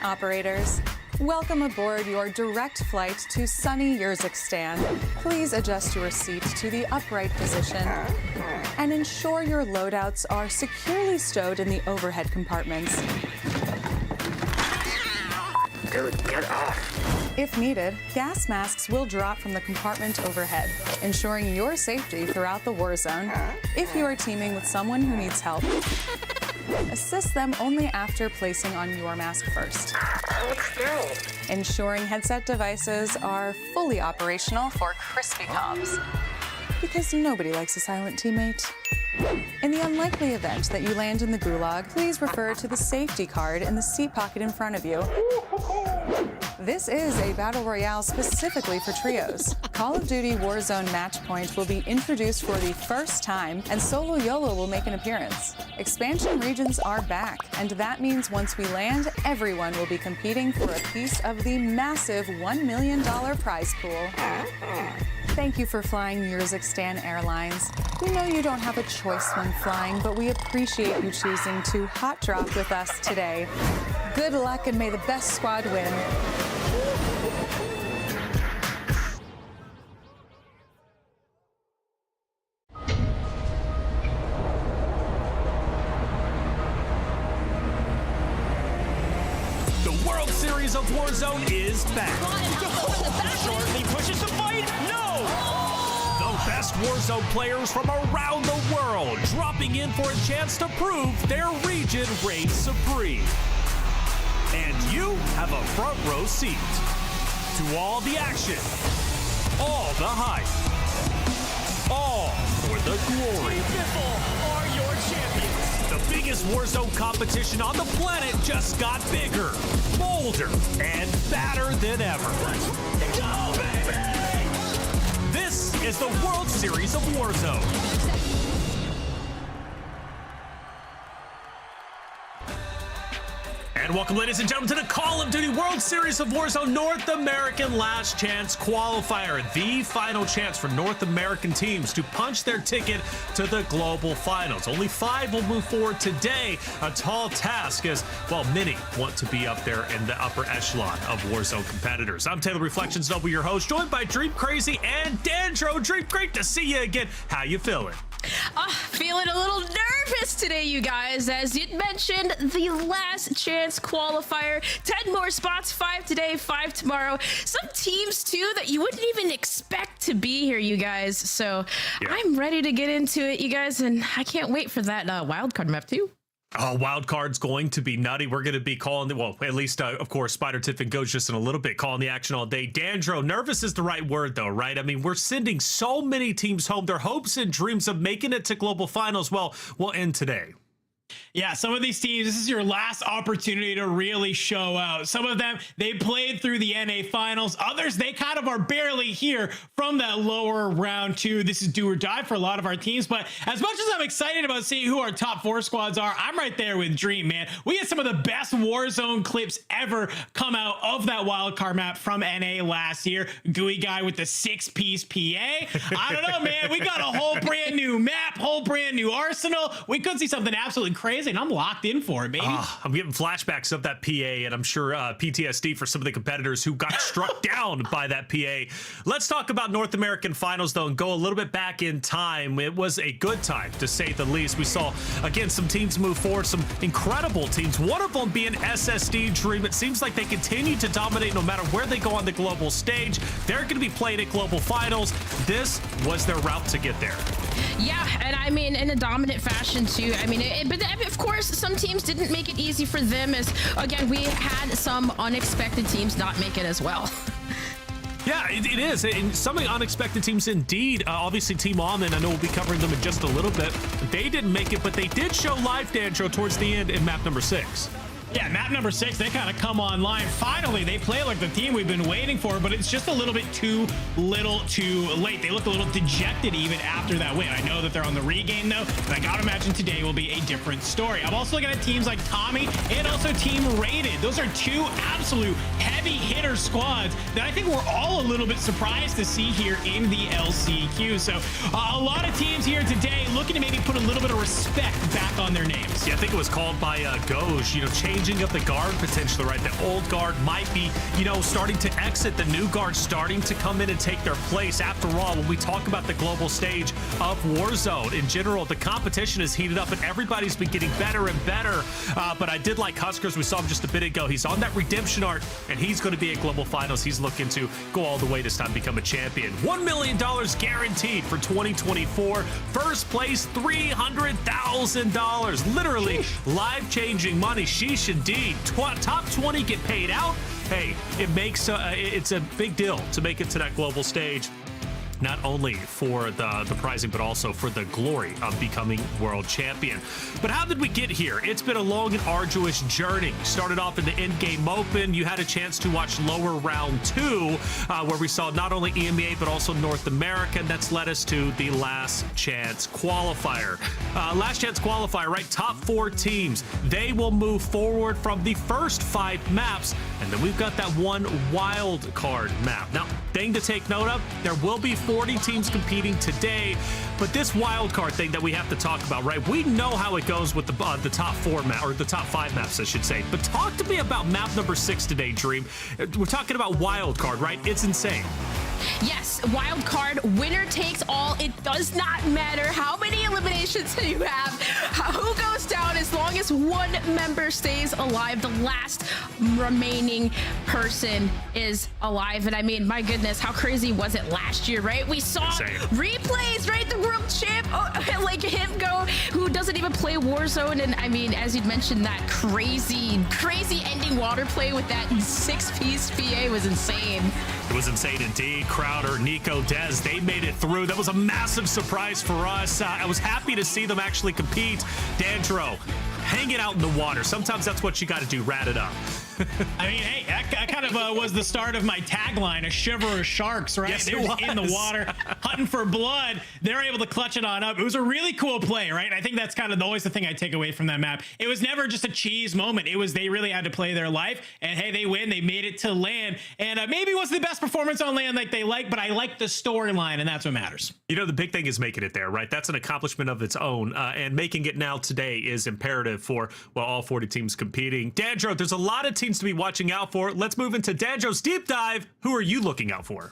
operators. Welcome aboard your direct flight to sunny Urzikstan. Please adjust your seat to the upright position and ensure your loadouts are securely stowed in the overhead compartments. Dude, get off. If needed, gas masks will drop from the compartment overhead, ensuring your safety throughout the war zone. If you are teaming with someone who needs help, assist them only after placing on your mask first. Ensuring headset devices are fully operational for crispy comms. Because nobody likes a silent teammate. In the unlikely event that you land in the gulag, please refer to the safety card in the seat pocket in front of you. This is a battle royale specifically for trios. Call of Duty Warzone Matchpoint will be introduced for the first time, and Solo YOLO will make an appearance. Expansion regions are back, and that means once we land, everyone will be competing for a piece of the massive $1 million prize pool. Thank you for flying Urzikstan Airlines. We know you don't have a choice when flying, but we appreciate you choosing to hot drop with us today. Good luck and may the best squad win. The World Series of Warzone is back. Shortly pushes the fight. No! The best Warzone players from around the world dropping in for a chance to prove their region reigns supreme. And you have a front row seat to all the action, all the hype, all for the glory. Biffle are your champions. The biggest Warzone competition on the planet just got bigger, bolder, and badder than ever. Go, baby! This is the World Series of Warzone. And welcome, ladies and gentlemen, to the Call of Duty World Series of Warzone North American Last Chance Qualifier, the final chance for North American teams to punch their ticket to the global finals. Only 5 will move forward today, a tall task as, well, many want to be up there in the upper echelon of Warzone competitors. I'm Taylor Reflections Noble, your host, joined by Dream Crazy and Dandro. Dream, great to see you again. How you feeling? Feeling a little nervous today, you guys. As you mentioned, the last chance qualifier. 10 more spots, 5 today, 5 tomorrow. Some teams, too, that you wouldn't even expect to be here, you guys. So yeah. I'm ready to get into it, you guys, and I can't wait for that wildcard map, too. Oh, wild card's going to be nutty. We're going to be calling the, well, at least, of course, Spider Tiffin goes just in a little bit, calling the action all day. Dandro, nervous is the right word, though, right? I mean, we're sending so many teams home. Their hopes and dreams of making it to global finals, well, will end today. Yeah, some of these teams, this is your last opportunity to really show out. Some of them, they played through the NA finals. Others, they kind of are barely here from that lower round 2. This is do or die for a lot of our teams. But as much as I'm excited about seeing who our top 4 squads are, I'm right there with Dream, man. We had some of the best Warzone clips ever come out of that wildcard map from NA last year. Gooey guy with the 6-piece PA. I don't know, man. We got a whole brand new map, whole brand new arsenal. We could see something absolutely crazy, and I'm locked in for it, baby. I'm getting flashbacks of that PA, and I'm sure PTSD for some of the competitors who got struck down by that PA. Let's talk about North American finals, though, and go a little bit back in time. It was a good time, to say the least. We saw, again, some teams move forward, some incredible teams, one of them being SSD Dream. It seems like they continue to dominate no matter where they go on the global stage. They're going to be playing at global finals. This was their route to get there. Yeah, and I mean, in a dominant fashion, too. I mean, but of course, some teams didn't make it easy for them as, again, we had some unexpected teams not make it as well. Yeah, it is. And some unexpected teams indeed. Obviously, Team Almond, I know we'll be covering them in just a little bit. They didn't make it, but they did show live, Dandro, towards the end in map number 6. Yeah, map number 6, they kind of come online. Finally, they play like the team we've been waiting for, but it's just a little bit too late. They look a little dejected even after that win. I know that they're on the regain, though, and I gotta imagine today will be a different story. I'm also looking at teams like Tommy and also Team Rated. Those are 2 absolute heavy hitter squads that I think we're all a little bit surprised to see here in the LCQ. So a lot of teams here today looking to maybe put a little bit of respect back on their names. Yeah, I think it was called by Goj, you know, change changing of the guard potentially, right? The old guard might be, you know, starting to exit, the new guard starting to come in and take their place. After all, when we talk about the global stage of Warzone in general, the competition is heated up and everybody's been getting better and better. But I did like Huskers. We saw him just a bit ago. He's on that redemption arc and he's going to be at global finals. He's looking to go all the way this time, become a champion. $1 million guaranteed for 2024. First place, $300,000. Literally life-changing money. Sheesh indeed. Top 20 get paid out. Hey, it makes it's a big deal to make it to that global stage. Not only for the prizing, but also for the glory of becoming world champion. But how did we get here? It's been a long and arduous journey. Started off in the in-game open. You had a chance to watch lower round 2, where we saw not only EMEA, but also North America. And that's led us to the last chance qualifier. Last chance qualifier, right? Top 4 teams. They will move forward from the first 5 maps. And then we've got that one wild card map. Now, thing to take note of, there will be 40 teams competing today, but this wild card thing that we have to talk about, right? We know how it goes with the top 4 map, or the top 5 maps, I should say. But talk to me about map number 6 today, Dream. We're talking about wild card, right? It's insane. Yes, wild card, winner takes all. It does not matter how many eliminations you have, who goes down, as long as one member stays alive. The last remaining person is alive. And I mean, my goodness, how crazy was it last year, right? We saw replays, right? The world champ, like him go, who doesn't even play Warzone. And I mean, as you'd mentioned, that crazy ending water play with that 6-piece PA was insane. It was insane indeed. Crowder, Nico, Dez, they made it through. That was a massive surprise for us. I was happy to see them actually compete. Dandro, hang it out in the water. Sometimes that's what you got to do, rat it up. I mean, hey, that kind of was the start of my tagline, a shiver of sharks, right? Yes, They're in the water, hunting for blood. They're able to clutch it on up. It was a really cool play, right? I think that's kind of always the thing I take away from that map. It was never just a cheese moment. It was they really had to play their life, and hey, they win. They made it to land, and maybe it wasn't the best performance on land like they like, but I like the storyline, and that's what matters. You know, the big thing is making it there, right? That's an accomplishment of its own, and making it now today is imperative for, well, all 40 teams competing. Dandro, there's a lot of teams to be watching out for. Let's move into Dandro's deep dive. Who are you looking out for?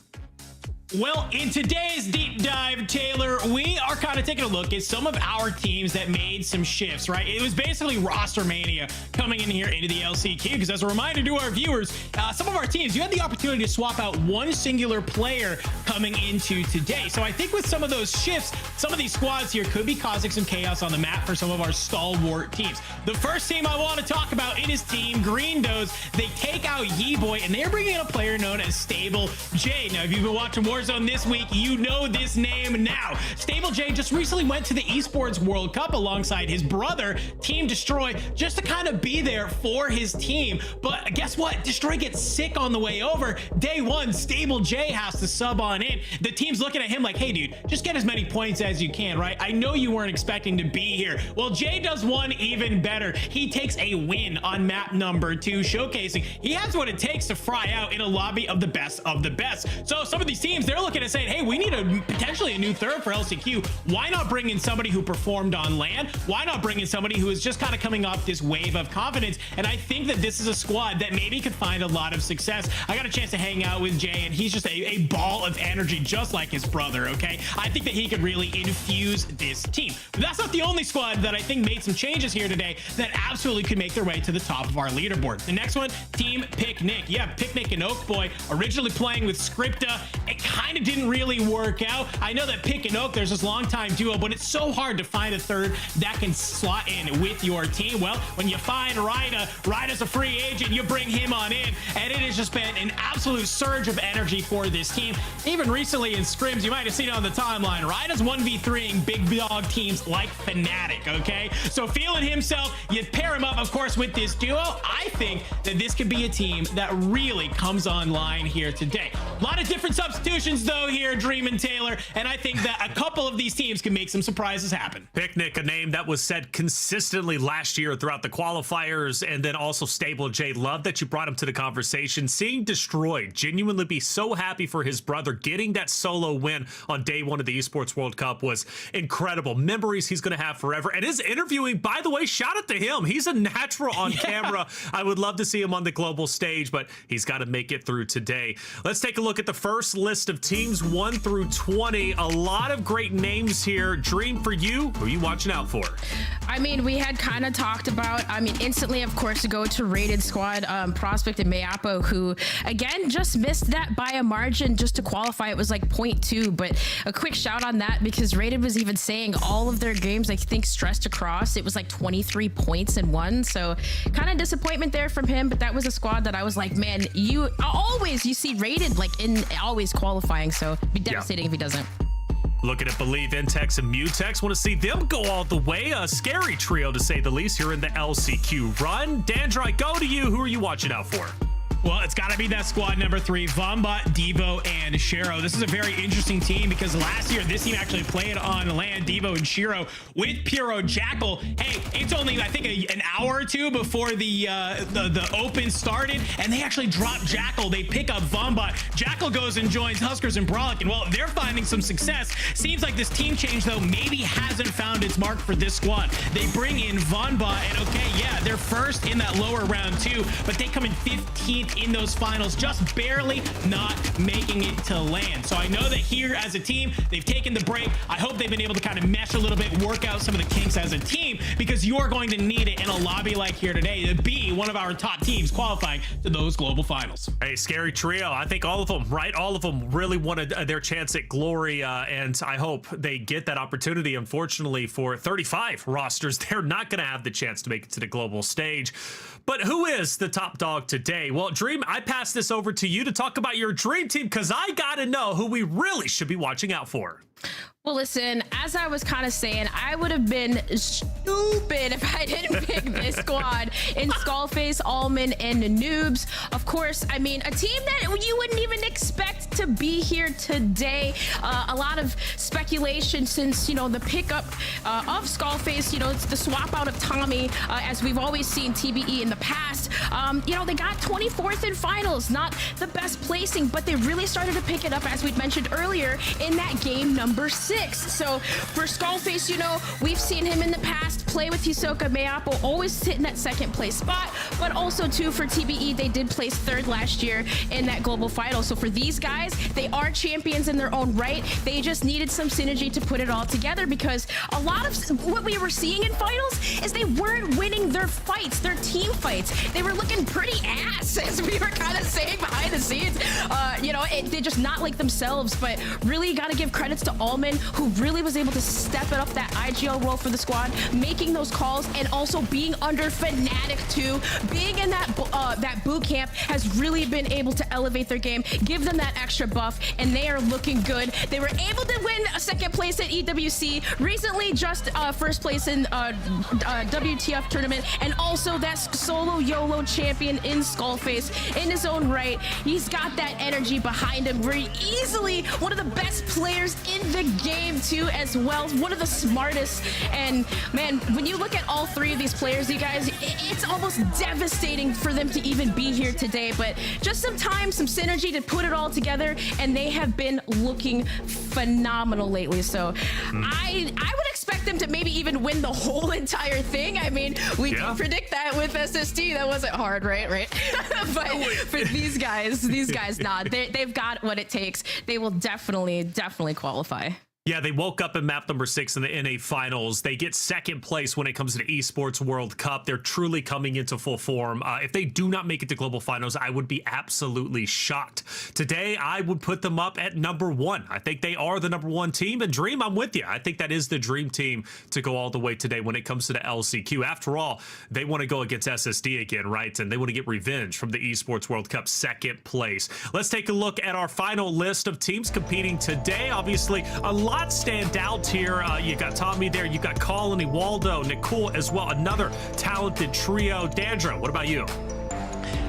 Well, in today's deep dive, Taylor, we are kind of taking a look at some of our teams that made some shifts, right? It was basically roster mania coming in here into the LCQ, because as a reminder to our viewers, some of our teams, you had the opportunity to swap out one singular player coming into today. So I think with some of those shifts, some of these squads here could be causing some chaos on the map for some of our stalwart teams. The first team I want to talk about, it is Team Green Does. They take out Yeeboy, and they're bringing in a player known as Stable J. Now, if you've been watching Warzone this week, you know this name now. Stable J just recently went to the Esports World Cup alongside his brother, Team Destroy, just to kind of be there for his team. But guess what? Destroy gets sick on the way over. Day 1, Stable J has to sub on in. The team's looking at him like, hey, dude, just get as many points as you can, right? I know you weren't expecting to be here. Well, Jay does one even better. He takes a win on map number 2, showcasing he has what it takes to fry out in a lobby of the best of the best. So some of these teams, they're looking at saying, hey, we need potentially a new third for LCQ. Why not bring in somebody who performed on land? Why not bring in somebody who is just kind of coming off this wave of confidence? And I think that this is a squad that maybe could find a lot of success. I got a chance to hang out with Jay, and he's just a ball of energy, just like his brother, okay? I think that he could really infuse this team. But that's not the only squad that I think made some changes here today that absolutely could make their way to the top of our leaderboard. The next one, Team Picnic. Yeah, Picnic and Oak Boy, originally playing with Scripta. It kind of didn't really work out. I know that Pick and Oak, there's this long-time duo, but it's so hard to find a third that can slot in with your team. Well, when you find Ryda's a free agent, you bring him on in, and it has just been an absolute surge of energy for this team. Even recently in scrims, you might have seen it on the timeline, Ryda's 1v3ing big dog teams like Fnatic, okay? So feeling himself, you pair him up, of course, with this duo. I think that this could be a team that really comes online here today. A lot of different substitutions questions though here, Dream and Taylor, and I think that a couple of these teams can make some surprises happen. Picnic, a name that was said consistently last year throughout the qualifiers, and then also Stable J. Love that you brought him to the conversation. Seeing Destroyed genuinely be so happy for his brother getting that solo win on day one of the Esports World Cup was incredible. Memories he's going to have forever. And his interviewing, by the way, shout out to him. He's a natural on camera. I would love to see him on the global stage, but he's got to make it through today. Let's take a look at the first list of teams 1 through 20. A lot of great names here. Dream, for you, who are you watching out for? I mean, we had kind of talked about, instantly, of course, to go to Rated Squad, Prospect and Mayapo, who, again, just missed that by a margin just to qualify. It was like 0.2, but a quick shout on that because Rated was even saying all of their games, I think, stressed across. It was like 23 points in one. So kind of disappointment there from him, but that was a squad that I was like, man, you see Rated like in always qualifying. So it'd be devastating if he doesn't. Looking at Believe, Intex, and Mutex. Want to see them go all the way. A scary trio, to say the least, here in the LCQ run. Dandra, I go to you. Who are you watching out for? Well, it's got to be that squad number 3, Vombot, Devo, and Shiro. This is a very interesting team because last year this team actually played on land, Devo and Shiro, with Puro Jackal. Hey, it's only, I think, an hour or two before the open started, and they actually dropped Jackal. They pick up Vombot. Jackal goes and joins Huskers and Brolic, and well, they're finding some success. Seems like this team change, though, maybe hasn't found its mark for this squad. They bring in Vombot, and okay, yeah, they're first in that lower round 2, but they come in 15th in those finals, just barely not making it to land. So I know that here as a team, they've taken the break. I hope they've been able to kind of mesh a little bit, work out some of the kinks as a team, because you're going to need it in a lobby like here today to be one of our top teams qualifying to those global finals. Hey, scary trio. I think all of them, right? All of them really wanted their chance at glory, and I hope they get that opportunity. Unfortunately, for 35 rosters, they're not going to have the chance to make it to the global stage. But who is the top dog today? Well, Dream, I pass this over to you to talk about your dream team, because I got to know who we really should be watching out for. Well, listen, as I was kind of saying, I would have been stupid if I didn't pick this squad in Skullface, Almond, and Noobs. Of course, I mean, a team that you wouldn't even expect to be here today. A lot of speculation since, the pickup of Skullface, it's the swap out of Tommy, as we've always seen TBE in the past. They got 24th in finals, not the best placing, but they really started to pick it up, as we'd mentioned earlier, in that game number 6. So for Skullface, we've seen him in the past play with Hisoka Mayapo, always sit in that second place spot, but also too for TBE, they did place 3rd last year in that global final. So for these guys, they are champions in their own right. They just needed some synergy to put it all together, because a lot of what we were seeing in finals is they weren't winning their fights, their team fights. They were looking pretty ass, as we were kind of saying behind the scenes. They're just not like themselves, but really got to give credits to Almond, who really was able to step it up that IGL role for the squad, making those calls, and also being under Fnatic too. Being in that boot camp has really been able to elevate their game, give them that extra buff, and they are looking good. They were able to win a 2nd place at EWC, recently just 1st place in WTF tournament, and also that solo YOLO champion in Skullface in his own right. He's got that energy behind him. Very easily one of the best players in the game too, as well. One of the smartest. And man, when you look at all 3 of these players, you guys, it's almost devastating for them to even be here today. But just some time, some synergy to put it all together, and they have been looking phenomenal lately. So I would expect them to maybe even win the whole entire thing. I mean, we did predict that with SST. That wasn't hard, right? But for these guys, not. They've got what it takes. They will definitely qualify. Yeah, they woke up in map number 6 in the NA finals. They get 2nd place when it comes to the Esports World Cup. They're truly coming into full form. If they do not make it to global finals, I would be absolutely shocked. Today, I would put them up at number 1. I think they are the number 1 team. And Dream, I'm with you. I think that is the dream team to go all the way today when it comes to the LCQ. After all, they want to go against SSD again, right? And they want to get revenge from the Esports World Cup 2nd place. Let's take a look at our final list of teams competing today. Obviously, a lot stand out here. You got Tommy there, you got Colony, Waldo, Nicole as well. Another talented trio. Dandra, what about you?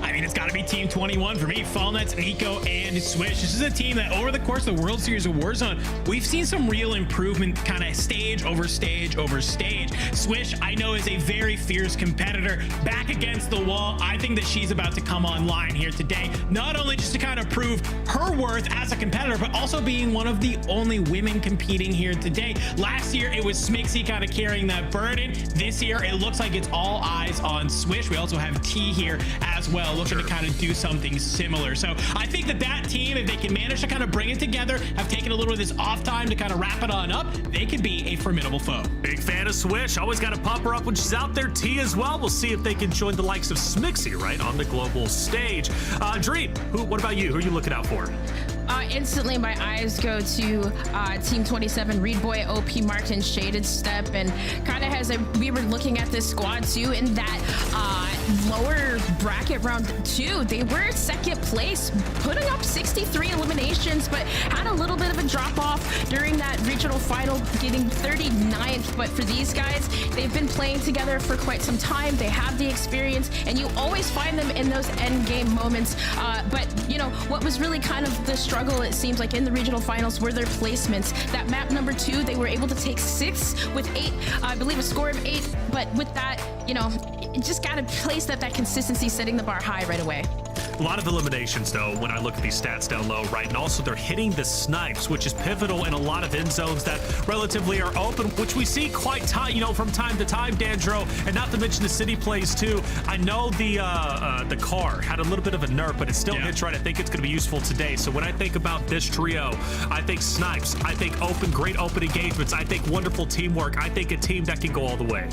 I mean, it's got to be Team 21 for me. Fallnets, Nico, and Swish. This is a team that over the course of the World Series of Warzone, we've seen some real improvement, kind of stage over stage over stage. Swish, I know, is a very fierce competitor. Back against the wall, I think that she's about to come online here today, not only just to kind of prove her worth as a competitor, but also being one of the only women competing here today. Last year, it was Smixy kind of carrying that burden. This year, it looks like it's all eyes on Swish. We also have T here as well, looking to kind of do something similar. So I think that team, if they can manage to kind of bring it together, have taken a little of this off time to kind of wrap it on up, they could be a formidable foe. Big fan of Swish. Always got to pump her up when she's out there. T as well. We'll see if they can join the likes of Smixy right on the global stage. Dream, what about you? Who are you looking out for? Instantly, my eyes go to Team 27, Reed Boy, OP, Martin, Shaded Step, and kind of we were looking at this squad too in that lower bracket round 2. They were second place, putting up 63 eliminations, but had a little bit of a drop off during that regional final, getting 39th. But for these guys, they've been playing together for quite some time. They have the experience, and you always find them in those end game moments. But you know what was really kind of the struggle, it seems like, in the regional finals were their placements. That map number 2, they were able to take 6th with 8, I believe a score of 8. But with that, you know, it just got to place that consistency, setting the bar high right away. A lot of eliminations, though, when I look at these stats down low, right? And also they're hitting the snipes, which is pivotal in a lot of end zones that relatively are open, which we see quite from time to time, Dandro. And not to mention the city plays, too. I know the car had a little bit of a nerf, but it still hits right. I think it's going to be useful today. So when I think about this trio, I think snipes, I think great open engagements, I think wonderful teamwork, I think a team that can go all the way.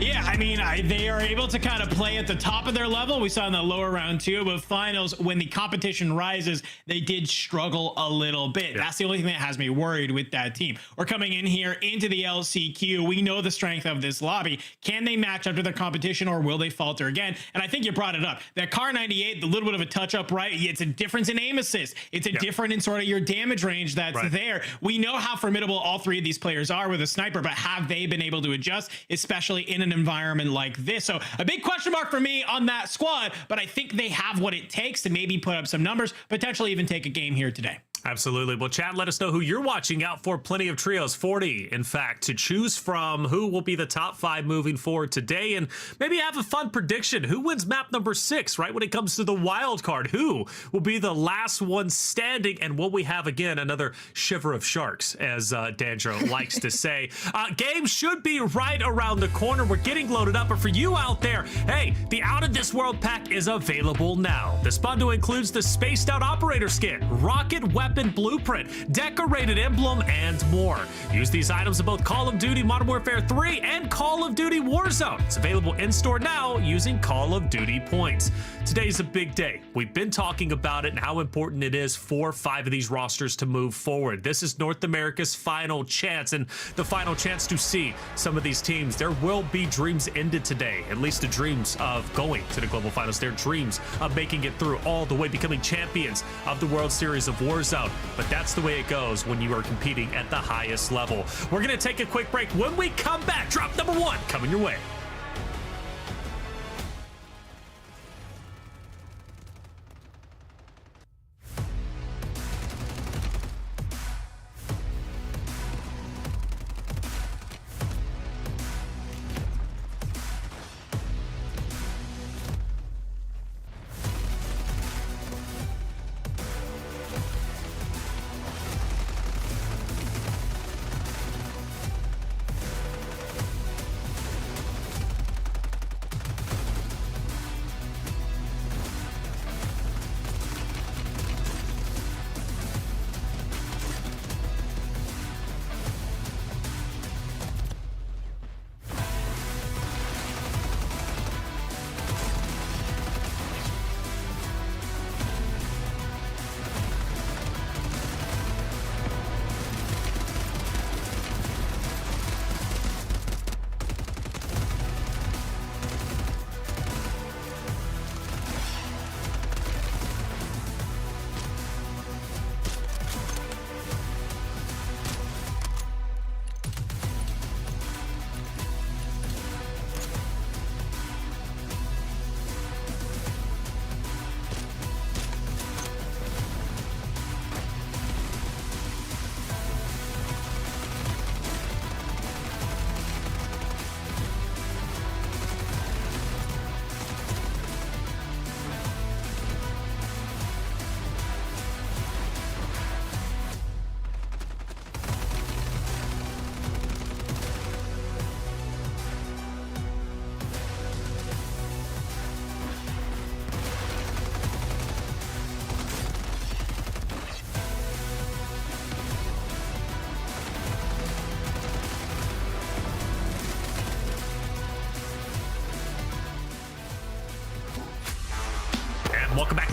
Yeah, I mean, they are able to kind of play at the top of their level. We saw in the lower round 2, but finals, when the competition rises, they did struggle a little bit. Yeah. That's the only thing that has me worried with that team. We're coming in here into the LCQ. We know the strength of this lobby. Can they match up to their competition, or will they falter again? And I think you brought it up. That Car 98, the little bit of a touch up, right? It's a difference in aim assist. It's a different in sort of your damage range that's there. We know how formidable all 3 of these players are with a sniper, but have they been able to adjust, especially in an environment like this? So a big question mark for me on that squad, but I think they have what it takes to maybe put up some numbers, potentially even take a game here today. Absolutely. Well, chat, let us know who you're watching out for. Plenty of trios, 40, in fact, to choose from. Who will be the top 5 moving forward today? And maybe have a fun prediction. Who wins map number 6, right? When it comes to the wild card, who will be the last one standing? And will we have, again, another shiver of sharks, as Dandro likes to say? Game should be right around the corner. We're getting loaded up. But for you out there, hey, the Out of This World pack is available now. This bundle includes the Spaced Out Operator skin, Rocket Weapon Blueprint, Decorated Emblem, and more. Use these items in both Call of Duty Modern Warfare 3 and Call of Duty Warzone. It's available in-store now using Call of Duty points. Today's a big day. We've been talking about it and how important it is for 5 of these rosters to move forward. This is North America's final chance, and the final chance to see some of these teams. There will be dreams ended today, at least the dreams of going to the global finals, their dreams of making it through all the way, becoming champions of the World Series of Warzone. But that's the way it goes when you are competing at the highest level. We're going to take a quick break. When we come back, drop number 1 coming your way.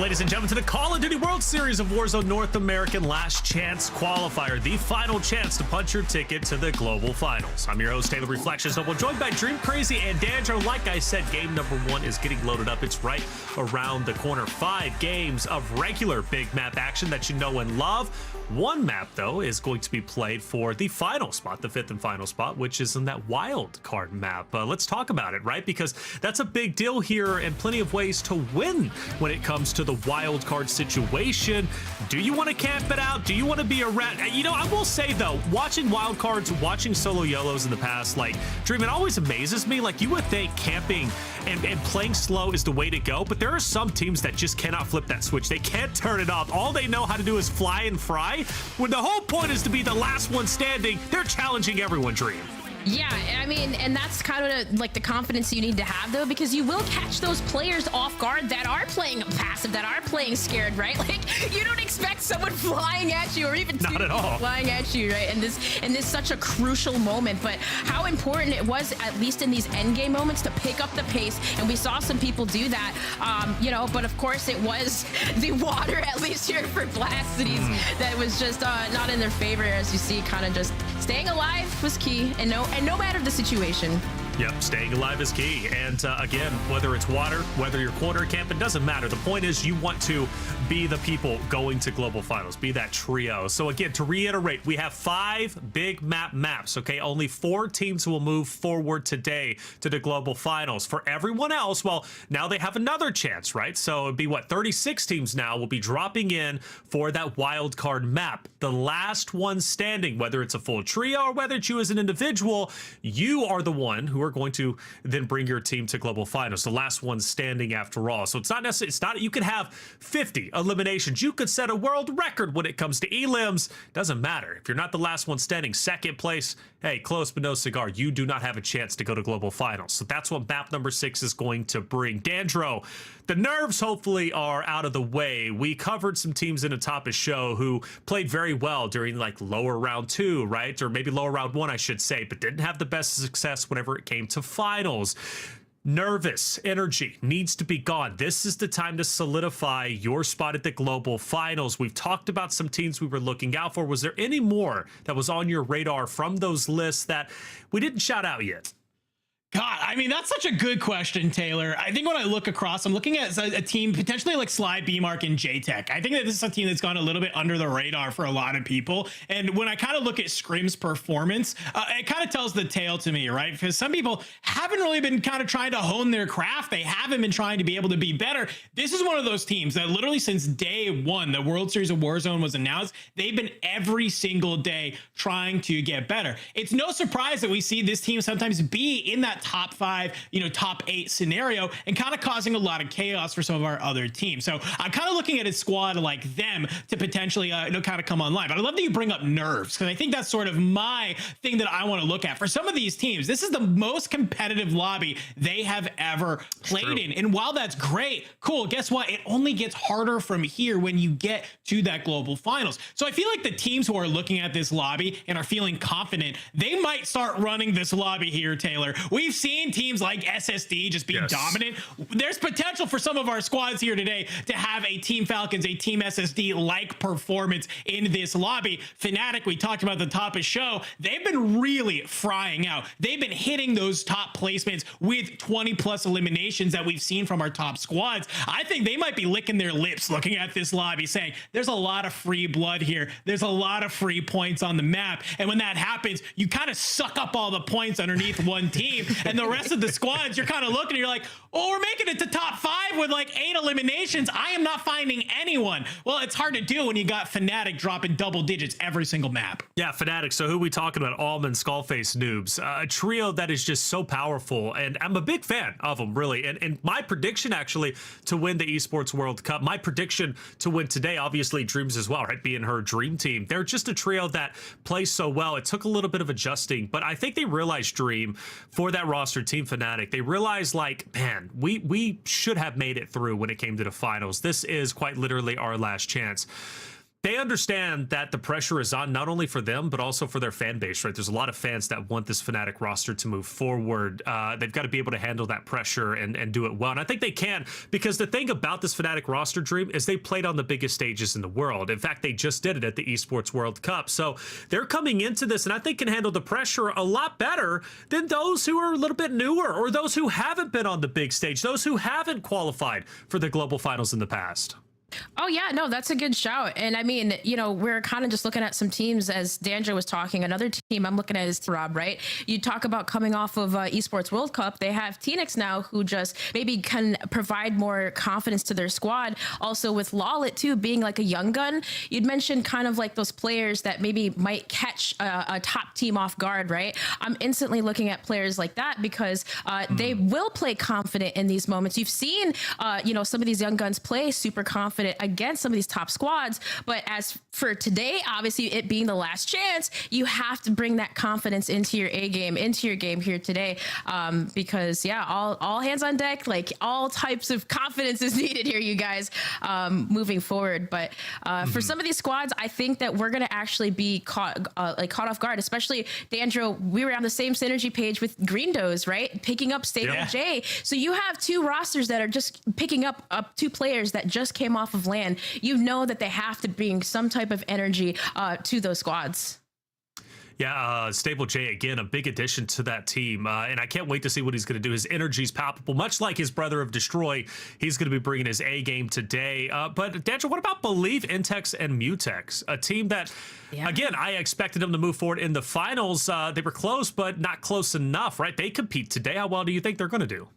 Ladies and gentlemen, to the Call of Duty World Series of Warzone North American Last Chance Qualifier, the final chance to punch your ticket to the global finals. I'm your host, Taylor Reflections Noble, joined by Dream Crazy and Dandro. Like I said, game number 1 is getting loaded up. It's right around the corner. 5 games of regular big map action that you know and love. One map, though, is going to be played for the final spot, the 5th and final spot, which is in that wild card map. Let's talk about it, right? Because that's a big deal here and plenty of ways to win when it comes to the wild card situation. Do you want to camp it out? Do you want to be a rat? You know, I will say, though, watching wild cards, watching solo YOLOs in the past, like, Dream, it always amazes me. Like, you would think camping and playing slow is the way to go, but there are some teams that just cannot flip that switch. They can't turn it off. All they know how to do is fly and fry. When the whole point is to be the last one standing, they're challenging everyone, Dream. Yeah, I mean, and that's kind of like the confidence you need to have, though, because you will catch those players off guard that are playing passive, that are playing scared, right? Like, you don't expect someone flying at you or even not at all flying at you, right? And this such a crucial moment, but how important it was, at least in these end game moments, to pick up the pace, and we saw some people do that, you know, but of course it was the water, at least here for Blast Cities, that was just not in their favor, as you see, kind of just staying alive was key, and no matter the situation. Yep, staying alive is key. And again, whether it's water, whether you're corner camp, it doesn't matter. The point is you want to be the people going to global finals, be that trio. So again, to reiterate, we have 5 big maps, okay? Only 4 teams will move forward today to the global finals. For everyone else, well, now they have another chance, right? So it'd be what, 36 teams now will be dropping in for that wild card map. The last one standing, whether it's a full trio or whether it's you as an individual, you are the one who are going to then bring your team to global finals. The last one standing after all. So it's not necessarily, it's not, you could have 50 eliminations. You could set a world record when it comes to elims. Doesn't matter. If you're not the last one standing, second place, hey, close but no cigar. You do not have a chance to go to global finals. So that's what map number 6 is going to bring. Dandro, the nerves hopefully are out of the way. We covered some teams in a Tapas show who played very well during like lower round 2, right? Or maybe lower round 1, I should say, but didn't have the best success whenever it came to finals. Nervous energy needs to be gone. This is the time to solidify your spot at the global finals. We've talked about some teams we were looking out for. Was there any more that was on your radar from those lists that we didn't shout out yet? God, I mean, that's such a good question, Taylor. I think when I look across, I'm looking at a team potentially like Sly, B-Mark, and J-Tech. I think that this is a team that's gone a little bit under the radar for a lot of people. And when I kind of look at Scrim's performance, it kind of tells the tale to me, right? Because some people haven't really been kind of trying to hone their craft. They haven't been trying to be able to be better. This is one of those teams that literally since day 1, the World Series of Warzone was announced, they've been every single day trying to get better. It's no surprise that we see this team sometimes be in that top 5, top 8 scenario and kind of causing a lot of chaos for some of our other teams. So I'm kind of looking at a squad like them to potentially, kind of come online. But I love that you bring up nerves, because I think that's sort of my thing that I want to look at. For some of these teams, this is the most competitive lobby they have ever played in. And while that's great, cool, guess what? It only gets harder from here when you get to that global finals. So I feel like the teams who are looking at this lobby and are feeling confident, they might start running this lobby here, Taylor. We've seen teams like SSD just be dominant. There's potential for some of our squads here today to have a Team Falcons, a Team SSD like performance in this lobby. Fnatic, we talked about the top of show, they've been really frying out. They've been hitting those top placements with 20 plus eliminations that we've seen from our top squads. I think they might be licking their lips looking at this lobby saying there's a lot of free blood here. There's a lot of free points on the map. And when that happens, you kind of suck up all the points underneath one team, and the rest of the squads, you're kind of looking and you're like, oh, we're making it to top 5 with like 8 eliminations. I am not finding anyone. Well, it's hard to do when you got Fnatic dropping double digits every single map. Yeah, Fnatic. So who are we talking about? Almond, Skullface, Noobs. A trio that is just so powerful, and I'm a big fan of them, really. And my prediction, actually, to win the Esports World Cup, my prediction to win today, obviously Dreams as well, right? Being her dream team. They're just a trio that plays so well. It took a little bit of adjusting, but I think they realized, Dream, for that roster, Team Fnatic, they realized, like, man, we should have made it through when it came to the finals. This is quite literally our last chance. They understand that the pressure is on not only for them, but also for their fan base, right? There's a lot of fans that want this Fnatic roster to move forward. They've got to be able to handle that pressure and do it well. And I think they can, because the thing about this Fnatic roster, Dream, is they played on the biggest stages in the world. In fact, they just did it at the Esports World Cup. So they're coming into this, and I think can handle the pressure a lot better than those who are a little bit newer, or those who haven't been on the big stage, those who haven't qualified for the global finals in the past. Oh, yeah, no, that's a good shout. And I mean, you know, we're kind of just looking at some teams as Dandra was talking. Another team I'm looking at is Rob, right? You talk about coming off of Esports World Cup. They have Teenix now, who just maybe can provide more confidence to their squad. Also with Lawlet, too, being like a young gun. You'd mentioned kind of like those players that maybe might catch a top team off guard, right? I'm instantly looking at players like that because they will play confident in these moments. You've seen, you know, some of these young guns play super confident against some of these top squads, but as for today, obviously it being the last chance, you have to bring that confidence into your A game, into your game here today, because yeah, all hands on deck, like all types of confidence is needed here, you guys, moving forward. But for some of these squads, I think that we're gonna actually be caught off guard, especially Dandro. We were on the same synergy page with Greendoze, right? Picking up Stable J. So you have two rosters that are just picking up two players that just came off of land. You know that they have to bring some type of energy to those squads. Yeah, Stable J, again, a big addition to that team. And I can't wait to see what he's going to do. His energy's palpable, much like his brother of Destroy. He's going to be bringing his A game today. But Dandra, what about Believe, Intex, and Mutex? A team that, again, I expected them to move forward in the finals. They were close, but not close enough, right? They compete today. How well do you think they're going to do?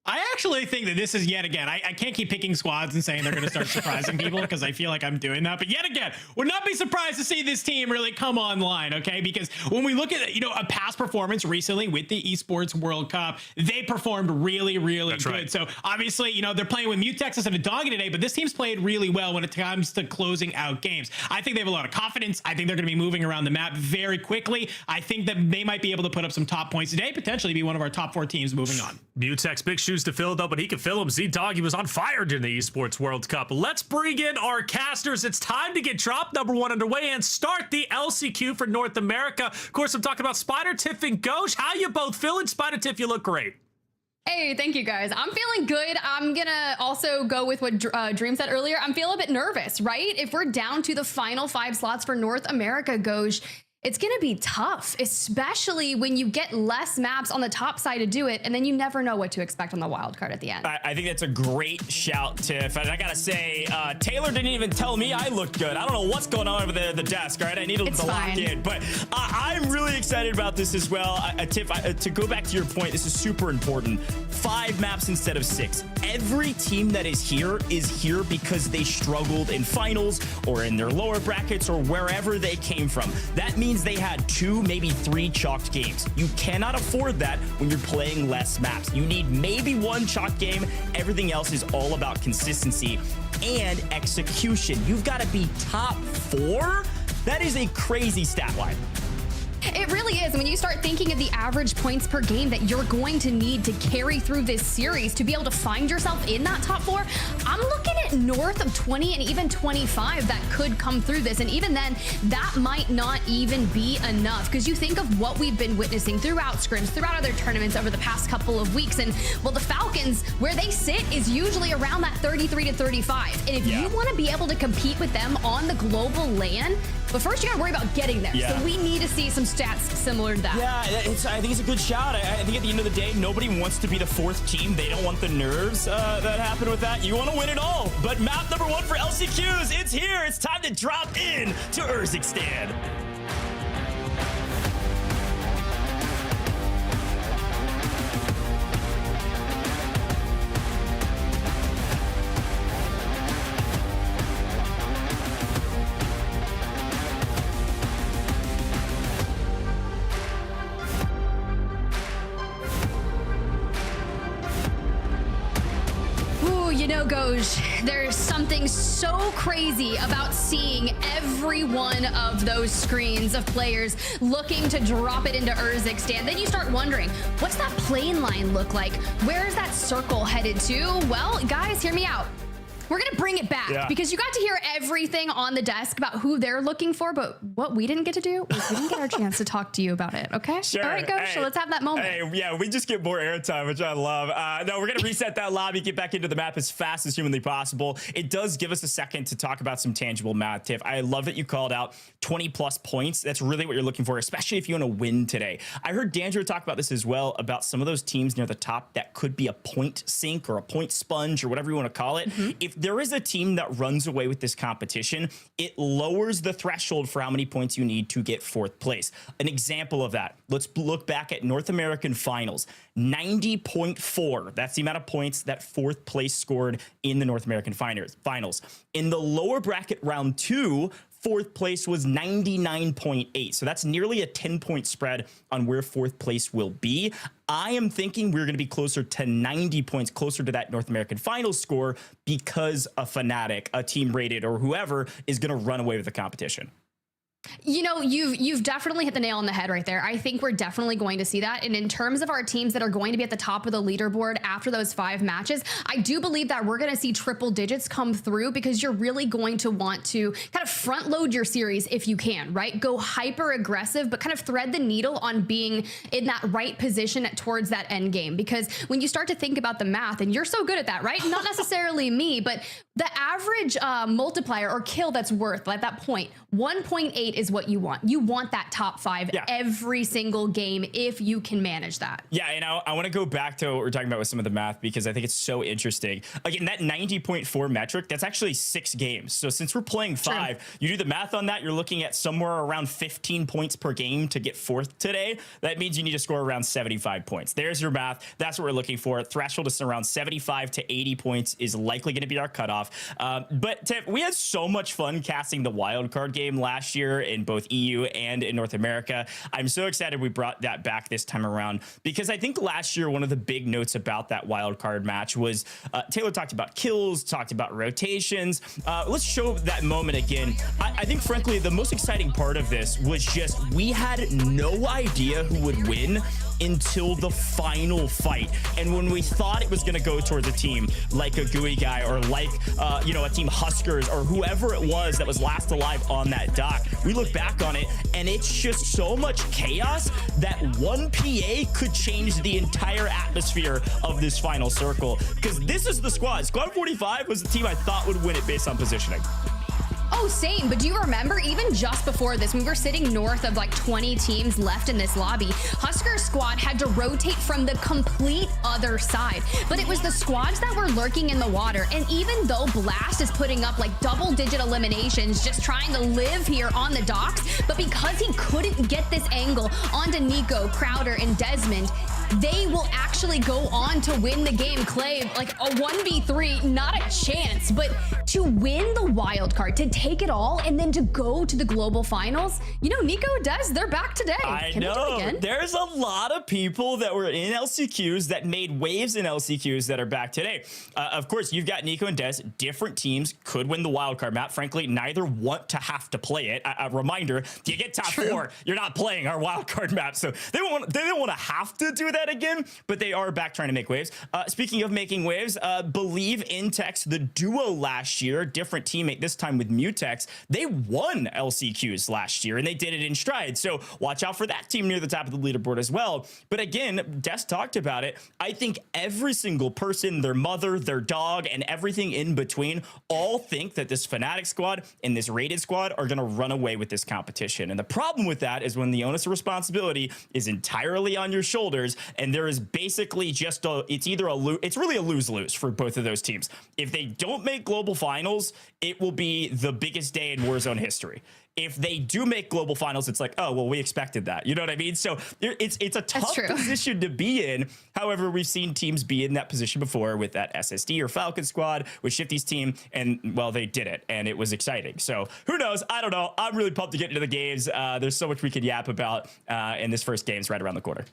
I actually think that this is yet again, I can't keep picking squads and saying they're going to start surprising people because I feel like I'm doing that. But yet again, would not be surprised to see this team really come online, okay? Because when we look at, you know, a past performance recently with the Esports World Cup, they performed really, really good. Right. So obviously, you know, they're playing with Mutex instead of Doggy today, but this team's played really well when it comes to closing out games. I think they have a lot of confidence. I think they're going to be moving around the map very quickly. I think that they might be able to put up some top points today, potentially be one of our top 4 teams moving on. Mutex, big shoes to fill, though, but he can fill them. Z-Dog, he was on fire during the Esports World Cup. Let's bring in our casters. It's time to get drop number 1 underway and start the LCQ for North America. Of course, I'm talking about Spider, Tiff, and Ghosh. How you both feeling? Spider, Tiff, you look great. Hey, thank you guys. I'm feeling good. I'm gonna also go with what Dream said earlier. I'm feeling a bit nervous, right? If we're down to the final 5 slots for North America, Ghosh, it's going to be tough, especially when you get less maps on the top side to do it, and then you never know what to expect on the wild card at the end. I think that's a great shout, Tiff. And I got to say, Taylor didn't even tell me I looked good. I don't know what's going on over the desk, all right? I needed to lock in. But I'm really excited about this as well. Tiff, to go back to your point, this is super important. 5 maps instead of 6. Every team that is here because they struggled in finals or in their lower brackets or wherever they came from. That means they had 2, maybe 3 chalked games. You cannot afford that when you're playing less maps. You need maybe 1 chalked game. Everything else is all about consistency and execution. You've got to be top 4. That is a crazy stat line. It really is. When you start thinking of the average points per game that you're going to need to carry through this series to be able to find yourself in that top 4, I'm looking at north of 20 and even 25 that could come through this. And even then, that might not even be enough, because you think of what we've been witnessing throughout scrims, throughout other tournaments over the past couple of weeks. And well, the Falcons, where they sit is usually around that 33 to 35. And if you want to be able to compete with them on the global LAN, but first you gotta worry about getting there. So we need to see some stats similar to that. Yeah, I think it's a good shout. I think at the end of the day, nobody wants to be the 4th team. They don't want the nerves that happen with that. You want to win it all. But map number 1 for LCQs, it's here. It's time to drop in to Urzikstan. You know, Ghosh, there's something so crazy about seeing every one of those screens of players looking to drop it into Urzikstan. Then you start wondering, what's that plane line look like? Where is that circle headed to? Well, guys, hear me out. We're going to bring it back because you got to hear everything on the desk about who they're looking for, but what we didn't get to do was we didn't get our chance to talk to you about it, okay? Sure. All right, Coach, Hey, so let's have that moment. Hey, yeah, we just get more airtime, which I love. No, we're going to reset that lobby, get back into the map as fast as humanly possible. It does give us a second to talk about some tangible math, Tiff. I love that you called out 20-plus points. That's really what you're looking for, especially if you want to win today. I heard Dandrew talk about this as well, about some of those teams near the top that could be a point sink or a point sponge or whatever you want to call it. If there is a team that runs away with this competition, it lowers the threshold for how many points you need to get fourth place. An example of that, let's look back at North American Finals. 90.4, that's the amount of points that fourth place scored in the North American Finals. In the lower bracket round 2, fourth place was 99.8. So that's nearly a 10-point spread on where fourth place will be. I am thinking we're going to be closer to 90 points, closer to that North American Finals score, because a Fnatic, a Team Rated, or whoever is going to run away with the competition. You know, you've definitely hit the nail on the head right there. I think we're definitely going to see that. And in terms of our teams that are going to be at the top of the leaderboard after those 5 matches, I do believe that we're going to see triple digits come through, because you're really going to want to kind of front load your series if you can, right? Go hyper aggressive, but kind of thread the needle on being in that right position towards that end game. Because when you start to think about the math, and you're so good at that, right? Not necessarily me, but the average multiplier or kill that's worth at that point, 1.8 is what you want. You want that top 5 every single game if you can manage that. Yeah, and I want to go back to what we're talking about with some of the math, because I think it's so interesting. Again, that 90.4 metric, that's actually 6 games. So since we're playing 5, you do the math on that, you're looking at somewhere around 15 points per game to get fourth today. That means you need to score around 75 points. There's your math. That's what we're looking for. Threshold is around 75 to 80 points is likely going to be our cutoff. But Tiff, we had so much fun casting the wildcard game last year in both EU and in North America. I'm so excited we brought that back this time around, because I think last year one of the big notes about that wildcard match was Taylor talked about kills, talked about rotations. Let's show that moment again. I think, frankly, the most exciting part of this was just we had no idea who would win until the final fight. And when we thought it was going to go towards a team like a GUI guy or like, a team Huskers or whoever it was that was last alive on that dock, we look back on it and it's just so much chaos that one PA could change the entire atmosphere of this final circle. Because this is the squad. Squad 45 was the team I thought would win it based on positioning. Oh, same. But do you remember, even just before this, we were sitting north of like 20 teams left in this lobby, Husker squad had to rotate from the complete other side. But it was the squads that were lurking in the water. And even though Blast is putting up like double-digit eliminations, just trying to live here on the docks, but because he couldn't get this angle onto Nico, Crowder, and Desmond, they will actually go on to win the game. Clay, like a 1v3, not a chance. But to win the wild card, to take it all, and then to go to the global finals, Nico, Des, they're back today. Can know. There's a lot of people that were in LCQs that made waves in LCQs that are back today. Of course, you've got Nico and Des, different teams, could win the wild card map. Frankly, neither want to have to play it. A reminder, you get top 4, you're not playing our wild card map. So they don't want to have to do that again, but they are back trying to make waves. Speaking of making waves, Believe Intex, the duo last year, different teammate this time with Mutex, they won LCQs last year and they did it in stride. So watch out for that team near the top of the leaderboard as well. But again, Des talked about it. I think every single person, their mother, their dog, and everything in between all think that this Fnatic squad and this Rated squad are going to run away with this competition. And the problem with that is when the onus of responsibility is entirely on your shoulders, and there is basically just it's really a lose-lose for both of those teams. If they don't make global finals, it will be the biggest day in Warzone history. If they do make global finals, it's like, oh, well, we expected that. You know what I mean? So it's a tough position to be in. However, we've seen teams be in that position before with that SSD or Falcon squad with Shifty's team. And, well, they did it. And it was exciting. So who knows? I don't know. I'm really pumped to get into the games. There's so much we could yap about in this first game's right around the corner.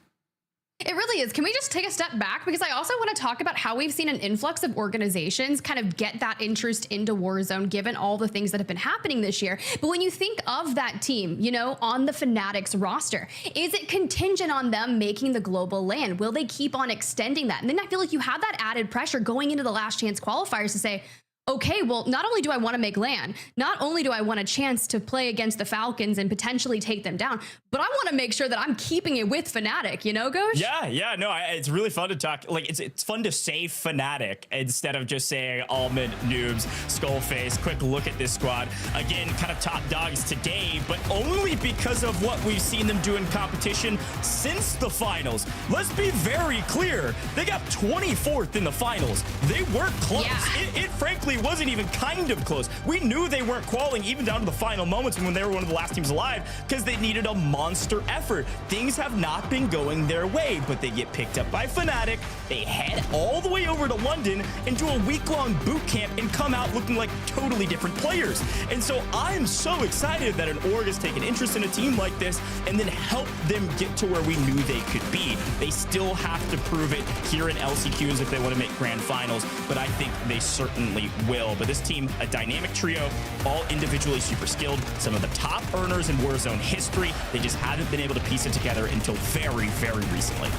It really is. Can we just take a step back? Because I also want to talk about how we've seen an influx of organizations kind of get that interest into Warzone, given all the things that have been happening this year. But when you think of that team, on the Fnatic's roster, is it contingent on them making the global LAN? Will they keep on extending that? And then I feel like you have that added pressure going into the last chance qualifiers to say, okay, well, not only do I want to make LAN, not only do I want a chance to play against the Falcons and potentially take them down, but I want to make sure that I'm keeping it with Fnatic, you know, Gosh? Yeah, no, it's really fun to talk. Like, it's fun to say Fnatic instead of just saying Almond, Noobs, Skullface. Quick look at this squad. Again, kind of top dogs today, but only because of what we've seen them do in competition since the finals. Let's be very clear. They got 24th in the finals. They weren't close. Yeah. It frankly wasn't even kind of close. We knew they weren't qualifying even down to the final moments when they were one of the last teams alive because they needed a monster effort. Things have not been going their way, but they get picked up by Fnatic. They head all the way over to London and do a week-long boot camp and come out looking like totally different players. And so I'm so excited that an org has taken interest in a team like this and then help them get to where we knew they could be. They still have to prove it here in LCQs if they want to make grand finals, but I think they certainly will. But this team, a dynamic trio, all individually super skilled, some of the top earners in Warzone history. They just haven't been able to piece it together until very, very recently.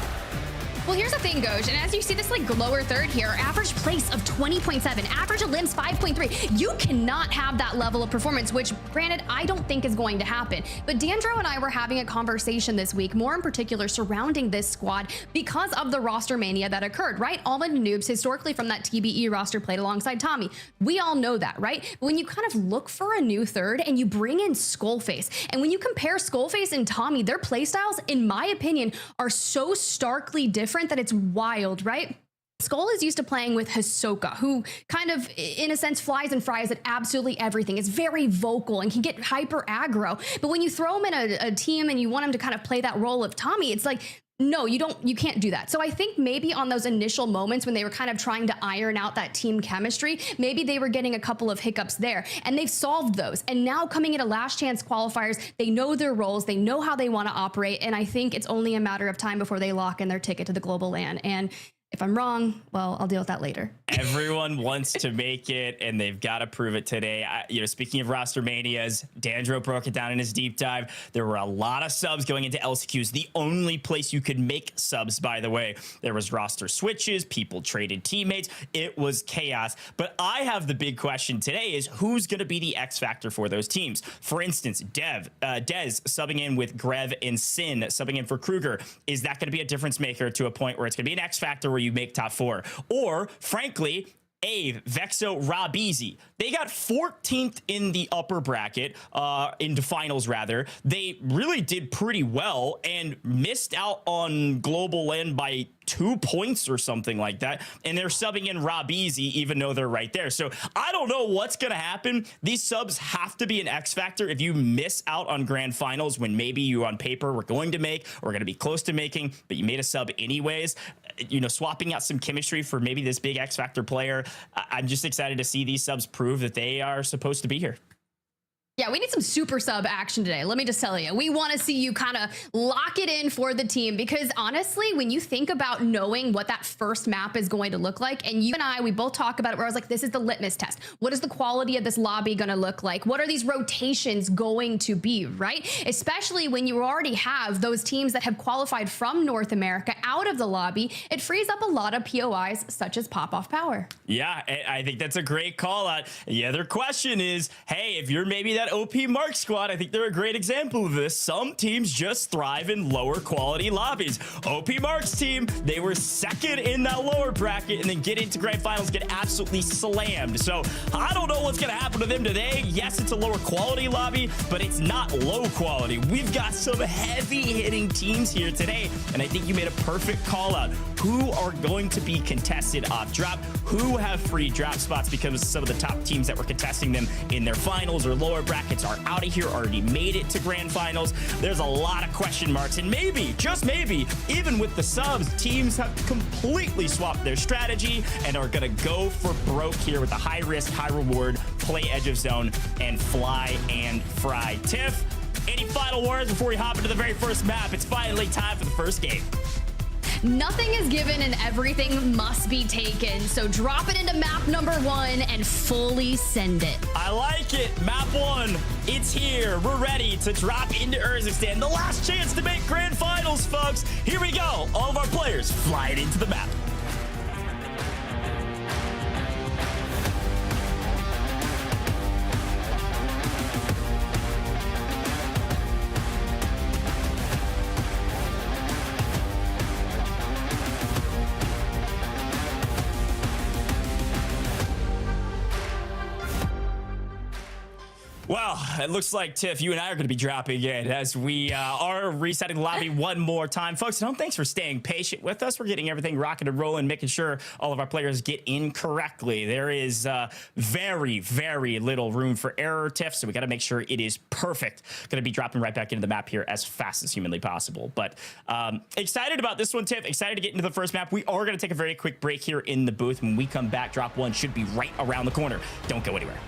Well, here's the thing, Goj, and as you see this like lower third here, average place of 20.7, average of limbs 5.3. You cannot have that level of performance, which granted, I don't think is going to happen. But Dandro and I were having a conversation this week, more in particular surrounding this squad because of the roster mania that occurred, right? Almond and Noobs historically from that TBE roster played alongside Tommy. We all know that, right? But when you kind of look for a new third and you bring in Skullface, and when you compare Skullface and Tommy, their playstyles, in my opinion, are so starkly different that it's wild, right? Skull is used to playing with Hisoka, who kind of, in a sense, flies and fries at absolutely everything. Is very vocal and can get hyper aggro. But when you throw him in a team and you want him to kind of play that role of Tommy, it's like, no, you can't do that. So I think maybe on those initial moments when they were kind of trying to iron out that team chemistry, maybe they were getting a couple of hiccups there, and they've solved those. And now coming into last chance qualifiers, they know their roles, they know how they want to operate, and I think it's only a matter of time before they lock in their ticket to the global LAN. And if I'm wrong, well, I'll deal with that later. Everyone wants to make it, and they've got to prove it today. Speaking of roster manias, Dandro broke it down in his deep dive. There were a lot of subs going into LCQs. The only place you could make subs, by the way. There was roster switches, people traded teammates. It was chaos. But I have the big question today is who's going to be the X factor for those teams? For instance, Dez subbing in with Grev and Sin, subbing in for Kruger. Is that going to be a difference maker to a point where it's going to be an X factor where you make top 4? Or frankly, Vexo, Rabizi. They got 14th in the upper bracket, into finals rather. They really did pretty well and missed out on global LAN by 2 points or something like that. And they're subbing in Rabizi even though they're right there. So I don't know what's going to happen. These subs have to be an X factor if you miss out on grand finals when maybe you on paper were going to make or going to be close to making, but you made a sub anyways. Swapping out some chemistry for maybe this big X factor player. I'm just excited to see these subs prove that they are supposed to be here. Yeah, we need some super sub action today. Let me just tell you, we want to see you kind of lock it in for the team, because honestly, when you think about knowing what that first map is going to look like, and you and I, we both talk about it where I was like, this is the litmus test. What is the quality of this lobby going to look like? What are these rotations going to be, right? Especially when you already have those teams that have qualified from North America out of the lobby, it frees up a lot of POIs such as Pop Off Power. Yeah, I think that's a great call out. The other question is, hey, if you're maybe that OP Mark squad, I think they're a great example of this. Some teams just thrive in lower quality lobbies. OP Mark's team, they were second in that lower bracket and then get into grand finals, get absolutely slammed. So I don't know what's going to happen to them today. Yes, it's a lower quality lobby, but it's not low quality. We've got some heavy hitting teams here today, and I think you made a perfect call out. Who are going to be contested off drop? Who have free drop spots because some of the top teams that were contesting them in their finals or lower brackets are out of here, already made it to grand finals. There's a lot of question marks, and maybe, just maybe, even with the subs, teams have completely swapped their strategy and are gonna go for broke here with a high risk, high reward, play edge of zone, and fly and fry. Tiff, any final words before we hop into the very first map? It's finally time for the first game. Nothing is given and everything must be taken. So drop it into map number 1 and fully send it. I like it. Map 1, it's here. We're ready to drop into Urzikstan. The last chance to make grand finals, folks. Here we go. All of our players flying into the map. Well, it looks like, Tiff, you and I are going to be dropping in as we are resetting the lobby one more time. Folks at home, thanks for staying patient with us. We're getting everything rocking and rolling, making sure all of our players get in correctly. There is very, very little room for error, Tiff, so we got to make sure it is perfect. Going to be dropping right back into the map here as fast as humanly possible. But excited about this one, Tiff. Excited to get into the first map. We are going to take a very quick break here in the booth. When we come back, drop one should be right around the corner. Don't go anywhere.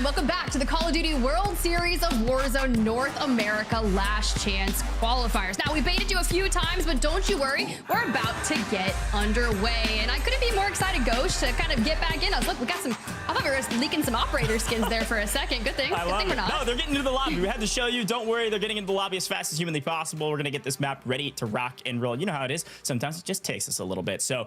and welcome back to the Call of Duty World Series of Warzone North America Last Chance Qualifiers. Now, we baited you a few times, but don't you worry, we're about to get underway. And I couldn't be more excited, Ghost, to kind of get back in us. Look, we got some, I thought we were leaking some operator skins there for a second. Good thing. I love we're it. not. No, they're getting into the lobby. We had to show you. Don't worry, they're getting into the lobby as fast as humanly possible. We're going to get this map ready to rock and roll. You know how it is. Sometimes it just takes us a little bit. So,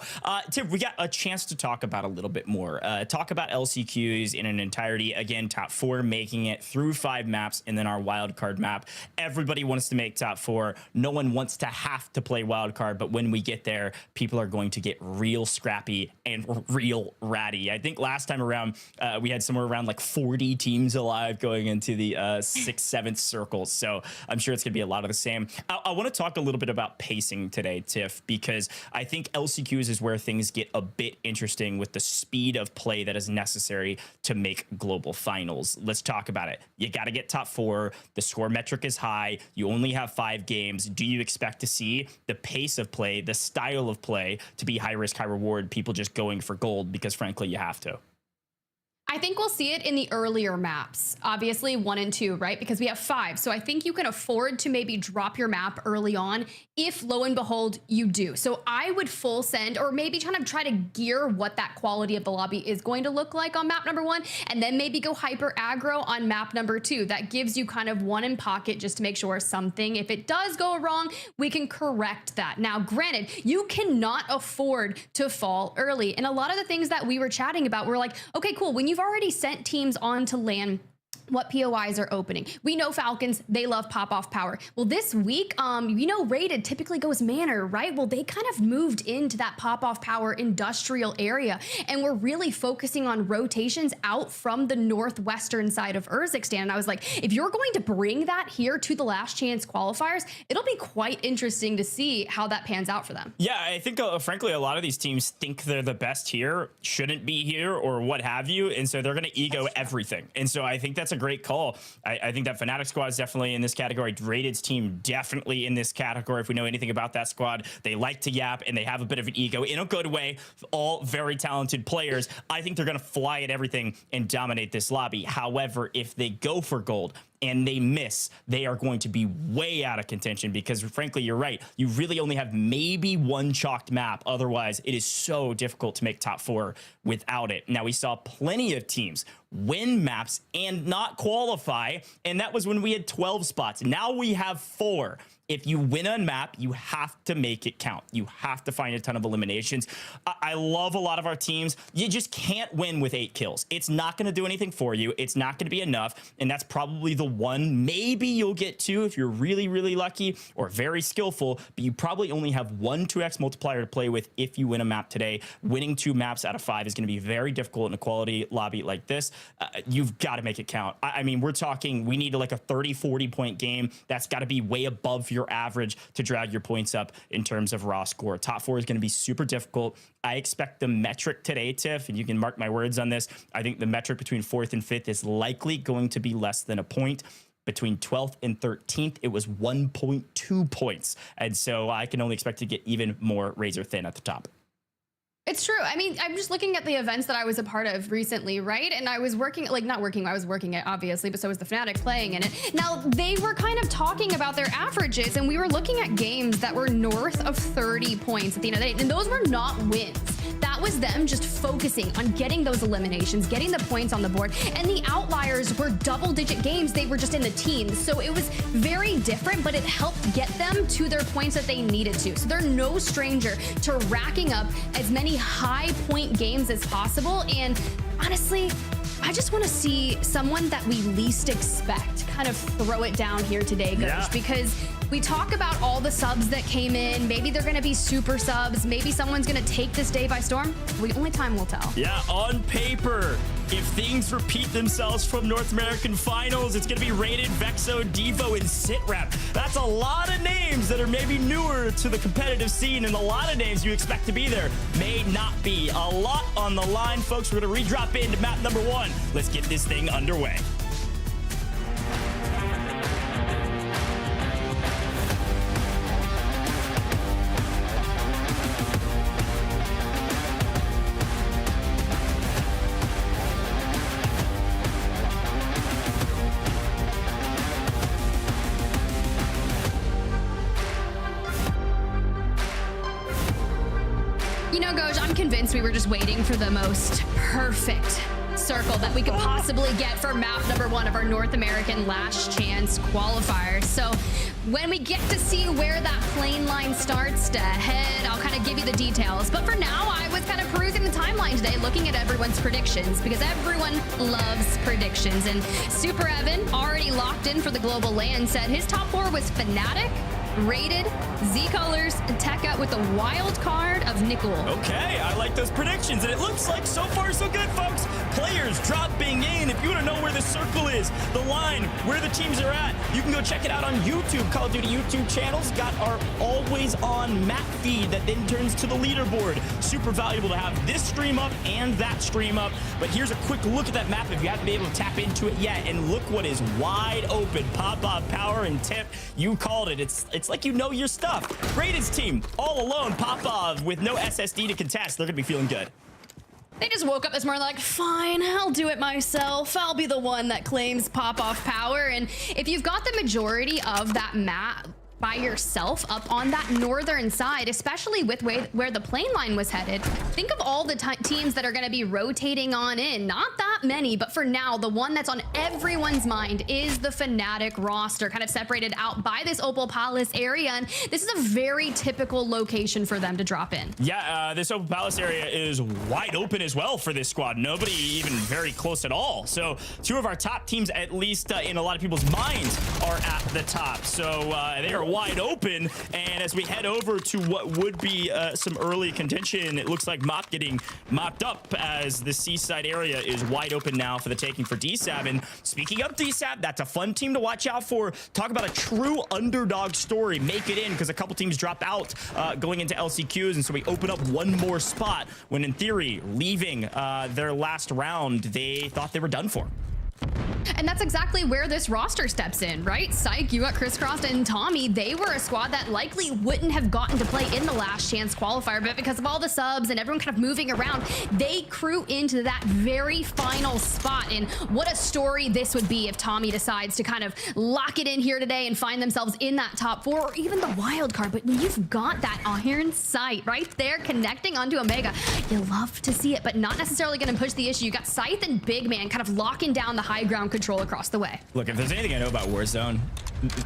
Tim, we got a chance to talk about a little bit more. Talk about LCQs in an entirety. Again, top 4 making it through 5 maps, and then our wild card map. Everybody wants to make top 4. No one wants to have to play wild card, but when we get there, people are going to get real scrappy and real ratty. I think last time around, we had somewhere around like 40 teams alive going into the 6th, 7th circles. So I'm sure it's going to be a lot of the same. I want to talk a little bit about pacing today, Tiff, because I think LCQs is where things get a bit interesting with the speed of play that is necessary to make global finals. Let's talk about it. You got to get top 4. The score metric is high. You only have 5 games. Do you expect to see the pace of play, the style of play to be high risk, high reward, people just going for gold because frankly you have to? I think we'll see it in the earlier maps, obviously 1 and 2, right? Because we have 5. So I think you can afford to maybe drop your map early on if lo and behold you do. So I would full send, or maybe kind of try to gear what that quality of the lobby is going to look like on map number 1, and then maybe go hyper aggro on map number 2. That gives you kind of one in pocket just to make sure something, if it does go wrong, we can correct that. Now, granted, you cannot afford to fall early. And a lot of the things that we were chatting about were like, okay, cool. When you've already sent teams on to LAN, what POIs are opening. We know Falcons, they love pop-off power. Well, this week, you know, Rated typically goes Manor, right? Well, they kind of moved into that pop-off power industrial area, and we're really focusing on rotations out from the northwestern side of Urzikstan. And I was like, if you're going to bring that here to the Last Chance Qualifiers, it'll be quite interesting to see how that pans out for them. Yeah, I think, frankly, a lot of these teams think they're the best here, shouldn't be here, or what have you, and so they're going to ego everything. And so I think that's a great call. I think that Fnatic squad is definitely in this category. Rated's team definitely in this category. If we know anything about that squad, they like to yap and they have a bit of an ego in a good way. All very talented players. I think they're going to fly at everything and dominate this lobby. However, if they go for gold and they miss, they are going to be way out of contention because frankly, you're right. You really only have maybe 1 chalked map. Otherwise, it is so difficult to make top 4 without it. Now, we saw plenty of teams win maps and not qualify, and that was when we had 12 spots. Now we have 4. If you win a map, you have to make it count. You have to find a ton of eliminations. I love a lot of our teams. You just can't win with 8 kills. It's not going to do anything for you. It's not going to be enough. And that's probably the one. Maybe you'll get 2 if you're really, really lucky or very skillful, but you probably only have 1 2x multiplier to play with if you win a map today. Winning 2 maps out of 5 is going to be very difficult in a quality lobby like this. You've got to make it count. I mean, we're talking, we need like a 30, 40 point game. That's got to be way above your average to drag your points up in terms of raw score. Top 4 is going to be super difficult. I expect the metric today, Tiff, and you can mark my words on this. I think the metric between 4th and 5th is likely going to be less than a point. Between 12th and 13th, it was 1.2 points. And so I can only expect to get even more razor thin at the top. It's true. I mean, I'm just looking at the events that I was a part of recently, right? And I was working, like not working, I was working it obviously, but so was the Fnatic playing in it. Now, they were kind of talking about their averages, and we were looking at games that were north of 30 points at the end of the day, and those were not wins. That was them just focusing on getting those eliminations, getting the points on the board, and the outliers were double-digit games. They were just in the teens, so it was very different, but it helped get them to their points that they needed to. So they're no stranger to racking up as many high point games as possible. And honestly, I just want to see someone that we least expect kind of throw it down here today, Gersh, because we talk about all the subs that came in. Maybe they're going to be super subs. Maybe someone's going to take this day by storm. Only time will tell. Yeah, on paper, if things repeat themselves from North American Finals, it's going to be Rated, Vexo, Devo, and Sitrep. That's a lot of names that are maybe newer to the competitive scene, and a lot of names you expect to be there may not be. A lot on the line, folks. We're going to redrop into map number 1. Let's get this thing underway. convinced we were just waiting for the most perfect circle that we could possibly get for map number 1 of our North American last chance qualifier. So when we get to see where that plane line starts to head, I'll kind of give you the details. But for now, I was kind of perusing the timeline today, looking at everyone's predictions, because everyone loves predictions. And Super Evan, already locked in for the global LAN, said his top 4 was Fnatic, Rated, Z Colors, and Tekka with a wild card of Nickel. Okay, I like those predictions, and it looks like so far so good, folks. Players dropping in. If you want to know where the circle is, the line, where the teams are at, you can go check it out on YouTube. Call of Duty YouTube channels got our always on map feed that then turns to the leaderboard. Super valuable to have this stream up and that stream up. But here's a quick look at that map if you haven't been able to tap into it yet, and look what is wide open. Pop-Off, Power, and Tip. You called it. It's like you know your stuff. Rated's team, all alone, Pop-Off with no SSD to contest. They're gonna be feeling good. They just woke up this morning like, fine, I'll do it myself. I'll be the one that claims Pop-Off Power. And if you've got the majority of that map by yourself up on that northern side, especially with where the plane line was headed, think of all the teams that are going to be rotating on in. Not that many, but for now, the one that's on everyone's mind is the Fnatic roster, kind of separated out by this Opal Palace area. And this is a very typical location for them to drop in. Yeah, this Opal Palace area is wide open as well for this squad. Nobody even very close at all. So 2 of our top teams, at least in a lot of people's minds, are at the top. So they are wide open, and as we head over to what would be some early contention, it looks like Mop getting mopped up as the seaside area is wide open now for the taking for DSAB. And speaking of DSAB, that's a fun team to watch out for. Talk about a true underdog story. Make it in, because a couple teams drop out going into LCQs, and so we open up one more spot when in theory leaving their last round they thought they were done for. And that's exactly where this roster steps in, right? Psych, you got Crisscrossed and Tommy. They were a squad that likely wouldn't have gotten to play in the last chance qualifier, but because of all the subs and everyone kind of moving around, they crew into that very final spot. And what a story this would be if Tommy decides to kind of lock it in here today and find themselves in that top 4 or even the wild card. But when you've got that iron sight right there connecting onto Omega, you love to see it, but not necessarily going to push the issue. You got Scythe and Big Man kind of locking down the high ground control across the way. Look, if there's anything I know about Warzone,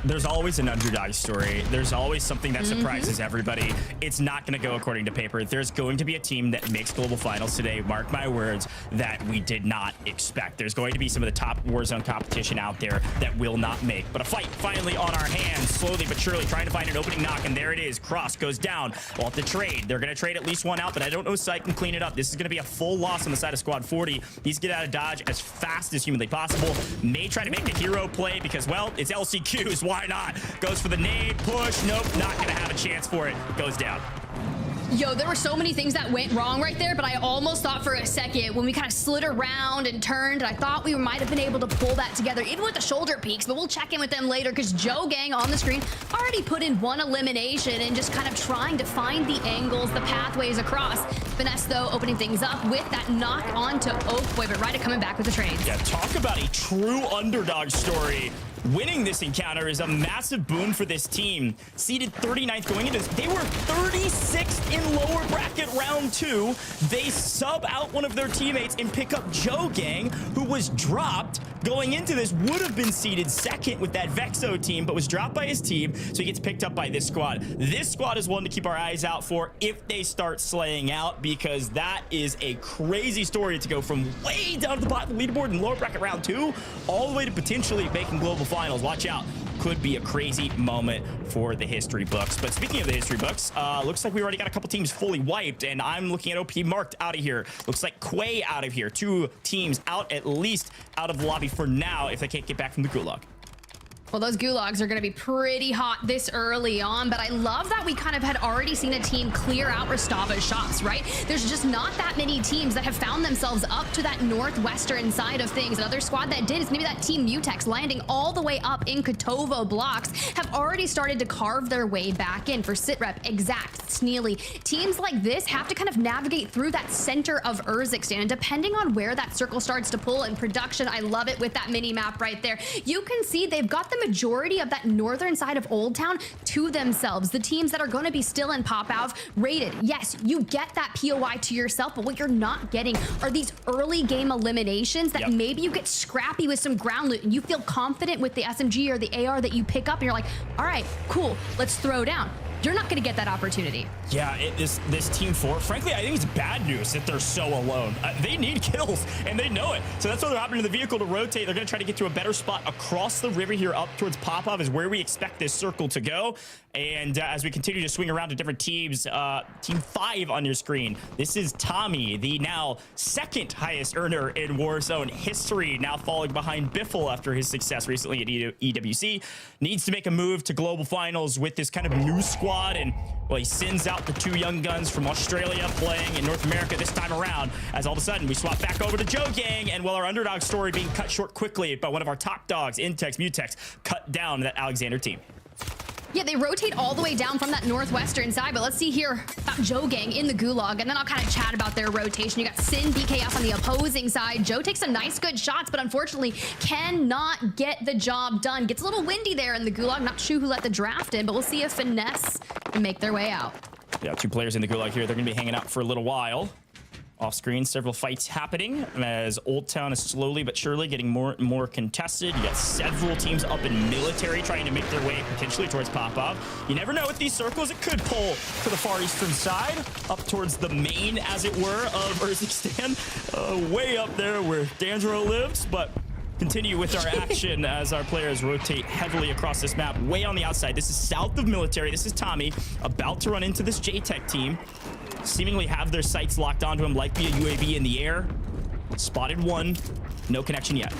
there's always an underdog story. There's always something that surprises everybody. It's not going to go according to paper. There's going to be a team that makes global finals today, mark my words, that we did not expect. There's going to be some of the top Warzone competition out there that will not make. But a fight finally on our hands, slowly but surely trying to find an opening knock, and there it is. Cross goes down. Well, the trade. They're going to trade at least one out, but I don't know if Psych can clean it up. This is going to be a full loss on the side of Squad 40. Needs to get out of dodge as fast as humanly possible. May try to make a hero play because, well, it's LCQs. Why not? Goes for the nade, push. Nope, not going to have a chance for it. Goes down. Yo, there were so many things that went wrong right there, but I almost thought for a second when we kind of slid around and turned, I thought we might have been able to pull that together, even with the shoulder peaks, but we'll check in with them later because Joe Gang on the screen already put in one elimination and just kind of trying to find the angles, the pathways across. Finesse, though, opening things up with that knock onto Oakboy, but Ryder coming back with the trades. Yeah, talk about a true underdog story. Winning this encounter is a massive boon for this team. Seeded 39th going into this. They were 36th in lower bracket round 2. They sub out one of their teammates and pick up Joe Gang, who was dropped going into this, would have been seeded 2nd with that Vexo team, but was dropped by his team, so he gets picked up by this squad. This squad is one to keep our eyes out for if they start slaying out, because that is a crazy story to go from way down to the bottom of the leaderboard in lower bracket round 2 all the way to potentially making global finals. Watch out. Could be a crazy moment for the history books. But speaking of the history books, looks like we already got a couple teams fully wiped, and I'm looking at OP marked out of here. Looks like Quay out of here. 2 teams out, at least out of the lobby for now, if they can't get back from the gulag. Well, those gulags are going to be pretty hot this early on, but I love that we kind of had already seen a team clear out Rostava's shops, right? There's just not that many teams that have found themselves up to that northwestern side of things. Another squad that did is maybe that team Mutex landing all the way up in Kotovo blocks have already started to carve their way back in for Sitrep, Exact, Sneely. Teams like this have to kind of navigate through that center of Urzikstan, and depending on where that circle starts to pull in production, I love it with that mini map right there. You can see they've got the the majority of that northern side of Old Town to themselves. The teams that are going to be still in Pop-Av rated. Yes, you get that POI to yourself, but what you're not getting are these early game eliminations that maybe you get scrappy with some ground loot and you feel confident with the SMG or the AR that you pick up and you're like, all right, cool, let's throw down. You're not going to get that opportunity. Yeah, this Team 4, frankly, I think it's bad news that they're so alone. They need kills, and they know it. So that's why they're hopping to the vehicle to rotate. They're going to try to get to a better spot across the river here up towards Popov is where we expect this circle to go. And as we continue to swing around to different teams, Team 5 on your screen. This is Tommy, the now second highest earner in Warzone history, now falling behind Biffle after his success recently at EWC. Needs to make a move to global finals with this kind of new squad. And well, he sends out the two young guns from Australia playing in North America this time around, as all of a sudden we swap back over to Joe Gang, and well, our underdog story being cut short quickly by one of our top dogs, Intex, Mutex, cut down that Alexander team. Yeah, they rotate all the way down from that northwestern side, but let's see here about Joe Gang in the Gulag, and then I'll kind of chat about their rotation. You got Sin, BKF on the opposing side. Joe takes some nice, good shots, but unfortunately cannot get the job done. Gets a little windy there in the Gulag. Not sure who let the draft in, but we'll see if Finesse can make their way out. Yeah, two players in the Gulag here. They're going to be hanging out for a little while. Off screen, several fights happening as Old Town is slowly but surely getting more and more contested. You got several teams up in military trying to make their way potentially towards Popov. You never know with these circles. It could pull to the far eastern side, up towards the main, as it were, of Urzikstan, way up there where Dandro lives. But continue with our action as our players rotate heavily across this map, way on the outside. This is south of military. This is Tommy, about to run into this J-Tech team. Seemingly have their sights locked onto him, likely a UAV in the air. Spotted one, no connection yet.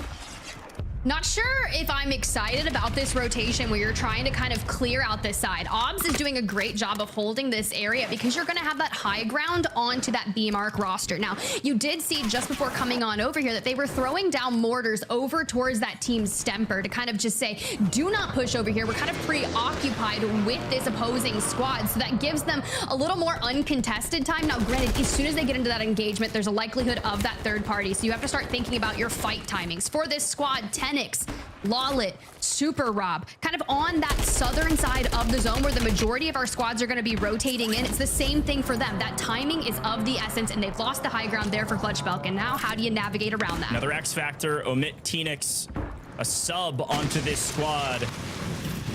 Not sure if I'm excited about this rotation where you're trying to kind of clear out this side. Obs is doing a great job of holding this area because you're going to have that high ground onto that B-Mark roster. Now, you did see just before coming on over here that they were throwing down mortars over towards that team's Stemper to kind of just say, do not push over here. We're kind of preoccupied with this opposing squad. So that gives them a little more uncontested time. Now, granted, as soon as they get into that engagement, there's a likelihood of that third party. So you have to start thinking about your fight timings. For this squad, Tenix, Lawlet, Super Rob, kind of on that southern side of the zone where the majority of our squads are going to be rotating in. It's the same thing for them. That timing is of the essence, and they've lost the high ground there for Clutch Belkin. Now, how do you navigate around that? Another X Factor, omit Tenix, a sub onto this squad.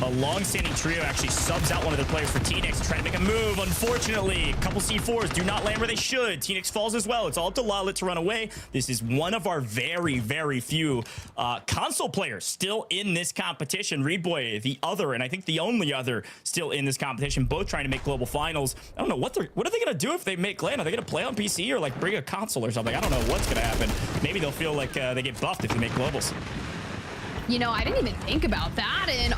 A long-standing trio actually subs out one of their players for Tenix, trying to make a move. Unfortunately, a couple C4s do not land where they should. Tenix falls as well. It's all up to Lawlet to run away. This is one of our very, very few console players still in this competition. Readboy, the other, and I think the only other still in this competition, both trying to make global finals. I don't know what are they gonna do if they make land? Are they gonna play on PC or like bring a console or something? I don't know what's gonna happen. Maybe they'll feel like they get buffed if they make globals. You know, I didn't even think about that. And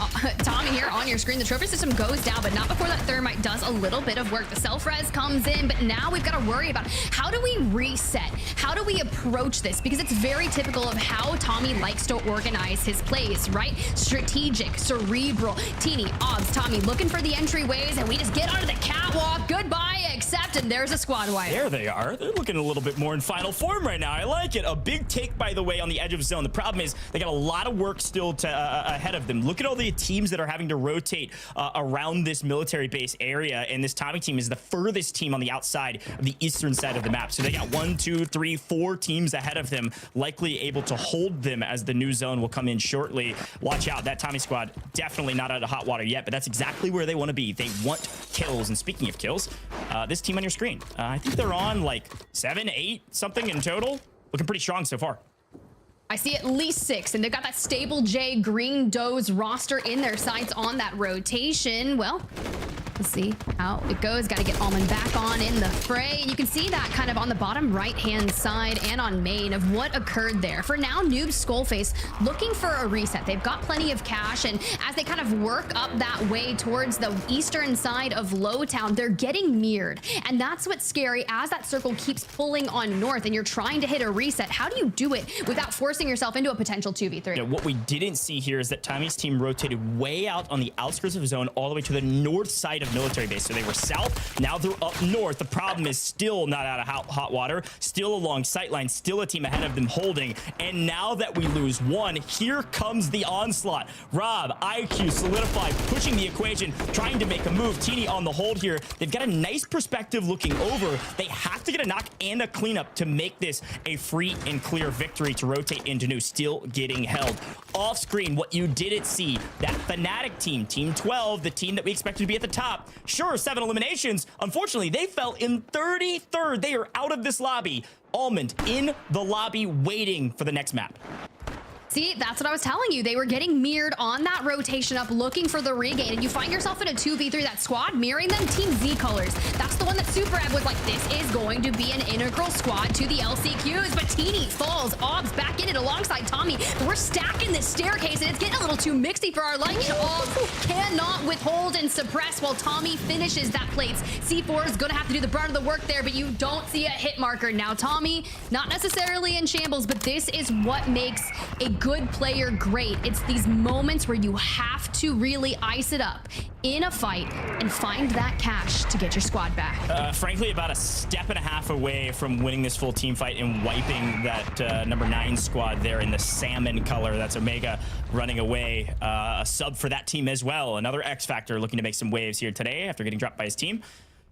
Tommy here on your screen, the trophy system goes down, but not before that thermite does a little bit of work. The self-res comes in, but now we've got to worry about how do we reset? How do we approach this? Because it's very typical of how Tommy likes to organize his plays, right? Strategic, cerebral, Teeny, Obs, Tommy looking for the entryways, and we just get onto the catwalk. Goodbye, accept, and there's a squad wipe. There they are. They're looking a little bit more in final form right now. I like it. A big take, by the way, on the edge of zone. The problem is they got a lot of work still to ahead of them. Look at all the teams that are having to rotate around this military base area, and this Tommy team is the furthest team on the outside of the eastern side of the map. So they got 1, 2, 3, 4 teams ahead of them, likely able to hold them as the new zone will come in shortly. Watch out, that Tommy squad definitely not out of hot water yet, but that's exactly where they want to be. They want kills. And speaking of kills, this team on your screen, I think they're on like 7, 8 something in total. Looking pretty strong so far. I see at least 6, and they've got that Stable J Green Doze roster in their sights on that rotation. Well, let's see how it goes. Got to get Almond back on in the fray. You can see that kind of on the bottom right-hand side and on main of what occurred there. For now, Noob Skullface looking for a reset. They've got plenty of cash, and as they kind of work up that way towards the eastern side of Lowtown, they're getting mirrored. And that's what's scary as that circle keeps pulling on north, and you're trying to hit a reset. How do you do it without forcing yourself into a potential 2v3? Yeah, what we didn't see here is that Tommy's team rotated way out on the outskirts of the zone all the way to the north side of military base. So they were south, now they're up north. The problem is still not out of hot water, still along sightline, still a team ahead of them holding. And now that we lose one, here comes the onslaught. Rob, IQ, Solidify, pushing the equation, trying to make a move. Teeny on the hold here. They've got a nice perspective looking over. They have to get a knock and a cleanup to make this a free and clear victory to rotate into new. Still getting held. Off screen, what you didn't see, that Fnatic team, Team 12, the team that we expected to be at the top. Sure, 7 eliminations. Unfortunately, they fell in 33rd. They are out of this lobby. Almond in the lobby waiting for the next map. See, that's what I was telling you. They were getting mirrored on that rotation up, looking for the regain, and you find yourself in a 2v3. That squad mirroring them, Team Z colors. That's the one that Super Ebb was like, this is going to be an integral squad to the LCQs. But Teeny falls, Obs back in it alongside Tommy. We're stacking this staircase, and it's getting a little too mixy for our liking. Obs cannot withhold and suppress while Tommy finishes that plates. C4 is going to have to do the brunt of the work there, but you don't see a hit marker. Now, Tommy, not necessarily in shambles, but this is what makes a good player great. It's these moments where you have to really ice it up in a fight and find that cash to get your squad back. Frankly, about a step and a half away from winning this full team fight and wiping that number 9 squad there in the salmon color. That's Omega running away. A sub for that team as well. Another X Factor looking to make some waves here today after getting dropped by his team.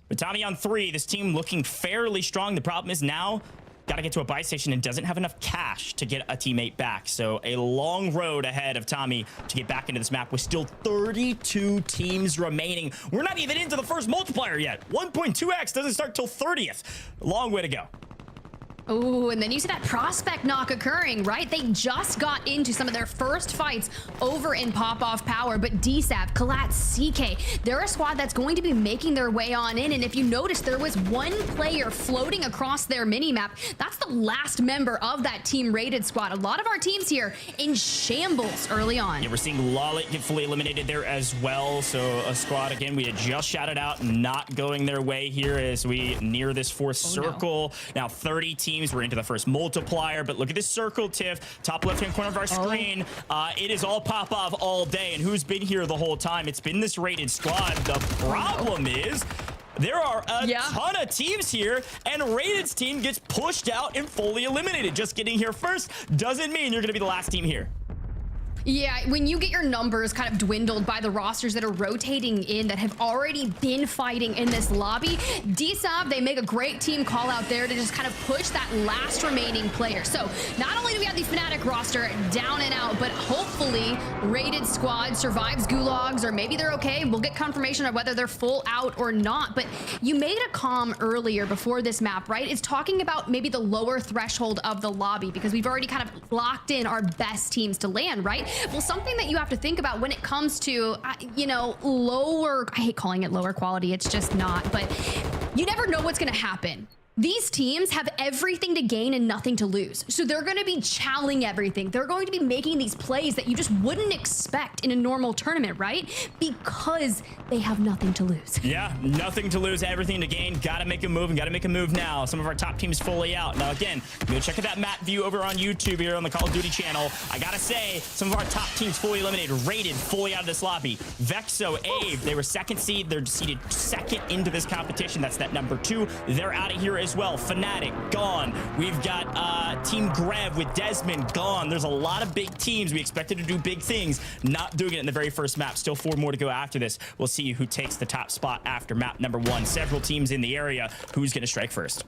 But Tommy on 3, this team looking fairly strong. The problem is now got to get to a buy station and doesn't have enough cash to get a teammate back. So a long road ahead of Tommy to get back into this map with still 32 teams remaining. We're not even into the first multiplier yet. 1.2x doesn't start till 30th. Long way to go. Oh, and then you see that prospect knock occurring, right? They just got into some of their first fights over in Pop-Off Power, but DSAP, Collat, CK, they're a squad that's going to be making their way on in. And if you notice, there was one player floating across their mini-map. That's the last member of that team-rated squad. A lot of our teams here in shambles early on. Yeah, we're seeing Lollit get fully eliminated there as well. So a squad, again, we had just shouted out, not going their way here as we near this fourth circle. No. Now 30 teams. We're into the first multiplier, but look at this circle, Tiff. Top left-hand corner of our screen. It is all pop-off all day. And who's been here the whole time? It's been this rated squad. The problem is there are a ton of teams here, and Rated's team gets pushed out and fully eliminated. Just getting here first doesn't mean you're going to be the last team here. Yeah, when you get your numbers kind of dwindled by the rosters that are rotating in that have already been fighting in this lobby, DSAB, they make a great team call out there to just kind of push that last remaining player. So not only do we have the Fnatic roster down and out, but hopefully Rated squad survives gulags, or maybe they're okay. We'll get confirmation of whether they're full out or not. But you made a comm earlier before this map, right? It's talking about maybe the lower threshold of the lobby because we've already kind of locked in our best teams to land, right? Well, something that you have to think about when it comes to, you know, lower, I hate calling it lower quality, it's just not, but you never know what's going to happen. These teams have everything to gain and nothing to lose. So they're going to be chowing everything. They're going to be making these plays that you just wouldn't expect in a normal tournament, right? Because they have nothing to lose. Yeah, nothing to lose, everything to gain. Got to make a move and got to make a move now. Some of our top teams fully out. Now, again, go check out that map view over on YouTube here on the Call of Duty channel. I got to say, some of our top teams fully eliminated, Rated fully out of this lobby. Vexo, Ave, they were second seed. They're seeded second into this competition. That's that number 2. They're out of here as well. Fnatic gone. We've got Team Grev with Desmond gone. There's a lot of big teams. We expected to do big things, not doing it in the very first map. Still 4 more to go after this. We'll see who takes the top spot after map number 1. Several teams in the area. Who's going to strike first?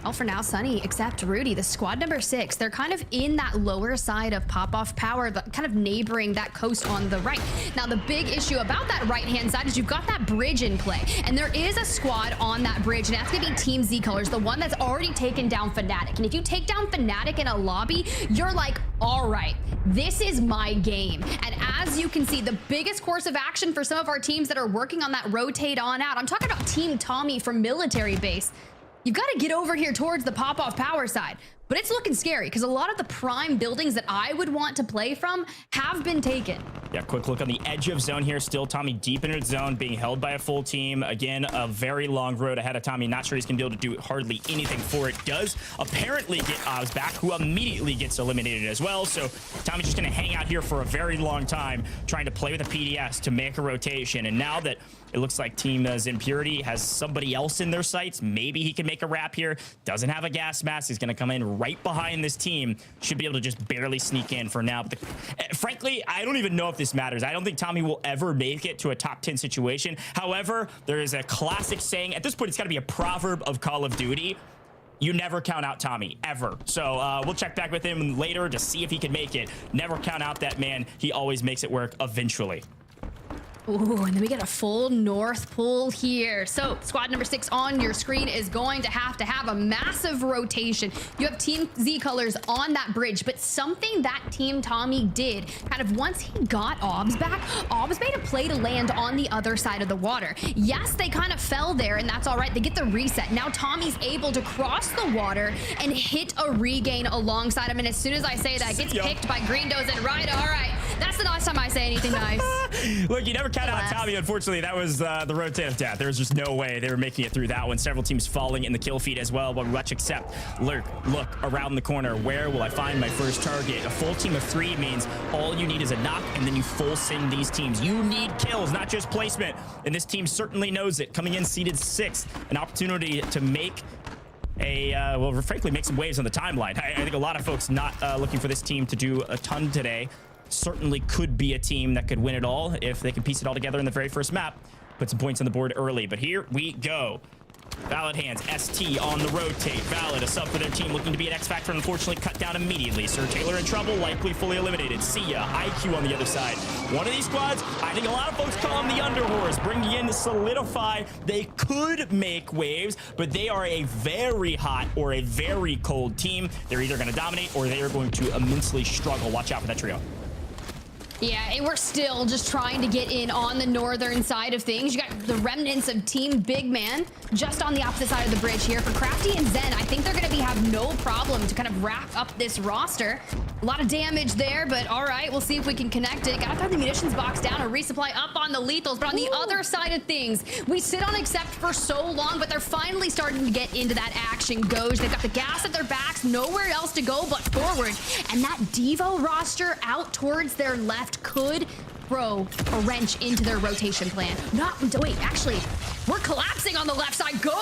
Well, for now, Sunny, except Rudy, the squad number 6, they're kind of in that lower side of Pop-Off Power, kind of neighboring that coast on the right. Now, the big issue about that right-hand side is you've got that bridge in play, and there is a squad on that bridge, and that's going to be Team Z Colors, the one that's already taken down Fnatic. And if you take down Fnatic in a lobby, you're like, all right, this is my game. And as you can see, the biggest course of action for some of our teams that are working on that rotate on out, I'm talking about Team Tommy from Military Base. You've got to get over here towards the Pop-Off Power side. but it's looking scary because a lot of the prime buildings that I would want to play from have been taken. Yeah, quick look on the edge of zone here. Still Tommy deep into zone, being held by a full team. Again, a very long road ahead of Tommy. Not sure he's going to be able to do hardly anything for it. Does apparently get Oz back, who immediately gets eliminated as well. So Tommy's just going to hang out here for a very long time, trying to play with a PDS to make a rotation. And now that it looks like Team Impurity has somebody else in their sights, maybe he can make a wrap here. Doesn't have a gas mask. He's going to come in right behind this team. Should be able to just barely sneak in for now. But frankly, I don't even know if this matters. I don't think Tommy will ever make it to a top 10 situation. However, there is a classic saying. At this point, it's got to be a proverb of Call of Duty. You never count out Tommy, ever. So we'll check back with him later to see if he can make it. Never count out that man. He always makes it work eventually. Ooh, and then we get a full north pull here. So squad number 6 on your screen is going to have a massive rotation. You have Team Z colors on that bridge, but something that Team Tommy did kind of once he got Obs back, Obs made a play to land on the other side of the water. Yes, they kind of fell there, and that's all right. They get the reset. Now Tommy's able to cross the water and hit a regain alongside him. And as soon as I say that, gets picked by Greendos and Ryda. All right, that's the last time I say anything nice. Look, you never count out Tommy. Unfortunately, that was the rotate of death. There was just no way they were making it through that one. Several teams falling in the kill feed as well, but much except look around the corner. Where will I find my first target? A full team of 3 means all you need is a knock, and then you full send these teams. You need kills, not just placement, and this team certainly knows it. Coming in seeded 6th, an opportunity to make well, frankly, make some waves on the timeline. I think a lot of folks not looking for this team to do a ton today. Certainly could be a team that could win it all if they can piece it all together in the very first map. Put some points on the board early, but here we go. Valid hands, ST on the rotate. Valid, a sub for their team, looking to be an X Factor, unfortunately cut down immediately. Sir Taylor in trouble, likely fully eliminated. See ya, IQ on the other side. One of these squads, I think a lot of folks call them the Underhorse, bringing in to solidify. They could make waves, but they are a very hot or a very cold team. They're either going to dominate or they are going to immensely struggle. Watch out for that trio. Yeah, and we're still just trying to get in on the northern side of things. You got the remnants of Team Big Man just on the opposite side of the bridge here. For Crafty and Zen, I think they're going to have no problem to kind of wrap up this roster. A lot of damage there, but all right, we'll see if we can connect it. Gotta throw the munitions box down, a resupply up on the lethals. But on the other side of things, we sit on Accept for so long, but they're finally starting to get into that action gauge. They've got the gas at their backs, nowhere else to go but forward. And that Devo roster out towards their left could throw a wrench into their rotation plan. Wait, actually, we're collapsing on the left side. Go,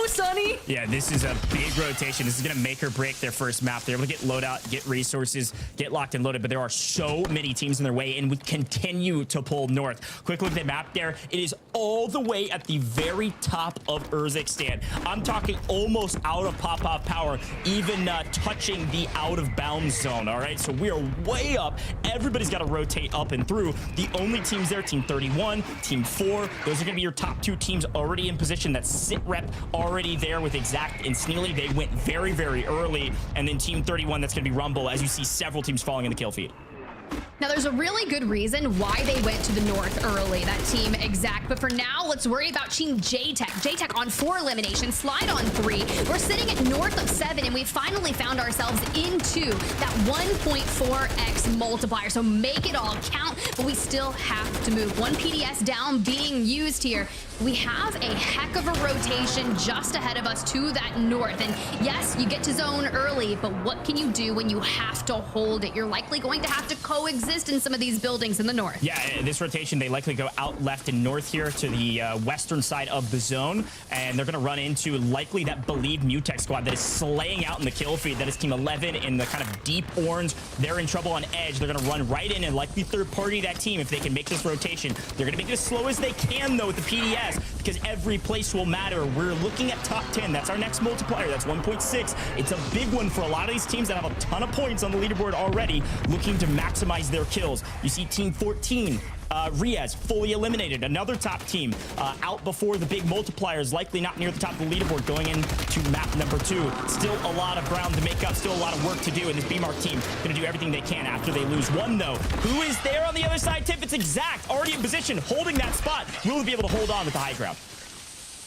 Sonny. Yeah, this is a big rotation. This is going to make or break their first map. They're able to get loadout, get resources, get locked and loaded, but there are so many teams in their way, and we continue to pull north. Quick look at the map there. It is all the way at the very top of Urzikstan. I'm talking almost out of pop-off power, even touching the out-of-bounds zone, all right? So we are way up. Everybody's got to rotate up and through. The only teams there, Team 31, Team 4, those are going to be your top 2 teams already in position. That sit rep already there with Exact and Sneely. They went very, very early. And then Team 31, that's going to be Rumble, as you see several teams falling in the kill feed. Now, there's a really good reason why they went to the north early, that Team Exact. But for now, let's worry about Team J-Tech. J-Tech on 4 eliminations, Slide on 3. We're sitting at north of 7, and we finally found ourselves into that 1.4x multiplier. So make it all count, but we still have to move. 1 PDS down being used here. We have a heck of a rotation just ahead of us to that north. And yes, you get to zone early, but what can you do when you have to hold it? You're likely going to have to coexist in some of these buildings in the north. Yeah, this rotation, they likely go out left and north here to the western side of the zone, and they're going to run into likely that Believe Mutex squad that is slaying out in the kill feed. That is Team 11 in the kind of deep orange. They're in trouble on edge. They're going to run right in and likely third party that team if they can make this rotation. They're going to make it as slow as they can, though, with the PDS, because every place will matter. We're looking at top 10. That's our next multiplier. That's 1.6. It's a big one for a lot of these teams that have a ton of points on the leaderboard already, looking to maximize their kills. You see Team 14, Riaz fully eliminated. Another top team out before the big multipliers, likely not near the top of the leaderboard, going into map number 2. Still a lot of ground to make up, still a lot of work to do, and this B-Mark team going to do everything they can after they lose 1, though. Who is there on the other side, Tiff? It's Exact, already in position, holding that spot. Will be able to hold on with the high ground.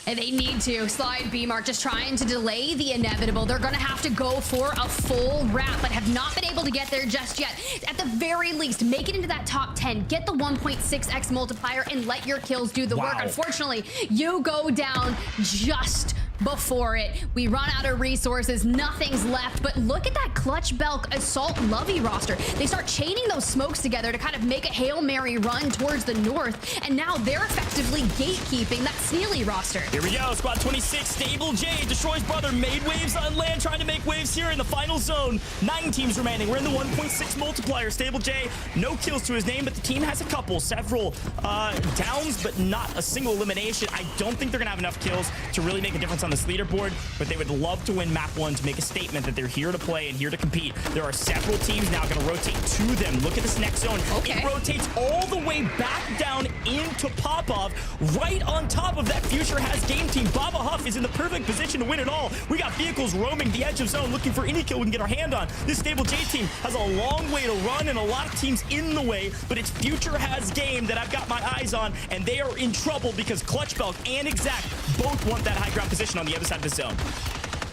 And they need to. Slide B Mark just trying to delay the inevitable. They're going to have to go for a full wrap, but have not been able to get there just yet. At the very least, make it into that top 10. Get the 1.6x multiplier and let your kills do the work. Unfortunately, you go down just before it. We run out of resources, nothing's left, but look at that Clutch Belk Assault Lovey roster. They start chaining those smokes together to kind of make a Hail Mary run towards the north, and now they're effectively gatekeeping that Sneely roster. Here we go, squad 26, Stable J destroys brother, made waves on land, trying to make waves here in the final zone. 9 teams remaining, we're in the 1.6 multiplier. Stable J, no kills to his name, but the team has a couple, several downs, but not a single elimination. I don't think they're gonna have enough kills to really make a difference on this leaderboard, but they would love to win map 1 to make a statement that they're here to play and here to compete. There are several teams now going to rotate to them. Look at this next zone. It rotates all the way back down into Popov, right on top of that Future Has Game team. Baba Huff is in the perfect position to win it all. We got vehicles roaming the edge of zone looking for any kill we can get our hand on. This Stable J team has a long way to run and a lot of teams in the way, but it's Future Has Game that I've got my eyes on, and they are in trouble because Clutch Belk and Exact both want that high ground position on the other side of the zone.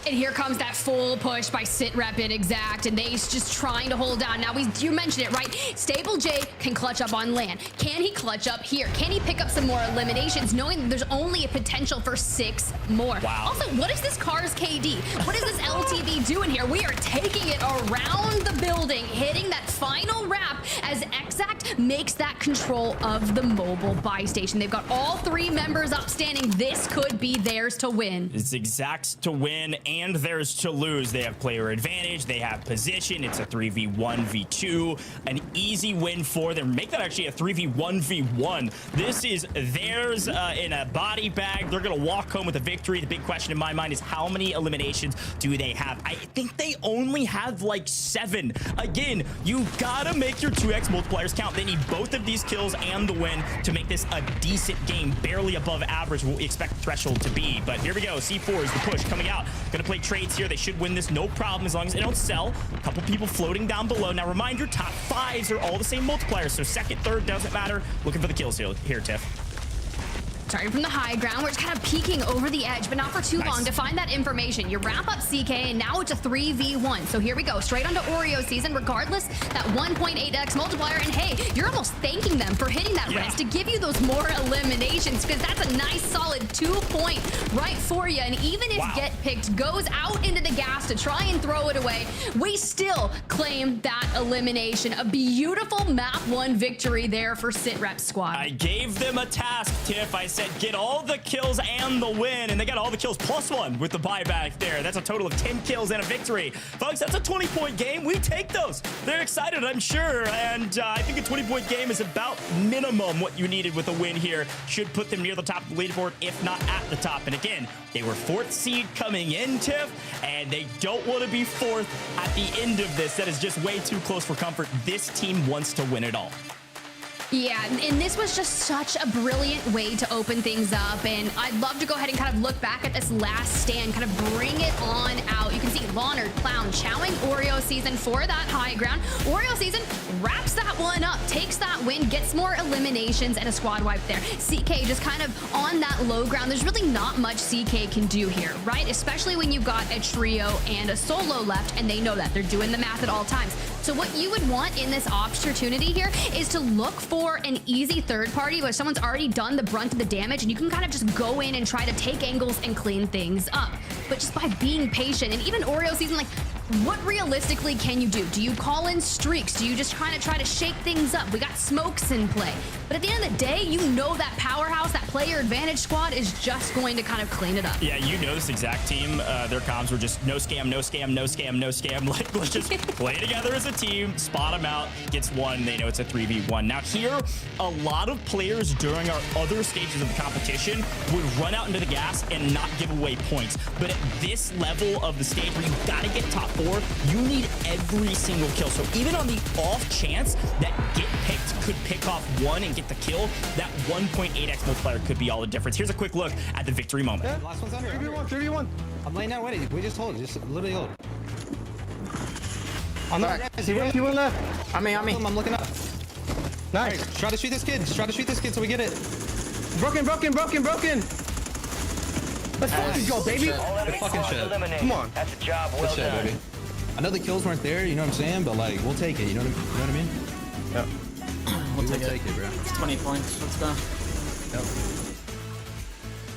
And here comes that full push by Sitrep and Exact, and they's just trying to hold down. Now, you mentioned it, right? Stable J can clutch up on land. Can he clutch up here? Can he pick up some more eliminations, knowing that there's only a potential for 6 more? Wow. Also, what is this Cars KD? What is this LTV doing here? We are taking it around the building, hitting that final wrap as Exact makes that control of the mobile buy station. They've got all 3 members upstanding. This could be theirs to win. It's Exact to win and theirs to lose. They have player advantage, they have position. It's a 3v1 v2, an easy win for them. Make that actually a 3v1 v1. This is theirs in a body bag. They're gonna walk home with a victory. The big question in my mind is how many eliminations do they have? I think they only have like 7. Again, you gotta make your 2x multipliers count. They need both of these kills and the win to make this a decent game, barely above average what we expect the threshold to be. But here we go, C4 is the push coming out. Gonna play trades here. They should win this no problem as long as they don't sell. A couple people floating down below. Now reminder, top 5s are all the same multipliers, so second, third doesn't matter. Looking for the kills here, Tiff. Starting from the high ground, we're just kind of peeking over the edge, but not for too long to find that information. You wrap up CK, and now it's a 3v1. So here we go, straight onto Oreo season, regardless, that 1.8x multiplier. And hey, you're almost thanking them for hitting that rest to give you those more eliminations, because that's a nice solid 2-point right for you. And even if Get Picked goes out into the gas to try and throw it away, we still claim that elimination. A beautiful map 1 victory there for Sitrep squad. I gave them a task, Tiff. I said get all the kills and the win, and they got all the kills +1 with the buyback there. That's a total of 10 kills and a victory. Folks, that's a 20-point game. We take those. They're excited, I'm sure, and I think a 20-point game is about minimum what you needed with a win here. Should put them near the top of the leaderboard, if not at the top. And again, they were 4th seed coming in, Tiff, and they don't want to be 4th at the end of this. That is just way too close for comfort. This team wants to win it all. Yeah, and this was just such a brilliant way to open things up, and I'd love to go ahead and kind of look back at this last stand, kind of bring it on out. You can see Loner, Clown, chowing Oreo season for that high ground. Oreo season wraps that one up, takes that win, gets more eliminations, and a squad wipe there. CK just kind of on that low ground. There's really not much CK can do here, right? Especially when you've got a trio and a solo left, and they know that. They're doing the math at all times. So what you would want in this opportunity here is to look for an easy third party where someone's already done the brunt of the damage, and you can kind of just go in and try to take angles and clean things up. But just by being patient, and even Oreo season, like, what realistically can you do? Do you call in streaks? Do you just kind of try to shake things up? We got smokes in play. But at the end of the day, you know that powerhouse, that player advantage squad is just going to kind of clean it up. Yeah, you know this Exact team. Their comms were just no scam, no scam, no scam, no scam. Like, let's just play together as a team, spot them out, gets one. They know it's a 3v1. Now here, a lot of players during our other stages of the competition would run out into the gas and not give away points. But at this level of the stage where you gotta get top 4, you need every single kill. So even on the off chance that Get Picked could pick off 1 and get the kill, that 1.8x multiplier could be all the difference. Here's a quick look at the victory moment. Yeah, last one's under. 3v1. I'm laying down waiting. We just hold it. Just literally hold it. I'm not. You went left. On me. I'm looking up. Nice. Try to shoot this kid. Try to shoot this kid so we get it. Broken. Let's fucking go, baby. Good fucking shit. Come on. That's a job Good well shit, done. baby. I know the kills weren't there, you know what I'm saying? But like, we'll take it. You know what I mean? Yep. We'll take it, bro. It's 20 points. Let's go. Yep.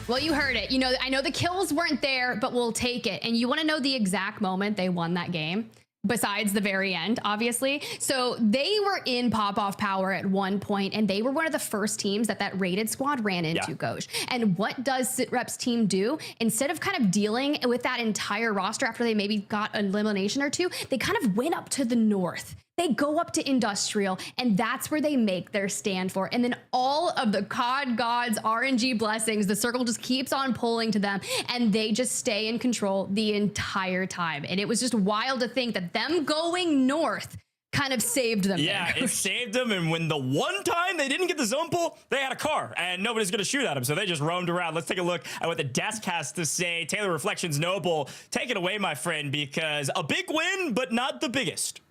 Well, you heard it. You know, I know the kills weren't there, but we'll take it. And you want to know the exact moment they won that game? Besides the very end, obviously. So they were in pop-off power at one point, and they were one of the first teams that raided squad ran into, Goj. And what does SitRep's team do? Instead of kind of dealing with that entire roster after they maybe got an elimination or two, they kind of went up to the north. They go up to Industrial, and that's where they make their stand for. And then all of the COD gods, RNG blessings, the circle just keeps on pulling to them, and they just stay in control the entire time. And it was just wild to think that them going north kind of saved them. Yeah, it saved them. And when the one time they didn't get the zone pull, they had a car and nobody's going to shoot at them. So they just roamed around. Let's take a look at what the desk has to say. Taylor Reflections Noble, take it away, my friend, because a big win, but not the biggest.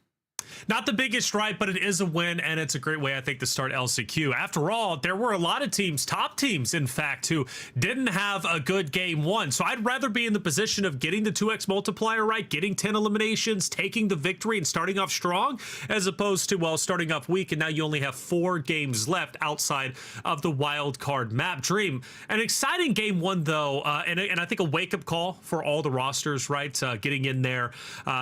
Not the biggest, right, but it is a win, and it's a great way, I think, to start LCQ. After all, there were a lot of teams, top teams, in fact, who didn't have a good game one. So I'd rather be in the position of getting the 2x multiplier right, getting 10 eliminations, taking the victory, and starting off strong, as opposed to, well, starting off weak, and now you only have 4 games left outside of the wild card map. Dream, an exciting game one, though, and I think a wake-up call for all the rosters, right, getting in there,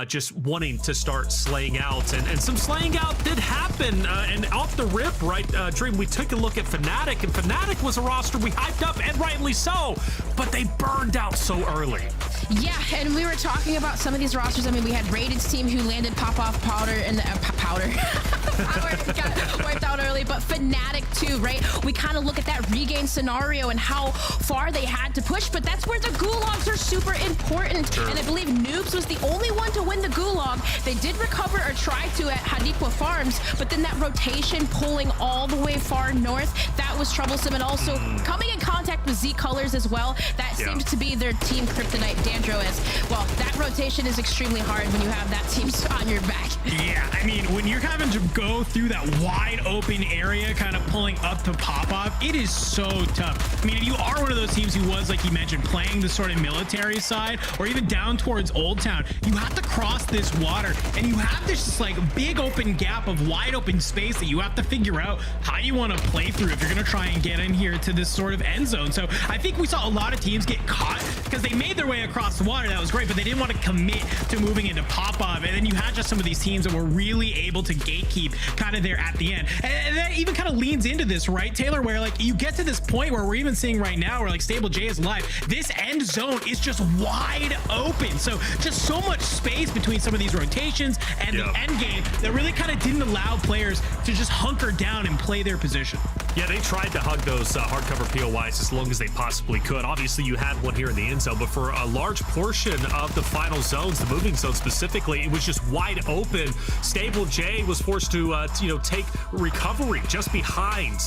just wanting to start slaying out. And some slaying out did happen, and off the rip, right, Dream, we took a look at Fnatic, and Fnatic was a roster we hyped up, and rightly so, but they burned out so early. Yeah, and we were talking about some of these rosters. I mean, we had Raided's team who landed pop-off powder and powder. Power got wiped out early, but Fnatic too, right? We kind of look at that regain scenario and how far they had to push, but that's where the gulags are super important. Sure. And I believe Noobs was the only one to win the gulag. They did recover or try to at Hadipwa Farms, but then that rotation pulling all the way far north, that was troublesome. And also coming in contact with Z Colors as well, that seems to be their team kryptonite. Dandro is, well, that rotation is extremely hard when you have that team on your back. Yeah, I mean, when you're having to go through that wide open area, kind of pulling up to pop off, it is so tough. I mean, if you are one of those teams who was, like you mentioned, playing the sort of military side or even down towards Old Town, you have to cross this water and you have this just like big open gap of wide open space that you have to figure out how you want to play through if you're going to try and get in here to this sort of end zone. So I think we saw a lot of teams get caught because they made their way across the water. That was great, but they didn't want to commit to moving into pop-off. And then you had just some of these teams that were really able to gatekeep kind of there at the end. And that even kind of leans into this, right, Taylor, where like you get to this point where we're even seeing right now where like Stable J is live. This end zone is just wide open. So just so much space between some of these rotations and the end game that really kind of didn't allow players to just hunker down and play their position. Yeah, they tried to hug those hardcover POIs as long as they possibly could. Obviously, you had one here in the end zone, but for a large portion of the final zones, the moving zone specifically, it was just wide open. Stable J was forced to, take recovery just behind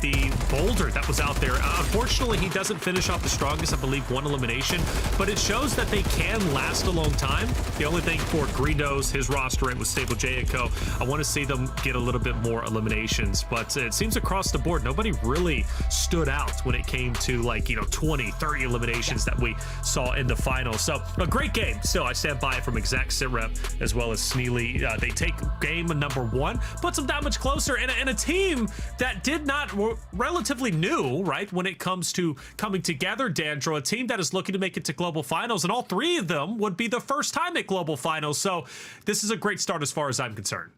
the boulder that was out there. Unfortunately, he doesn't finish off the strongest, I believe, 1 elimination, but it shows that they can last a long time. The only thing for Greedos, his roster, and with Stable J and co, I want to see them get a little bit more eliminations, but it seems across the board, nobody really stood out when it came to 20, 30 eliminations that we saw in the final. So a great game. Still, I stand by it from Exact SitRep as well as Sneely. They take game number 1, puts them that much closer, and a team that did not relatively new, right, when it comes to coming together, Dandro, a team that is looking to make it to global finals, and all 3 of them would be the first time at global finals. So this is a great start as far as I'm concerned.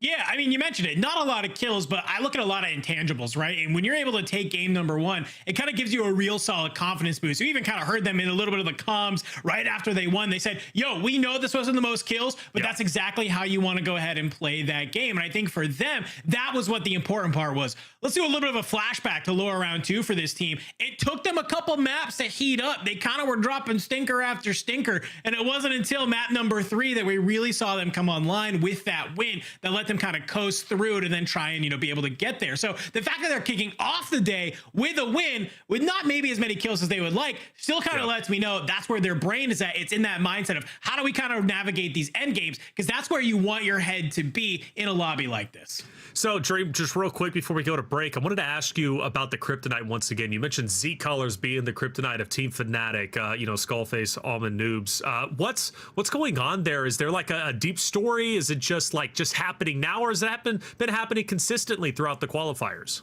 Yeah, I mean, you mentioned it. Not a lot of kills, but I look at a lot of intangibles, right? And when you're able to take game number 1, it kind of gives you a real solid confidence boost. You even kind of heard them in a little bit of the comms right after they won. They said, yo, we know this wasn't the most kills, but that's exactly how you want to go ahead and play that game. And I think for them, that was what the important part was. Let's do a little bit of a flashback to lower round 2 for this team. It took them a couple maps to heat up. They kind of were dropping stinker after stinker. And it wasn't until map number 3 that we really saw them come online with that win that let them kind of coast through to then try and, you know, be able to get there. So the fact that they're kicking off the day with a win, with not maybe as many kills as they would like, still kind of lets me know that's where their brain is at. It's in that mindset of how do we kind of navigate these end games, because that's where you want your head to be in a lobby like this. So, Dream, just real quick before we go to break, I wanted to ask you about the Kryptonite once again. You mentioned Z Colors being the Kryptonite of Team Fnatic, you know, Skullface, Almond Noobs. What's going on there? Is there like a deep story? Is it just happening now, or has it been happening consistently throughout the qualifiers?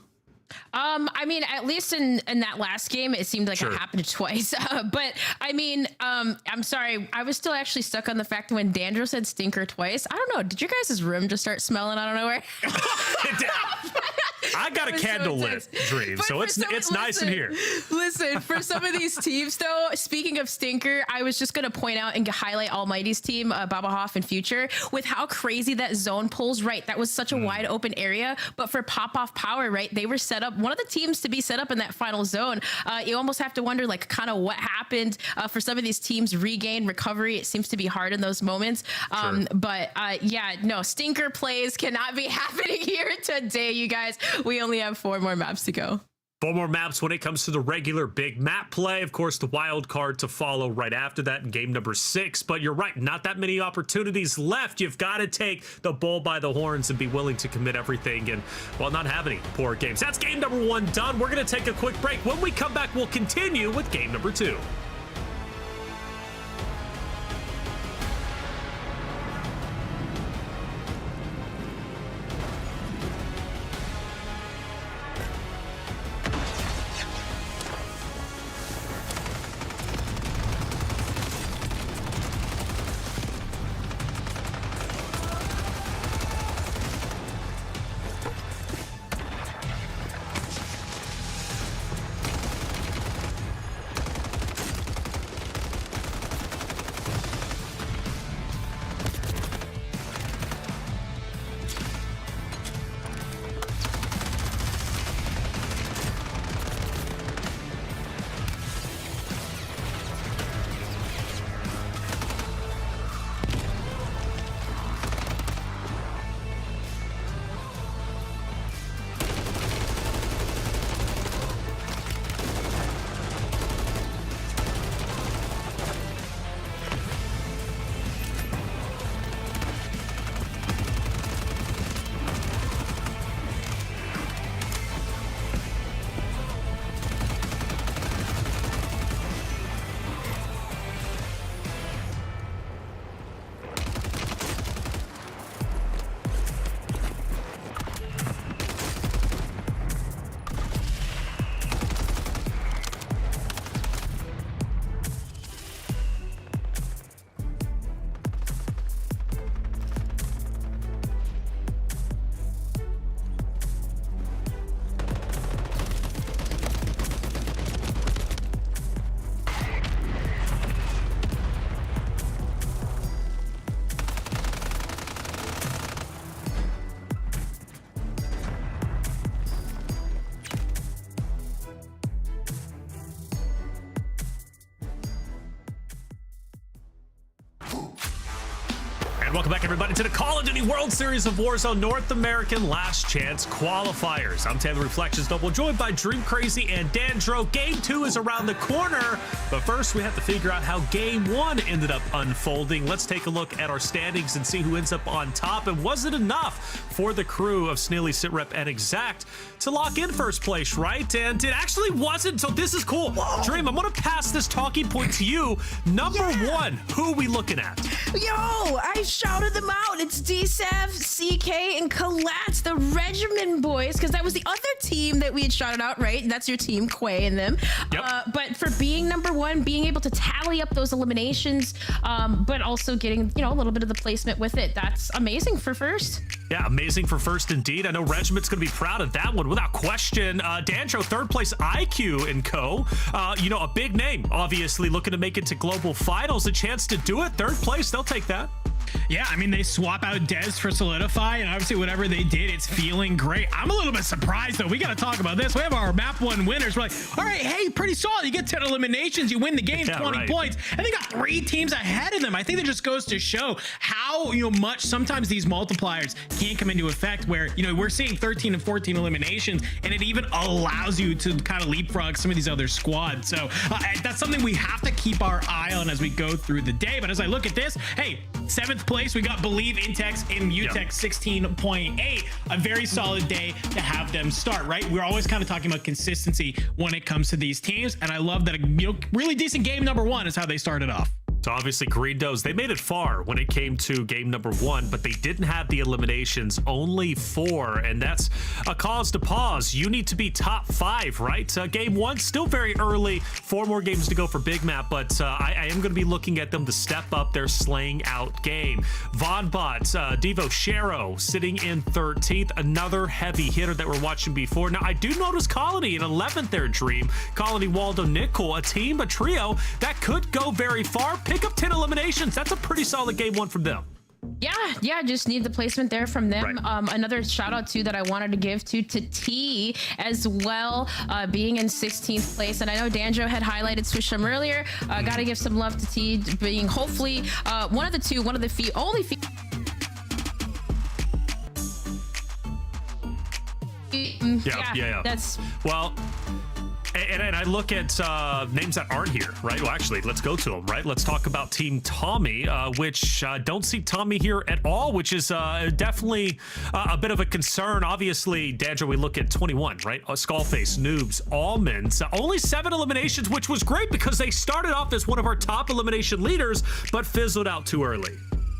I mean, at least in that last game, it seemed like it happened twice. But I mean, I'm sorry, I was still actually stuck on the fact that when Dandro said stinker twice, I don't know, did your guys' room just start smelling out of nowhere? I got a candle lit, Dream, so it's nice in here. Listen, for some of these teams, though, speaking of stinker, I was just going to point out and highlight Almighty's team, Babahoff and Future, with how crazy that zone pulls. Right, that was such a wide open area, but for Pop-Off Power, right, they were set up, one of the teams to be set up in that final zone. You almost have to wonder, like, kind of what happened for some of these teams. Regain, recovery, it seems to be hard in those moments. But yeah, no, stinker plays cannot be happening here today, you guys. We only have 4 more maps to go. 4 more maps when it comes to the regular big map play. Of course, the wild card to follow right after that in game number 6. But you're right, not that many opportunities left. You've got to take the bull by the horns and be willing to commit everything and, well, not have any poor games. That's game number 1 done. We're going to take a quick break. When we come back, we'll continue with game number 2. Welcome back, everybody, to the Call of Duty World Series of Warzone North American Last Chance Qualifiers. I'm Taylor Reflections Double, joined by Dream Crazy and Dandro. Game 2 is around the corner, but first we have to figure out how Game 1 ended up unfolding. Let's take a look at our standings and see who ends up on top. And was it enough for the crew of Sneely, Sitrep, and Exact to lock in first place, right? And it actually wasn't, so this is cool. Whoa. Dream, I'm gonna pass this talking point to you. Number 1, who are we looking at? Yo, I shouted them out. It's DSAV, CK, and Colette, the Regimen boys, because that was the other team that we had shouted out, right? That's your team, Quay and them. Yep. But for being number 1, being able to tally up those eliminations, but also getting, you know, a little bit of the placement with it, that's amazing for first. Yeah, amazing for first indeed. I know Regiment's going to be proud of that one without question. Dandro, 3rd place IQ and co. You know, a big name, obviously, looking to make it to global finals. A chance to do it. 3rd place, they'll take that. Yeah, I mean, they swap out Dez for Solidify, and obviously whatever they did, it's feeling great. I'm a little bit surprised, though. We got to talk about this. We have our map 1 winners. We're like, all right, hey, pretty solid. You get 10 eliminations. You win the game, 20 points. And they got 3 teams ahead of them. I think that just goes to show how, much sometimes these multipliers can come into effect where, we're seeing 13 and 14 eliminations, and it even allows you to kind of leapfrog some of these other squads. So that's something we have to keep our eye on as we go through the day. But as I look at this, hey, 7th place, we got Believe, Intex, and Mutex 16.8. A very solid day to have them start, right? We're always kind of talking about consistency when it comes to these teams, and I love that really decent game number 1 is how they started off. So obviously Green Does, they made it far when it came to game number 1, but they didn't have the eliminations, only 4, and that's a cause to pause. You need to be top 5, right? Game 1, still very early, 4 more games to go for Big Map, but I am going to be looking at them to step up their slaying out game. Vonbot, Devo Shero sitting in 13th, another heavy hitter that we're watching before. Now, I do notice Colony in 11th there, Dream. Colony, Waldo, Nickel, a trio that could go very far. Pick up 10 eliminations. That's a pretty solid game 1 from them. Yeah, just need the placement there from them. Right. Another shout out too that I wanted to give to T as well, being in 16th place. And I know Danjo had highlighted Swisham earlier. Got to give some love to T being hopefully one of the only few. Yeah. That's well. And I look at names that aren't here, right? Well, actually, let's go to them, right? Let's talk about Team Tommy, which don't see Tommy here at all, which is definitely a bit of a concern. Obviously, Danjo, we look at 21, right? Skullface, Noobs, Almonds, only 7 eliminations, which was great because they started off as one of our top elimination leaders, but fizzled out too early.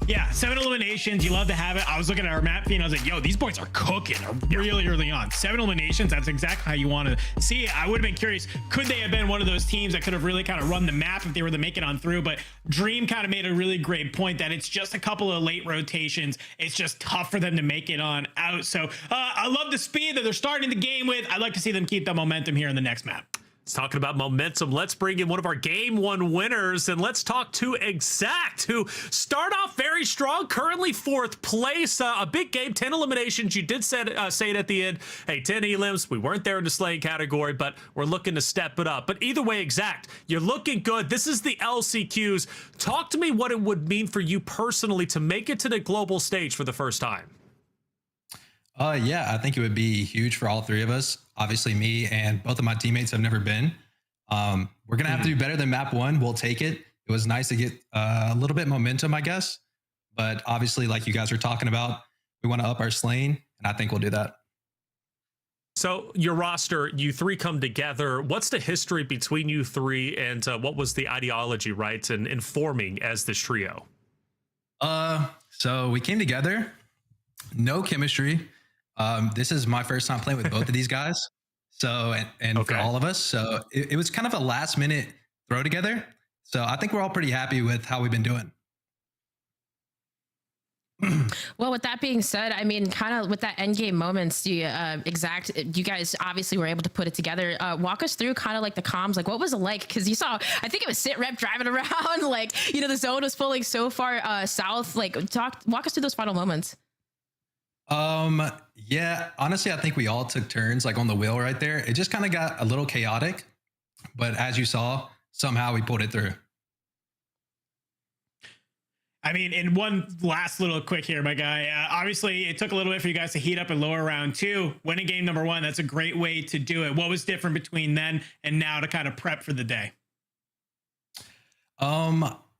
Yeah, 7 eliminations. You love to have it. I was looking at our map feed and I was like, yo, these boys are cooking really early on. 7 eliminations. That's exactly how you want to see it. I would have been curious, could they have been one of those teams that could have really kind of run the map if they were to make it on through? But Dream kind of made a really great point that it's just a couple of late rotations. It's just tough for them to make it on out. So I love the speed that they're starting the game with. I'd like to see them keep the momentum here in the next map. Talking about momentum, let's bring in one of our game 1 winners, and let's talk to Exact, who start off very strong, currently 4th place. A big game, 10 eliminations. You did say it at the end. Hey, 10 elims. We weren't there in the slaying category, but we're looking to step it up. But either way, Exact, you're looking good. This is the LCQs. Talk to me what it would mean for you personally to make it to the global stage for the first time. Yeah, I think it would be huge for all 3 of us. Obviously, me and both of my teammates have never been. We're going to have to do better than map 1. We'll take it. It was nice to get a little bit momentum, I guess. But obviously, like you guys were talking about, we want to up our slaying, and I think we'll do that. So your roster, you 3 come together. What's the history between you 3, and what was the ideology, right, in forming as this trio? So we came together, no chemistry. This is my first time playing with both of these guys. So, and for all of us, so it was kind of a last minute throw together. So I think we're all pretty happy with how we've been doing. Well, with that being said, I mean, kind of with that end game moments, you guys obviously were able to put it together. Walk us through kind of like the comms, like what was it like? Because you saw, I think it was Sit Rep driving around, like, the zone was pulling so far south. Like, walk us through those final moments. Yeah, honestly, I think we all took turns like on the wheel right there. It just kind of got a little chaotic, but as you saw, somehow we pulled it through. I mean, in one last little quick here, my guy, obviously it took a little bit for you guys to heat up in lower round 2. Winning game number 1, that's a great way to do it. What was different between then and now to kind of prep for the day?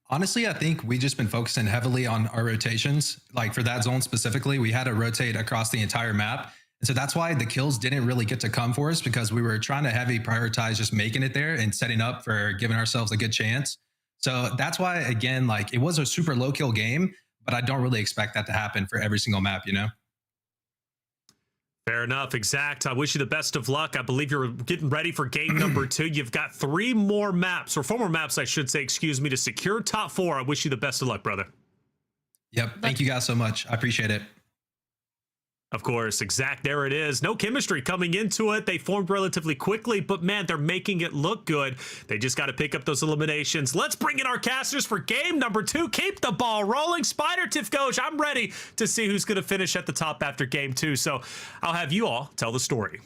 Honestly, I think we just been focusing heavily on our rotations. Like for that zone specifically, we had to rotate across the entire map. And so that's why the kills didn't really get to come for us, because we were trying to heavy prioritize just making it there and setting up for giving ourselves a good chance. So that's why, again, like it was a super low kill game, but I don't really expect that to happen for every single map, Fair enough. Exact. I wish you the best of luck. I believe you're getting ready for game number 2. You've got 3 more maps, or 4 more maps, I should say, excuse me, to secure top 4. I wish you the best of luck, brother. Yep. Thank you guys so much. I appreciate it. Of course, exact. There it is. No chemistry coming into it. They formed relatively quickly, but man, they're making it look good. They just got to pick up those eliminations. Let's bring in our casters for game number 2. Keep the ball rolling. Spider, Tiff, Goj, I'm ready to see who's going to finish at the top after game 2. So I'll have you all tell the story.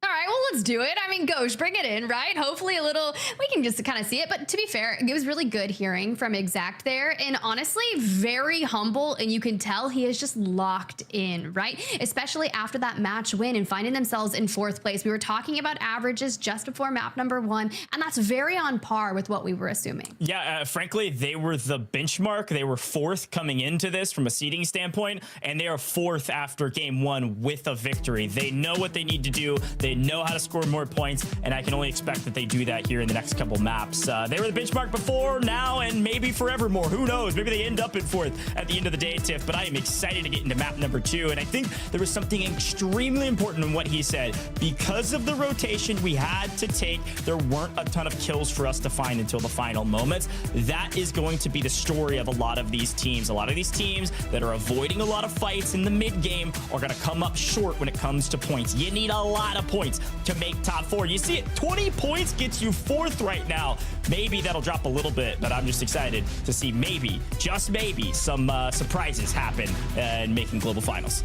All right, well, let's do it. I mean, Goj, bring it in, right? Hopefully we can just kind of see it. But to be fair, it was really good hearing from Exact there. And honestly, very humble. And you can tell he is just locked in, right? Especially after that match win and finding themselves in 4th place. We were talking about averages just before map number 1. And that's very on par with what we were assuming. Yeah, frankly, they were the benchmark. They were 4th coming into this from a seeding standpoint. And they are 4th after game 1 with a victory. They know what they need to do. They know how to score more points, and I can only expect that they do that here in the next couple maps. They were the benchmark before, now, and maybe forevermore. Who knows? Maybe they end up in 4th at the end of the day, Tiff, but I am excited to get into map number 2, and I think there was something extremely important in what he said. Because of the rotation we had to take, there weren't a ton of kills for us to find until the final moments. That is going to be the story of a lot of these teams. A lot of these teams that are avoiding a lot of fights in the mid game are going to come up short when it comes to points. You need a lot of points to make top 4. You see it, 20 points gets you 4th right now. Maybe that'll drop a little bit, but I'm just excited to see maybe, just maybe, some surprises happen in making global finals.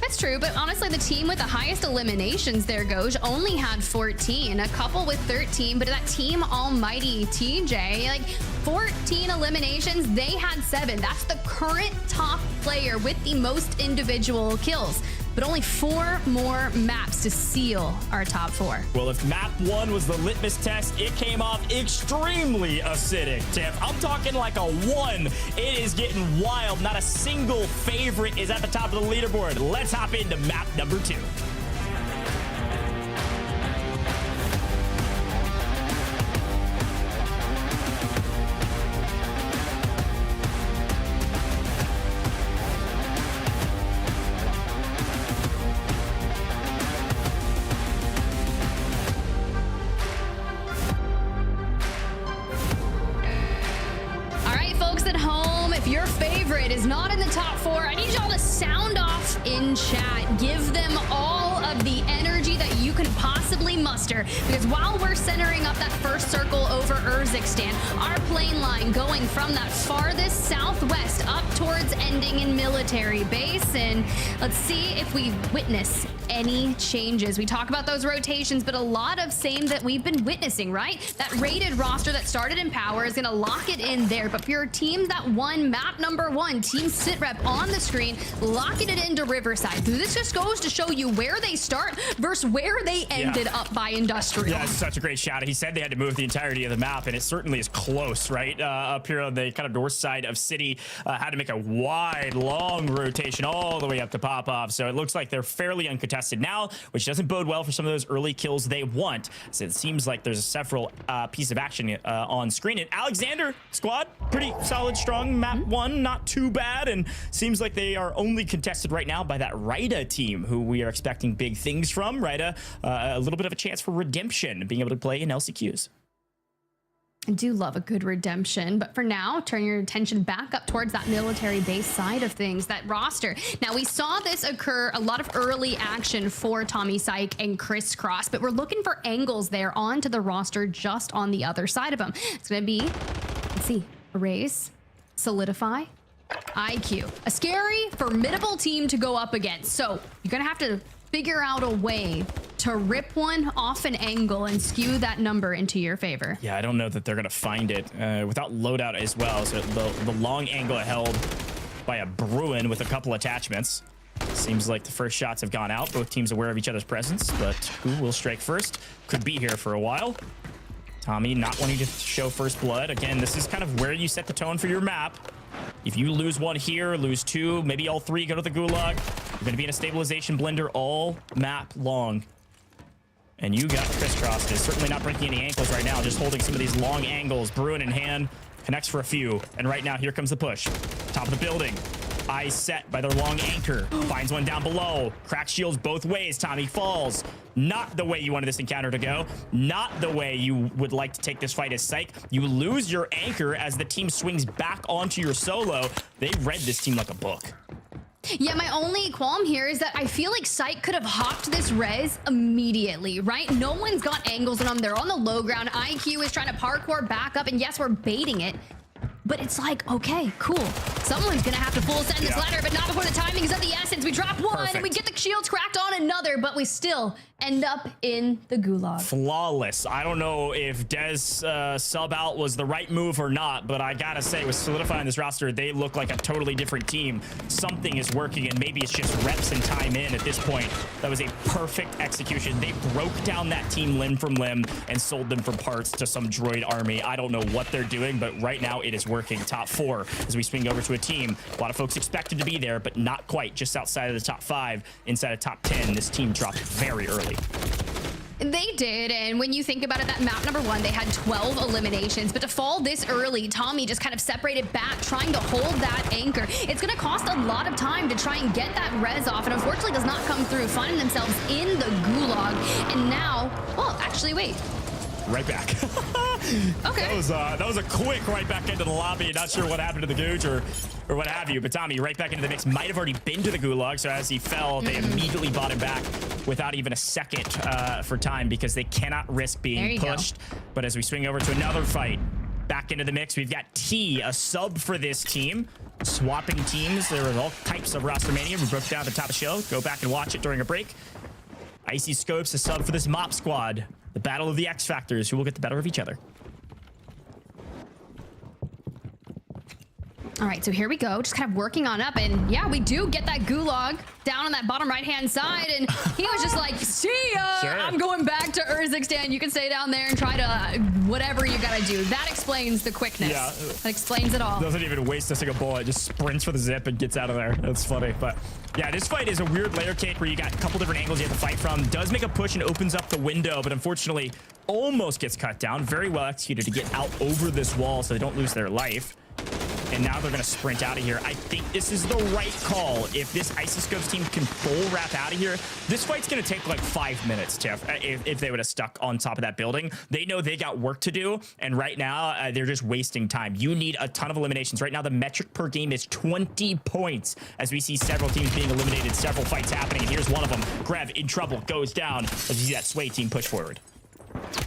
That's true, but honestly, the team with the highest eliminations there, Goj, only had 14. A couple with 13, but that team almighty TJ, like 14 eliminations, they had 7. That's the current top player with the most individual kills. But only 4 more maps to seal our top 4. Well, if map 1 was the litmus test, it came off extremely acidic, Tiff. I'm talking like a 1. It is getting wild. Not a single favorite is at the top of the leaderboard. Let's hop into map number 2. Your favorite is not in the top 4. I need y'all to sound off in chat. Give them all of the energy that you can possibly muster, because while we're centering up that first circle over Urzikstan, our plane line going from that farthest southwest up towards ending in military base, and let's see if we witness any changes. We talk about those rotations, but a lot of same that we've been witnessing, right? That rated roster that started in Power is gonna lock it in there, but for your team that won map number 1, Team Sitrep on the screen, locking it into Riverside. This just goes to show you where they start versus where they ended up by Industrial. Yeah, it's such a great shot. He said they had to move the entirety of the map, and it certainly is close, right? Up here on the kind of north side of City, had to make a wide, long rotation all the way up to Popov, so it looks like they're fairly uncontested now, which doesn't bode well for some of those early kills they want. So it seems like there's several pieces of action on screen. And Alexander squad, pretty solid, strong map 1, not too bad, and seems like they are only contested right now by that Ryda team, who we are expecting big things from. Ryda, a little bit of a chance for redemption, being able to play in LCQs. I do love a good redemption, but for now, turn your attention back up towards that military base side of things, that roster. Now, we saw this occur, a lot of early action for Tommy Syke and Crisscross, but we're looking for angles there onto the roster just on the other side of them. It's going to be, let's see, Erase, Solidify, IQ. A scary, formidable team to go up against. So you're going to have to figure out a way to rip one off an angle and skew that number into your favor. Yeah, I don't know that they're going to find it without loadout as well. So the long angle held by a Bruin with a couple attachments. Seems like the first shots have gone out. Both teams aware of each other's presence, but who will strike first? Could be here for a while. Tommy not wanting to show first blood. Again, this is kind of where you set the tone for your map. If you lose 1 here, lose 2, maybe all 3 go to the gulag, you're going to be in a stabilization blender all map long. And you got Crisscross. Is certainly not breaking any ankles right now, just holding some of these long angles. Bruin in hand, connects for a few. And right now, here comes the push. Top of the building. Eyes set by their long anchor. Finds one down below. Crack shields both ways. Tommy falls. Not the way you wanted this encounter to go. Not the way you would like to take this fight as Syke. You lose your anchor as the team swings back onto your solo. They read this team like a book. Yeah, my only qualm here is that I feel like Sight could have hopped this res immediately, right? No one's got angles on them. They're on the low ground. IQ is trying to parkour back up, and yes, we're baiting it. But it's like, okay, cool. Someone's gonna have to full send this ladder, but not before the timing is of the essence. We drop one, and we get the shields cracked on another, but we still end up in the gulag. Flawless. I don't know if Dez sub out was the right move or not, but I gotta say, with solidifying this roster, they look like a totally different team. Something is working, and maybe it's just reps and time in at this point. That was a perfect execution. They broke down that team limb from limb and sold them for parts to some droid army. I don't know what they're doing, but right now it is working. Top 4 as we swing over to a team. A lot of folks expected to be there, but not quite. Just outside of the top 5, inside of top 10. This team dropped very early. They did, and when you think about it, that map number 1, they had 12 eliminations, but to fall this early, Tommy just kind of separated back, trying to hold that anchor. It's going to cost a lot of time to try and get that res off, and unfortunately does not come through, finding themselves in the gulag, and now, well, actually, wait. Right back. Okay. That was a quick right back into the lobby. Not sure what happened to the Gooch or what have you, but Tommy right back into the mix. Might have already been to the gulag, so as he fell, they immediately bought him back without even a second for time, because they cannot risk being pushed. But as we swing over to another fight, back into the mix, we've got T, a sub for this team. Swapping teams. There were all types of roster mania. We broke down the top of the show. Go back and watch it during a break. Icy Scopes, a sub for this mop squad. The battle of the X Factors, who will get the better of each other. All right, so here we go, just kind of working on up, and yeah, we do get that gulag down on that bottom right-hand side, and he was just like, see ya, sure. I'm going back to Urzikstan. You can stay down there and try to whatever you gotta do. That explains the quickness. Yeah. That explains it all. Doesn't even waste a single bullet, just sprints for the zip and gets out of there. That's funny, but yeah, this fight is a weird layer cake where you got a couple different angles you have to fight from. Does make a push and opens up the window, but unfortunately almost gets cut down. Very well executed to get out over this wall so they don't lose their life. And now they're going to sprint out of here. I think this is the right call. If this Icy Scopes team can full wrap out of here, this fight's going to take like 5 minutes, Tiff, if they would have stuck on top of that building. They know they got work to do, and right now they're just wasting time. You need a ton of eliminations. Right now, the metric per game is 20 points as we see several teams being eliminated, several fights happening, and here's one of them. Grev in trouble, goes down as you see that Sway team push forward.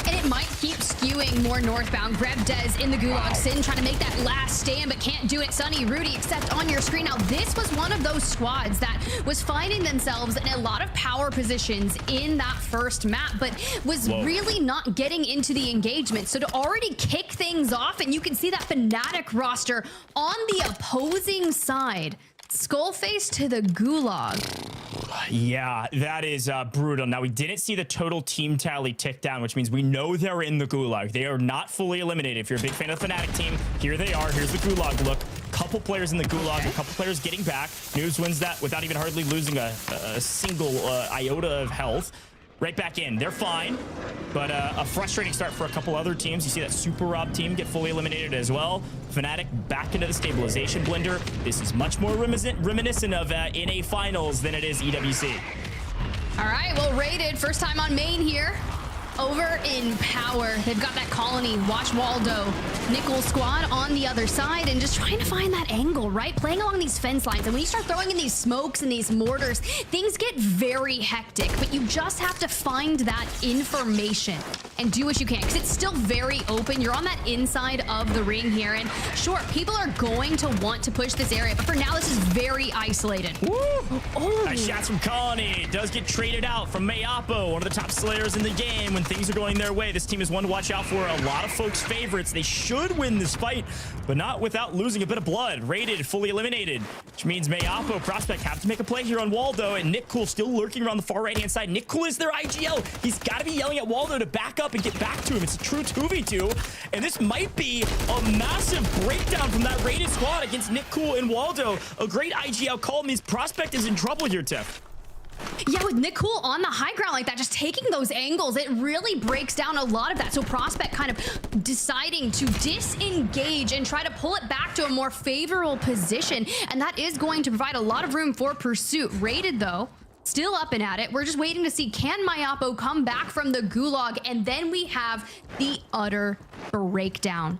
And it might keep skewing more northbound. Greb Dez in the gulag. Sin trying to make that last stand, but can't do it. Sunny, Rudy, except on your screen. Now, this was one of those squads that was finding themselves in a lot of power positions in that first map, but was really not getting into the engagement. So to already kick things off, and you can see that Fnatic roster on the opposing side. Skullface to the gulag. Yeah, that is brutal. Now, we didn't see the total team tally tick down, which means we know they're in the gulag. They are not fully eliminated. If you're a big fan of the Fnatic team, here they are. Here's the gulag look. Couple players in the gulag, a couple players getting back. News wins that without even hardly losing a single iota of health. Right back in. They're fine, but a frustrating start for a couple other teams. You see that Super Rob team get fully eliminated as well. Fnatic back into the stabilization blender. This is much more reminiscent of NA finals than it is EWC. All right, well, rated first time on main here. Over in power, they've got that colony. Watch Waldo. Nickel squad on the other side and just trying to find that angle, right? Playing along these fence lines. And when you start throwing in these smokes and these mortars, things get very hectic. But you just have to find that information and do what you can, because it's still very open. You're on that inside of the ring here. And sure, people are going to want to push this area, but for now, this is very isolated. Woo! Oh. Nice shots from Colony. Does get traded out from Mayapo, one of the top slayers in the game. When things are going their way, this team is one to watch out for. A lot of folks' favorites. They should win this fight, but not without losing a bit of blood. Rated, fully eliminated, which means Mayapo Prospect have to make a play here on Waldo, and Nick Cool still lurking around the far right-hand side. Nick Cool is their IGL. He's got to be yelling at Waldo to back up and get back to him. It's a true 2v2, and this might be a massive breakdown from that rated squad against Nick Cool and Waldo. A great IGL call means Prospect is in trouble here, Tiff. Yeah, with Nick Cool on the high ground like that, just taking those angles, it really breaks down a lot of that. So Prospect kind of deciding to disengage and try to pull it back to a more favorable position. And that is going to provide a lot of room for pursuit. Rated, though, still up and at it. We're just waiting to see, can Mayapo come back from the gulag? And then we have the utter breakdown.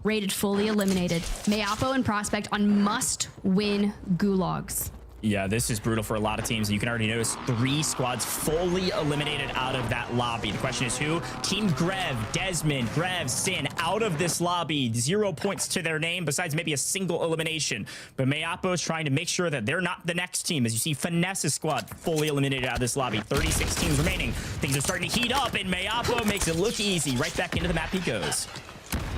Rated, fully eliminated. Mayapo and Prospect on must-win gulags. Yeah, this is brutal for a lot of teams. You can already notice 3 squads fully eliminated out of that lobby. The question is who? Team Grev, Desmond, Grev, Sin out of this lobby. 0 points to their name besides maybe a single elimination. But Mayapo is trying to make sure that they're not the next team. As you see, Finesse's squad fully eliminated out of this lobby. 36 teams remaining. Things are starting to heat up, and Mayapo makes it look easy. Right back into the map he goes.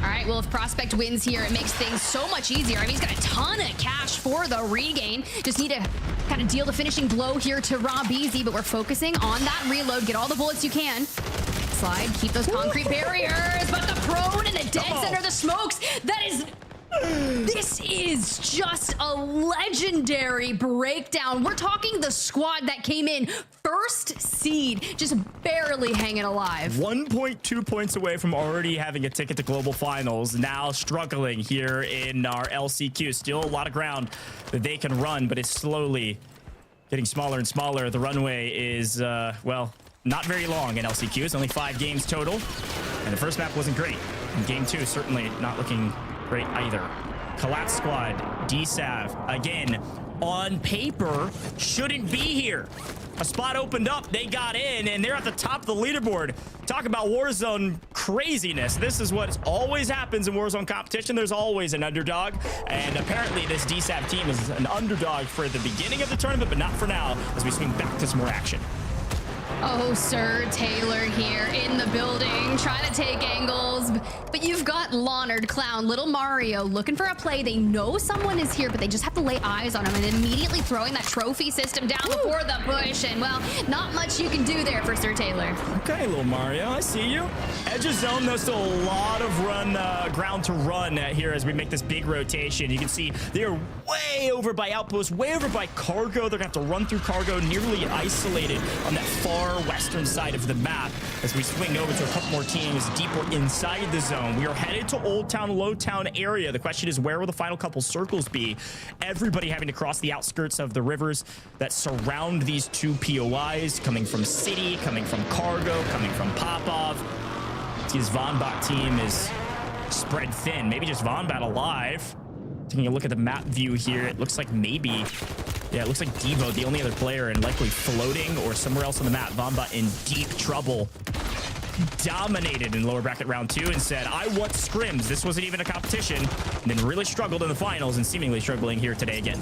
All right, well, if Prospect wins here, it makes things so much easier. I mean, he's got a ton of cash for the regain. Just need to kind of deal the finishing blow here to Rob Easy, but we're focusing on that reload. Get all the bullets you can. Slide, keep those concrete barriers, but the prone and the dead center, the smokes, this is just a legendary breakdown. We're talking the squad that came in first seed, just barely hanging alive. 1.2 points away from already having a ticket to global finals. Now struggling here in our LCQ. Still a lot of ground that they can run, but it's slowly getting smaller and smaller. The runway is, well, not very long in LCQ. It's only 5 games total. And the first map wasn't great. And game 2 certainly not looking great either. Collapse squad, DSAV, again, on paper, shouldn't be here. A spot opened up, they got in, and they're at the top of the leaderboard. Talk about Warzone craziness. This is what always happens in Warzone competition. There's always an underdog, and apparently this DSAV team is an underdog for the beginning of the tournament, but not for now, as we swing back to some more action. Oh, Sir Taylor here in the building, trying to take angles, but you've got Leonard, Clown, Little Mario looking for a play. They know someone is here, but they just have to lay eyes on him, and immediately throwing that trophy system down before the push, and well, not much you can do there for Sir Taylor. Okay, Little Mario, I see you. Edge of zone, though, still a lot of ground to run here as we make this big rotation. You can see they're way over by Outpost, way over by Cargo. They're gonna have to run through Cargo, nearly isolated on that far western side of the map as we swing over to a couple more teams deeper inside the zone. We are headed to Old Town, Low Town area. The question is, where will the final couple circles be? Everybody having to cross the outskirts of the rivers that surround these 2 POIs, coming from City, coming from Cargo, coming from Popov. His Vonbot team is spread thin. Maybe just Vonbot alive. Taking a look at the map view here, it looks like maybe, yeah, it looks like Devo, the only other player, and likely floating or somewhere else on the map. Vonbot in deep trouble. Dominated in lower bracket round 2 and said, I want scrims. This wasn't even a competition. And then really struggled in the finals and seemingly struggling here today again.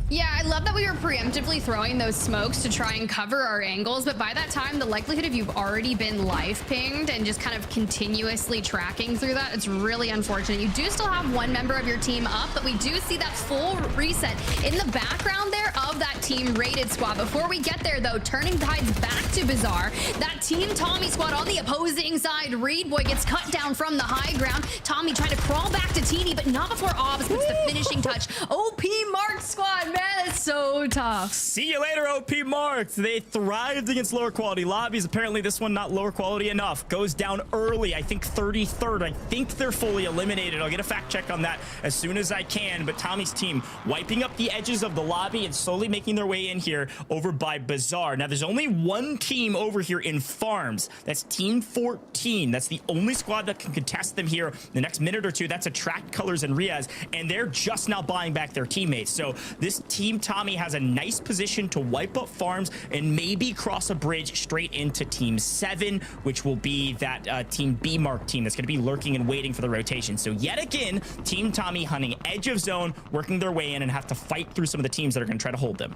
Yeah, I love that we were preemptively throwing those smokes to try and cover our angles, but by that time, the likelihood of you've already been live pinged and just kind of continuously tracking through that, it's really unfortunate. You do still have 1 member of your team up, but we do see that full reset in the background there of that team rated squad. Before we get there, though, turning tides back to Bizarre. That Team Tommy squad on the opposing side. Reed Boy gets cut down from the high ground. Tommy trying to crawl back to Teeny, but not before Obs puts the finishing touch. OP Mark squad, man. It's so tough. See you later, OP Marked. They thrived against lower quality lobbies. Apparently this one not lower quality enough. Goes down early, I think 33rd. I think they're fully eliminated. I'll get a fact check on that as soon as I can. But Tommy's team wiping up the edges of the lobby and slowly making their way in here over by Bizarre. Now there's only 1 team over here in Farms. That's Team 14. That's the only squad that can contest them here the next minute or 2. That's Attract, Colors, and Riaz. And they're just now buying back their teammates. So this Team Tommy has a nice position to wipe up Farms and maybe cross a bridge straight into Team 7, which will be that Team B Mark team that's going to be lurking and waiting for the rotation. So yet again, Team Tommy hunting edge of zone, working their way in and have to fight through some of the teams that are going to try to hold them.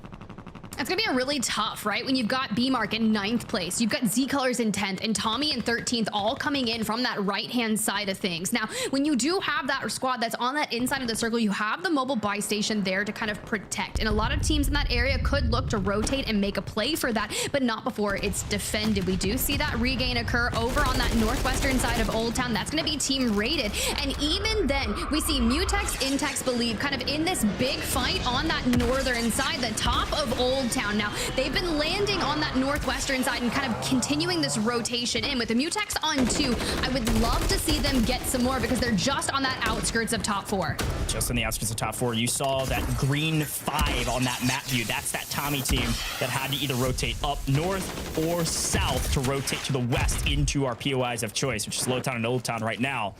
It's gonna be a really tough, right? When you've got B-Mark in 9th place, you've got Z-Colors in 10th, and Tommy in 13th, all coming in from that right-hand side of things. Now, when you do have that squad that's on that inside of the circle, you have the mobile buy station there to kind of protect. And a lot of teams in that area could look to rotate and make a play for that, but not before it's defended. We do see that regain occur over on that northwestern side of Old Town. That's gonna be team rated. And even then, we see Mutex, Intex, Believe kind of in this big fight on that northern side, the top of Old Town. Now, they've been landing on that northwestern side and kind of continuing this rotation in. With the Mutex on 2, I would love to see them get some more because they're just on that outskirts of top 4. Just on the outskirts of top 4, you saw that green 5 on that map view. That's that Tommy team that had to either rotate up north or south to rotate to the west into our POIs of choice, which is Low Town and Old Town right now.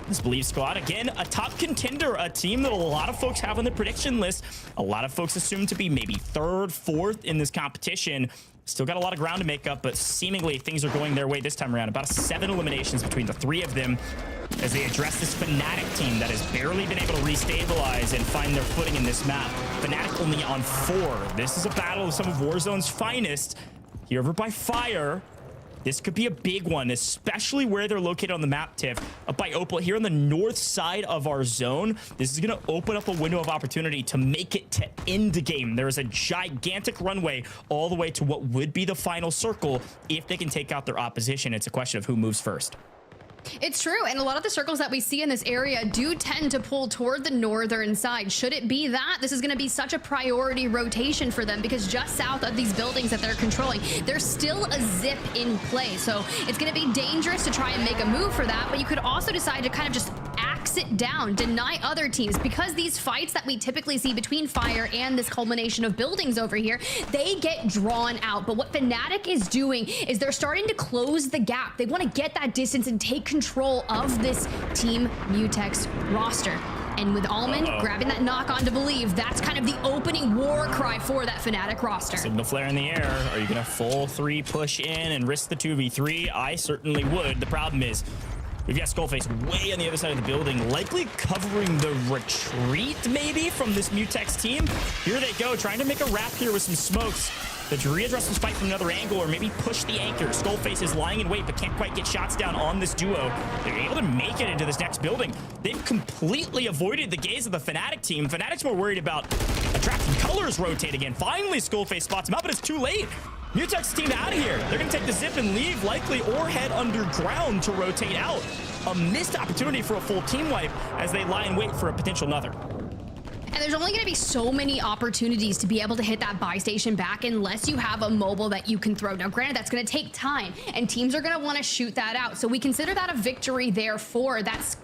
This Believe squad, again, a top contender, a team that a lot of folks have on the prediction list. A lot of folks assume to be maybe third, fourth in this competition. Still got a lot of ground to make up, but seemingly things are going their way this time around. About 7 eliminations between the 3 of them as they address this Fnatic team that has barely been able to restabilize and find their footing in this map. Fnatic only on 4. This is a battle of some of Warzone's finest. Here over by Fire. This could be a big one, especially where they're located on the map, Tiff. Up by Opal, here on the north side of our zone. This is going to open up a window of opportunity to make it to end the game. There is a gigantic runway all the way to what would be the final circle if they can take out their opposition. It's a question of who moves first. It's true, and a lot of the circles that we see in this area do tend to pull toward the northern side. Should it be that, this is going to be such a priority rotation for them, because just south of these buildings that they're controlling, there's still a zip in play. So it's going to be dangerous to try and make a move for that, but you could also decide to kind of just axe it down, deny other teams, because these fights that we typically see between Fire and this culmination of buildings over here, they get drawn out. But what Fnatic is doing is they're starting to close the gap. They want to get that distance and take control of this Team Mutex roster. And with Almond grabbing that knock on to Believe, that's kind of the opening war cry for that Fnatic roster. Signal flare in the air. Are you going to full 3 push in and risk the 2v3? I certainly would. The problem is, we've got Skullface way on the other side of the building, likely covering the retreat, maybe, from this Mutex team. Here they go, trying to make a wrap here with some smokes. To readdress this fight from another angle, or maybe push the anchor. Skullface is lying in wait, but can't quite get shots down on this duo. They're able to make it into this next building. They've completely avoided the gaze of the Fnatic team. Fnatic's more worried about attracting colors rotate again. Finally, Skullface spots him up, but it's too late. Mutex team out of here. They're going to take the zip and leave, likely, or head underground to rotate out. A missed opportunity for a full team wipe as they lie in wait for a potential another. And there's only going to be so many opportunities to be able to hit that buy station back unless you have a mobile that you can throw. Now, granted, that's going to take time, and teams are going to want to shoot that out. So we consider that a victory there for that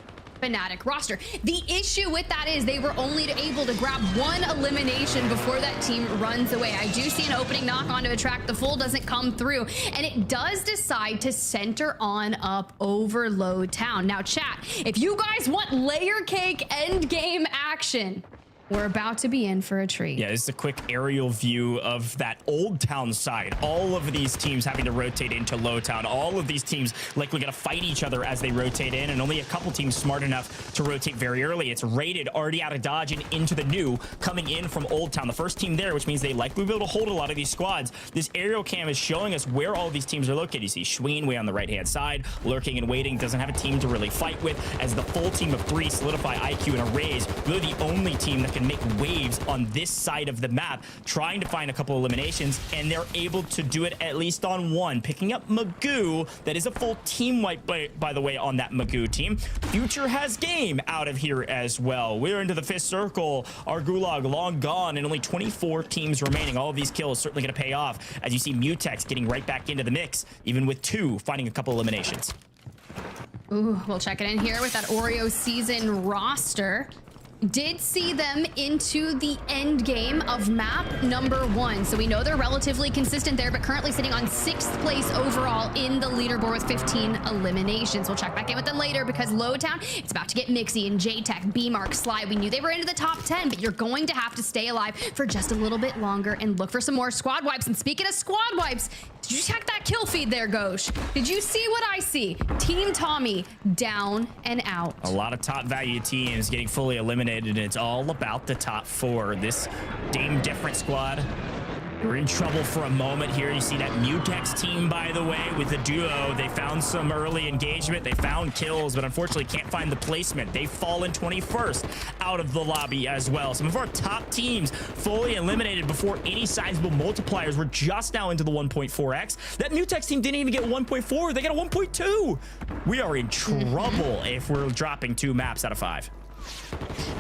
Fnatic roster. The issue with that is they were only able to grab 1 elimination before that team runs away. I do see an opening knock on to attract the full, doesn't come through, and it does decide to center on up Overload Town. Now, chat, if you guys want layer cake end game action, we're about to be in for a treat. Yeah, this is a quick aerial view of that Old Town side. All of these teams having to rotate into Low Town. All of these teams likely going to fight each other as they rotate in, and only a couple teams smart enough to rotate very early. It's Rated already out of Dodge and into the new, coming in from Old Town. The first team there, which means they likely will be able to hold a lot of these squads. This aerial cam is showing us where all of these teams are located. You see Schween way on the right-hand side, lurking and waiting, doesn't have a team to really fight with, as the full team of 3 solidify IQ and Arrays. Really the only team that can make waves on this side of the map, trying to find a couple eliminations, and they're able to do it at least on 1, picking up Magoo. That is a full team wipe, by the way, on that Magoo team. Future has game out of here as well. We're into the 5th circle. Our Gulag long gone, and only 24 teams remaining. All of these kills certainly going to pay off, as you see Mutex getting right back into the mix, even with 2 finding a couple eliminations. Ooh, we'll check it in here with that Oreo season roster. Did see them into the end game of map number 1. So we know they're relatively consistent there, but currently sitting on 6th place overall in the leaderboard with 15 eliminations. We'll check back in with them later, because Lowtown, it's about to get mixy, and J-Tech, B-Mark, Sly. We knew they were into the top 10, but you're going to have to stay alive for just a little bit longer and look for some more squad wipes. And speaking of squad wipes, did you check that kill feed there, Ghosh? Did you see what I see? Team Tommy down and out. A lot of top value teams getting fully eliminated, and it's all about the top 4. This Dame Different squad, we're in trouble for a moment here. You see that Mutex team, by the way, with the duo. They found some early engagement. They found kills, but unfortunately can't find the placement. They've fallen 21st out of the lobby as well. Some of our top teams fully eliminated before any sizable multipliers. We're just now into the 1.4x. That Mutex team didn't even get 1.4. They got a 1.2. We are in trouble if we're dropping 2 maps out of 5.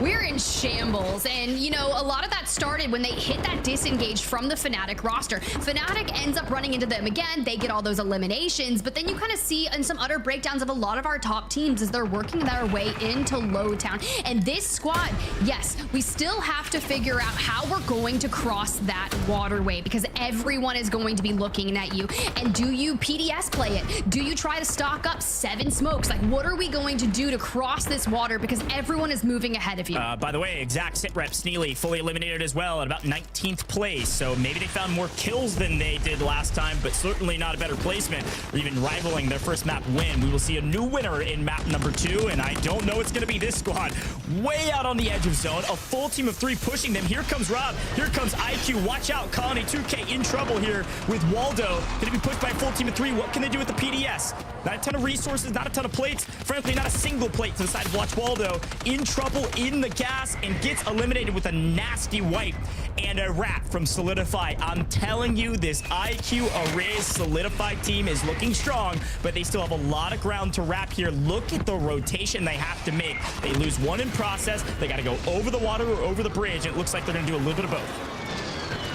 We're in shambles, and you know, a lot of that started when they hit that disengage from the Fnatic roster. Fnatic ends up running into them again. They get all those eliminations, but then you kind of see in some utter breakdowns of a lot of our top teams as they're working their way into Lowtown. And this squad, yes, we still have to figure out how we're going to cross that waterway, because everyone is going to be looking at you. And do you PDS play it? Do you try to stock up 7 smokes? Like, what are we going to do to cross this water? Because everyone is moving ahead of you. By the way, exact sit rep Sneely fully eliminated as well at about 19th place. So maybe they found more kills than they did last time, but certainly not a better placement or even rivaling their first map win. We will see a new winner in map number 2, and I don't know it's going to be this squad. Way out on the edge of zone, a full team of 3 pushing them. Here comes Rob. Here comes IQ. Watch out, Colony 2K in trouble here with Waldo. Going to be pushed by a full team of 3. What can they do with the PDS? Not a ton of resources, not a ton of plates. Frankly, not a single plate to the side of Watch Waldo. In trouble in the gas and gets eliminated with a nasty wipe and a wrap from Solidify. I'm telling you, this IQ Arrays Solidify team is looking strong, but they still have a lot of ground to wrap here. Look at the rotation they have to make. They lose 1 in process. They got to go over the water or over the bridge. And it looks like they're going to do a little bit of both.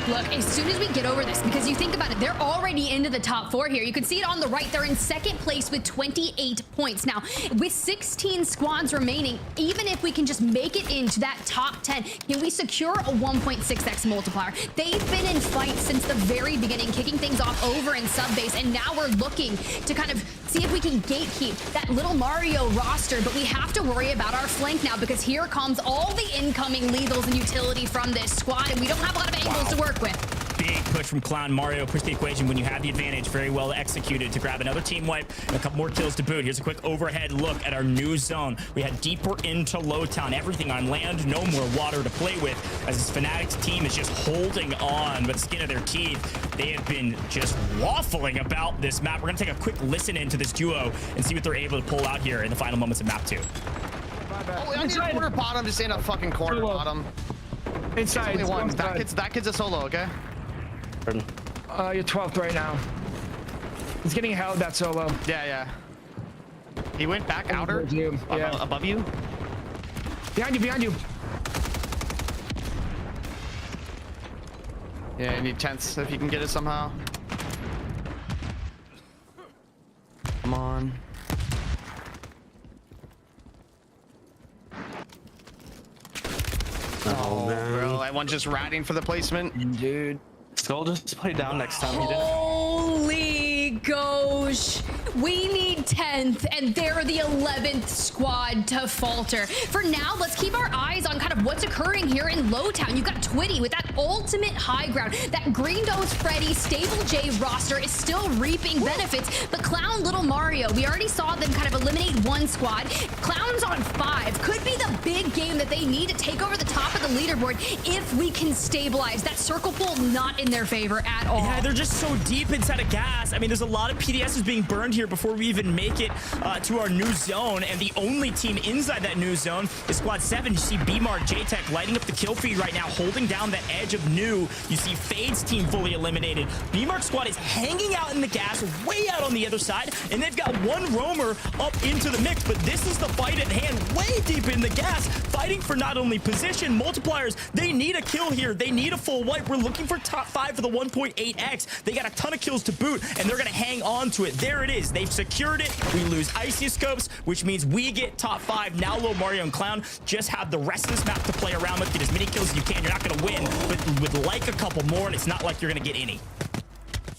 Look, as soon as we get over this, because you think about it, they're already into the top 4 here. You can see it on the right. They're in 2nd place with 28 points. Now, with 16 squads remaining, even if we can just make it into that top 10, can we secure a 1.6x multiplier? They've been in fights since the very beginning, kicking things off over in sub base, and now we're looking to kind of see if we can gatekeep that little Mario roster, but we have to worry about our flank now, because here comes all the incoming lethals and utility from this squad, and we don't have a lot of angles to work with. Big push from Clown. Mario pushed the equation when you have the advantage. Very well executed to grab another team wipe and a couple more kills to boot. Here's a quick overhead look at our new zone. We head deeper into Lowtown. Everything on land, no more water to play with, as this Fnatic's team is just holding on by the skin of their teeth. They have been just waffling about this map. We're going to take a quick listen into this duo and see what they're able to pull out here in the final moments of map 2. Oh, I need a corner bottom, just in a fucking corner bottom. Inside. Only one. That kid's a solo, okay? You're 12th right now. He's getting held, that solo. Yeah. He went back outer. Yeah. Above you. Behind you. Yeah, you need tents if you can get it somehow. Come on. Oh, bro, that one's just ratting for the placement. Dude. Skull just play down next time. Holy gosh. We need 10th, and they're the 11th squad to falter. For now, let's keep our eyes on kind of what's occurring here in Lowtown. You've got Twitty with that ultimate high ground. That Green Nose Freddy, Stable J roster is still reaping benefits, but Clown, Little Mario, we already saw them kind of eliminate 1 squad. Clown's on 5. Could be the big game that they need to take over the top of the leaderboard if we can stabilize. That circle pull not in their favor at all. Yeah, they're just so deep inside of gas. I mean, there's a lot of PDSs being burned here before we even make it to our new zone, and the only team inside that new zone is Squad 7. You see B-Mark, J-Tech lighting up the kill feed right now, holding down the edge of new. You see Fade's team fully eliminated. B-Mark squad is hanging out in the gas, way out on the other side, and they've got 1 roamer up into the mix, but this is the fight at hand, way deep in the gas, fighting for not only position, multipliers. They need a kill here. They need a full wipe. We're looking for top 5 for the 1.8x. They got a ton of kills to boot, and they're going to hang on to it. There it is. They've secured it. We lose Icy-Scopes, which means we get top 5. Now Lil Mario and Clown just have the rest of this map to play around with. Get as many kills as you can. You're not going to win, but with like a couple more, and it's not like you're going to get any.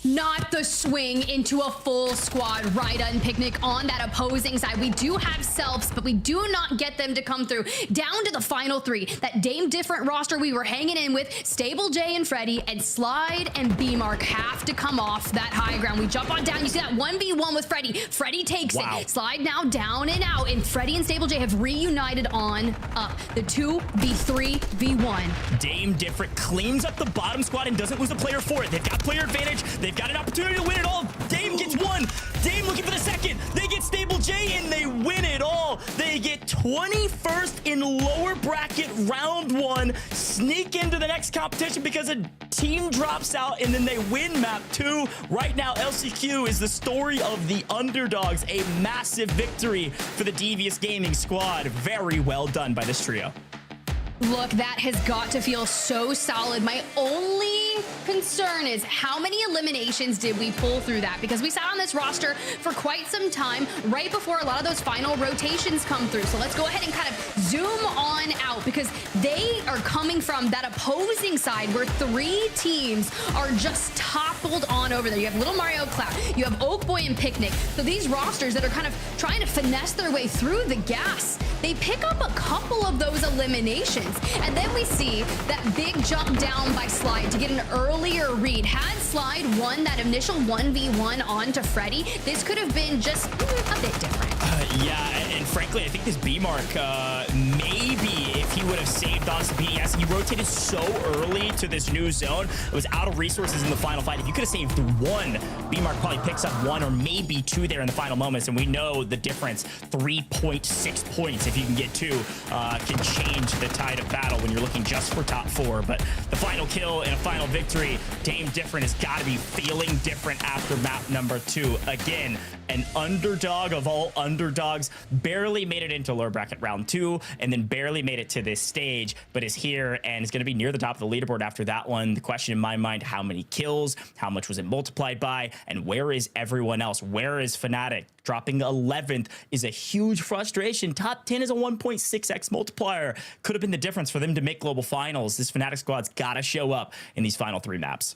Not the swing into a full squad Rida and Picnic on that opposing side. We do have selves, but we do not get them to come through. Down to the final 3. That Dame Different roster we were hanging in with, Stable J and Freddy, and Slide and B-Mark have to come off that high ground. We jump on down. You see that 1v1 with Freddy. Freddy takes it. Slide now down and out, and Freddy and Stable J have reunited on up. The 2v3v1. Dame Different cleans up the bottom squad and doesn't lose a player for it. They've got player advantage. They've got an opportunity to win it all. Dame gets 1. Dame looking for the 2nd. They get Stable J and they win it all. now they get 21st in lower bracket round 1, sneak into the next competition because a team drops out, and then they win map 2. Right now, LCQ is the story of the underdogs. A massive victory for the Devious Gaming squad. Very well done by this trio. Look, that has got to feel so solid. My only concern is how many eliminations did we pull through that? Because we sat on this roster for quite some time right before a lot of those final rotations come through. So let's go ahead and kind of zoom on out, because they are coming from that opposing side where 3 teams are just toppled on over there. You have Little Mario Cloud, you have Oak Boy and Picnic. So these rosters that are kind of trying to finesse their way through the gas, they pick up a couple of those eliminations. And then we see that big jump down by Slide to get an earlier read. Had Slide won that initial 1v1 onto Freddy, this could have been just a bit different. Yeah, and frankly, I think this B-Mark, maybe if he would have saved on some BDS, he rotated so early to this new zone. It was out of resources in the final fight. If you could have saved 1, B-Mark probably picks up 1 or maybe 2 there in the final moments, and we know the difference. 3.6 points, if you can get 2, can change the tide of battle when you're looking just for top 4. But the final kill and a final victory, Dame Different has got to be feeling different after map number 2. Again, an underdog of all underdogs, barely made it into lower bracket round 2, and then barely made it to this stage, but is here and is going to be near the top of the leaderboard after that one. The question in my mind, how many kills, how much was it multiplied by, and where is everyone else? Where is Fnatic? Dropping 11th is a huge frustration. Top 10 is a 1.6x multiplier. Could have been the difference for them to make global finals. This Fnatic squad's got to show up in these final 3 maps.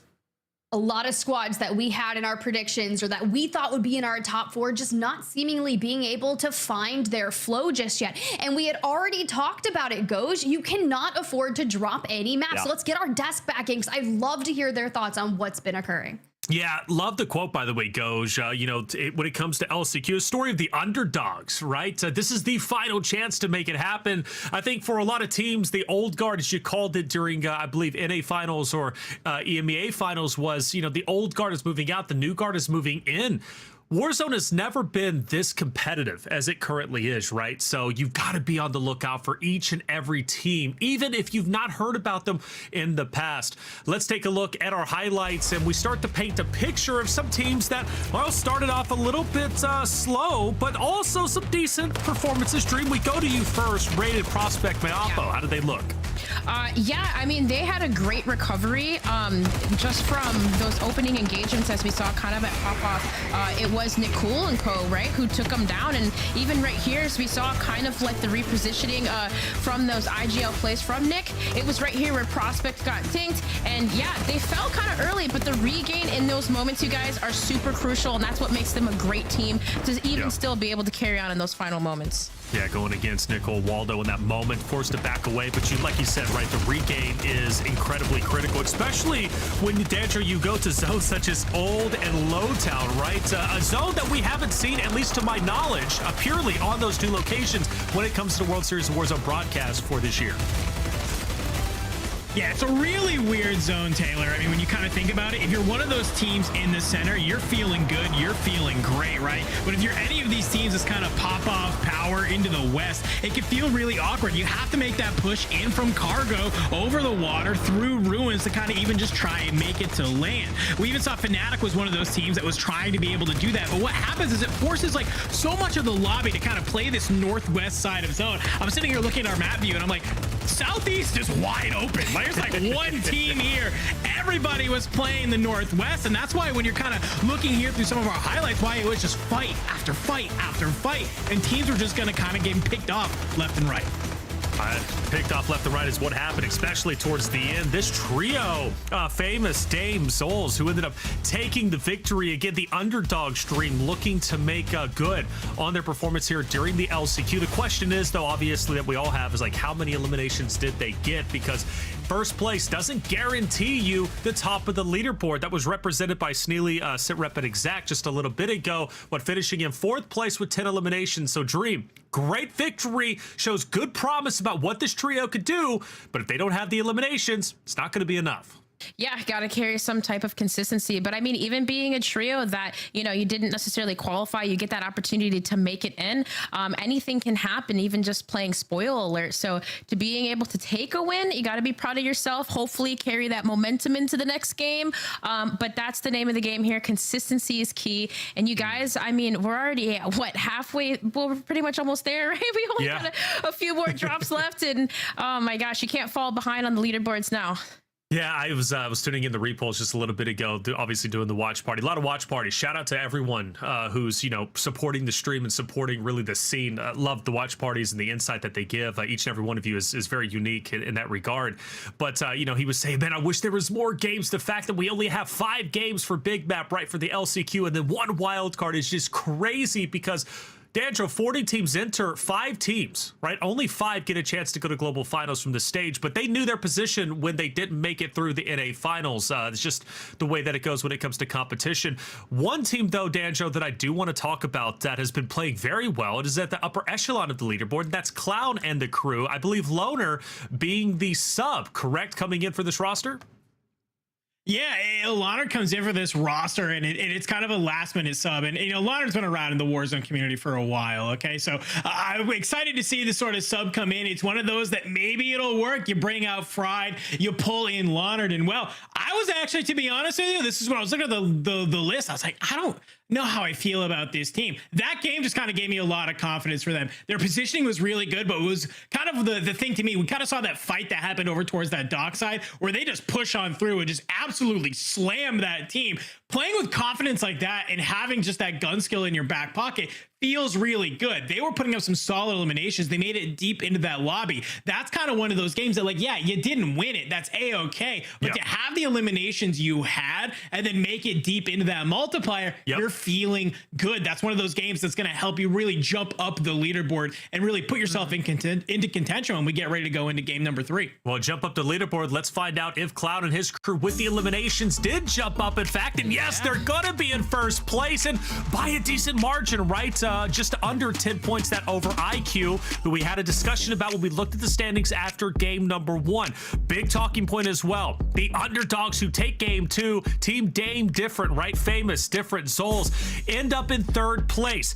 A lot of squads that we had in our predictions or that we thought would be in our top 4 just not seemingly being able to find their flow just yet. And we had already talked about it, Goj. You cannot afford to drop any maps. Yeah. So let's get our desk back in, because I'd love to hear their thoughts on what's been occurring. Yeah, love the quote, by the way, Goj. When it comes to LCQ, a story of the underdogs, right? This is the final chance to make it happen. I think for a lot of teams, the old guard, as you called it during, I believe, NA finals or EMEA finals, was, the old guard is moving out, the new guard is moving in. Warzone has never been this competitive as it currently is, right? So you've got to be on the lookout for each and every team, even if you've not heard about them in the past. Let's take a look at our highlights, and we start to paint a picture of some teams that, well, started off a little bit slow, but also some decent performances. Dream, we go to you first. Rated Prospect Mayappo, how did they look? Yeah, I mean, they had a great recovery just from those opening engagements, as we saw kind of at pop-off. It was Nick Cool and co, right, who took them down. And even right here, as we saw kind of like the repositioning from those IGL plays from Nick, it was right here where Prospect got dinked. And yeah, they fell kind of early, but the regain in those moments, you guys, are super crucial. And that's what makes them a great team to even still be able to carry on in those final moments. Yeah, going against Nicole Waldo in that moment, forced to back away. But like you said, right, the regain is incredibly critical, especially when, Danger, you go to zones such as Old and Low Town, right? A zone that we haven't seen, at least to my knowledge, purely on those 2 locations when it comes to the World Series of Warzone broadcast for this year. Yeah, it's a really weird zone, Taylor. I mean, when you kind of think about it, if you're one of those teams in the center, you're feeling good, you're feeling great, right? But if you're any of these teams that's kind of pop off power into the west, it can feel really awkward. You have to make that push in from cargo, over the water, through ruins to kind of even just try and make it to land. We even saw Fnatic was one of those teams that was trying to be able to do that. But what happens is it forces like so much of the lobby to kind of play this northwest side of zone. I'm sitting here looking at our map view and I'm like, southeast is wide open. Like, there's like one team here. Everybody was playing the northwest, and that's why when you're kind of looking here through some of our highlights, why it was just fight after fight after fight, and teams were just going to kind of get picked off left and right. Picked off left and right is what happened, especially towards the end. This trio, famous Dame Souls, who ended up taking the victory. Again, the underdog stream looking to make good on their performance here during the LCQ. The question is, though, obviously, that we all have is like, how many eliminations did they get? Because first place doesn't guarantee you the top of the leaderboard. That was represented by Sneely, sit rep at Exact just a little bit ago, but finishing in 4th place with 10 eliminations. So Dream, great victory, shows good promise about what this trio could do, but if they don't have the eliminations, it's not going to be enough. Yeah, got to carry some type of consistency. But I mean, even being a trio that, you know, you didn't necessarily qualify, you get that opportunity to make it in. Anything can happen, even just playing spoil alert. So to being able to take a win, you got to be proud of yourself. Hopefully carry that momentum into the next game. But that's the name of the game here. Consistency is key. And you guys, I mean, we're already at, what, halfway? Well, we're pretty much almost there, right? We only got a few more drops left. And oh my gosh, you can't fall behind on the leaderboards now. Yeah, I was tuning in the repolls just a little bit ago, obviously doing the watch party. A lot of watch parties. Shout out to everyone who's, you know, supporting the stream and supporting really the scene. Love the watch parties and the insight that they give. Each and every one of you is very unique in that regard. But, you know, he was saying, man, I wish there was more games. The fact that we only have 5 games for Big Map, right, for the LCQ, and then 1 wild card is just crazy because Dandro, 40 teams enter, 5 teams, right? Only 5 get a chance to go to global finals from the stage, but they knew their position when they didn't make it through the NA finals. It's just the way that it goes when it comes to competition. One team, though, Dandro, that I do want to talk about that has been playing very well. It is at the upper echelon of the leaderboard, and that's Clown and the crew. I believe Loner being the sub, correct, coming in for this roster? Yeah, Loner comes in for this roster, and it's kind of a last-minute sub. And, you know, Loner's been around in the Warzone community for a while, okay? So I'm excited to see this sort of sub come in. It's one of those that maybe it'll work. You bring out Fried, you pull in Loner, and, well, I was actually, to be honest with you, this is when I was looking at the list, I was like, I don't know how I feel about this team. That game just kind of gave me a lot of confidence for them. Their positioning was really good, but it was kind of the thing to me. We kind of saw that fight that happened over towards that dock side where they just push on through and just absolutely slam that team. Playing with confidence like that and having just that gun skill in your back pocket feels really good. They were putting up some solid eliminations. They made it deep into that lobby. That's kind of one of those games that, like, yeah, you didn't win it. That's A-okay. But to have the eliminations you had and then make it deep into that multiplier, you're feeling good. That's one of those games that's going to help you really jump up the leaderboard and really put yourself into contention when we get ready to go into game number 3. Well, jump up the leaderboard. Let's find out if Cloud and his crew with the eliminations did jump up, in fact. And yes, they're going to be in first place and by a decent margin, right? Just under 10 points that over IQ, who we had a discussion about when we looked at the standings after game number 1. Big talking point as well. The underdogs who take game 2, Team Dame different, right? Famous, different, Zols, end up in 3rd place.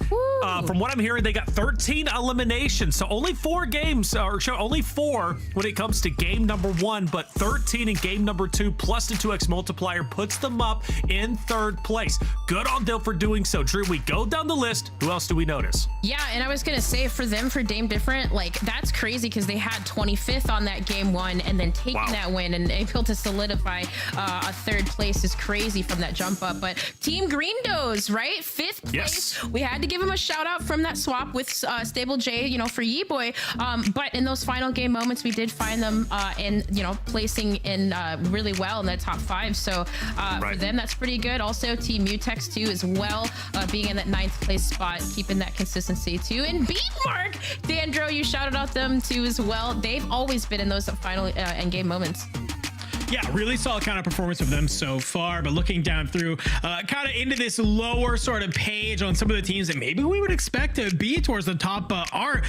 From what I'm hearing, they got 13 eliminations. So only 4 games, or only 4 when it comes to game number 1, but 13 in game number 2, plus the 2x multiplier puts them up in 3rd place. Good on them for doing so. Drew, we go down the list. Who else do we notice? Yeah, and I was gonna say for them, for Dame Different, like that's crazy because they had 25th on that game 1 and then taking that win and able to solidify a 3rd place is crazy from that jump up. But Team Green Does, right? 5th place. Yes. We had to give him a shout out from that swap with Stable J, you know, for Yeeboy. But in those final game moments, we did find them in, you know, placing in really well in that top 5. So for them, that's pretty good. Also, Team Mutex too as well, being in that 9th place spot, keeping that consistency too. And Beat Mark, Dandro, you shouted out them too as well. They've always been in those final end game moments. Yeah, really solid kind of performance of them so far, but looking down through kind of into this lower sort of page on some of the teams that maybe we would expect to be towards the top are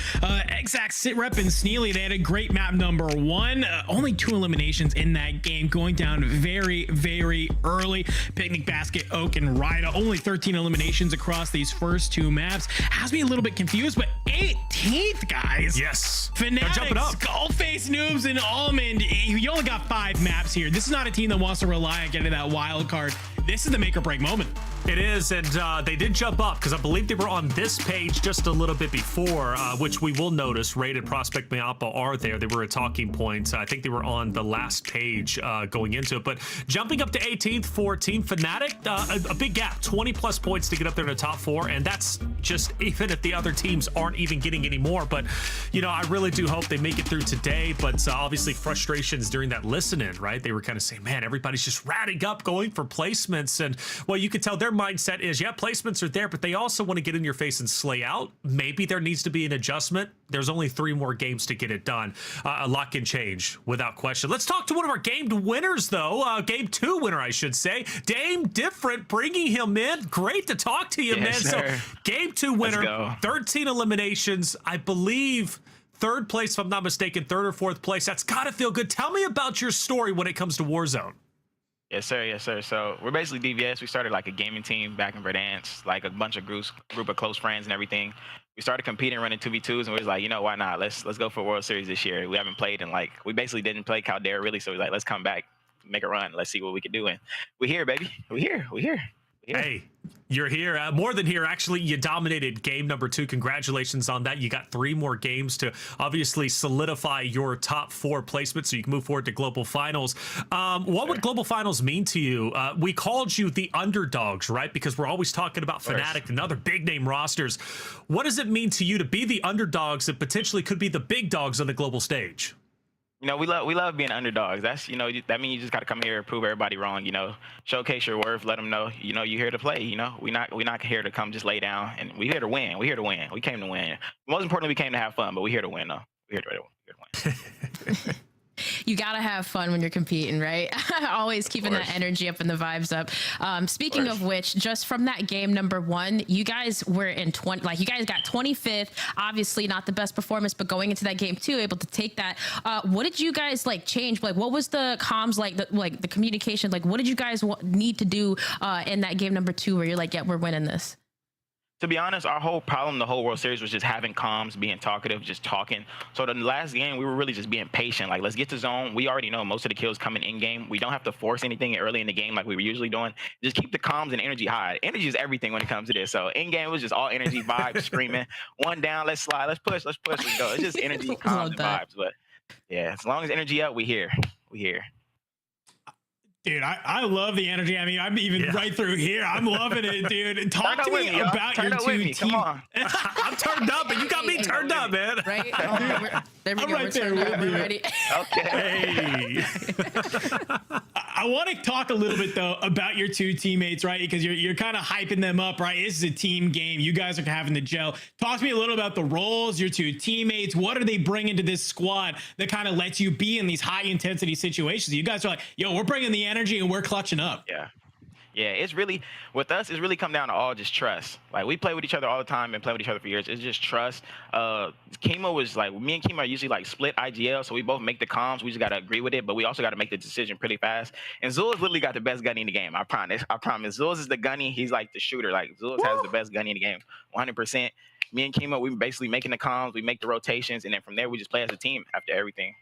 Exact Sitrep and Sneely. They had a great map number 1, only 2 eliminations in that game, going down very, very early. Picnic Basket, Oak, and Rida, only 13 eliminations across these first 2 maps. Has me a little bit confused, but 18th, guys. Yes. Fanatics, jumping up. Skullface, Noobs, and Almond. You only got 5 maps here. This is not a team that wants to rely on getting that wild card. This is the make or break moment. It is, and they did jump up because I believe they were on this page just a little bit before, which we will notice. Rated Prospect Mayapa are there. They were a talking point. I think they were on the last page going into it. But jumping up to 18th for Team Fnatic, a big gap, 20 plus points to get up there in the top 4, and that's just even if the other teams aren't even getting any more. But you know, I really do hope they make it through today. But obviously, frustrations during that listen-in, right? They were kind of saying, man, everybody's just ratting up, going for placements, and well, you could tell their mindset is, yeah, placements are there, but they also want to get in your face and slay out. Maybe there needs to be an adjustment. There's only 3 more games to get it done. A lot can change without question. Let's talk to one of our game winners, though. Game 2 winner, I should say. Dame Different, bringing him in. Great to talk to you, man. Sir. So game 2 winner, 13 eliminations, I believe. 3rd place, if I'm not mistaken, 3rd or 4th place. That's got to feel good. Tell me about your story when it comes to Warzone. Yes, sir. Yes, sir. So we're basically DVS. We started like a gaming team back in Verdansk, like a bunch of group of close friends and everything. We started competing, running 2v2s, and we was like, you know, why not? Let's go for World Series this year. We haven't played in like, we basically didn't play Caldera really, so we was like, let's come back, make a run, let's see what we can do. And we're here, baby. We're here. Hey, you're here. More than here, actually. You dominated game number 2. Congratulations on that. You got 3 more games to obviously solidify your top 4 placement so you can move forward to global finals. What would global finals mean to you? We called you the underdogs, right? Because we're always talking about Fnatic and other big name rosters. What does it mean to you to be the underdogs that potentially could be the big dogs on the global stage? You know, we love being underdogs. That's, you know, that means you just got to come here and prove everybody wrong, you know, showcase your worth, let them know, you know, you're here to play, you know, we're not here to come just lay down, and we're here to win. We're here to win. We came to win. Most importantly, we came to have fun, but we're here to win, though. We're here to win. You gotta have fun when you're competing, right? Always keeping that energy up and the vibes up. Speaking of which, just from that game number 1, you guys were in 20, like you guys got 25th. Obviously not the best performance, but going into that game 2, able to take that. What did you guys like change? Like, what was the comms like? The communication? Like, what did you guys need to do in that game number 2 where you're like, yeah, we're winning this? To be honest, our whole problem, the whole World Series, was just having comms, being talkative, just talking. So the last game, we were really just being patient. Like, let's get to zone. We already know most of the kills coming in game. We don't have to force anything early in the game like we were usually doing. Just keep the comms and energy high. Energy is everything when it comes to this. So in game, it was just all energy, vibes, screaming. 1 down, let's slide, let's push, let's go. It's just energy, comms, and vibes. But yeah, as long as energy up, we here. Dude, I love the energy. I mean, I'm even right through here. I'm loving it, dude. Talk to me about your 2 teams. Come on. I'm turned up, but you got me turned up, man. Right? There we go. Right there with you. Ready? Okay. I want to talk a little bit though about your 2 teammates, right? Because you're kind of hyping them up, right? This is a team game. You guys are having to gel. Talk to me a little about the roles, your 2 teammates. What are they bringing to this squad that kind of lets you be in these high intensity situations? You guys are like, yo, we're bringing the energy and we're clutching up. Yeah, it's really, with us, it's really come down to all just trust. Like, we play with each other all the time and play with each other for years. It's just trust. Chemo was like, me and Chemo are usually like split IGL, so we both make the comms. We just got to agree with it, but we also got to make the decision pretty fast. And Zul's literally got the best gunny in the game. I promise. Zul's is the gunny. He's like the shooter. Like, Zul's has the best gunny in the game, 100%. Me and Chemo, we basically making the comms. We make the rotations, and then from there, we just play as a team after everything.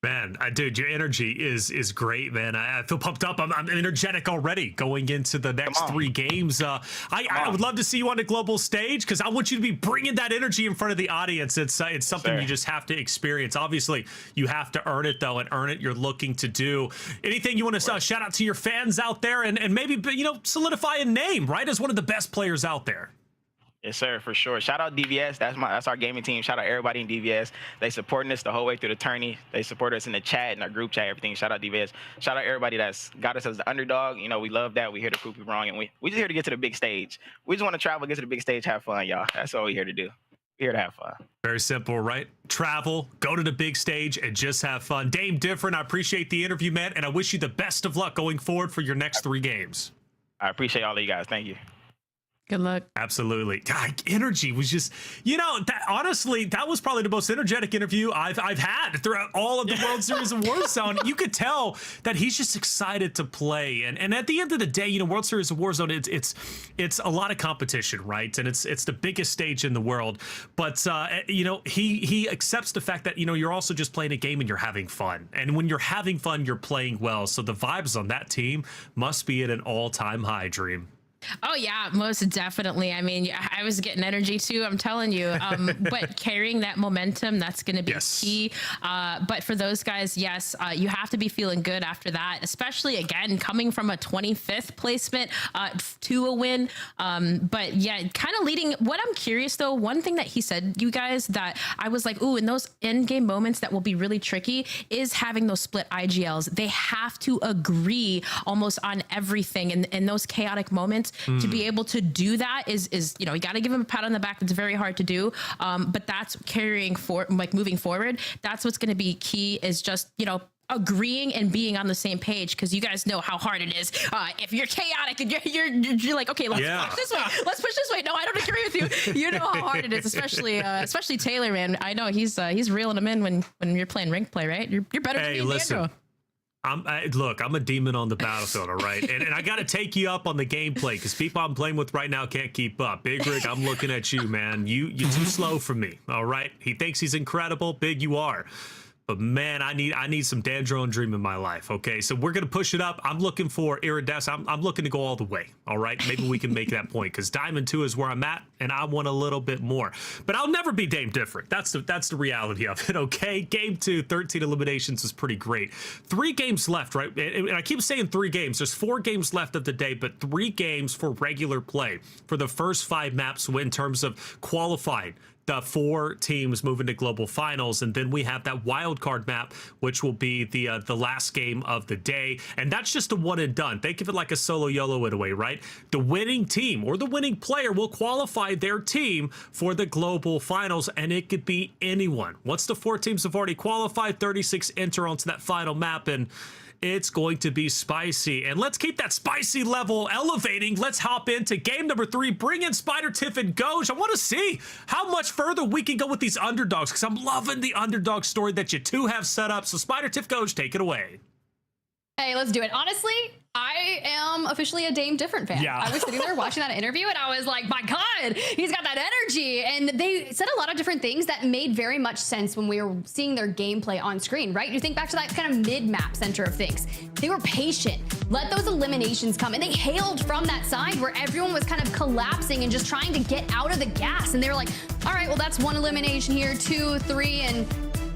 Man, dude, your energy is great, man. I feel pumped up. I'm energetic already going into the next 3 games. I would love to see you on the global stage because I want you to be bringing that energy in front of the audience. It's something you just have to experience. Obviously, you have to earn it, though, and earn it you're looking to do. Anything you want to shout out to your fans out there and maybe, you know, solidify a name, right, as one of the best players out there? Yes, sir, for sure. Shout out DVS. That's our gaming team. Shout out everybody in DVS. They supporting us the whole way through the tourney. They support us in the chat, in our group chat, everything. Shout out DVS. Shout out everybody that's got us as the underdog. You know, we love that. We're here to prove people wrong, and we just here to get to the big stage. We just want to travel, get to the big stage, have fun, y'all. That's all we're here to do. We're here to have fun. Very simple, right? Travel, go to the big stage, and just have fun. Dame Different, I appreciate the interview, man, and I wish you the best of luck going forward for your next 3 games. I appreciate all of you guys. Thank you. Good luck. Absolutely. God, energy was just, you know, honestly, that was probably the most energetic interview I've had throughout all of the World Series of Warzone. You could tell that he's just excited to play. And at the end of the day, you know, World Series of Warzone, it's a lot of competition, right? And it's the biggest stage in the world. But, you know, he accepts the fact that, you know, you're also just playing a game and you're having fun. And when you're having fun, you're playing well. So the vibes on that team must be at an all-time high, Dream. Oh yeah, most definitely. I mean, I was getting energy too, I'm telling you. But carrying that momentum, that's going to be key. But for those guys, yes, you have to be feeling good after that, especially again, coming from a 25th placement to a win. But yeah, kind of leading. What I'm curious though, one thing that he said, you guys, that I was like, ooh, in those end game moments that will be really tricky is having those split IGLs. They have to agree almost on everything in those chaotic moments. To be able to do that is you know, you got to give him a pat on the back. It's very hard to do, but that's carrying for like moving forward. That's what's going to be key, is just, you know, agreeing and being on the same page, because you guys know how hard it is. If you're chaotic and you're like, okay, let's push this way, let's push this way. No, I don't agree with you. You know how hard it is, especially Taylor, man. I know he's reeling them in when you're playing rank play, right? You're better than me, listen. Andrew. Look, I'm a demon on the battlefield, all right? And I got to take you up on the gameplay because people I'm playing with right now can't keep up. Big Rig, I'm looking at you, man. You're too slow for me, all right? He thinks he's incredible. Big, you are. But man, I need some Dandro and Dream in my life. Okay, so we're gonna push it up. I'm looking for Iridescent. I'm looking to go all the way. All right, maybe we can make that point because Diamond 2 is where I'm at, and I want a little bit more. But I'll never be Dame different. That's the reality of it. Okay, Game 2, 13 eliminations is pretty great. 3 games left, right? And I keep saying 3 games. There's 4 games left of the day, but 3 games for regular play for the first 5 maps in terms of qualifying the 4 teams moving to global finals, and then we have that wild card map, which will be the last game of the day, and that's just a one and done. Think of it like a solo YOLO in a way, right? The winning team or the winning player will qualify their team for the global finals, and it could be anyone. Once the 4 teams have already qualified, 36 enter onto that final map, and it's going to be spicy. And let's keep that spicy level elevating. Let's hop into game number 3. Bring in Spider, Tiff, and Goj. I want to see how much further we can go with these underdogs because I'm loving the underdog story that you two have set up. So Spider, Tiff, Goj, take it away. Hey, let's do it. Honestly, I am officially a Dame Different fan. Yeah. I was sitting there watching that interview and I was like, my God, he's got that energy. And they said a lot of different things that made very much sense when we were seeing their gameplay on screen, right? You think back to that kind of mid-map center of things. They were patient, let those eliminations come, and they hailed from that side where everyone was kind of collapsing and just trying to get out of the gas. And they were like, all right, well, that's 1 elimination here, 2, 3, and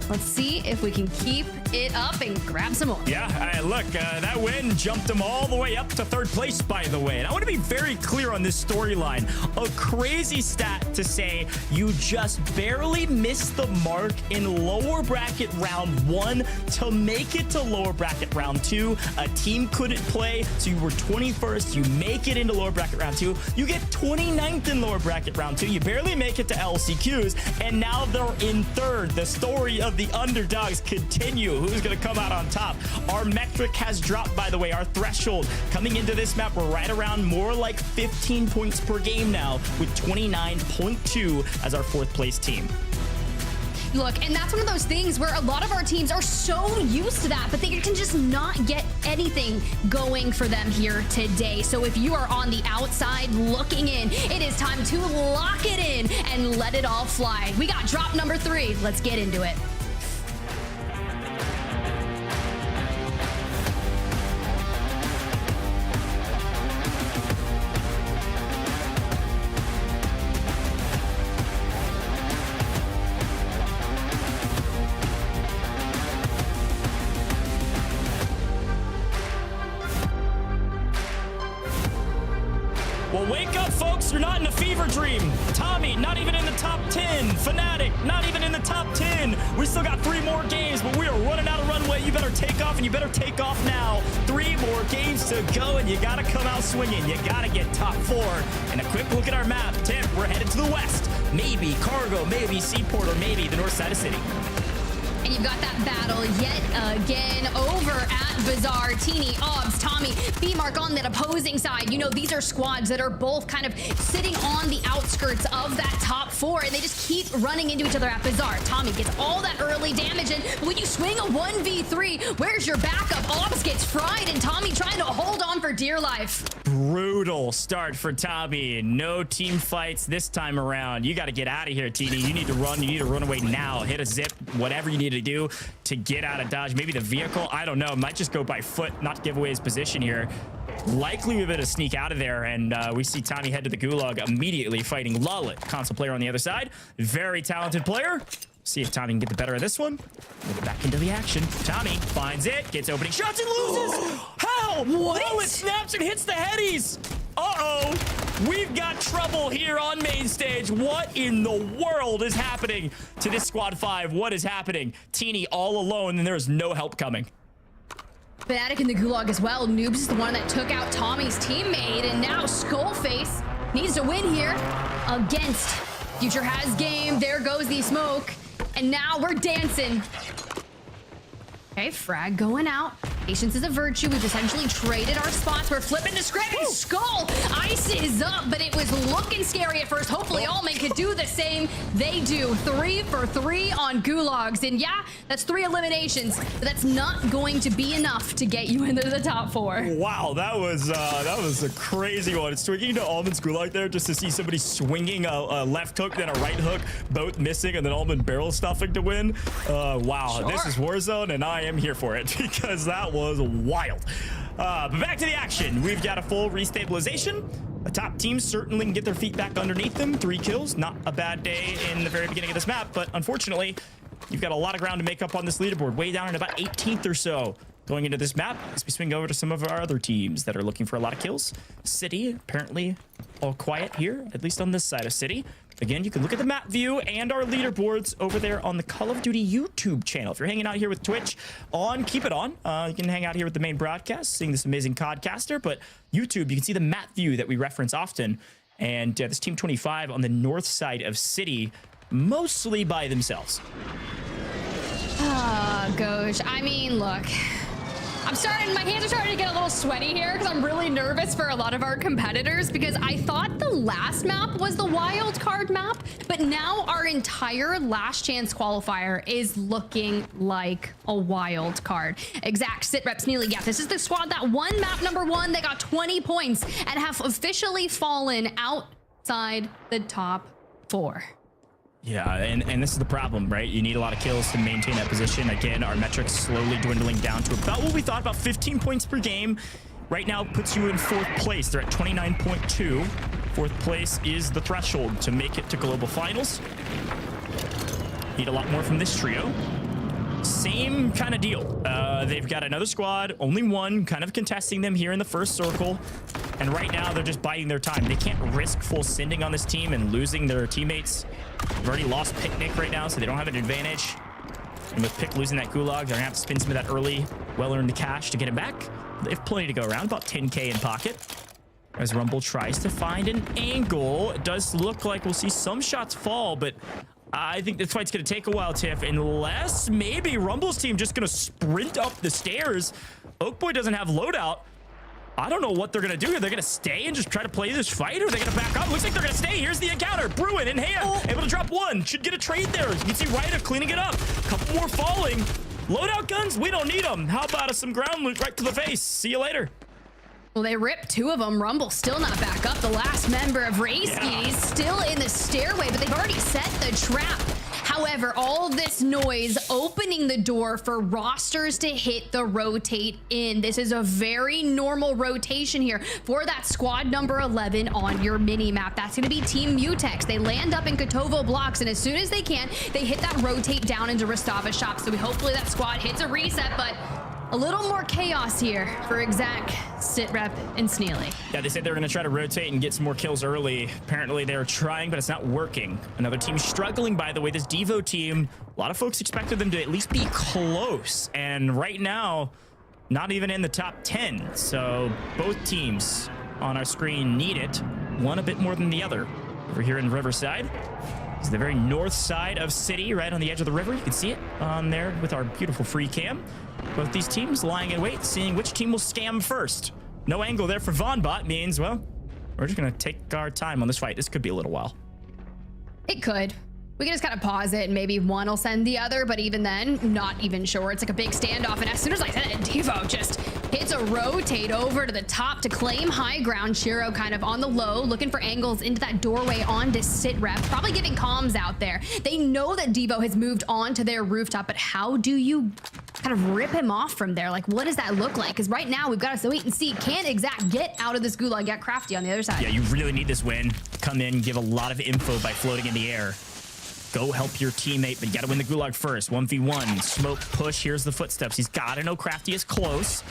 let's see if we can keep it up and grab some more. Yeah, look, that win jumped them all the way up to 3rd place, by the way. And I want to be very clear on this storyline. A crazy stat to say you just barely missed the mark in lower bracket round 1 to make it to lower bracket round 2. A team couldn't play, so you were 21st. You make it into lower bracket round 2. You get 29th in lower bracket round 2. You barely make it to LCQs, and now they're in 3rd. The story of the underdogs continue. Who's going to come out on top? Our metric has dropped, by the way. Our threshold coming into this map, we're right around more like 15 points per game now with 29.2 as our 4th place team. Look, and that's one of those things where a lot of our teams are so used to that, but they can just not get anything going for them here today. So if you are on the outside looking in, it is time to lock it in and let it all fly. We got drop number 3. Let's get into it. Well, wake up, folks. You're not in a fever dream. Tommy, not even in the top 10. Fnatic, not even in the top 10. We still got 3 more games, but we are running out of runway. You better take off, and you better take off now. 3 more games to go, and you got to come out swinging. You got to get top 4. And a quick look at our map. Tip, we're headed to the west. Maybe Cargo, maybe Seaport, or maybe the north side of City. And you've got that battle yet again over at Bazaar. Teeny, Obs, Tommy, B-Mark on that opposing side. You know, these are squads that are both kind of sitting on the outskirts of that top 4, and they just keep running into each other at Bazaar. Tommy gets all that early damage, and when you swing a 1v3, where's your backup? Obs gets fried, and Tommy trying to hold on for dear life. Brutal start for Tommy. No team fights this time around. You got to get out of here, Teeny. You need to run. You need to run away now. Hit a zip, whatever you need to do to get out of Dodge. Maybe the vehicle, I don't know, might just go by foot, not to give away his position here. Likely we're going to sneak out of there, and we see Tommy head to the gulag immediately, fighting Lullet, console player on the other side. Very talented player. See if Tommy can get the better of this one. We'll get back into the action. Tommy finds it, gets opening shots and loses. How? What? Lullet snaps and hits the headies. Uh-oh. We've got trouble here on main stage. What in the world is happening to this squad 5? What is happening? Teeny all alone, and there's no help coming. Fnatic in the gulag as well. Noobs is the one that took out Tommy's teammate, and now Skullface needs to win here against Future Has Game. There goes the smoke, and now we're dancing. Okay, frag going out. Patience is a virtue. We've essentially traded our spots. We're flipping to Scrap and Skull. Ice is up, but it was looking scary at first. Hopefully, Allman could do the same. They do. 3 for 3 on Gulags. And yeah, that's 3 eliminations, but that's not going to be enough to get you into the top 4. Wow, that was a crazy one. Swinging to Allman's Gulag there just to see somebody swinging a left hook, then a right hook, both missing, and then Allman barrel stuffing to win. Wow, Sure. This is Warzone, and I am here for it because that was wild. But back to the action. We've got a full restabilization. The top team certainly can get their feet back underneath them. 3 kills, not a bad day in the very beginning of this map, but unfortunately, you've got a lot of ground to make up on this leaderboard, way down at about 18th or so. Going into this map, as we swing over to some of our other teams that are looking for a lot of kills. City, apparently all quiet here, at least on this side of City. Again, you can look at the map view and our leaderboards over there on the Call of Duty YouTube channel. If you're hanging out here with Twitch on, keep it on. You can hang out here with the main broadcast, seeing this amazing codcaster, but YouTube, you can see the map view that we reference often. And this Team 25 on the north side of City, mostly by themselves. Ah, Gosh. I mean, look. My hands are starting to get a little sweaty here because I'm really nervous for a lot of our competitors because I thought the last map was the wild card map, but now our entire last chance qualifier is looking like a wild card. Exact, Sitrep, Sneely, yeah, this is the squad that won map number 1. They got 20 points and have officially fallen outside the top 4. Yeah, and this is the problem, right? You need a lot of kills to maintain that position. Again, our metrics slowly dwindling down to about what we thought, about 15 points per game. Right now puts you in 4th place. They're at 29.2. 4th place is the threshold to make it to global finals. Need a lot more from this trio. Same kind of deal. They've got another squad, only one, kind of contesting them here in the first circle. And right now, they're just biding their time. They can't risk full sending on this team and losing their teammates. They've already lost Picnic right now, so they don't have an advantage. And with Pick losing that Gulag, they're going to have to spend some of that early, well-earned cash to get him back. They have plenty to go around, about 10K in pocket. As Rumble tries to find an angle, it does look like we'll see some shots fall, but I think this fight's going to take a while, Tiff, unless maybe Rumble's team just going to sprint up the stairs. Oakboy doesn't have loadout. I don't know what they're going to do here. They're going to stay and just try to play this fight, or are they going to back up? Looks like they're going to stay. Here's the encounter. Bruin in hand. Able to drop 1. Should get a trade there. You can see Ryder cleaning it up. Couple more falling. Loadout guns, we don't need them. How about some ground loot right to the face? See you later. Well, they ripped 2 of them. Rumble still not back up. The last member of Rayski still in the stairway, but they've already set the trap. However, all this noise opening the door for rosters to hit the rotate in. This is a very normal rotation here for that squad number 11 on your mini map. That's going to be Team Mutex. They land up in Kotovo blocks, and as soon as they can, they hit that rotate down into Rostava shop. So hopefully that squad hits a reset, but a little more chaos here for Exact, Sitrep, and Sneely. Yeah, they said they're going to try to rotate and get some more kills early. Apparently, they're trying, but it's not working. Another team struggling, by the way, this Devo team. A lot of folks expected them to at least be close. And right now, not even in the top 10. So both teams on our screen need it. One a bit more than the other. Over here in Riverside. It's the very north side of City, right on the edge of the river. You can see it on there with our beautiful free cam. Both these teams lying in wait, seeing which team will scam first. No angle there for VonBot means, well, we're just going to take our time on this fight. This could be a little while. It could. We can just kind of pause it and maybe one will send the other, but even then, not even sure. It's like a big standoff, and as soon as I said it, Devo just hits a rotate over to the top to claim high ground. Shiro kind of on the low, looking for angles into that doorway onto Sitrep, probably giving comms out there. They know that Devo has moved on to their rooftop, but how do you kind of rip him off from there? Like, what does that look like? Because right now, we've got to wait and see. Can Exact get out of this gulag, get Crafty on the other side? Yeah, you really need this win. Come in, give a lot of info by floating in the air. Go help your teammate, but you gotta win the gulag first. 1v1, smoke, push, here's the footsteps. He's gotta know Crafty is close.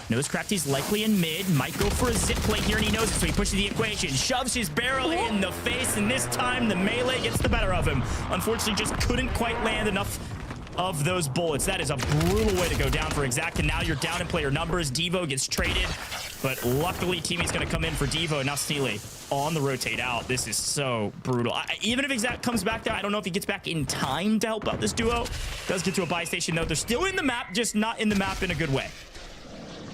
Knows Crafty's likely in mid, might go for a zip plate here, and he knows it, so he pushes the equation, shoves his barrel in the face, and this time the melee gets the better of him. Unfortunately, just couldn't quite land enough of those bullets. That is a brutal way to go down for Exact, and now you're down in player numbers. Devo gets traded, but luckily teammate's gonna come in for Devo, and now Sneely on the rotate out. This is so brutal. Even if Exact comes back there, I don't know if he gets back in time to help out this duo. Does get to a buy station though. They're still in the map, just not in the map in a good way.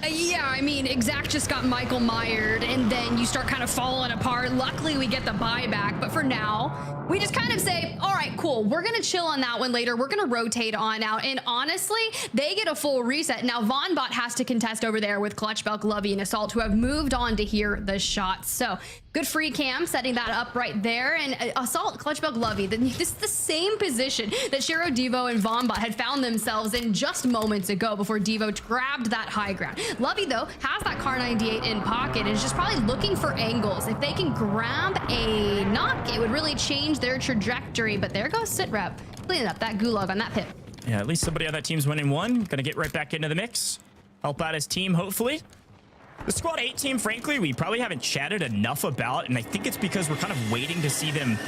Yeah, I mean, Exact just got Michael Myered, and then you start kind of falling apart. Luckily, we get the buyback, but for now, we just kind of say, all right, cool, we're gonna chill on that one later. We're gonna rotate on out, and honestly, they get a full reset. Now, VonBot has to contest over there with Clutchbelk, Lovey, and Assault, who have moved on to hear the shots. So, good free cam, setting that up right there, and Assault, Clutchbelk, Lovey, this is the same position that Shero, Devo, and VonBot had found themselves in just moments ago before Devo grabbed that high ground. Lovey, though, has that Car 98 in pocket and is just probably looking for angles. If they can grab a knock, it would really change their trajectory. But there goes Sitrep, cleaning up that gulag on that pip. Yeah, at least somebody on that team's winning one. Gonna get right back into the mix. Help out his team, hopefully. The Squad 8 team, frankly, we probably haven't chatted enough about, and I think it's because we're kind of waiting to see them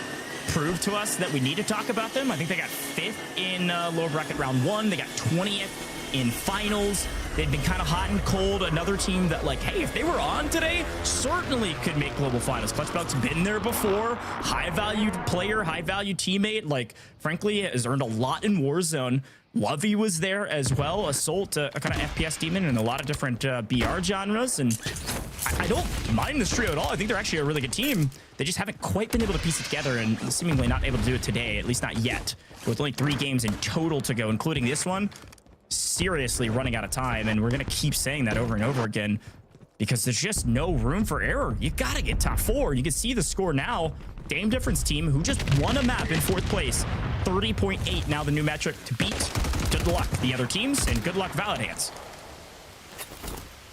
prove to us that we need to talk about them. I think they got 5th in lower bracket round 1. They got 20th in finals. They've been kind of hot and cold. Another team that, like, hey, if they were on today, certainly could make global finals. Clutchbelk's been there before. High-valued player, high-valued teammate. Like, frankly, has earned a lot in Warzone. Lovey was there as well. Assault, a kind of FPS demon in a lot of different BR genres. And I don't mind this trio at all. I think they're actually a really good team. They just haven't quite been able to piece it together and seemingly not able to do it today, at least not yet. With only 3 games in total to go, including this one. Seriously running out of time, and we're gonna keep saying that over and over again because there's just no room for error. You gotta get top 4. You can see the score now. Dame Difference team, who just won a map in 4th place, 30.8 now the new metric to beat. Good luck the other teams, and good luck Valid Hands.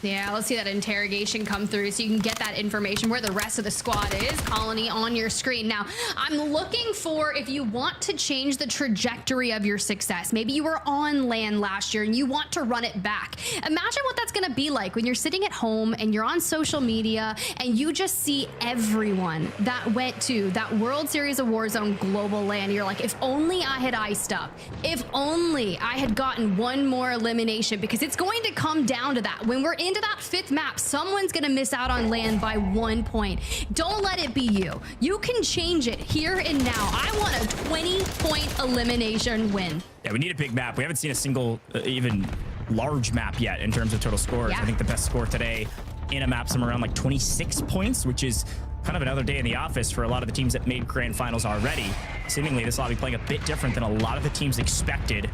Yeah, let's see that interrogation come through so you can get that information where the rest of the squad is. Colony on your screen. Now, I'm looking for if you want to change the trajectory of your success. Maybe you were on LAN last year and you want to run it back. Imagine what that's going to be like when you're sitting at home and you're on social media and you just see everyone that went to that World Series of Warzone global LAN. You're like, if only I had iced up. If only I had gotten one more elimination, because it's going to come down to that. When we're into that 5th map, someone's gonna miss out on LAN by 1 point. Don't let it be you. You can change it here and now. I want a 20-point elimination win. Yeah, we need a big map. We haven't seen a single, even large map yet in terms of total scores. Yeah. I think the best score today in a map somewhere around like 26 points, which is kind of another day in the office for a lot of the teams that made grand finals already. Seemingly, this lobby playing a bit different than a lot of the teams expected.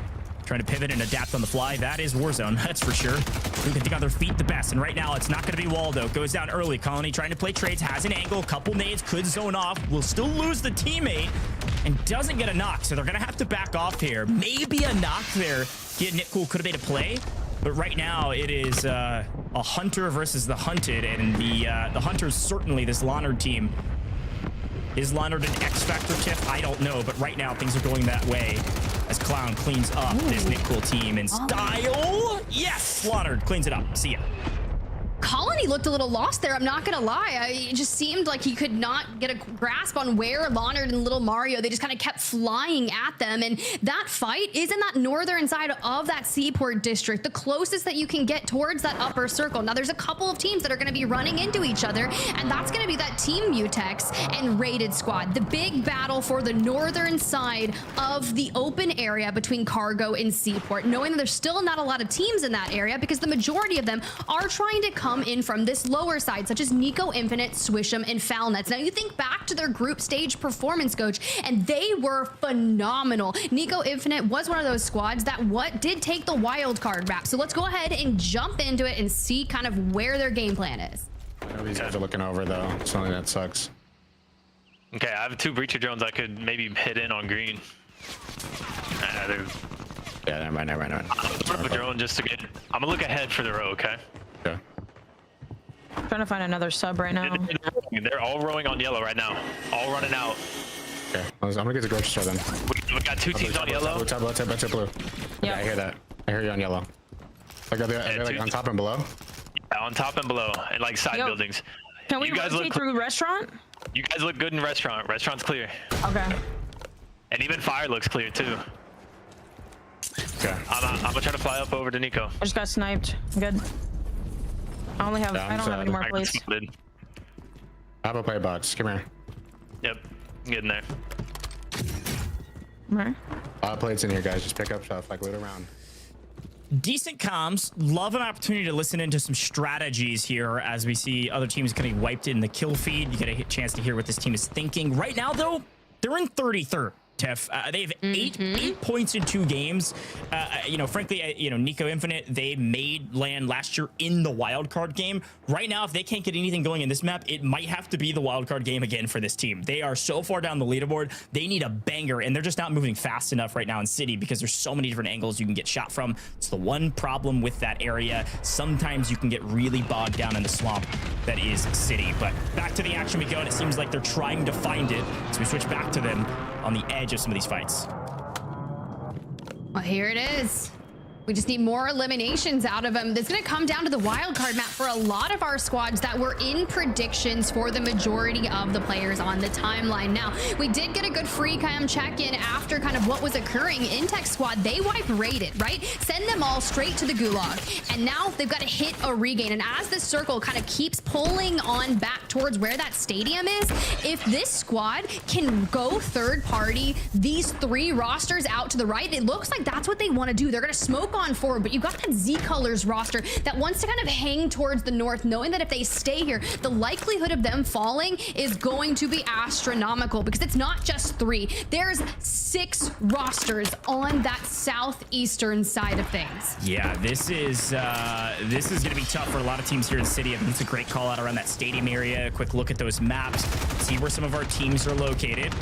Trying to pivot and adapt on the fly. That is Warzone, that's for sure. Who can think on their feet the best? And right now, it's not going to be Waldo. Goes down early. Colony trying to play trades. Has an angle. Couple nades. Could zone off. Will still lose the teammate. And doesn't get a knock. So they're going to have to back off here. Maybe a knock there. Nitcool could have made a play. But right now, it is a hunter versus the hunted. And the hunter's certainly this Leonard team. Is Leonard an X-Factor tip? I don't know. But right now, things are going that way. As Clown cleans up this Nitcool team in style. Yes, Leonard cleans it up. See ya. Colony looked a little lost there, I'm not gonna lie. It just seemed like he could not get a grasp on where Leonard and Little Mario, they just kind of kept flying at them. And that fight is in that northern side of that Seaport district, the closest that you can get towards that upper circle. Now, there's a couple of teams that are gonna be running into each other, and that's gonna be that Team Mutex and Rated Squad. The big battle for the northern side of the open area between Cargo and Seaport, knowing that there's still not a lot of teams in that area because the majority of them are trying to come in from this lower side, such as Nico Infinite, Swish'em, and Foulnets. Now, you think back to their group stage performance, coach, and they were phenomenal. Nico Infinite was one of those squads that did take the wild card map. So let's go ahead and jump into it and see kind of where their game plan is. These guys are looking over, though. Something that sucks. Okay, I have 2 breacher drones I could maybe hit in on green. Yeah, never mind. I'm gonna drone just to get. I'm gonna look ahead for the row, okay? Okay. Trying to find another sub right now. They're all rowing on yellow right now. All running out. Okay, I'm gonna get the grocery store then. We got 2 teams on yellow. Blue, blue. Yeah, I hear that. I hear you on yellow. Like, are they like on top and below? Yeah, on top and below, and like side buildings. Can we rotate through the restaurant? You guys look good in restaurant. Restaurant's clear. Okay. And even fire looks clear too. Okay. I'm gonna try to fly up over to Nico. I just got sniped. Good. I only have. I don't have any more plates. I have a play box. Come here. Yep. Get in there. Right. A lot of plates in here, guys. Just pick up stuff. Like, loot around. decent comms. Love an opportunity to listen into some strategies here as we see other teams getting wiped in the kill feed. You get a chance to hear what this team is thinking. Right now, though, they're in 33rd. Tiff. They have eight points in 2 games. Frankly, Nico Infinite, they made land last year in the wildcard game. Right now, if they can't get anything going in this map, it might have to be the wildcard game again for this team. They are so far down the leaderboard. They need a banger, and they're just not moving fast enough right now in City because there's so many different angles you can get shot from. It's the one problem with that area. Sometimes you can get really bogged down in the swamp that is City. But back to the action we go, and it seems like they're trying to find it. So we switch back to them on the edge of some of these fights. Well, here it is. We just need more eliminations out of them. It's going to come down to the wildcard map for a lot of our squads that were in predictions for the majority of the players on the timeline. Now, we did get a good free cam check-in after kind of what was occurring. Intech squad, they wipe raided, right? Send them all straight to the gulag. And now they've got to hit a regain. And as this circle kind of keeps pulling on back towards where that stadium is, if this squad can go third party, these 3 rosters out to the right, it looks like that's what they want to do. They're going to smoke on forward, but you've got that Z Colors roster that wants to kind of hang towards the north, knowing that if they stay here, the likelihood of them falling is going to be astronomical because it's not just 3. There's 6 rosters on that southeastern side of things. Yeah, this is going to be tough for a lot of teams here in City. I think it's a great call out around that stadium area. A quick look at those maps, see where some of our teams are located.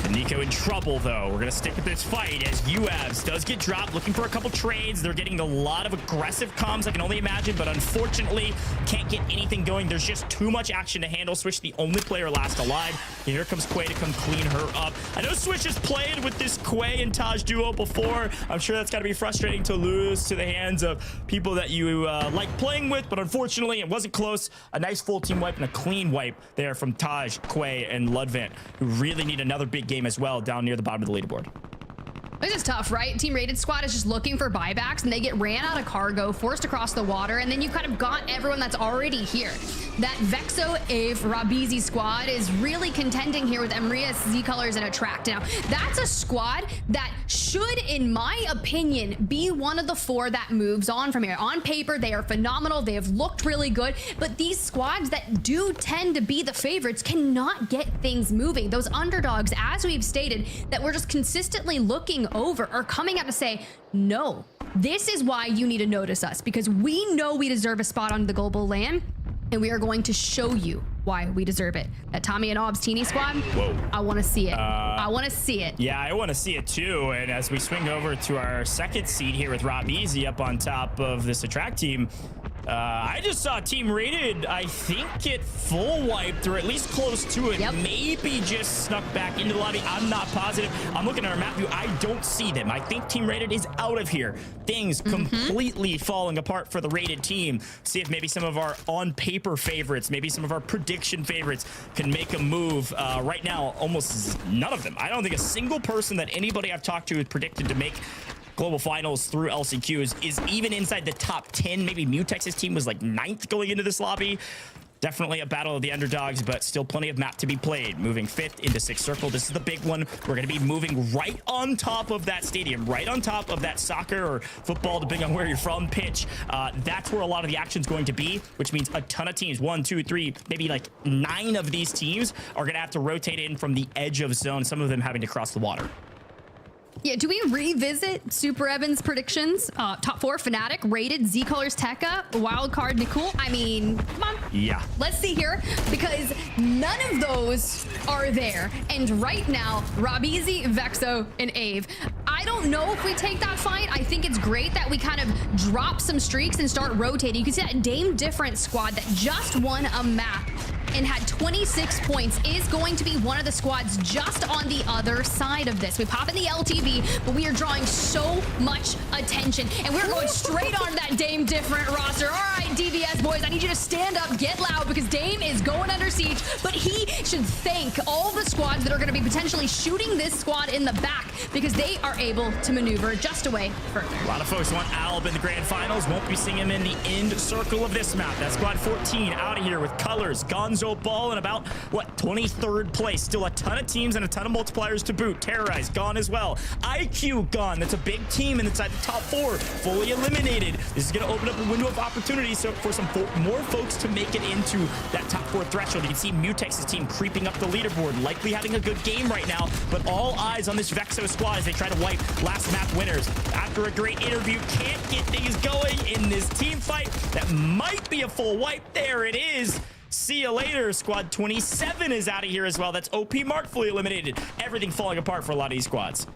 And Nico in trouble, though. We're going to stick with this fight as UAVs does get dropped, looking for a couple trades. They're getting a lot of aggressive comms, I can only imagine, but unfortunately can't get anything going. There's just too much action to handle. Switch, the only player last alive. And here comes Quay to come clean her up. I know Switch has played with this Quay and Taj duo before. I'm sure that's got to be frustrating to lose to the hands of people that you like playing with, but unfortunately it wasn't close. A nice full team wipe and a clean wipe there from Taj, Quay, and Ludvent, who really need another big game as well down near the bottom of the leaderboard. This is tough, right? Team Rated squad is just looking for buybacks and they get ran out of cargo, forced across the water, and then you've kind of got everyone that's already here. That Vexo, Ave, Rabizi squad is really contending here with Emrias, Z Colors, and Attract. Now, that's a squad that should, in my opinion, be one of the 4 that moves on from here. On paper, they are phenomenal. They have looked really good, but these squads that do tend to be the favorites cannot get things moving. Those underdogs, as we've stated, that we're just consistently looking over are coming out to say, no, this is why you need to notice us, because we know we deserve a spot on the global land, and we are going to show you why we deserve it. That Tommy and Ob's Teeny squad, whoa, I want to see it. I want to see it. Yeah, I want to see it too. And as we swing over to our second seed here with Rob Easy up on top of this Attract team, I just saw Team Rated, I think, get full wiped, or at least close to it. Yep. Maybe just snuck back into the lobby. I'm not positive. I'm looking at our map view. I don't see them. I think Team Rated is out of here. Things completely falling apart for the Rated team. See if maybe some of our on-paper favorites, maybe some of our prediction favorites can make a move. Right now, almost none of them. I don't think a single person that anybody I've talked to is predicted to make global finals through LCQs is even inside the top 10. Maybe Mutex's team was like 9th going into this lobby. Definitely a battle of the underdogs, but still plenty of map to be played. Moving 5th into 6th circle. This is the big one. We're going to be moving right on top of that stadium, right on top of that soccer or football, depending on where you're from, pitch. That's where a lot of the action's going to be, which means a ton of teams, 1, 2, 3, maybe like 9 of these teams are going to have to rotate in from the edge of zone, some of them having to cross the water. Yeah, do we revisit Super Evans predictions? Top 4, Fnatic, Rated, Z Colors, Tekka, Wildcard, Nikul. I mean, come on. Yeah. Let's see here, because none of those are there. And right now, Rabizi, Vexo, and Ave. I don't know if we take that fight. I think it's great that we kind of drop some streaks and start rotating. You can see that Dame Different squad that just won a map and had 26 points is going to be one of the squads just on the other side of this. We pop in the LTV, but we are drawing so much attention, and we're going straight on that Dame Different roster. All right, DVS, boys. I need you to stand up, get loud, because Dame is going under siege, but he should thank all the squads that are going to be potentially shooting this squad in the back because they are able to maneuver just away further. A lot of folks want Alb in the grand finals. Won't be seeing him in the end circle of this map. That's squad 14 out of here with Colors, Gonzo Ball, and about, what, 23rd place. Still a ton of teams and a ton of multipliers to boot. Terrorize gone as well. IQ gone. That's a big team inside the top 4. Fully eliminated. This is going to open up a window of opportunity for some more folks to make it into that top 4 threshold. You can see Mutex's team creeping up the leaderboard, likely having a good game right now, but all eyes on this Vexo squad as they try to wipe last map winners. After a great interview, can't get things going in this team fight. That might be a full wipe. There it is. See you later. Squad 27 is out of here as well. That's OP Mark fully eliminated. Everything falling apart for a lot of these squads.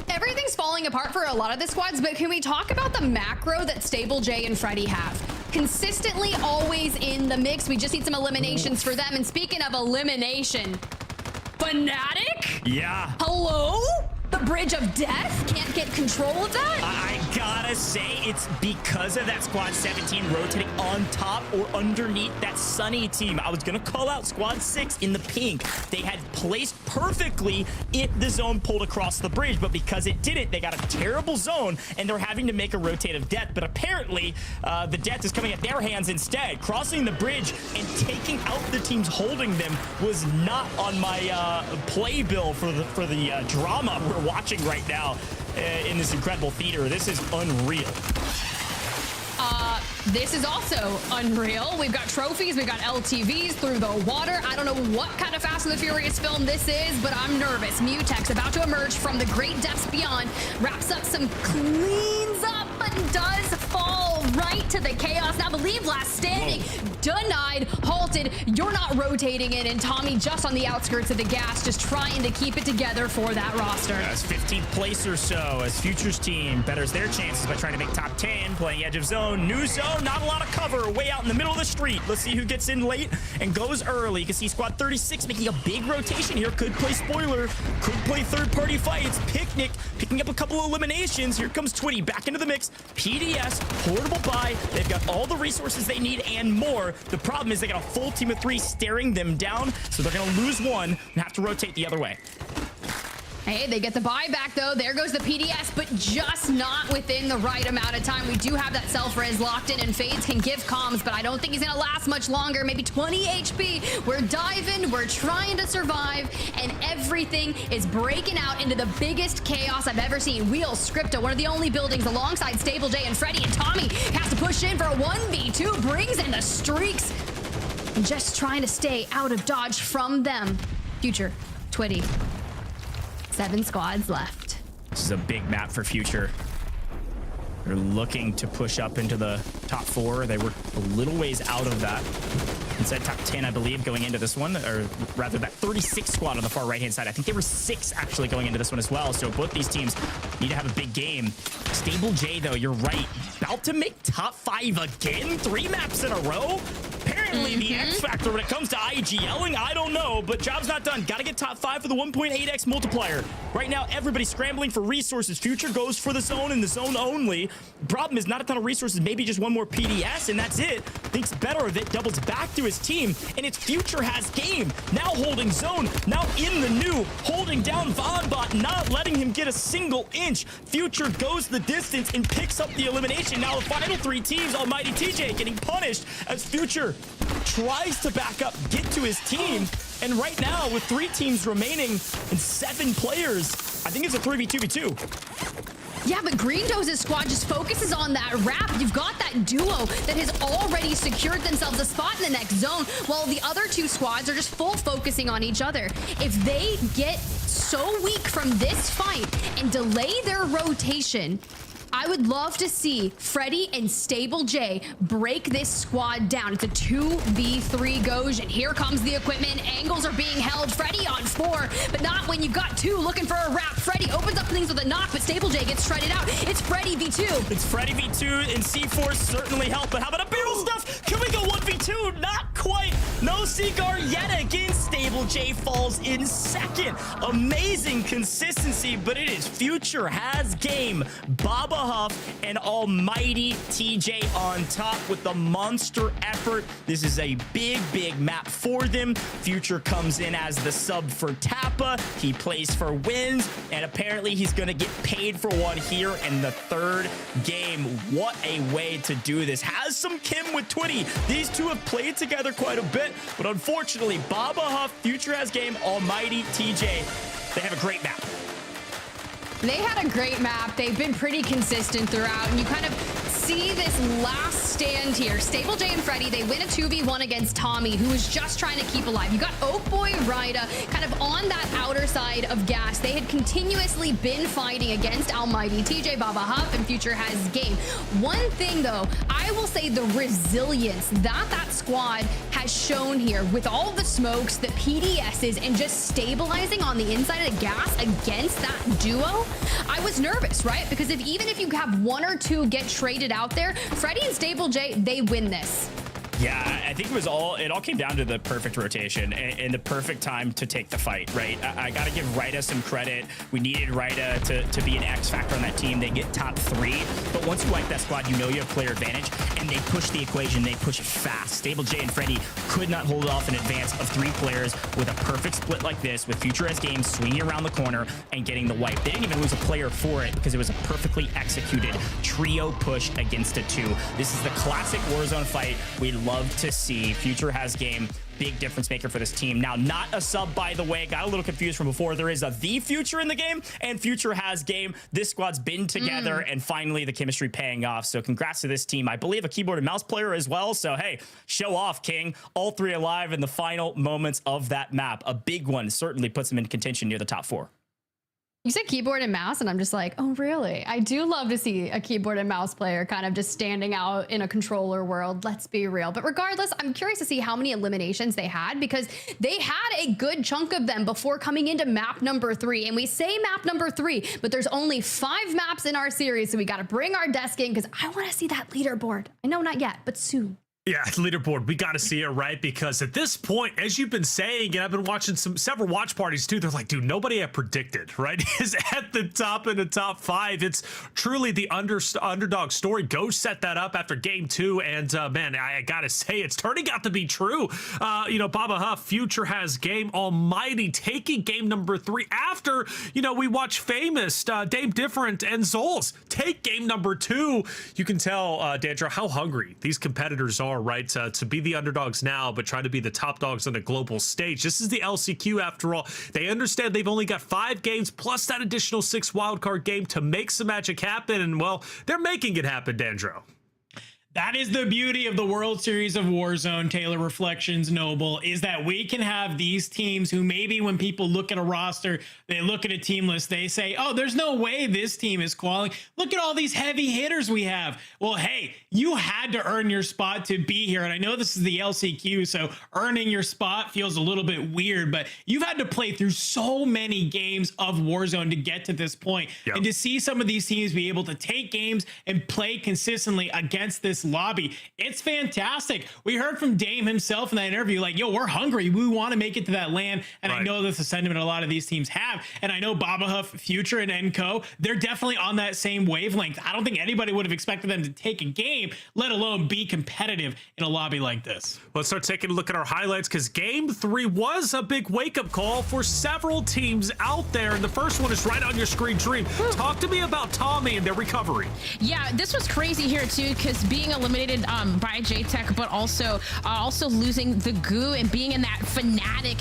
Everything's falling apart for a lot of the squads, but can we talk about the macro that Stable J and Freddy have? Consistently always in the mix. We just need some eliminations for them. And speaking of elimination, Fnatic? Yeah. Hello? The Bridge of Death can't get control of that? I gotta say, it's because of that Squad 17 rotating on top or underneath that Sunny team. I was gonna call out Squad 6 in the pink. They had placed perfectly in the zone pulled across the bridge, but because it didn't, they got a terrible zone, and they're having to make a rotate of death. But apparently, the death is coming at their hands instead. Crossing the bridge and taking out the teams holding them was not on my playbill for the drama we're watching right now in this incredible theater. This is unreal. This is also unreal. We've got trophies, we've got LTVs through the water. I don't know what kind of Fast and the Furious film this is, but I'm nervous. Mutex about to emerge from the great depths beyond, wraps up some cleans up, but does fall right to the chaos. Now, believe last standing, denied, halted. You're not rotating in, and Tommy just on the outskirts of the gas, just trying to keep it together for that roster. As 15th place or so, as Future's team betters their chances by trying to make top 10, playing edge of zone, new zone, not a lot of cover, way out in the middle of the street. Let's see who gets in late and goes early. You can see Squad 36 making a big rotation here. Could play spoiler, could play third-party fights. Picnic picking up a couple of eliminations. Here comes Twitty back into the mix. PDS, portable buy. They've got all the resources they need and more. The problem is they got a full team of 3 staring them down, so they're going to lose one and have to rotate the other way. Hey, they get the buyback though. There goes the PDS, but just not within the right amount of time. We do have that self-res locked in, and Fades can give comms, but I don't think he's gonna last much longer. Maybe 20 HP. We're diving, we're trying to survive, and everything is breaking out into the biggest chaos I've ever seen. Wheel, Scripto, one of the only buildings alongside Stable J and Freddy, and Tommy has to push in for a 1v2, brings in the streaks, and just trying to stay out of dodge from them. Future, Twitty. 7 squads left. This is a big map for Future. They're looking to push up into the top 4. They were a little ways out of that. Inside top 10, I believe, going into this one, or rather that 36 squad on the far right-hand side. I think they were 6 actually going into this one as well. So both these teams need to have a big game. Stable J, though, you're right. About to make top 5 again? 3 maps in a row? Apparently the X factor when it comes to IGLing, I don't know, but job's not done. Gotta get top 5 for the 1.8x multiplier. Right now, everybody's scrambling for resources. Future goes for the zone and the zone only. Problem is not a ton of resources, maybe just one more PDS, and that's it. Thinks better of it, doubles back to his team, and it's Future has game. Now holding zone, now in the new, holding down Vonbot, not letting him get a single inch. Future goes the distance and picks up the elimination. Now the final 3 teams, Almighty TJ getting punished as Future tries to back up, get to his team, and right now with 3 teams remaining and 7 players, I think it's a 3v2v2. Yeah, but Green Dose's squad just focuses on that wrap. You've got that duo that has already secured themselves a spot in the next zone, while the other 2 squads are just full focusing on each other. If they get so weak from this fight and delay their rotation, I would love to see Freddy and Stable J break this squad down. It's a 2v3 Goj, and here comes the equipment. Angles are being held. Freddy on 4, but not when you've got 2 looking for a wrap. Freddy opens up things with a knock, but Stable J gets shredded out. It's Freddy v2. It's Freddy v2, and C4 certainly help, but how about a barrel stuff? Can we go 1v2? Not quite. No Seagar yet against Stable Stable J falls in second. Amazing consistency, but it is Future Has Game, Baba Huff, and Almighty TJ on top with the monster effort. This is a big map for them. Future comes in as the sub for Tappa. He plays for wins, and apparently he's gonna get paid for one here in the third game. What a way to do this. Has some Kim with 20. These two have played together quite a bit, but unfortunately, Baba Huff, Future Has Game, Almighty TJ, they have a great map. They had a great map. They've been pretty consistent throughout, and you kind of see this last stand here. Stable J and Freddy, they win a 2v1 against Tommy, who was just trying to keep alive. You got Oakboy Ryda kind of on that outer side of gas. They had continuously been fighting against Almighty TJ, Baba Huff, and Future Has Game. One thing, though, I will say the resilience that squad has shown here with all the smokes, the PDSs, and just stabilizing on the inside of the gas against that duo. I was nervous, right? Because even if you have one or two get traded out there, Freddy and Stable J, they win this. Yeah, I think it all came down to the perfect rotation and the perfect time to take the fight, right? I got to give Ryda some credit. We needed Ryda to be an X factor on that team. They get top 3, but once you wipe that squad, you know you have player advantage, and they push the equation. They push it fast. Stable J and Freddy could not hold off an advance of 3 players with a perfect split like this, with Future Has Game swinging around the corner and getting the wipe. They didn't even lose a player for it because it was a perfectly executed trio push against a 2. This is the classic Warzone fight we love to see. Future Has Game, big difference maker for this team. Now, not a sub, by the way. Got a little confused from before. There is the Future in the game, and Future Has Game. This squad's been together, and finally the chemistry paying off. So congrats to this team. I believe a keyboard and mouse player as well. So hey, show off, King. All 3 alive in the final moments of that map. A big one. Certainly puts them in contention near the top 4. You said keyboard and mouse, and I'm just like, oh, really? I do love to see a keyboard and mouse player kind of just standing out in a controller world. Let's be real. But regardless, I'm curious to see how many eliminations they had, because they had a good chunk of them before coming into map number 3. And we say map number 3, but there's only 5 maps in our series, so we got to bring our desk in because I want to see that leaderboard. I know not yet, but soon. Yeah, leaderboard, we got to see it, right? Because at this point, as you've been saying, and I've been watching several watch parties too, they're like, dude, nobody had predicted, right? Is at the top in the top 5. It's truly the underdog story. Go set that up after game 2, and man, I gotta say, it's turning out to be true. Baba Huff, Future Has Game, Almighty taking game number 3 after, we watch Famous, Dame Different, and Zols take game number 2. You can tell, Dandra, how hungry these competitors are, right? To be the underdogs now, but try to be the top dogs on a global stage. This is the LCQ after all. They understand they've only got 5 games plus that additional 6 wildcard game to make some magic happen, and well, they're making it happen, Dandro. That is the beauty of the World Series of Warzone, Taylor Reflections Noble, is that we can have these teams who maybe when people look at a roster, they look at a team list, they say, oh, there's no way this team is quality. Look at all these heavy hitters we have. Well, hey, you had to earn your spot to be here. And I know this is the LCQ, so earning your spot feels a little bit weird, but you've had to play through so many games of Warzone to get to this point. Yep. And to see some of these teams be able to take games and play consistently against this lobby, it's fantastic. We heard from Dame himself in that interview, like, yo, we're hungry, we want to make it to that land. And right. I know that's the sentiment a lot of these teams have, and I know Baba Huff, Future, and Enco, they're definitely on that same wavelength. I don't think anybody would have expected them to take a game, let alone be competitive in a lobby like this. Let's start taking a look at our highlights, because game 3 was a big wake-up call for several teams out there, and the first one is right on your screen. Dream, talk to me about Tommy and their recovery. Yeah, this was crazy here too, because being eliminated by J-Tech, but also losing the goo and being in that Fnatic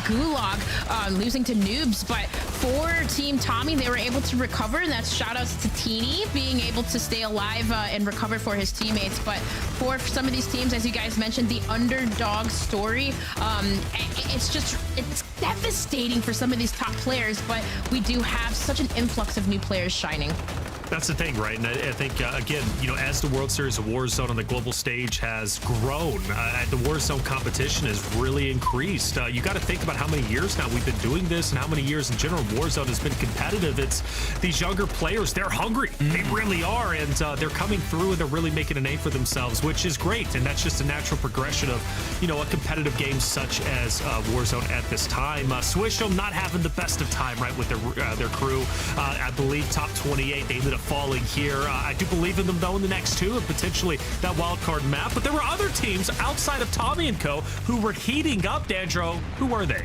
gulag, losing to Noobs. But for Team Tommy, they were able to recover, and that's shout outs to Teeny being able to stay alive and recover for his teammates. But for some of these teams, as you guys mentioned, the underdog story, it's devastating for some of these top players, but we do have such an influx of new players shining. That's the thing, right? And I think, again, you know, as the World Series of Warzone on the global stage has grown, the Warzone competition has really increased. You got to think about how many years now we've been doing this and how many years in general Warzone has been competitive. It's these younger players, they're hungry. They really are, and they're coming through and they're really making a name for themselves, which is great. And that's just a natural progression of, you know, a competitive game such as Warzone at this time. Swish'em not having the best of time, right, with their crew. I believe top 28, they ended up falling here. I do believe in them, though, in the next two, and potentially that wildcard map. But there were other teams outside of Tommy & Co. who were heating up, Dandro. Who were they?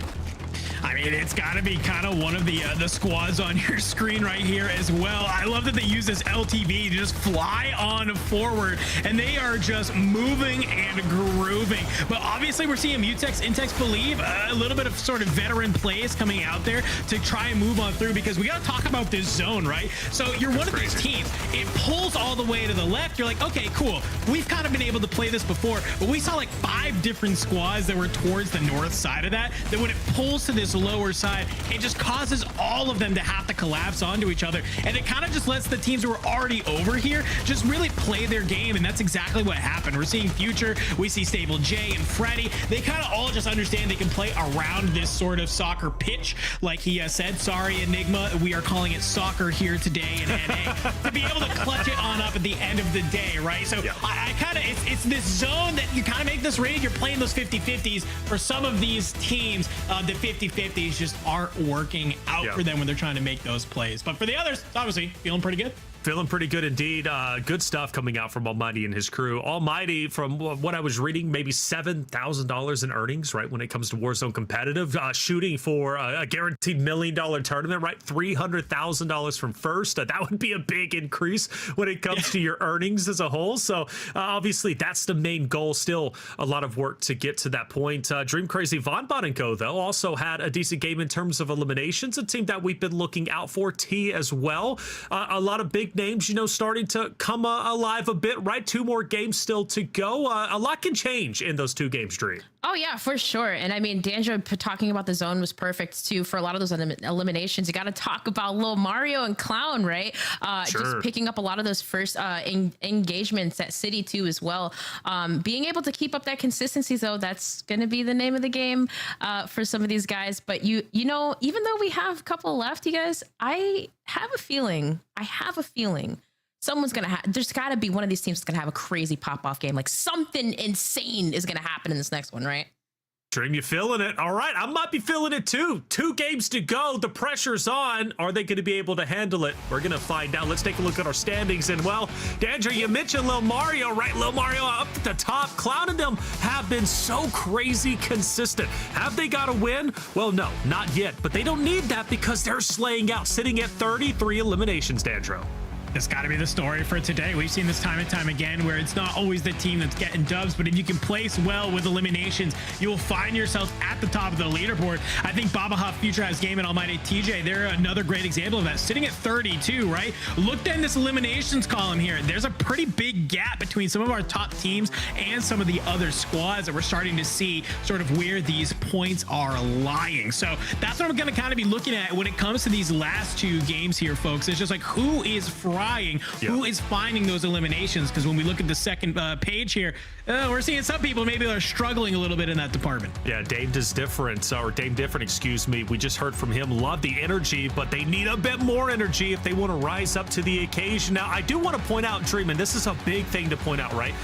I mean, it's got to be kind of one of the squads on your screen right here as well. I love that they use this LTV to just fly on forward, and they are just moving and grooving. But obviously, we're seeing Mutex, Intex believe a little bit of sort of veteran plays coming out there to try and move on through, because we got to talk about this zone, right? So you're one of these teams. It pulls all the way to the left. You're like, okay, cool. We've kind of been able to play this before, but we saw like 5 different squads that were towards the north side of that when it pulls to this lower side, it just causes all of them to have to collapse onto each other, and it kind of just lets the teams who are already over here just really play their game. And that's exactly what happened. We're seeing Future, we see Stable J and Freddy. They kind of all just understand they can play around this sort of soccer pitch, like he said. Sorry, Enigma, we are calling it soccer here today in NA, to be able to clutch it on up at the end of the day, right? So yeah. I kind of, it's this zone that you kind of make this raid. You're playing those 50-50s. For some of these teams, the 50-50s just aren't working out for them when they're trying to make those plays. But for the others, it's obviously feeling pretty good. Feeling pretty good indeed. Good stuff coming out from Almighty and his crew. Almighty, from what I was reading, maybe $7,000 in earnings, right, when it comes to Warzone competitive. Shooting for a guaranteed $1 million tournament, right? $300,000 from first. That would be a big increase when it comes to your earnings as a whole. So obviously that's the main goal. Still a lot of work to get to that point. Dream Crazy Von Bot & Co, though, also had a decent game in terms of eliminations. A team that we've been looking out for. T as well. A lot of big names, you know, starting to come alive a bit, right? 2 more games still to go. A lot can change in those 2 games, Dream. Oh, yeah, for sure. And I mean, Dandro talking about the zone was perfect, too, for a lot of those eliminations. You got to talk about Lil Mario and Clown, right? Just picking up a lot of those first engagements at City, too, as well. Being able to keep up that consistency, though, that's going to be the name of the game for some of these guys. But, you know, even though we have a couple left, you guys, I have a feeling someone's gonna there's got to be one of these teams that's gonna have a crazy pop-off game. Like something insane is gonna happen in this next one, right? Dream, you feeling it? All right, I might be feeling it too. 2 games to go. The pressure's on. Are they going to be able to handle it? We're going to find out. Let's take a look at our standings. And, well, Dandra, you mentioned Lil Mario, right? Lil Mario up at the top. Clown and them have been so crazy consistent. Have they got a win? Well, no, not yet. But they don't need that because they're slaying out, sitting at 33 eliminations, Dandro. It's got to be the story for today. We've seen this time and time again where it's not always the team that's getting dubs, but if you can place well with eliminations, you will find yourself at the top of the leaderboard. I think Baba Huff, Future House Game, and Almighty TJ, they're another great example of that. Sitting at 32, right? Look down this eliminations column here. There's a pretty big gap between some of our top teams and some of the other squads that we're starting to see sort of where these points are lying. So that's what I'm going to kind of be looking at when it comes to these last 2 games here, folks. It's just like, who is who is finding those eliminations? Because when we look at the second page here, we're seeing some people maybe are struggling a little bit in that department. Yeah, Dame Different, excuse me. We just heard from him. Love the energy, but they need a bit more energy if they want to rise up to the occasion. Now, I do want to point out, Dream, and this is a big thing to point out, right?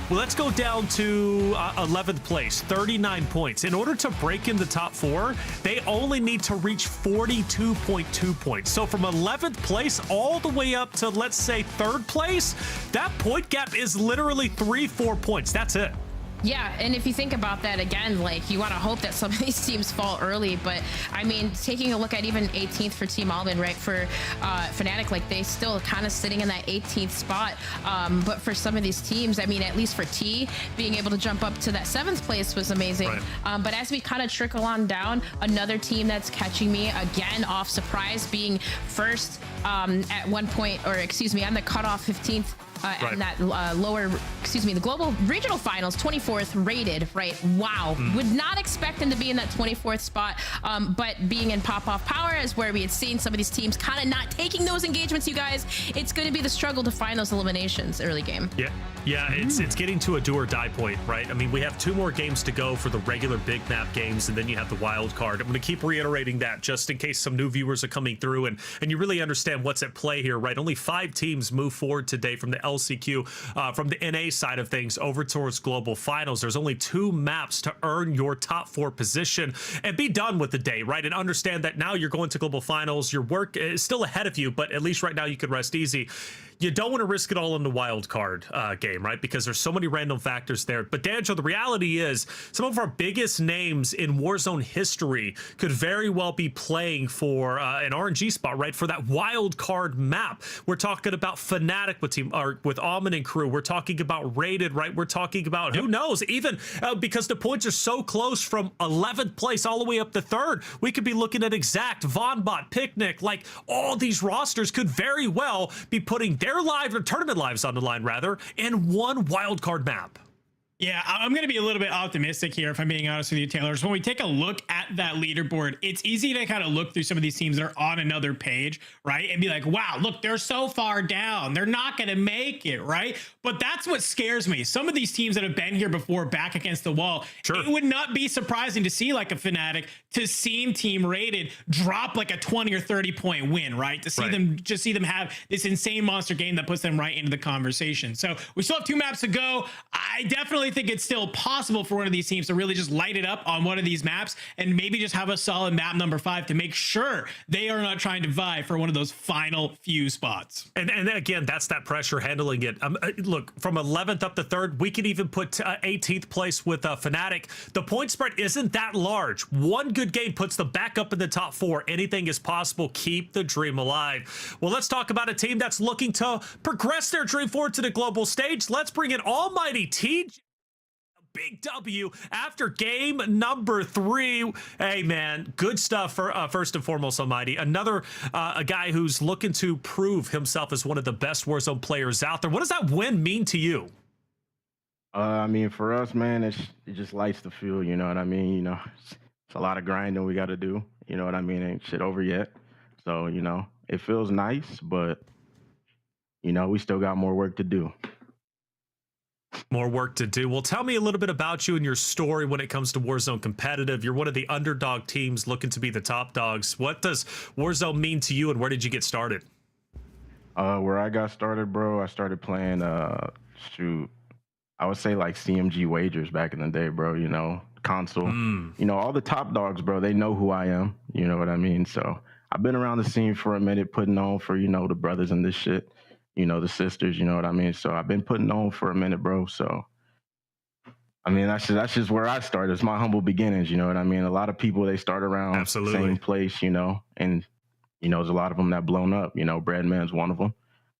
Well, let's go down to 11th place, 39 points. In order to break in the top 4, they only need to reach 42.2 points. So from 11th place all the way up to, let's say, 3rd place, that point gap is literally 3-4 points. That's it. Yeah, and if you think about that again, like you want to hope that some of these teams fall early, but I mean, taking a look at even 18th for Team Alban, right, for Fnatic, like they still kind of sitting in that 18th spot, but for some of these teams, I mean, at least for T, being able to jump up to that 7th place was amazing. Right. But as we kind of trickle on down, another team that's catching me again off surprise, being first at one point, or excuse me, on the cutoff 15th and that the global regional finals, 24th rated, right? Wow. Would not expect them to be in that 24th spot, but being in pop-off power is where we had seen some of these teams kind of not taking those engagements, you guys. It's going to be the struggle to find those eliminations early game. Yeah, it's getting to a do or die point, right? I mean, we have 2 more games to go for the regular big map games, and then you have the wild card. I'm going to keep reiterating that just in case some new viewers are coming through and you really understand what's at play here, right? Only 5 teams move forward today from the LCQ, from the NA side of things over towards global finals. There's only 2 maps to earn your top 4 position and be done with the day, right? And understand that now you're going to global finals. Your work is still ahead of you, but at least right now you could rest easy. You don't want to risk it all in the wild card game, right? Because there's so many random factors there. But Danjo, the reality is some of our biggest names in Warzone history could very well be playing for an RNG spot, right? For that wild card map. We're talking about Fnatic with Almond and crew. We're talking about Rated, right? We're talking about who knows, even because the points are so close from 11th place all the way up to 3rd. We could be looking at Exact, Vonbot, Picnic, like all these rosters could very well be putting their tournament lives on the line, rather, in one wildcard map. Yeah, I'm going to be a little bit optimistic here, if I'm being honest with you, Taylor. So when we take a look at that leaderboard, it's easy to kind of look through some of these teams that are on another page, right? And be like, wow, look, they're so far down. They're not going to make it, right? But that's what scares me. Some of these teams that have been here before, back against the wall, it would not be surprising to see like a Fnatic, to see Team Rated drop like a 20 or 30 point win, right? To see them, just see them have this insane monster game that puts them right into the conversation. So we still have 2 maps to go. I definitely think it's still possible for one of these teams to really just light it up on one of these maps and maybe just have a solid map number 5 to make sure they are not trying to vie for one of those final few spots. And again, that's that pressure handling it. Look, from 11th up to 3rd, we could even put 18th place with Fnatic. The point spread isn't that large. One good game puts them back up in the top 4. Anything is possible. Keep the dream alive. Well, let's talk about a team that's looking to progress their dream forward to the global stage. Let's bring in Almighty TJ. Big W after game number 3. Hey, man, good stuff for first and foremost, Almighty. Another a guy who's looking to prove himself as one of the best Warzone players out there. What does that win mean to you? I mean, for us, man, it just lights the field. You know what I mean? You know, it's a lot of grinding we got to do. You know what I mean? Ain't shit over yet. So, you know, it feels nice, but, you know, we still got more work to do. More work to do. Well, tell me a little bit about you and your story when it comes to Warzone competitive. You're one of the underdog teams looking to be the top dogs. What does Warzone mean to you, and where did you get started? Where I got started, bro, I started playing, I would say like CMG wagers back in the day, bro, you know, console. You know, all the top dogs, bro, they know who I am. You know what I mean? So I've been around the scene for a minute, putting on for, you know, the brothers and this shit. You know, the sisters, you know what I mean? So I've been putting on for a minute, bro. So, I mean, that's just where I started. It's my humble beginnings, you know what I mean? A lot of people, they start around the same place, you know, and, you know, there's a lot of them that blown up. You know, Breadman's one of them,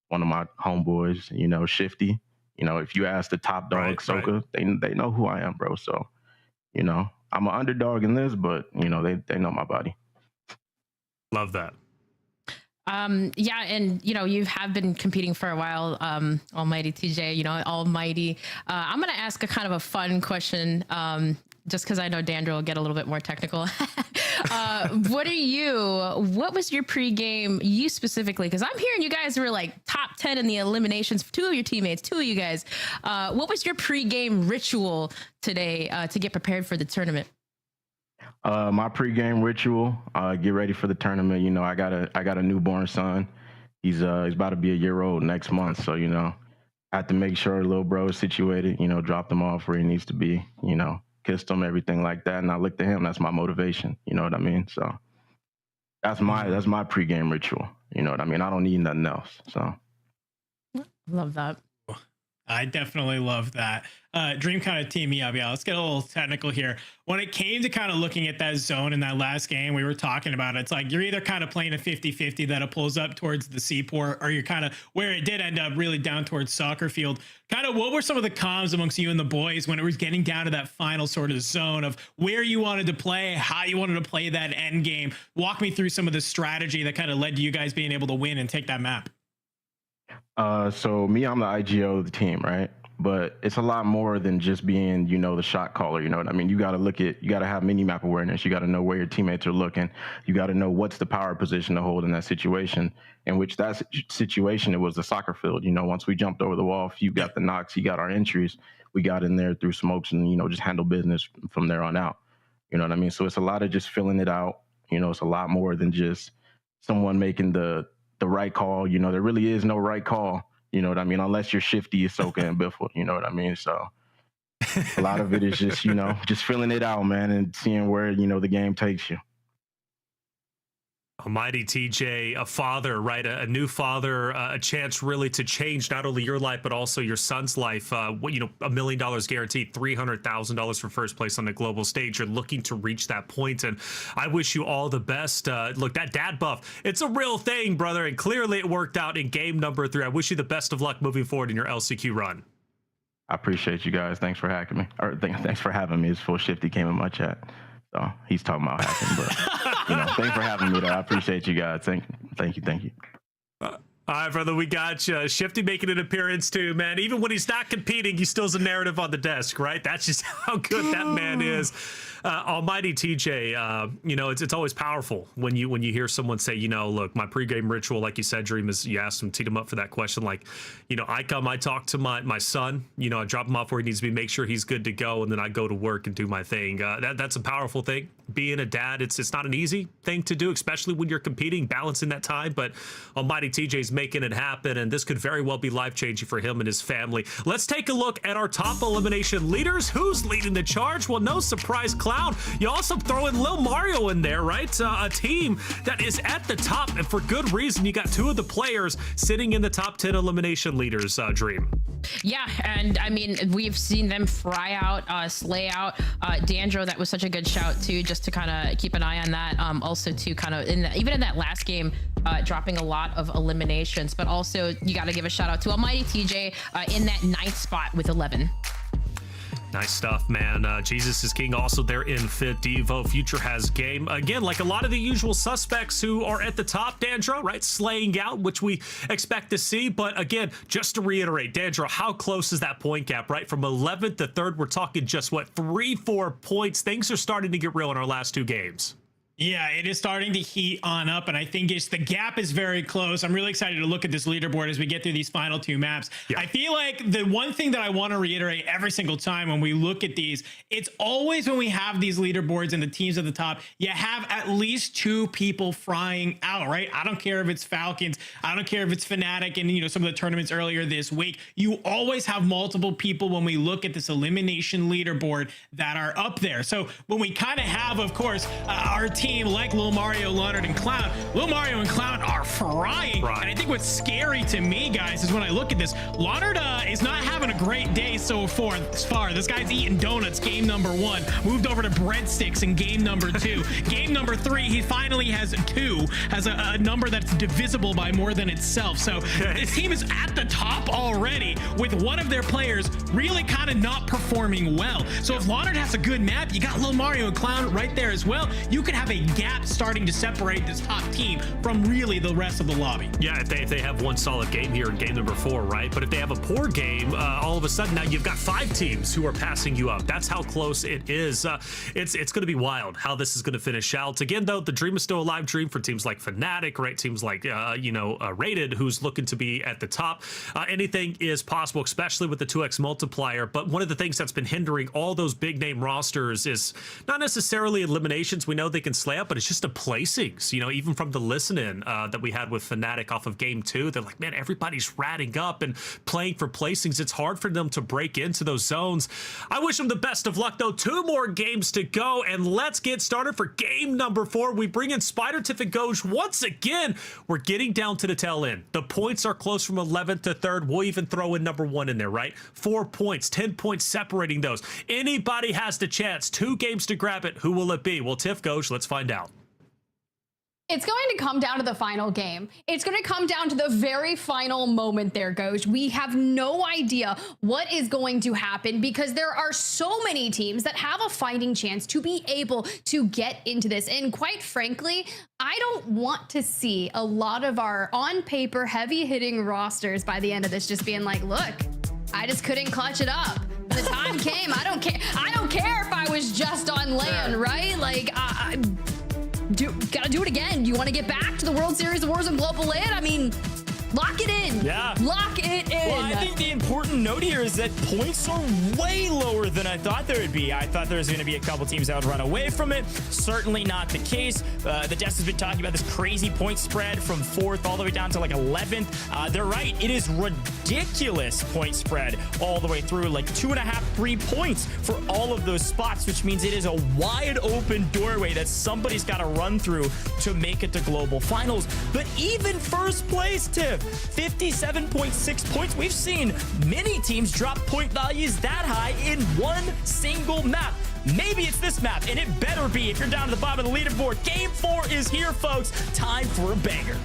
one of my homeboys, you know, Shifty. You know, if you ask the top dog, Soka, they know who I am, bro. So, you know, I'm an underdog in this, but, you know, they know my body. Love that. Yeah, and you know, you have been competing for a while, Almighty TJ, you know, Almighty. I'm gonna ask a kind of a fun question, just because I know Dandra will get a little bit more technical. What was your pregame, you specifically? Because I'm hearing you guys were like top 10 in the eliminations, 2 of your teammates, 2 of you guys. What was your pregame ritual today to get prepared for the tournament? My pregame ritual, get ready for the tournament. You know, I got a newborn son. He's about to be a year old next month. So, you know, I have to make sure little bro is situated, you know, drop him off where he needs to be, you know, kissed him, everything like that. And I look to him. That's my motivation. You know what I mean? So that's my pregame ritual. You know what I mean? I don't need nothing else. So. Love that. I definitely love that. Dream kind of team me up. Yeah, let's get a little technical here. When it came to kind of looking at that zone in that last game, we were talking about it. It's like you're either kind of playing a 50-50 that it pulls up towards the seaport, or you're kind of where it did end up really down towards soccer field. Kind of what were some of the comms amongst you and the boys when it was getting down to that final sort of zone of where you wanted to play, how you wanted to play that end game? Walk me through some of the strategy that kind of led to you guys being able to win and take that map. So me, I'm the IGO of the team, right? But it's a lot more than just being, the shot caller. You know what I mean? You got to have mini map awareness. You got to know where your teammates are looking. You got to know what's the power position to hold in that situation. In which that situation, it was the soccer field. Once we jumped over the wall, if you got the knocks, you got our entries. We got in there through smokes and, just handle business from there on out. You know what I mean? So it's a lot of just filling it out. It's a lot more than just someone making the right call. There really is no right call. You know what I mean? Unless you're Shifty, Ahsoka, and Biffle. You know what I mean? So a lot of it is just, just filling it out, man, and seeing where, the game takes you. Almighty TJ, a father, right? A new father, a chance really to change not only your life, but also your son's life. $1 million guaranteed, $300,000 for first place on the global stage. You're looking to reach that point, and I wish you all the best. Look, that dad buff, it's a real thing, brother, and clearly it worked out in game number 3. I wish you the best of luck moving forward in your LCQ run. I appreciate you guys. Thanks for hacking me. Or thanks for having me. It's full Shifty came in my chat. So he's talking about hacking, but thanks for having me though. I appreciate you guys. Thank you. All right, brother, we got you. Shifty making an appearance too, man. Even when he's not competing, he still has a narrative on the desk, right? That's just how good that man is. Almighty TJ, it's always powerful when you hear someone say, look, my pregame ritual, like you said, Dream, is you asked him, teed him up for that question. Like, I talk to my son, I drop him off where he needs to be, make sure he's good to go, and then I go to work and do my thing. That's a powerful thing. Being a dad, it's not an easy thing to do, especially when you're competing, balancing that time. But Almighty TJ's making it happen, and this could very well be life-changing for him and his family. Let's take a look at our top elimination leaders. Who's leading the charge? Well, no surprise, Cloud. You also throw in Lil Mario in there, right? A team that is at the top, and for good reason. You got 2 of the players sitting in the top 10 elimination leaders, Dream. Yeah, and I mean, we've seen them fry out, slay out. Dandro, that was such a good shout too, just to kind of keep an eye on that. Also to kind of, even in that last game, dropping a lot of eliminations, but also you got to give a shout out to Almighty TJ in that 9th spot with 11. Nice stuff, man. Jesus is King also there in 5th. Devo, Future has game. Again, like a lot of the usual suspects who are at the top, Dandro, right? Slaying out, which we expect to see. But again, just to reiterate, Dandro, how close is that point gap, right? From 11th to 3rd, we're talking just, 3-4 points. Things are starting to get real in our last 2 games. Yeah, it is starting to heat on up, and I think the gap is very close. I'm really excited to look at this leaderboard as we get through these final 2 maps. Yeah. I feel like the one thing that I want to reiterate every single time when we look at these, it's always when we have these leaderboards and the teams at the top, you have at least 2 people frying out, right? I don't care if it's Falcons, I don't care if it's Fnatic and some of the tournaments earlier this week. You always have multiple people when we look at this elimination leaderboard that are up there. So when we kind of have, of course, our team like Lil Mario, Leonard, and Cloud. Lil Mario and Cloud are frying. And I think what's scary to me, guys, is when I look at this, Leonard is not having a great day so far. This guy's eating donuts game number 1, moved over to breadsticks in game number 2. Game number 3, he finally has 2, has a number that's divisible by more than itself. So this team is at the top already with one of their players really kind of not performing well. So if Leonard has a good map, you got Lil Mario and Cloud right there as well. You could have a gap starting to separate this top team from really the rest of the lobby. Yeah, if they have one solid game here in game number 4, right? But if they have a poor game, all of a sudden now you've got 5 teams who are passing you up. That's how close it is. It's going to be wild how this is going to finish out. Again, though, the dream is still a live dream for teams like Fnatic, right? Teams like, Rated, who's looking to be at the top. Anything is possible, especially with the 2x multiplier. But one of the things that's been hindering all those big name rosters is not necessarily eliminations. We know they can slay up, but it's just the placings, even from the listening that we had with Fnatic off of game 2, they're like, man, everybody's ratting up and playing for placings. It's hard for them to break into those zones. I wish them the best of luck, though. 2 more games to go, and let's get started for game number 4. We bring in Spider Tiff and Goj once again. We're getting down to the tail end. The points are close from 11th to 3rd. We'll even throw in number 1 in there, right? 4 points, 10 points separating those. Anybody has the chance. 2 games to grab it. Who will it be? Well, Tiff, Goj, let's find out. It's going to come down to the final game. It's going to come down to the very final moment there, Goj. We have no idea what is going to happen because there are so many teams that have a fighting chance to be able to get into this. And quite frankly, I don't want to see a lot of our on paper heavy hitting rosters by the end of this just being like, look, I just couldn't clutch it up. The time came. I don't care. I don't care if I was just on land, right? Like, gotta do it again. Do you want to get back to the World Series of Warzone Global LAN? I mean, lock it in. Yeah. Lock it in. Well, I think the important note here is that points are way lower than I thought there would be. I thought there was going to be a couple teams that would run away from it. Certainly not the case. The Jess has been talking about this crazy point spread from 4th all the way down to like 11th. They're right. It is ridiculous point spread all the way through, like 2.5, 3 points for all of those spots, which means it is a wide open doorway that somebody's got to run through to make it to global finals. But even first place, Tiff, 57.6 points. We've seen many teams drop point values that high in one single map. Maybe it's this map, and it better be if you're down to the bottom of the leaderboard. Game 4 is here, folks. Time for a banger.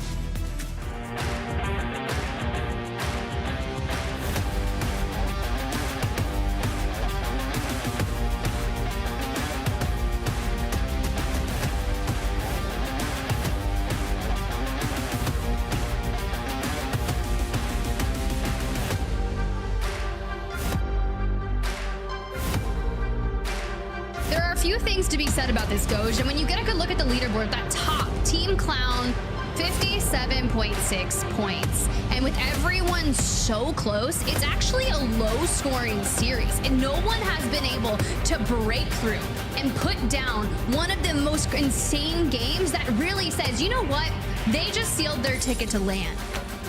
Few things to be said about this, Goj, and when you get a good look at the leaderboard, that top Team Clown, 57.6 points, and with everyone so close, it's actually a low-scoring series, and no one has been able to break through and put down one of the most insane games that really says, you know what, they just sealed their ticket to LAN.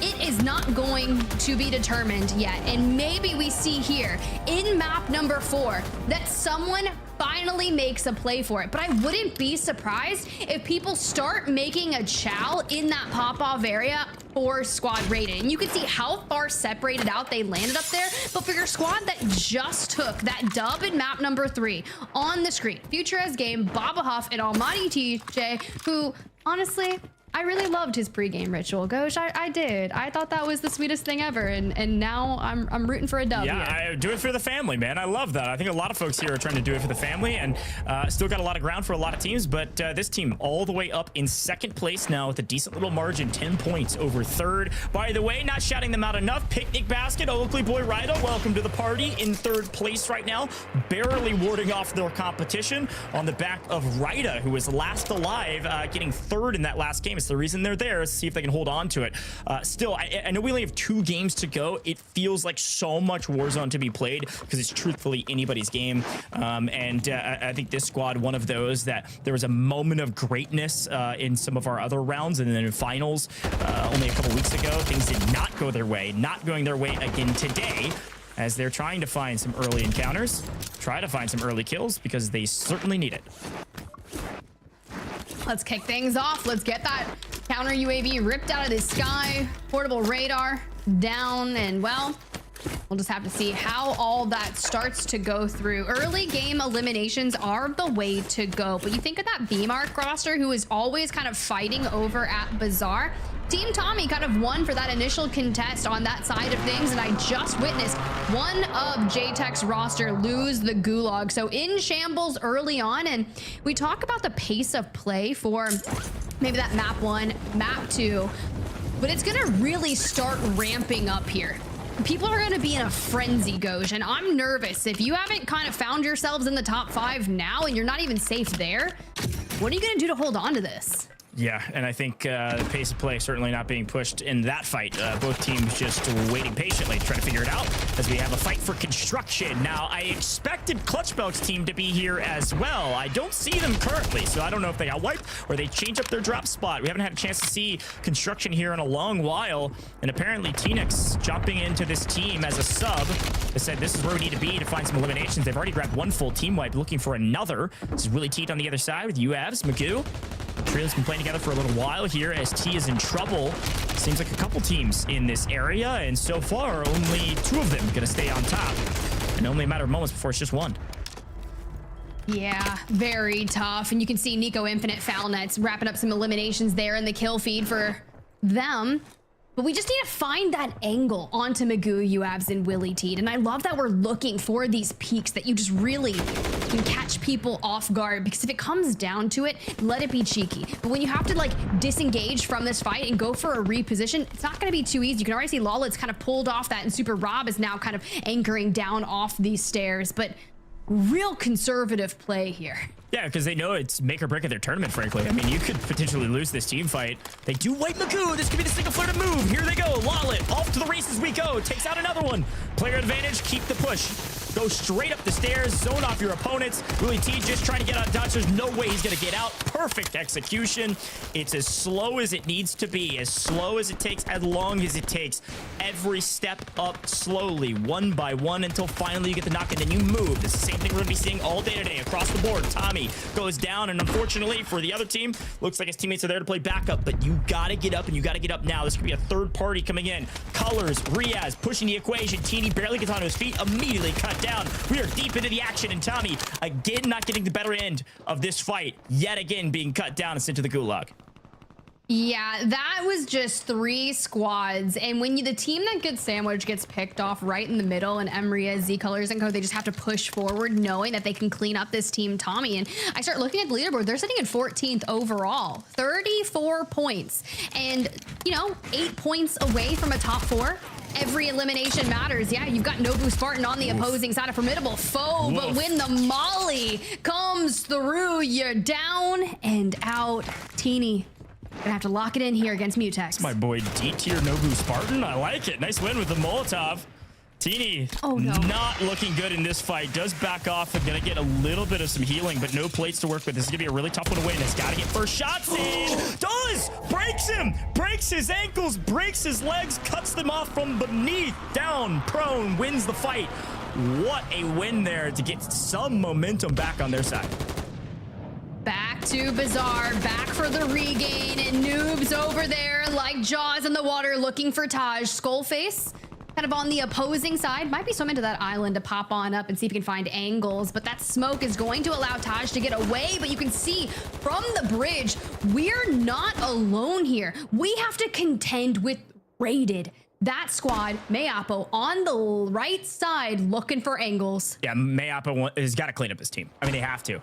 It is not going to be determined yet, and maybe we see here in map number 4 that someone finally makes a play for it. But I wouldn't be surprised if people start making a chow in that pop-off area for squad rated. And you can see how far separated out they landed up there. But for your squad that just took that dub in map number 3 on the screen, Future as Game, Baba Huff, and Almighty TJ, who honestly, I really loved his pregame ritual, Goj. I did. I thought that was the sweetest thing ever, and now I'm rooting for a dub. Yeah, I do it for the family, man. I love that. I think a lot of folks here are trying to do it for the family, and still got a lot of ground for a lot of teams, but this team all the way up in 2nd place now with a decent little margin, 10 points over 3rd. By the way, not shouting them out enough, Picnic Basket, Oakley Boy Rida, welcome to the party, in 3rd place right now, barely warding off their competition on the back of Rida, who was last alive, getting 3rd in that last game. It's the reason they're there. See if they can hold on to it. Still, I know we only have 2 games to go. It feels like so much Warzone to be played because it's truthfully anybody's game. I think this squad, one of those that there was a moment of greatness in some of our other rounds, and then in finals only a couple weeks ago, things did not go their way. Not going their way again today, as they're trying to find some early encounters, try to find some early kills because they certainly need it. Let's kick things off. Let's get that counter UAV ripped out of the sky. Portable radar down, and well, we'll just have to see how all that starts to go through. Early game eliminations are the way to go, but you think of that B-Mark roster who is always kind of fighting over at Bazaar. Team Tommy kind of won for that initial contest on that side of things, and I just witnessed one of JTech's roster lose the gulag. So in shambles early on, and we talk about the pace of play for maybe that map 1, map 2, but it's gonna really start ramping up here. People are going to be in a frenzy, Goj, and I'm nervous. If you haven't kind of found yourselves in the top 5 now and you're not even safe there, what are you going to do to hold on to this? Yeah, and I think the pace of play certainly not being pushed in that fight. Both teams just waiting patiently to try to figure it out as we have a fight for construction. Now, I expected Clutchbelg's team to be here as well. I don't see them currently, so I don't know if they got wiped or they changed up their drop spot. We haven't had a chance to see construction here in a long while, and apparently Teenix jumping into this team as a sub. They said this is where we need to be to find some eliminations. They've already grabbed 1 full team wipe, looking for another. This is really Teed on the other side with UAVs, Magoo. Trio's been playing together for a little while here as T is in trouble. Seems like a couple teams in this area, and so far only 2 of them gonna stay on top, and only a matter of moments before it's just 1. Yeah, very tough. And you can see Nico Infinite Foul Nets wrapping up some eliminations there in the kill feed for them. But we just need to find that angle onto Magoo, Uabs, and Willie Teed. And I love that we're looking for these peaks that you just really can catch people off guard, because if it comes down to it, let it be cheeky. But when you have to like disengage from this fight and go for a reposition, it's not going to be too easy. You can already see Lawlet's kind of pulled off that, and Super Rob is now kind of anchoring down off these stairs. But real conservative play here. Yeah, because they know it's make or break of their tournament, frankly. I mean, you could potentially lose this team fight. They do wipe Magoo. This could be the single-footed move. Here they go. Lawlet, off to the races we go. Takes out another one. Player advantage, keep the push. Go straight up the stairs, zone off your opponents. Willie T just trying to get undodged. There's no way he's going to get out. Perfect execution. It's as slow as it needs to be, as slow as it takes, as long as it takes. Every step up slowly, one by one, until finally you get the knock, and then you move. This is the same thing we're going to be seeing all day today across the board. Tommy goes down, and unfortunately for the other team, looks like his teammates are there to play backup, but you got to get up, and you got to get up now. This could be a third party coming in. Colors, Riaz pushing the equation. Teeny barely gets onto his feet, immediately cut down. We are deep into the action, and Tommy again not getting the better end of this fight, yet again being cut down and sent to the gulag. Yeah, that was just 3 squads. And when the team that gets sandwiched gets picked off right in the middle, and Emria, Z Colors, and Co, they just have to push forward knowing that they can clean up this team Tommy. And I start looking at the leaderboard. They're sitting at 14th overall, 34 points. And, 8 points away from a top 4. Every elimination matters. Yeah, you've got Nobu Spartan on the opposing side, a formidable foe. Woof. But when the molly comes through, you're down and out. Teeny gonna have to lock it in here against Mutex. That's my boy D-tier Nobu Spartan. I like it. Nice win with the Molotov. Teeny not looking good in this fight. Does back off and gonna get a little bit of some healing, but no plates to work with. This is gonna be a really tough one to win. It's gotta get first shots in. Does! Breaks him! Breaks his ankles, breaks his legs, cuts them off from beneath. Down, prone, wins the fight. What a win there to get some momentum back on their side. Back to Bazaar, back for the regain, and Noobs over there like Jaws in the water looking for Taj. Skullface kind of on the opposing side. Might be swim into that island to pop on up and see if he can find angles, but that smoke is going to allow Taj to get away. But you can see from the bridge, we're not alone here. We have to contend with Rated. That squad, Mayapo on the right side looking for angles. Yeah, Mayapo has got to clean up his team. I mean, they have to.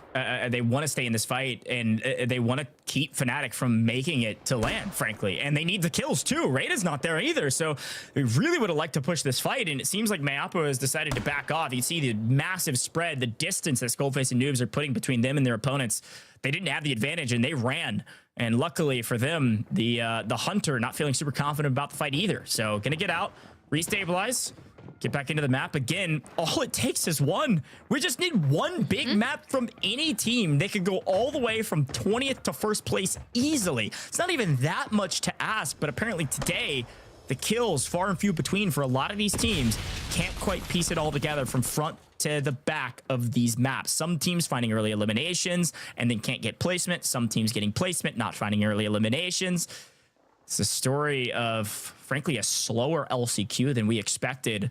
They want to stay in this fight, and they want to keep Fnatic from making it to land, frankly. And they need the kills, too. Raida's not there either, so they really would have liked to push this fight, and it seems like Mayapo has decided to back off. You see the massive spread, the distance that Skullface and Noobs are putting between them and their opponents. They didn't have the advantage, and they ran. And luckily for them, the Hunter not feeling super confident about the fight either. So gonna get out, restabilize, get back into the map again. All it takes is one. We just need one big map from any team. They could go all the way from 20th to first place easily. It's not even that much to ask, but apparently today, the kills far and few between for a lot of these teams. Can't quite piece it all together from front to the back of these maps. Some teams finding early eliminations and then can't get placement. Some teams getting placement, not finding early eliminations. It's a story of, frankly, a slower LCQ than we expected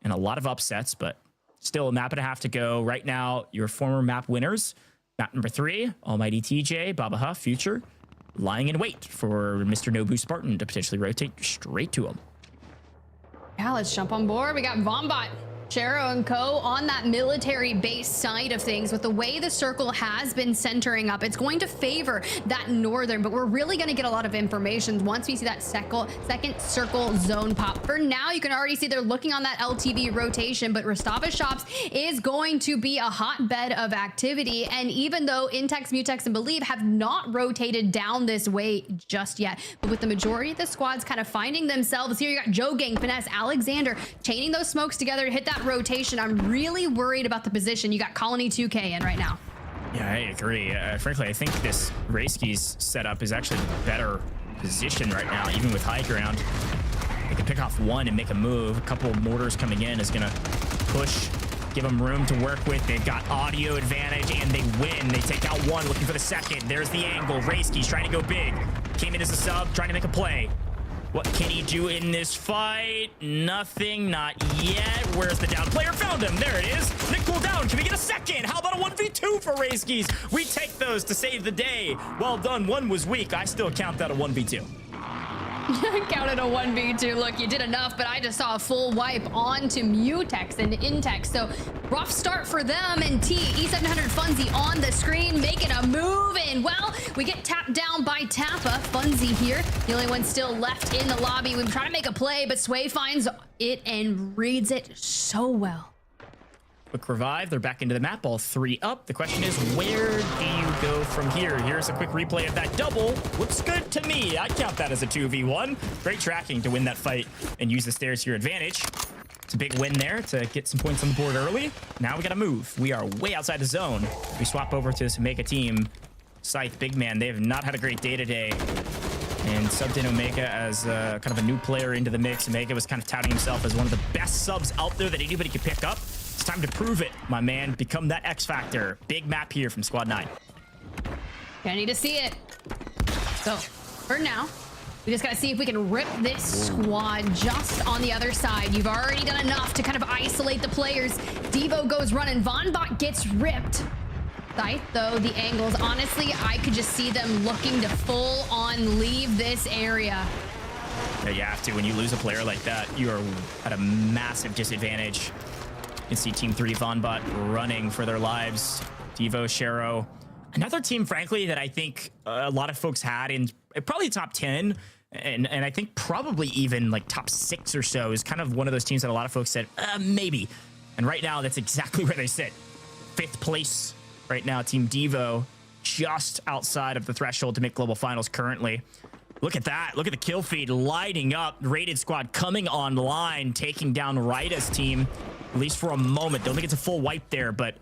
and a lot of upsets, but still a map and a half to go. Right now, your former map winners. Map number 3, Almighty TJ, Baba Huff, Future, lying in wait for Mr. Nobu Spartan to potentially rotate straight to him. Yeah, let's jump on board. We got Vombot, Chero, and Co on that military base side of things. With the way the circle has been centering up, it's going to favor that northern, but we're really going to get a lot of information once we see that second circle zone pop. For now, you can already see they're looking on that LTV rotation, but Rastava Shops is going to be a hotbed of activity. And even though Intex, Mutex, and Believe have not rotated down this way just yet, but with the majority of the squads kind of finding themselves here, you got Joe Gang, Finesse, Alexander chaining those smokes together to hit that rotation. I'm really worried about the position. You got Colony 2K in right now. Yeah, I agree. Frankly, I think this Rayski's setup is actually better position right now, even with high ground. They can pick off one and make a move. A couple of mortars coming in is going to push, give them room to work with. They've got audio advantage, and they win. They take out one, looking for the second. There's the angle. Rayski's trying to go big. Came in as a sub, trying to make a play. What can he do in this fight? Nothing, not yet. Where's the down player? Found him. There it is. Nick pulled down. Can we get a second? How about a 1v2 2 for Rayskis. We take those to save the day. Well done. One was weak. I still count that a 1v2. Counted a 1v2. Look, you did enough, but I just saw a full wipe onto Mutex and Intex. So rough start for them. And E700 Funzy on the screen, making a move. And well, we get tapped down by Tappa. Funzy here, the only one still left in the lobby. We try to make a play, but Sway finds it and reads it so well. Quick revive. They're back into the map. All 3 up. The question is, where do you go from here? Here's a quick replay of that double. Looks good to me. I count that as a 2v1. Great tracking to win that fight and use the stairs to your advantage. It's a big win there to get some points on the board early. Now we got to move. We are way outside the zone. We swap over to this Omega team. Scythe, big man. They have not had a great day today. And subbed in Omega as kind of a new player into the mix. Omega was kind of touting himself as one of the best subs out there that anybody could pick up. It's time to prove it, my man. Become that X Factor. Big map here from Squad 9. I need to see it. So, for now, we just got to see if we can rip this squad just on the other side. You've already done enough to kind of isolate the players. Devo goes running. Vonbot gets ripped. Scythe, though, the angles. Honestly, I could just see them looking to full-on leave this area. Yeah, you have to. When you lose a player like that, you are at a massive disadvantage. You can see Team 3 Vonbot running for their lives. Devo, Shero. Another team, frankly, that I think a lot of folks had in probably top 10, and I think probably even like top 6 or so, is kind of one of those teams that a lot of folks said, maybe. And right now, that's exactly where they sit. 5th place right now, Team Devo, just outside of the threshold to make global finals currently. Look at that. Look at the kill feed lighting up. Rated squad coming online, taking down Ryda's team, at least for a moment. Don't think it's a full wipe there, but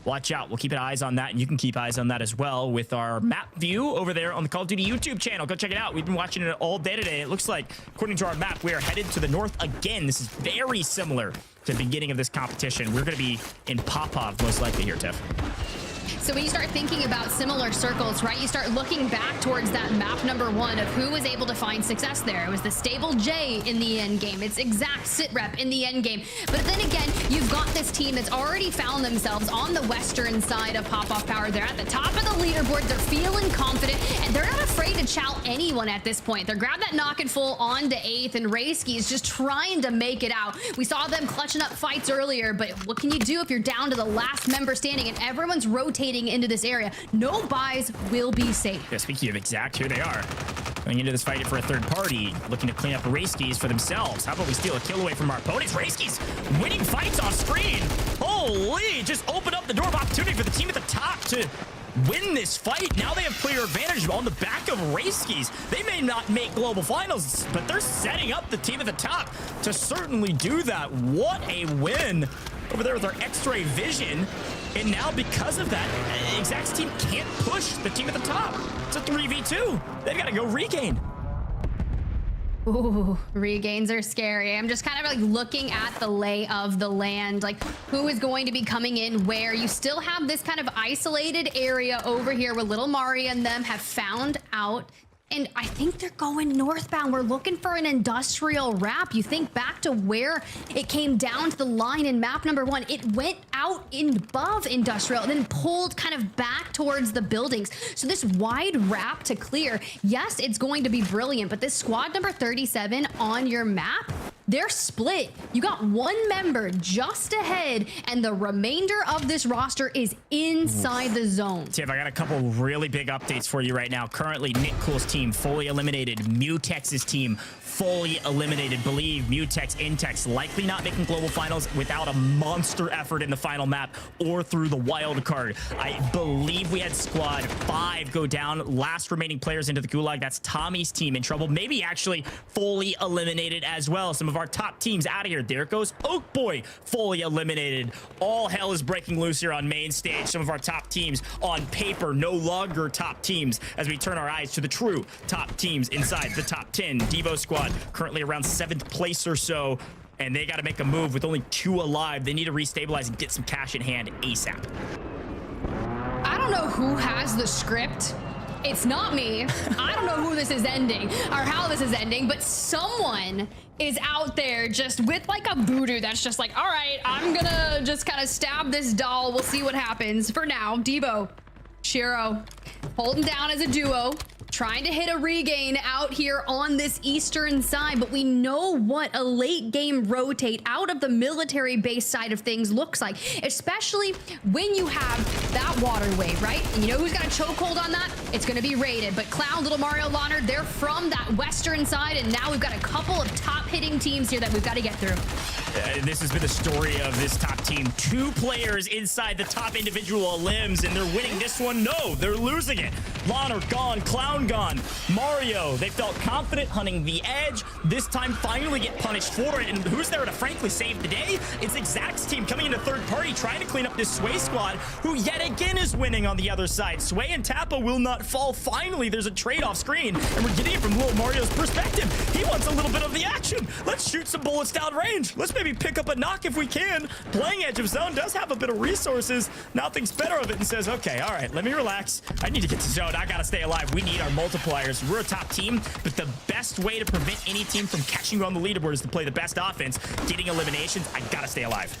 watch out. We'll keep eyes on that, and you can keep eyes on that as well with our map view over there on the Call of Duty YouTube channel. Go check it out. We've been watching it all day today. It looks like, according to our map, we are headed to the north again. This is very similar to the beginning of this competition. We're going to be in Popov most likely here, Tiff. So when you start thinking about similar circles, right, you start looking back towards that map number 1 of who was able to find success there. It was the Stable J in the end game. It's Exact Sitrep in the end game. But then again, you've got this team that's already found themselves on the western side of Pop-Off Power. They're at the top of the leaderboard. They're feeling confident, and they're not afraid to chow anyone at this point. They're grabbing that knock and full on to 8th, and Rayski is just trying to make it out. We saw them clutching up fights earlier, but what can you do if you're down to the last member standing and everyone's rotating into this area? No buys will be safe. Yeah, speaking of Exact, here they are. Going into this fight for a third party, looking to clean up Rayskis for themselves. How about we steal a kill away from our opponents? Rayskis winning fights on screen. Holy, just open up the door of opportunity for the team at the top to win this fight. Now they have player advantage on the back of Rayskis. They may not make global finals, but they're setting up the team at the top to certainly do that. What a win over there with their X-ray vision. And now, because of that, Exact's team can't push the team at the top. It's a 3v2. They've got to go regain. Ooh, regains are scary. I'm just kind of like looking at the lay of the land, like who is going to be coming in where. You still have this kind of isolated area over here where Little Mari and them have found out. And I think they're going northbound. We're looking for an industrial wrap. You think back to where it came down to the line in map number 1. It went out above industrial, then pulled kind of back towards the buildings. So this wide wrap to clear, yes, it's going to be brilliant, but this squad number 37 on your map, they're split. You got 1 member just ahead, and the remainder of this roster is inside the zone. Tiff, I got a couple really big updates for you right now. Currently, Nick Cool's team fully eliminated. Mutex's team fully eliminated. Believe Mutex, Intex likely not making global finals without a monster effort in the final map or through the wild card. I believe we had squad 5 go down. Last remaining players into the gulag. That's Tommy's team in trouble. Maybe actually fully eliminated as well. Some of our top teams out of here. There goes Oak Boy, fully eliminated. All hell is breaking loose here on main stage. Some of our top teams on paper no longer top teams as we turn our eyes to the true top teams inside the top 10. Devo squad currently around 7th place or so, and they got to make a move with only 2 alive. They need to restabilize and get some cash in hand ASAP. I don't know who has the script It's not me. I don't know who this is ending or how this is ending, but someone is out there just with like a voodoo that's just like, all right, I'm gonna just kind of stab this doll. We'll see what happens. For now, Debo, Shiro, holding down as a duo, trying to hit a regain out here on this eastern side, but we know what a late game rotate out of the military base side of things looks like, especially when you have that waterway, right? And you know who's got a chokehold on that? It's going to be Rated, but Cloud, Little Mario, Loner, they're from that western side, and now we've got a couple of top hitting teams here that we've got to get through. This has been the story of this top team. 2 players inside the top individual limbs, and they're winning this one. No, they're losing it. Loner gone, Clown gone. Mario, they felt confident hunting the edge. This time finally get punished for it. And who's there to frankly save the day? It's Exact's team coming into third party, trying to clean up this Sway squad, who yet again is winning on the other side. Sway and Tappa will not fall. Finally, there's a trade-off screen, and we're getting it from Little Mario's perspective. He wants a little bit of the action. Let's shoot some bullets down range. Let's maybe pick up a knock if we can. Playing edge of zone does have a bit of resources. Now thinks better of it and says, okay, all right, let me relax. I need to get to zone. I gotta stay alive. We need our multipliers. We're a top team, but the best way to prevent any team from catching you on the leaderboard is to play the best offense, getting eliminations. I gotta stay alive.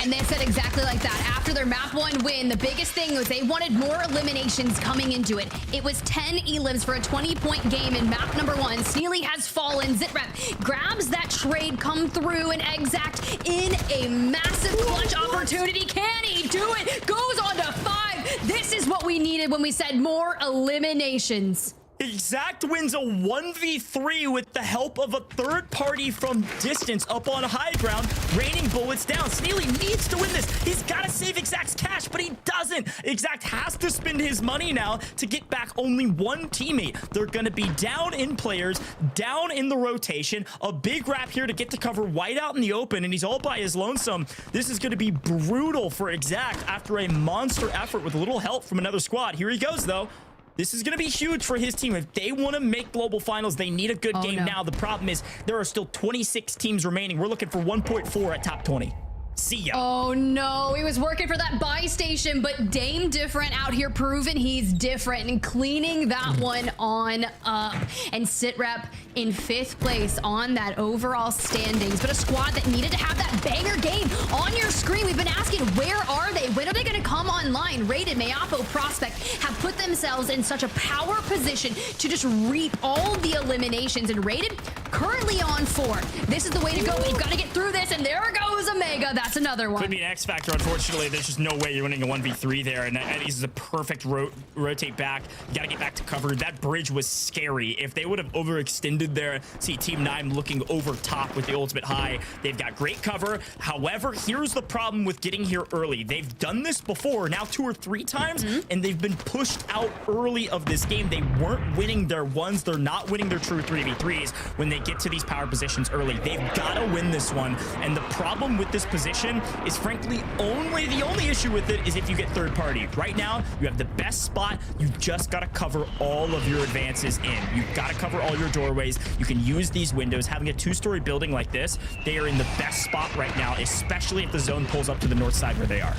And they said exactly like that. After their map 1 win, the biggest thing was they wanted more eliminations coming into it. It was 10 elims for a 20-point game in map number 1. Sneely has fallen. Zitrep grabs that trade, come through, and Exact in a massive clutch opportunity. Can he do it? Goes on to 5. This is what we needed when we said more eliminations. Exact wins a 1v3 with the help of a third party from distance up on high ground, raining bullets down. Sneely needs to win this. He's got to save Exact's cash, but he doesn't. Exact has to spend his money now to get back only 1 teammate. They're going to be down in players, down in the rotation. A big wrap here to get to cover White out in the open, and he's all by his lonesome. This is going to be brutal for Exact after a monster effort with a little help from another squad. Here he goes, though. This is going to be huge for his team. If they want to make global finals, they need a good game now. The problem is there are still 26 teams remaining. We're looking for 1.4 at top 20. See ya. Oh no, he was working for that buy station, but Dame different out here proving he's different and cleaning that one on up. And Sitrep in 5th place on that overall standings, but a squad that needed to have that banger game on your screen. We've been asking, where are they? When are they going to come online? Rated, Mayapo, Prospect have put themselves in such a power position to just reap all the eliminations, and Rated currently on 4. This is the way to go. We've got to get through this, and there goes Omega. That's another one. Could be an X factor. Unfortunately, there's just no way you're winning a 1v3 there, and this is a perfect rotate back. You got to get back to cover. That bridge was scary. If they would have overextended there, see Team 9 looking over top with the ultimate high. They've got great cover. However, here's the problem with getting here early. They've done this before, now 2 or 3 times, and they've been pushed out early of this game. They weren't winning their ones. They're not winning their true 3v3s when they get to these power positions early. They've got to win this one, and the problem with this position is frankly the only issue with it is if you get third party. Right now, you have the best spot. You just got to cover all of your advances in. You've got to cover all your doorways. You can use these windows. Having a 2-story building like this, they are in the best spot right now, especially if the zone pulls up to the north side where they are.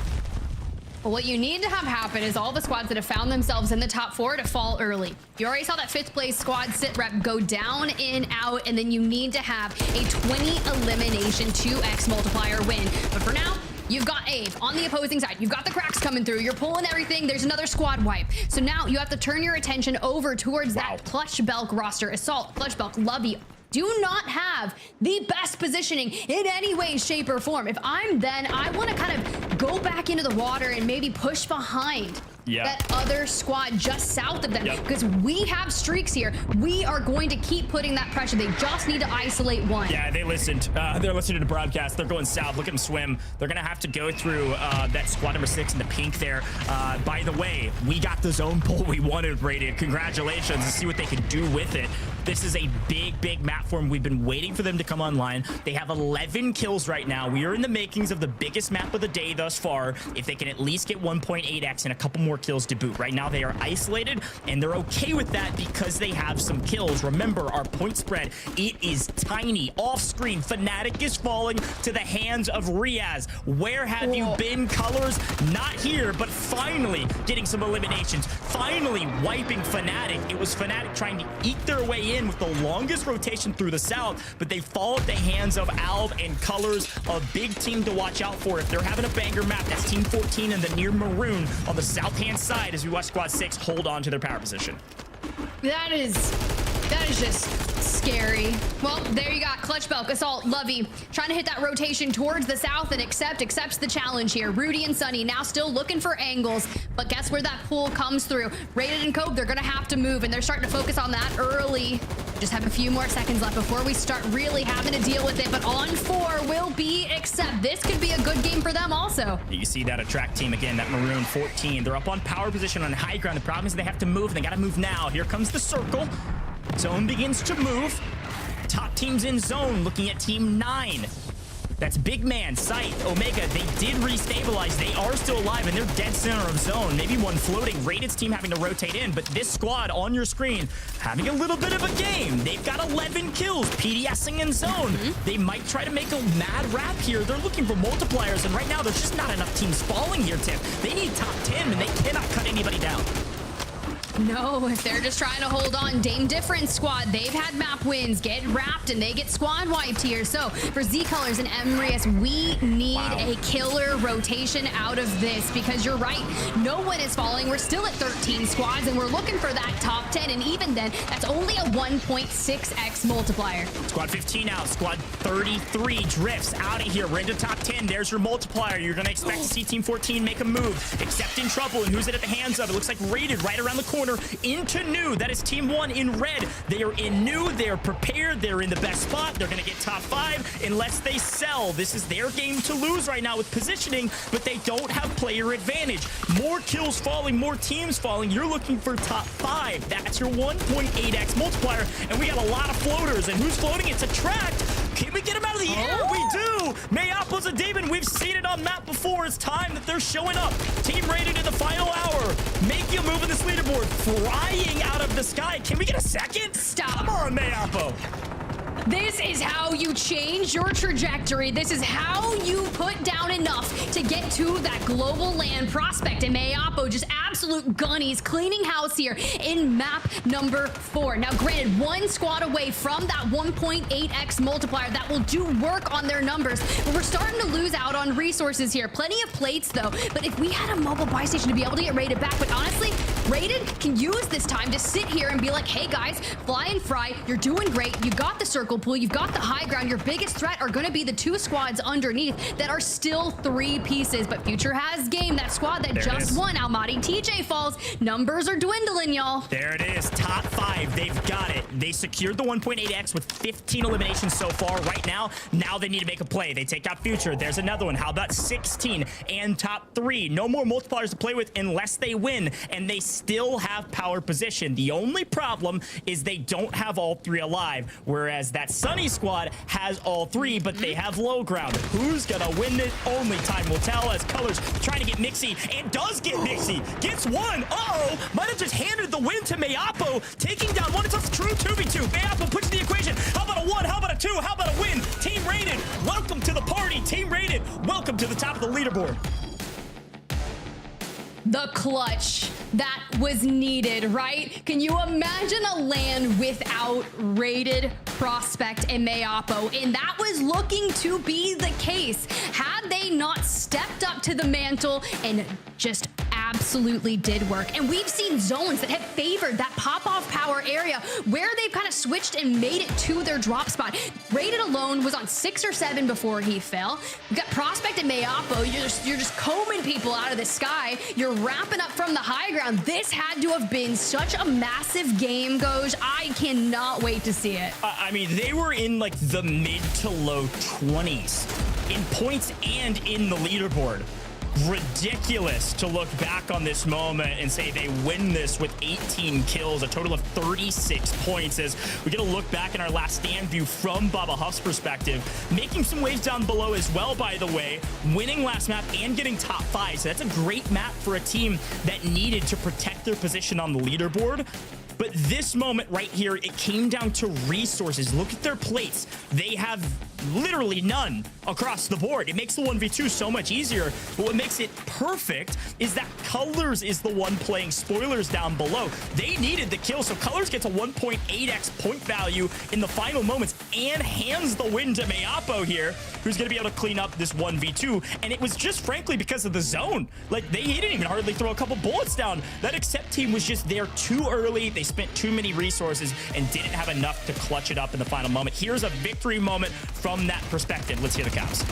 Well, what you need to have happen is all the squads that have found themselves in the top 4 to fall early. You already saw that 5th place squad Sitrep go down in out, and then you need to have a 20 elimination 2x multiplier win. But for now, you've got Abe on the opposing side. You've got the cracks coming through. You're pulling everything. There's another squad wipe. So now you have to turn your attention over towards that Clutch Belk roster. Assault, Clutch Belk, Lovey do not have the best positioning in any way, shape, or form. If I'm then, I want to kind of go back into the water and maybe push behind that other squad just south of them, because we have streaks here. We are going to keep putting that pressure. They just need to isolate one. Yeah, they listened. They're listening to the broadcast. They're going south. Look at them swim. They're going to have to go through that squad number 6 in the pink there. By the way, we got the zone pull we wanted, Rated. Congratulations. Let's see what they can do with it. This is a big map for them. We've been waiting for them to come online. They have 11 kills right now. We are in the makings of the biggest map of the day thus far. If they can at least get 1.8x and a couple more kills to boot. Right now they are isolated, and they're okay with that because they have some kills. Remember, our point spread, it is tiny. Off screen, Fnatic is falling to the hands of Riaz. Where have you been, Colors? Not here, but finally getting some eliminations. Finally wiping Fnatic. It was Fnatic trying to eke their way in with the longest rotation through the south, but they fall at the hands of Alv and Colors. A big team to watch out for. If they're having a banger map, that's Team 14 and the near maroon on the south-hand side as we watch Squad 6 hold on to their power position. That is just scary. Well, there you got Clutch Belk, Assault, Lovey trying to hit that rotation towards the south and accepts the challenge here. Rudy and Sunny now still looking for angles, but guess where that pool comes through? Rated and Cove, they're gonna have to move, and they're starting to focus on that early. Just have a few more seconds left before we start really having to deal with it, but on 4 will be Accept. This could be a good game for them also. You see that attract team again, that maroon 14. They're up on power position on high ground. The problem is they have to move, and they gotta move now. Here comes the circle. Zone begins to move. Top teams in zone looking at team 9. That's Big Man, Scythe, Omega. They did restabilize. They are still alive, and they're dead center of zone. Maybe one floating. Rated's team having to rotate in, but this squad on your screen having a little bit of a game. They've got 11 kills, PDSing in zone. They might try to make a mad rap here. They're looking for multipliers, and right now there's just not enough teams falling here, Tiff. They need top 10, and they cannot cut anybody down. No, if they're just trying to hold on. Dame Difference squad, they've had map wins, get wrapped, and they get squad wiped here. So for Z Colors and Emrius, we need a killer rotation out of this, because you're right, no one is falling. We're still at 13 squads, and we're looking for that top 10, and even then, that's only a 1.6x multiplier. Squad 15 out, squad 33 drifts out of here. We're into top 10. There's your multiplier. You're going to expect to see Team 14 make a move. Accepting trouble, and who's it at the hands of? It looks like Rated right around the corner into New. That is Team 1 in red. They are in New. They are prepared. They're in the best spot. They're going to get top 5 unless they sell. This is their game to lose right now with positioning, but they don't have player advantage. More kills falling, more teams falling. You're looking for top 5. That's your 1.8x multiplier, and we got a lot of floaters. And who's floating? It's Attract. Can we get him out of the air? We do. Mayappo's a demon. We've seen it on map before. It's time that they're showing up. Team Rated in the final hour. Make you move in this leaderboard. Flying out of the sky. Can we get a second? Stop. Come on, Mayappo. This is how you change your trajectory. This is how you put down enough to get to that global land prospect. And Mayappo just absolute gunnies, cleaning house here in map number 4. Now, granted, one squad away from that 1.8x multiplier that will do work on their numbers, but we're starting to lose out on resources here. Plenty of plates, though. But if we had a mobile buy station to be able to get Rated back, but honestly, Rated can use this time to sit here and be like, hey, guys, fly and fry. You're doing great. You got the circle pool. You've got the high ground. Your biggest threat are going to be the 2 squads underneath that are still 3 pieces. But Future has game. That squad that just won, Almaty TJ falls. Numbers are dwindling, y'all. There it is. Top 5. They've got it. They secured the 1.8x with 15 eliminations so far. Right now they need to make a play. They take out Future. There's another one. How about 16 and top 3? No more multipliers to play with unless they win, and they still have power position. The only problem is they don't have all 3 alive, whereas that Sunny squad has all 3, but they have low ground. Who's gonna win it? Only time will tell, as Colors trying to get Mixie, and does get Mixie. Gets one. Uh-oh. Might have just handed the win to Mayappo, taking down one. It's a true 2v2. Mayappo puts in the equation. How about a 1? How about a 2? How about a win? Team Rated, welcome to the party. Team Rated, welcome to the top of the leaderboard. The clutch that was needed, right? Can you imagine a LAN without Rated, Prospect, and Mayappo? And that was looking to be the case had they not stepped up to the mantle and just absolutely did work. And we've seen zones that have favored that pop-off power area where they've kind of switched and made it to their drop spot. Rated alone was on 6 or 7 before he fell. We've got Prospect and Mayappo. You're just combing people out of the sky. You're wrapping up from the high ground. This had to have been such a massive game, Goj. I cannot wait to see it. I mean, they were in like the mid to low 20s in points and in the leaderboard. ridiculous to look back on this moment and say they win this with 18 kills, a total of 36 points, as we get a look back in our last stand view from Baba Huff's perspective, making some waves down below as well, by the way, winning last map and getting top 5. So that's a great map for a team that needed to protect their position on the leaderboard. But this moment right here, it came down to resources. Look at their plates. They have literally none across the board. It makes the 1v2 so much easier, but what makes it perfect is that Colors is the one playing spoilers down below. They needed the kill, so Colors gets a 1.8x point value in the final moments and hands the win to Mayapo here, who's going to be able to clean up this 1v2. And it was just frankly because of the zone. Like, he didn't even hardly throw a couple bullets down. That Accept team was just there too early. They spent too many resources and didn't have enough to clutch it up in the final moment. Here's a victory moment from that perspective. Let's hear the caps.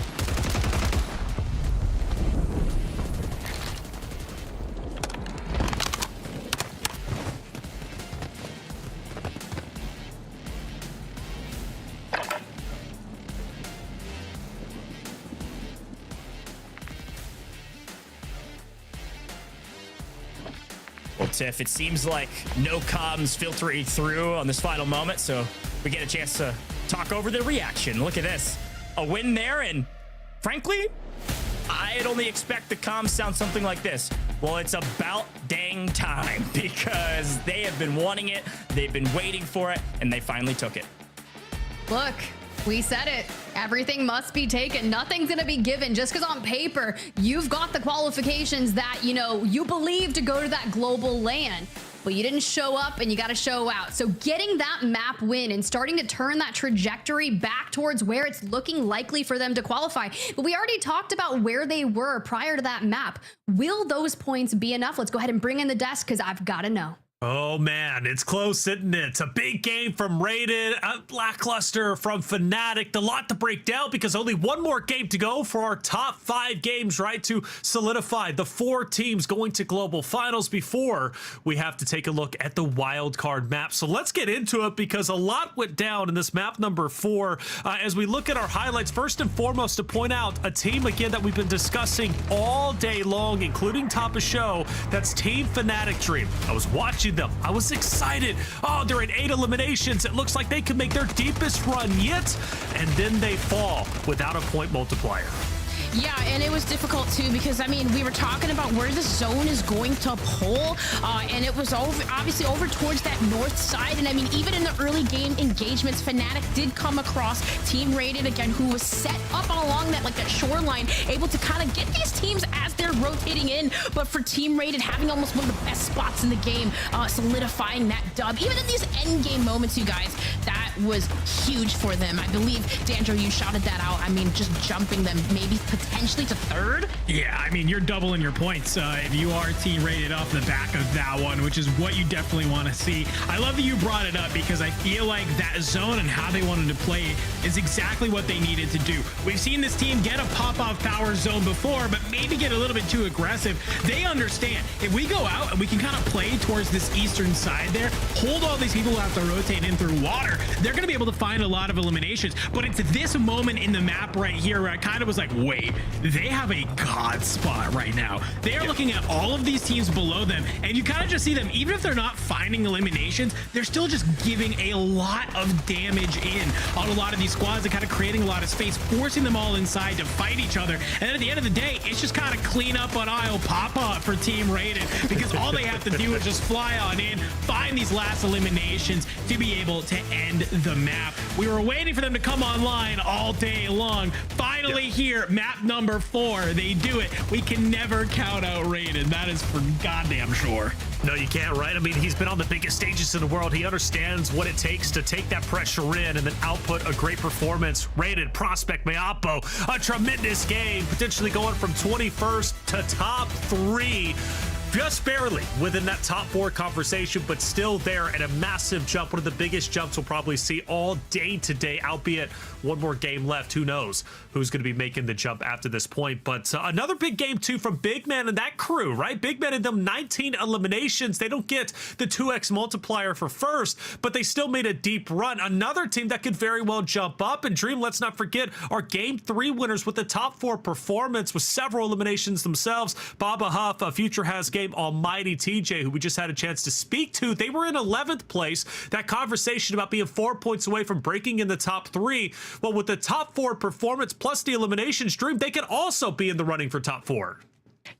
Well, Tiff, it seems like no comms filtering through on this final moment, so we get a chance to talk over the reaction. Look at this. A win there, and frankly, I'd only expect the comms sound something like this. Well, it's about dang time, because they have been wanting it, they've been waiting for it, and they finally took it. Look, we said it. Everything must be taken. Nothing's going to be given just because on paper you've got the qualifications that, you know, you believe to go to that global LAN. But you didn't show up and you got to show out. So getting that map win and starting to turn that trajectory back towards where it's looking likely for them to qualify. But we already talked about where they were prior to that map. Will those points be enough? Let's go ahead and bring in the desk because I've got to know. Oh man, it's close, isn't it? It's a big game from Rated, a lackluster from Fnatic. A lot to break down because only one more game to go for our top 5 games, right? To solidify the 4 teams going to global finals before we have to take a look at the wild card map. So let's get into it because a lot went down in this map number 4. As we look at our highlights, first and foremost to point out a team again that we've been discussing all day long, including top of show. That's Team Fnatic Dream. I was watching them. I was excited. Oh, they're in 8 eliminations. It looks like they could make their deepest run yet, and then they fall without a point multiplier. Yeah, and it was difficult too because, I mean, we were talking about where the zone is going to pull, and it was obviously over towards that north side. And I mean, even in the early game engagements, Fnatic did come across Team Rated again, who was set up along that, like that shoreline, able to kind of get these teams as they're rotating in. But for Team Rated, having almost one of the best spots in the game, solidifying that dub, even in these end game moments, you guys, that was huge for them. I believe, Dandro, you shouted that out. I mean, just jumping them maybe potentially to 3rd. Yeah, I mean, you're doubling your points if you are Team Rated off the back of that one, which is what you definitely want to see. I love that you brought it up because I feel like that zone and how they wanted to play is exactly what they needed to do. We've seen this team get a pop-off power zone before, but maybe get a little bit too aggressive. They understand if we go out and we can kind of play towards this eastern side there, hold all these people who have to rotate in through water, they're going to be able to find a lot of eliminations. But it's this moment in the map right here where I kind of was like, wait, they have a god spot right now. They are looking at all of these teams below them, and you kind of just see them, even if they're not finding eliminations, they're still just giving a lot of damage in on a lot of these squads and kind of creating a lot of space, forcing them all inside to fight each other. And then at the end of the day, it's just kind of clean up on aisle pop-up for Team Rated because all they have to do is just fly on in, find these last eliminations to be able to end the map. We were waiting for them to come online all day long. Finally here, map number 4, they do it. We can never count out Rated. That is for goddamn sure. No, you can't, right? I mean, he's been on the biggest stages in the world. He understands what it takes to take that pressure in and then output a great performance. Rated prospect Mayapo, a tremendous game, potentially going from 21st to top 3. Just barely within that top 4 conversation, but still there at a massive jump. One of the biggest jumps we'll probably see all day today, albeit one more game left. Who knows who's going to be making the jump after this point. But another big game, too, from Big Man and that crew, right? Big Man and them 19 eliminations. They don't get the 2x multiplier for first, but they still made a deep run. Another team that could very well jump up. And Dream, let's not forget, our Game 3 winners with the top 4 performance with several eliminations themselves. Baba Huff, Future Has Game, Almighty TJ, who we just had a chance to speak to. They were in 11th place. That conversation about being 4 points away from breaking in the top 3. Well, with the top 4 performance plus the eliminations, Dream, they could also be in the running for top 4.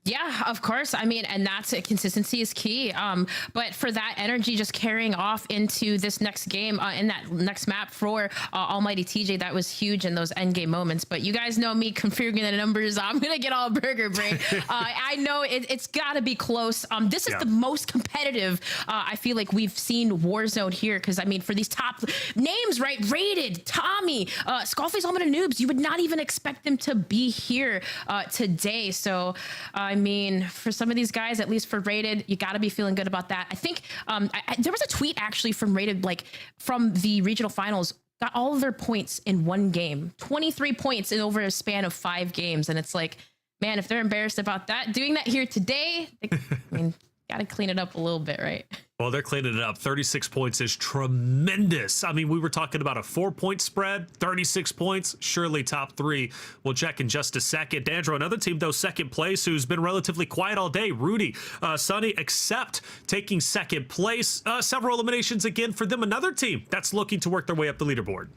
Yeah, of course. I mean, and that's it. Consistency is key. But for that energy just carrying off into this next game, in that next map for Almighty TJ, that was huge in those end game moments. But you guys know me configuring the numbers. I'm going to get all burger brain. I know it's got to be close. This is the most competitive I feel like we've seen Warzone here. Because, I mean, for these top names, right? Rated, Tommy, Skullface, Almond and Noobs, you would not even expect them to be here today. So, I mean, for some of these guys, at least for Rated, you got to be feeling good about that. I think there was a tweet actually from Rated, like from the regional finals, got all of their points in one game, 23 points in over a span of 5 games. And it's like, man, if they're embarrassed about that, doing that here today, I mean, got to clean it up a little bit, right? Well, they're cleaning it up. 36 points is tremendous. I mean, we were talking about a 4-point spread, 36 points, surely top 3. We'll check in just a second. Dandro, another team, though, second place, who's been relatively quiet all day. Rudy, Sunny, except taking second place. Several eliminations again for them. Another team that's looking to work their way up the leaderboard.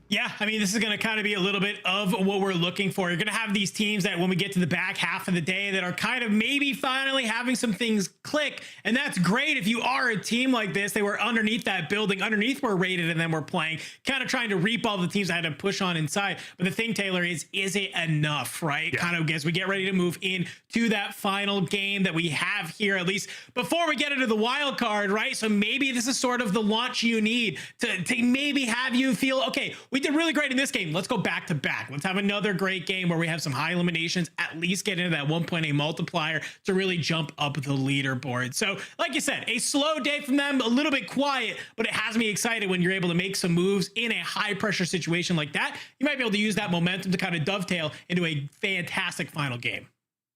Yeah, I mean, this is going to kind of be a little bit of what we're looking for. You're going to have these teams that when we get to the back half of the day that are kind of maybe finally having some things click. And that's great if you are a team like this. They were underneath that building, underneath where Rated and then we're playing, kind of trying to reap all the teams that had to push on inside. But the thing, Taylor, is it enough, right? Yeah. Kind of as we get ready to move in to that final game that we have here, at least before we get into the wild card, right? So maybe this is sort of the launch you need to maybe have you feel, okay, we did really great in this game. Let's go back to back. Let's have another great game where we have some high eliminations, at least get into that 1.8 multiplier to really jump up the leaderboard. So like you said, a slow day from them, a little bit quiet, but it has me excited when you're able to make some moves in a high pressure situation like that. You might be able to use that momentum to kind of dovetail into a fantastic final game.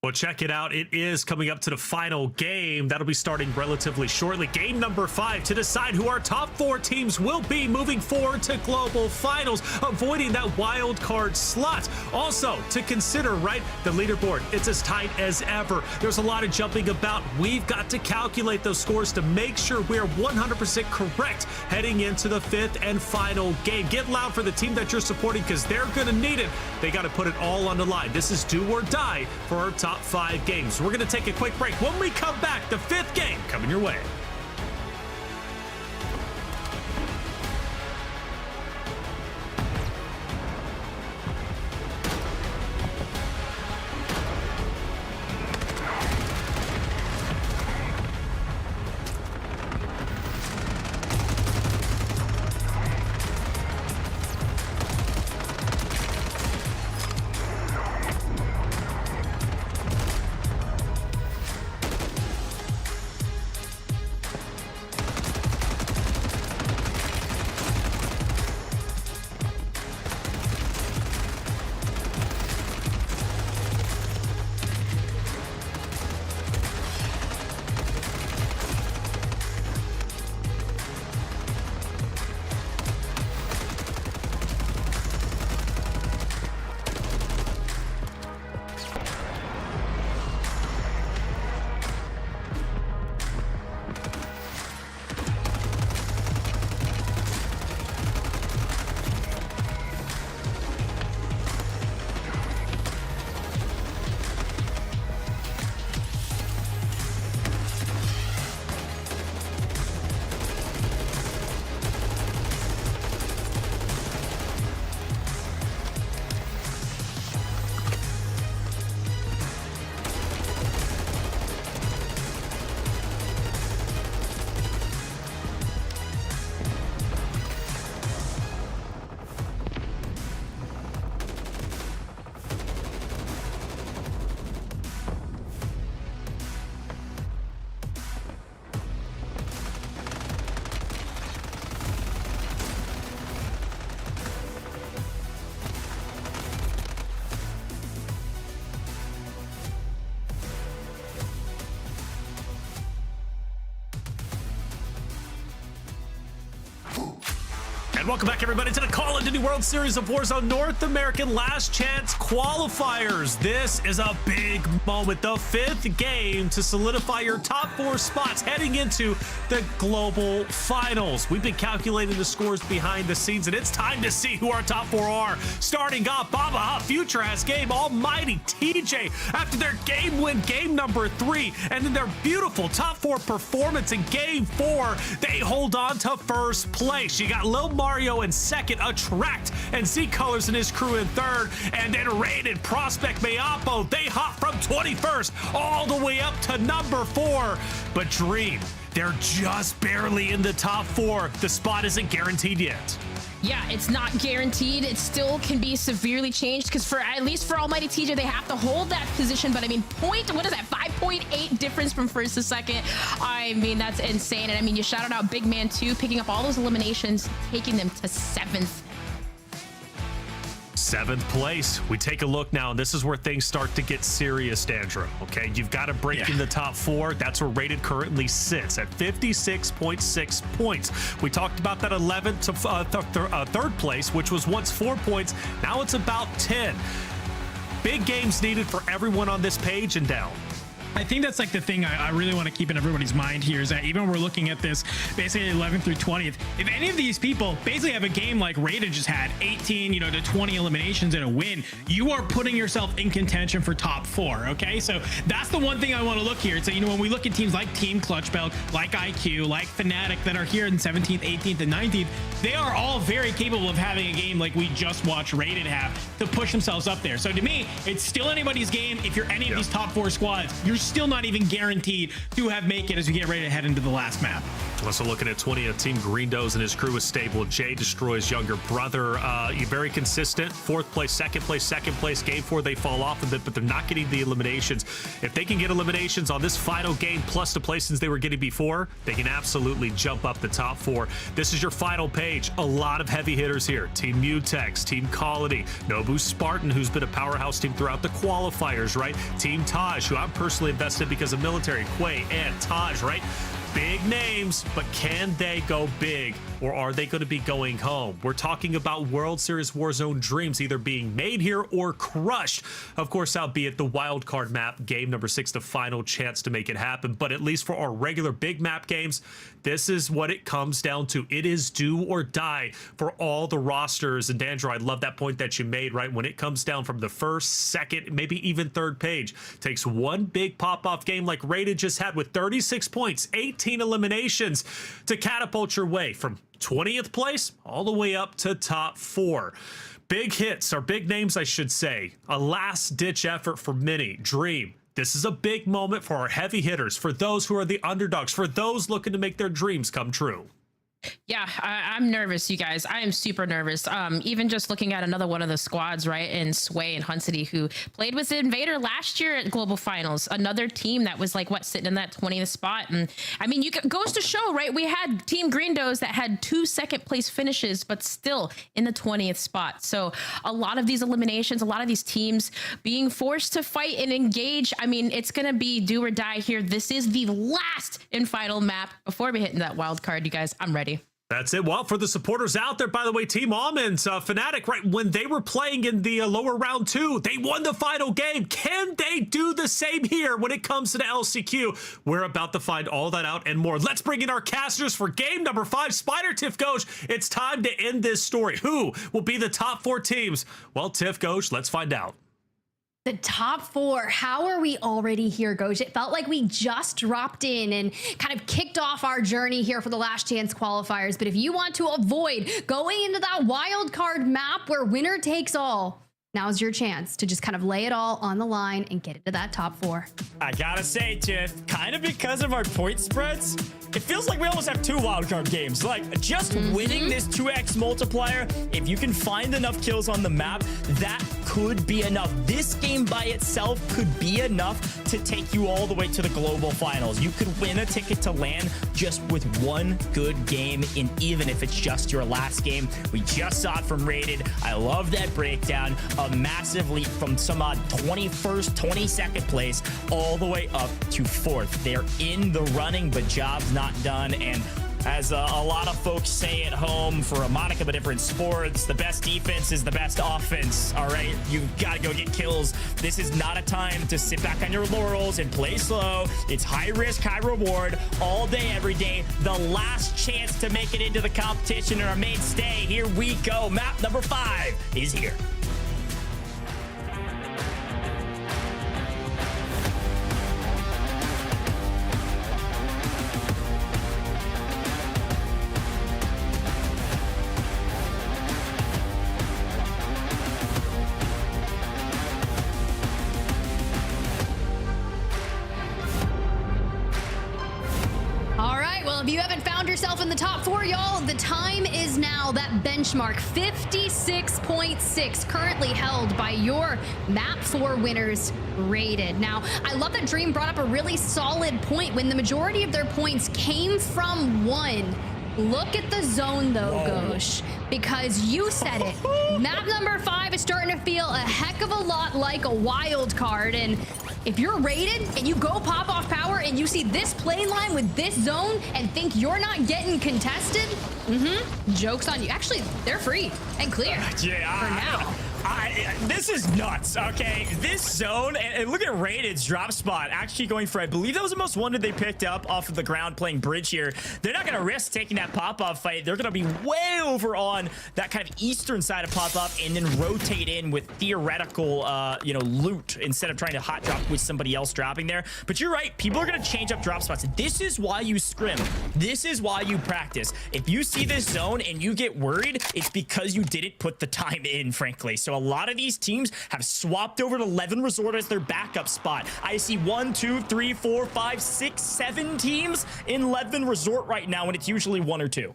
Well, check it out. It is coming up to the final game. That'll be starting relatively shortly. Game number 5 to decide who our top 4 teams will be moving forward to global finals, avoiding that wild card slot. Also, to consider, right, the leaderboard, it's as tight as ever. There's a lot of jumping about. We've got to calculate those scores to make sure we're 100% correct heading into the 5th and final game. Get loud for the team that you're supporting because they're going to need it. They got to put it all on the line. This is do or die for our top 5 games. We're going to take a quick break. When we come back, the 5th game coming your way. And welcome back, everybody, to the Call of Duty World Series of Warzone North American Last Chance Qualifiers. This is a big moment, the 5th game to solidify your top 4 spots heading into the global finals. We've been calculating the scores behind the scenes, and it's time to see who our top 4 are. Starting off, Baba Hut, Future Has Game, Almighty, TJ, after their game win, game number 3, and then their beautiful top 4 performance in game 4, they hold on to first place. You got Lil Mario in second, Attract and Z Colors and his crew in third, and then Rated, Prospect, Mayapo, they hop from 21st all the way up to number 4. But Dream, they're just barely in the top 4. The spot isn't guaranteed yet. Yeah, it's not guaranteed. It still can be severely changed because for at least for Almighty TJ, they have to hold that position. But I mean, what is that? 5.8 difference from first to second. I mean, that's insane. And I mean, you shouted out Big Man 2, picking up all those eliminations, taking them to 7th. 7th place. We take a look now, and this is where things start to get serious, Dandra. Okay, you've got to break in the top 4. That's where Rated currently sits at 56.6 points. We talked about that 11th to 3rd place, which was once 4 points. Now it's about 10. Big games needed for everyone on this page and down. I think that's like the thing I really want to keep in everybody's mind here is that even when we're looking at this basically 11th through 20th, if any of these people basically have a game like Rated just had, 18 to 20 eliminations and a win, you are putting yourself in contention for top 4. Okay, so that's the one thing I want to look here. So when we look at teams like Team Clutch Belt, like IQ, like Fnatic that are here in 17th, 18th, and 19th, they are all very capable of having a game like we just watched Rated have to push themselves up there. So to me, it's still anybody's game. If you're any of these top 4 squads, you're still not even guaranteed to have make it as we get ready to head into the last map. Also looking at 20th, Team Greendos and his crew is stable. Jay Destroy's younger brother, very consistent. 4th place, 2nd place, 2nd place. Game 4, they fall off a bit, but they're not getting the eliminations. If they can get eliminations on this final game plus the placings they were getting before, they can absolutely jump up the top 4. This is your final page. A lot of heavy hitters here. Team Mutex, Team Colony, Nobu Spartan, who's been a powerhouse team throughout the qualifiers, right? Team Taj, who I'm personally invested because of military, Quay and Taj, right? Big names, but can they go big, or are they going to be going home? We're talking about World Series Warzone dreams either being made here or crushed. Of course, albeit the wild card map, game number 6, the final chance to make it happen. But at least for our regular big map games, this is what it comes down to. It is do or die for all the rosters. And Dandra, I love that point that you made, right? When it comes down from the 1st, 2nd, maybe even 3rd page, takes one big pop-off game like Rated just had with 36 points, 18 eliminations to catapult your way from 20th place all the way up to top 4. Big hits, or big names, I should say. A last-ditch effort for many. Dream. This is a big moment for our heavy hitters, for those who are the underdogs, for those looking to make their dreams come true. Yeah, I'm nervous, you guys. I am super nervous. Even just looking at another one of the squads, right, in Sway and Hun City, who played with Invader last year at Global Finals. Another team that was sitting in that 20th spot. And I mean, goes to show, right? We had Team Greendos that had 2 2nd place finishes, but still in the 20th spot. So a lot of these eliminations, a lot of these teams being forced to fight and engage. I mean, it's going to be do or die here. This is the last and final map before we hit in that wild card, you guys. I'm ready. That's it. Well, for the supporters out there, by the way, Team Almonds, Fnatic, right, when they were playing in the lower round 2, they won the final game. Can they do the same here when it comes to the LCQ? We're about to find all that out and more. Let's bring in our casters for game number 5. Spider, Tiff, Ghost, it's time to end this story. Who will be the top 4 teams? Well, Tiff, Ghost, let's find out. The top 4. How are we already here, Goj? It felt like we just dropped in and kind of kicked off our journey here for the last chance qualifiers. But if you want to avoid going into that wild card map where winner takes all, now's your chance to just kind of lay it all on the line and get into that top 4. I gotta say, Tiff, kind of because of our point spreads, it feels like we almost have 2 wildcard games. Like, just winning this 2x multiplier, if you can find enough kills on the map, that could be enough. This game by itself could be enough to take you all the way to the global finals. You could win a ticket to land just with one good game, and even if it's just your last game. We just saw it from Rated. I love that breakdown. A massive leap from some odd 21st, 22nd place all the way up to 4th. They're in the running, but job's not done. And As a lot of folks say at home, for a monicum of different sports, the best defense is the best offense. All right, you've got to go get kills. This is not a time to sit back on your laurels and play slow. It's high risk, high reward, all day, every day. The last chance to make it into the competition and our mainstay. Here we go. Map number 5 is here. If you haven't found yourself in the top 4, y'all, the time is now. That benchmark 56.6 currently held by your map 4 winners rated. Now, I love that Dream brought up a really solid point. When the majority of their points came from 1, look at the zone though, Ghosh, because you said it. Map number 5 is starting to feel a heck of a lot like a wild card, and if you're rated and you go pop off power and you see this play line with this zone and think you're not getting contested, joke's on you. Actually, they're free and clear for now. This is nuts, okay? This zone, and look at Rated's drop spot, actually going for, I believe that was the most wanted they picked up off of the ground playing bridge here. They're not going to risk taking that pop-off fight. They're going to be way over on that kind of eastern side of pop-up and then rotate in with theoretical, loot instead of trying to hot drop with somebody else dropping there. But you're right, people are going to change up drop spots. This is why you scrim. This is why you practice. If you see this zone and you get worried, it's because you didn't put the time in, frankly. So a lot of these teams have swapped over to 11 Resort as their backup spot. I see 1, 2, 3, 4, 5, 6, 7 teams in 11 Resort right now, and it's usually 1 or 2.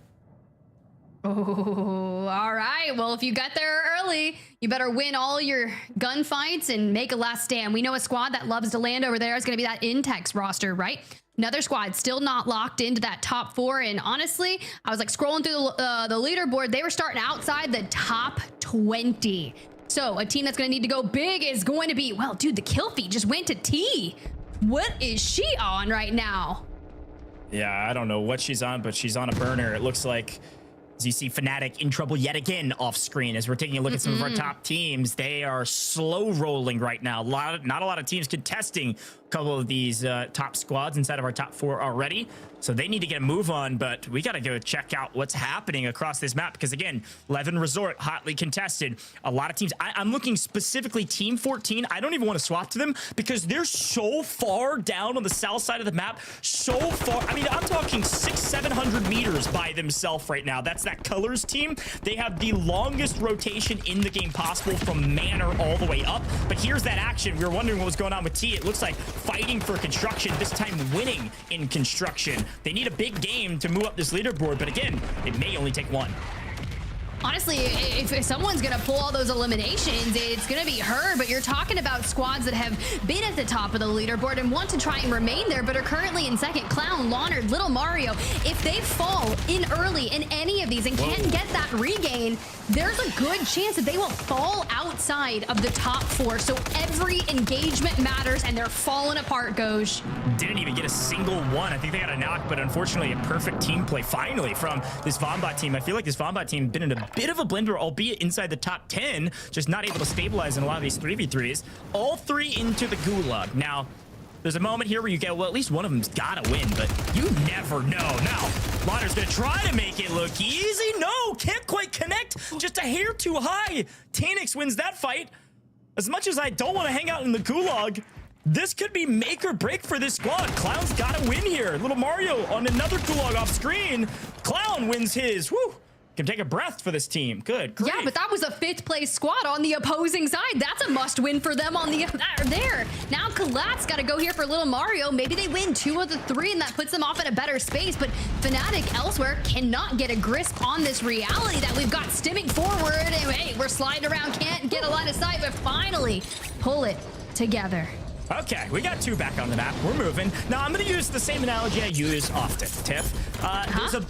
Oh, all right. Well, if you got there early, you better win all your gunfights and make a last stand. We know a squad that loves to land over there is going to be that Intex roster, right? Another squad still not locked into that top 4. And honestly, I was like scrolling through the leaderboard. They were starting outside the top 20. So a team that's going to need to go big is going to be, well, dude, the kill feed just went to T. What is she on right now? Yeah, I don't know what she's on, but she's on a burner. It looks like, as you see, Fnatic in trouble yet again off screen. As we're taking a look at some of our top teams, they are slow rolling right now. Not a lot of teams contesting a couple of these top squads inside of our top 4 already. So they need to get a move on, but we got to go check out what's happening across this map because, again, 11 Resort, hotly contested. A lot of teams. I'm looking specifically Team 14. I don't even want to swap to them because they're so far down on the south side of the map. So far. I mean, I'm talking 600-700 meters by themselves right now. That's that Colors team. They have the longest rotation in the game possible from Manor all the way up. But here's that action. We were wondering what was going on with T. It looks like fighting for construction, this time winning in construction. They need a big game to move up this leaderboard, but again, it may only take 1. Honestly, if someone's going to pull all those eliminations, it's going to be her. But you're talking about squads that have been at the top of the leaderboard and want to try and remain there, but are currently in second. Clown, Launard, Little Mario. If they fall in early in any of these and can't get that regain, there's a good chance that they will fall outside of the top 4. So every engagement matters, and they're falling apart, Goj. Didn't even get a single one. I think they got a knock, but unfortunately a perfect team play finally from this Vombat team. I feel like this Vombat team been in a bit of a blender, albeit inside the top 10, just not able to stabilize in a lot of these 3v3s. All 3 into the Gulag. Now, there's a moment here where you get, well, at least one of them's gotta win, but you never know. Now, Lauder's gonna try to make it look easy. No, can't quite connect. Just a hair too high. Tanix wins that fight. As much as I don't want to hang out in the Gulag, this could be make or break for this squad. Clown's gotta win here. Little Mario on another Gulag off screen. Clown wins his. Woo! Can take a breath for this team. Good. Great. Yeah, but that was a 5th place squad on the opposing side. That's a must win for them on the there. Now Collat's got to go here for Little Mario. Maybe they win 2 of the 3 and that puts them off in a better space, but Fnatic elsewhere cannot get a grasp on this reality that we've got stimming forward and hey, we're sliding around, can't get a line of sight, but finally pull it together. Okay, we got 2 back on the map. We're moving. Now, I'm going to use the same analogy I use often, Tiff.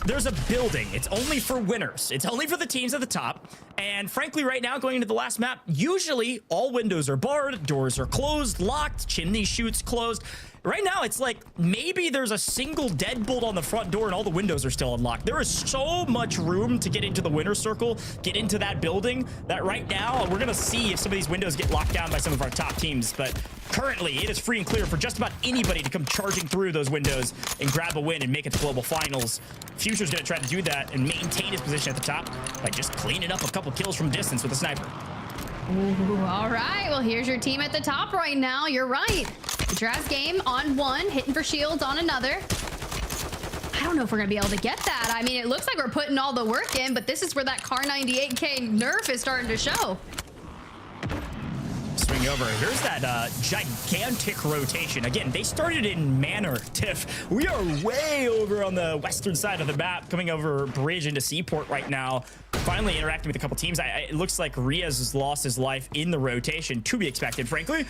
There's a building. It's only for winners. It's only for the teams at the top. And frankly, right now, going into the last map, usually all windows are barred, doors are closed, locked, chimney chutes closed. right now it's like maybe there's a single deadbolt on the front door and all the windows are still unlocked. There is so much room to get into the winner circle, get into that building, that right now we're gonna see if some of these windows get locked down by some of our top teams. But currently it is free and clear for just about anybody to come charging through those windows and grab a win and make it to global finals. Future's gonna try to do that and maintain his position at the top by just cleaning up a couple kills from distance with a sniper. Ooh, all right, well, here's your team at the top right now. You're right. Draz game on one, hitting for shields on another. I don't know if we're gonna be able to get that. I mean, it looks like we're putting all the work in, but this is where that Car 98K nerf is starting to show. Swing over. Here's that gigantic rotation. Again, they started in Manor, Tiff. We are way over on the western side of the map, coming over bridge into Seaport right now. Finally interacting with a couple teams. It looks like Riaz has lost his life in the rotation, to be expected, frankly.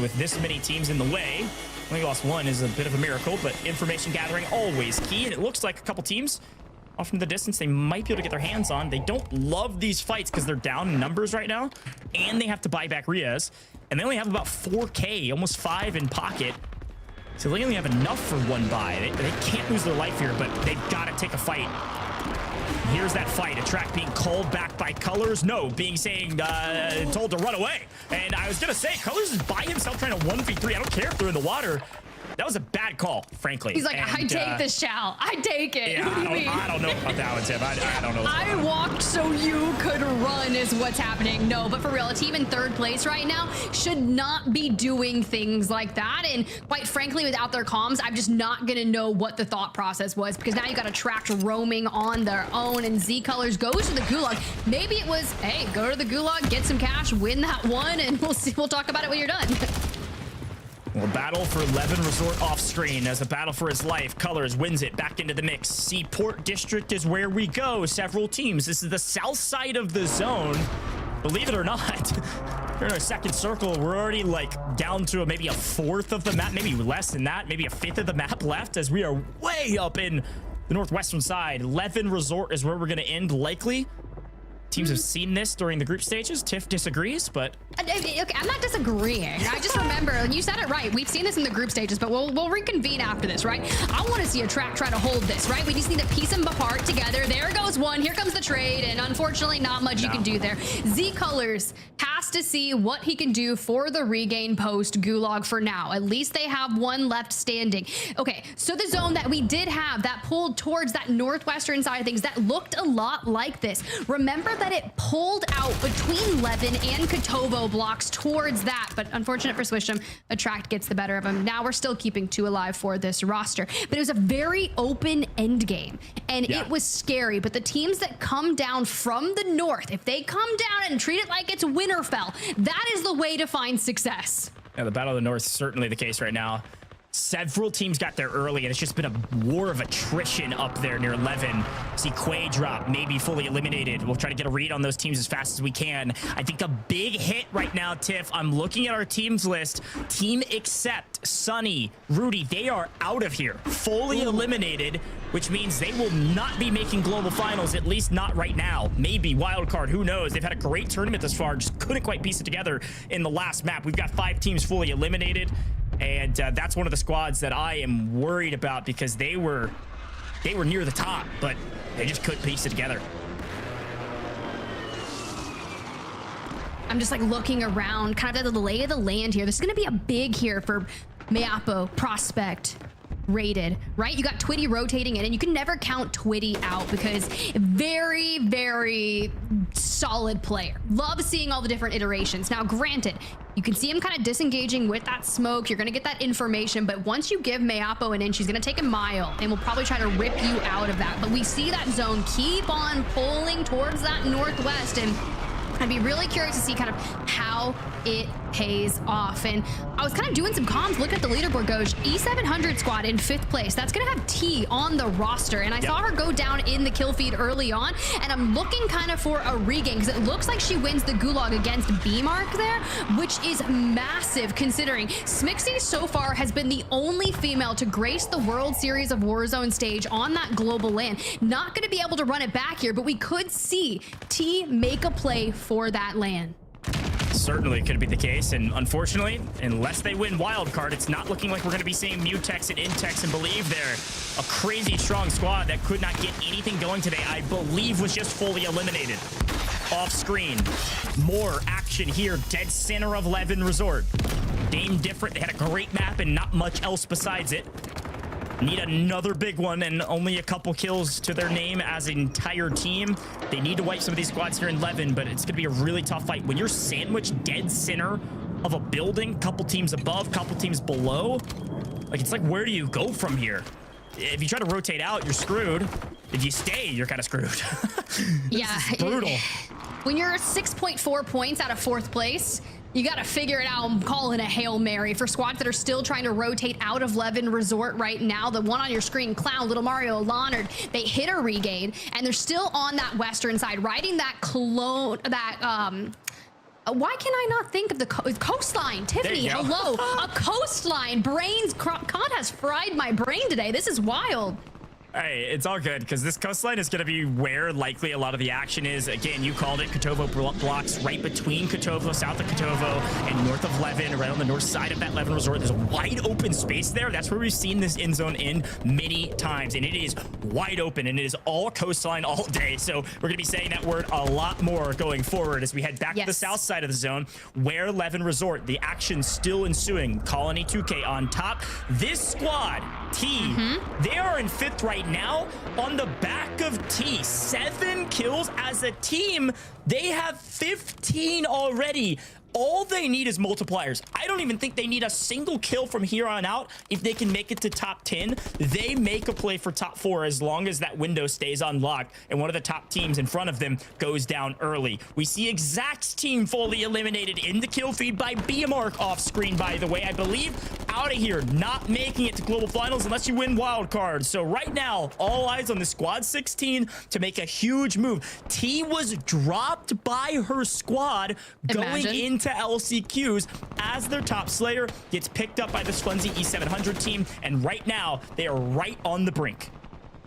With this many teams in the way, only lost one is a bit of a miracle, but information gathering always key. And it looks like a couple teams off in the distance they might be able to get their hands on. They don't love these fights because they're down in numbers right now, and they have to buy back Riaz, and they only have about 4K, almost 5 in pocket. So they only have enough for one buy. They can't lose their life here, but they've got to take a fight. Here's that fight. A track being called back by Colors. No, being told to run away. And I was going to say, Colors is by himself trying to 1v3. I don't care if they're in the water. That was a bad call, frankly. He's like, I take this, Shal. I take it. Yeah, what do you mean? I don't know about that one, Tim. I don't know. I walked so you could run is what's happening. No, but for real, a team in third place right now should not be doing things like that. And quite frankly, without their comms, I'm just not going to know what the thought process was, because now you got a tracked roaming on their own, and Z Colors goes to the Gulag. Maybe it was, hey, go to the Gulag, get some cash, win that one, and we'll see. We'll talk about it when you're done. Well, battle for Levin Resort off screen as a battle for his life. Colors wins it back into the mix. Seaport District is where we go. Several teams. This is the south side of the zone. Believe it or not, we're in our second circle. We're already like down to maybe a fourth of the map, maybe less than that, maybe a fifth of the map left, as we are way up in the northwestern side. Levin Resort is where we're going to end likely. Teams have seen this during the group stages. Tiff disagrees, but... Okay, I'm not disagreeing. I just remember, and you said it right, we've seen this in the group stages, but we'll reconvene after this, right? I want to see a track try to hold this, right? We just need to piece them apart together. There goes one. Here comes the trade, and unfortunately, not much you can do there. Z Colors has to see what he can do for the regain post Gulag for now. At least they have one left standing. Okay, so the zone that we did have that pulled towards that northwestern side of things that looked a lot like this. Remember that it pulled out between Levin and Kotovo blocks towards that, but unfortunate for Swisham, Attract gets the better of him. Now we're still keeping 2 alive for this roster, but it was a very open end game, and it was scary. But the teams that come down from the north, if they come down and treat it like it's Winterfell, that is the way to find success. Yeah, the Battle of the North is certainly the case right now. Several teams got there early, and it's just been a war of attrition up there near Levin. See Quay drop, maybe fully eliminated. We'll try to get a read on those teams as fast as we can. I think a big hit right now, Tiff. I'm looking at our teams list. Team Accept, Sunny, Rudy, they are out of here. Fully eliminated, which means they will not be making global finals, at least not right now. Maybe wildcard, who knows? They've had a great tournament this far, just couldn't quite piece it together in the last map. We've got 5 teams fully eliminated. And that's one of the squads that I am worried about, because they were near the top, but they just couldn't piece it together. I'm just like looking around, kind of at the lay of the land here. This is going to be a big here for Meapo, Prospect, Rated, right? You got Twitty rotating in, and you can never count Twitty out because very, very solid player. Love seeing all the different iterations. Now, granted, you can see him kind of disengaging with that smoke. You're going to get that information, but once you give Meapo an inch, she's going to take a mile and will probably try to rip you out of that. But we see that zone keep on pulling towards that northwest, and I'd be really curious to see kind of how it pays off. And I was kind of doing some comms, looking at the leaderboard, goes E700 squad in 5th place. That's going to have T on the roster. And I saw her go down in the kill feed early on, and I'm looking kind of for a regain because it looks like she wins the Gulag against B-Mark there, which is massive considering Smixy so far has been the only female to grace the World Series of Warzone stage on that global LAN. Not going to be able to run it back here, but we could see T make a play for that LAN. certainly could be the case, and unfortunately, unless they win wildcard, it's not looking like we're going to be seeing Mutex and Intex and Believe they're a crazy strong squad that could not get anything going today. I believe was just fully eliminated. Off screen, more action here. Dead center of Levin Resort. Game different. They had a great map and not much else besides it. Need another big one and only a couple kills to their name as an entire team. They need to wipe some of these squads here in Levin, but it's going to be a really tough fight. When you're sandwiched dead center of a building, couple teams above, couple teams below, like it's like, where do you go from here? If you try to rotate out, you're screwed. If you stay, you're kind of screwed. Yeah. Brutal. When you're 6.4 points out of 4th place, you got to figure it out. I'm calling a Hail Mary for squads that are still trying to rotate out of Levin Resort right now. The one on your screen, Clown, Little Mario, Leonard, they hit a regain, and they're still on that western side, riding that why can I not think of the coastline? Tiffany, hello. A coastline. Brains, Con has fried my brain today. This is wild. Hey, it's all good because this coastline is going to be where likely a lot of the action is. Again, you called it. Kotovo blocks right between Kotovo, south of Kotovo, and north of Levin, right on the north side of that Levin Resort. There's a wide open space there. That's where we've seen this end zone in many times, and it is wide open, and it is all coastline all day. So we're going to be saying that word a lot more going forward as we head back to the south side of the zone, where Levin Resort, the action still ensuing. Colony 2K on top. This squad, T, they are in 5th right now on the back of T. 7 kills as a team. They have 15 already. All they need is multipliers. I don't even think they need a single kill from here on out. If they can make it to top 10, they make a play for top 4 as long as that window stays unlocked and one of the top teams in front of them goes down early. We see Exact's team fully eliminated in the kill feed by BMark off screen, by the way. I believe out of here, not making it to global finals unless you win wild cards. So right now, all eyes on the squad 16 to make a huge move. T was dropped by her squad going into LCQs as their top slayer gets picked up by the Swansea E700 team, and right now they are right on the brink.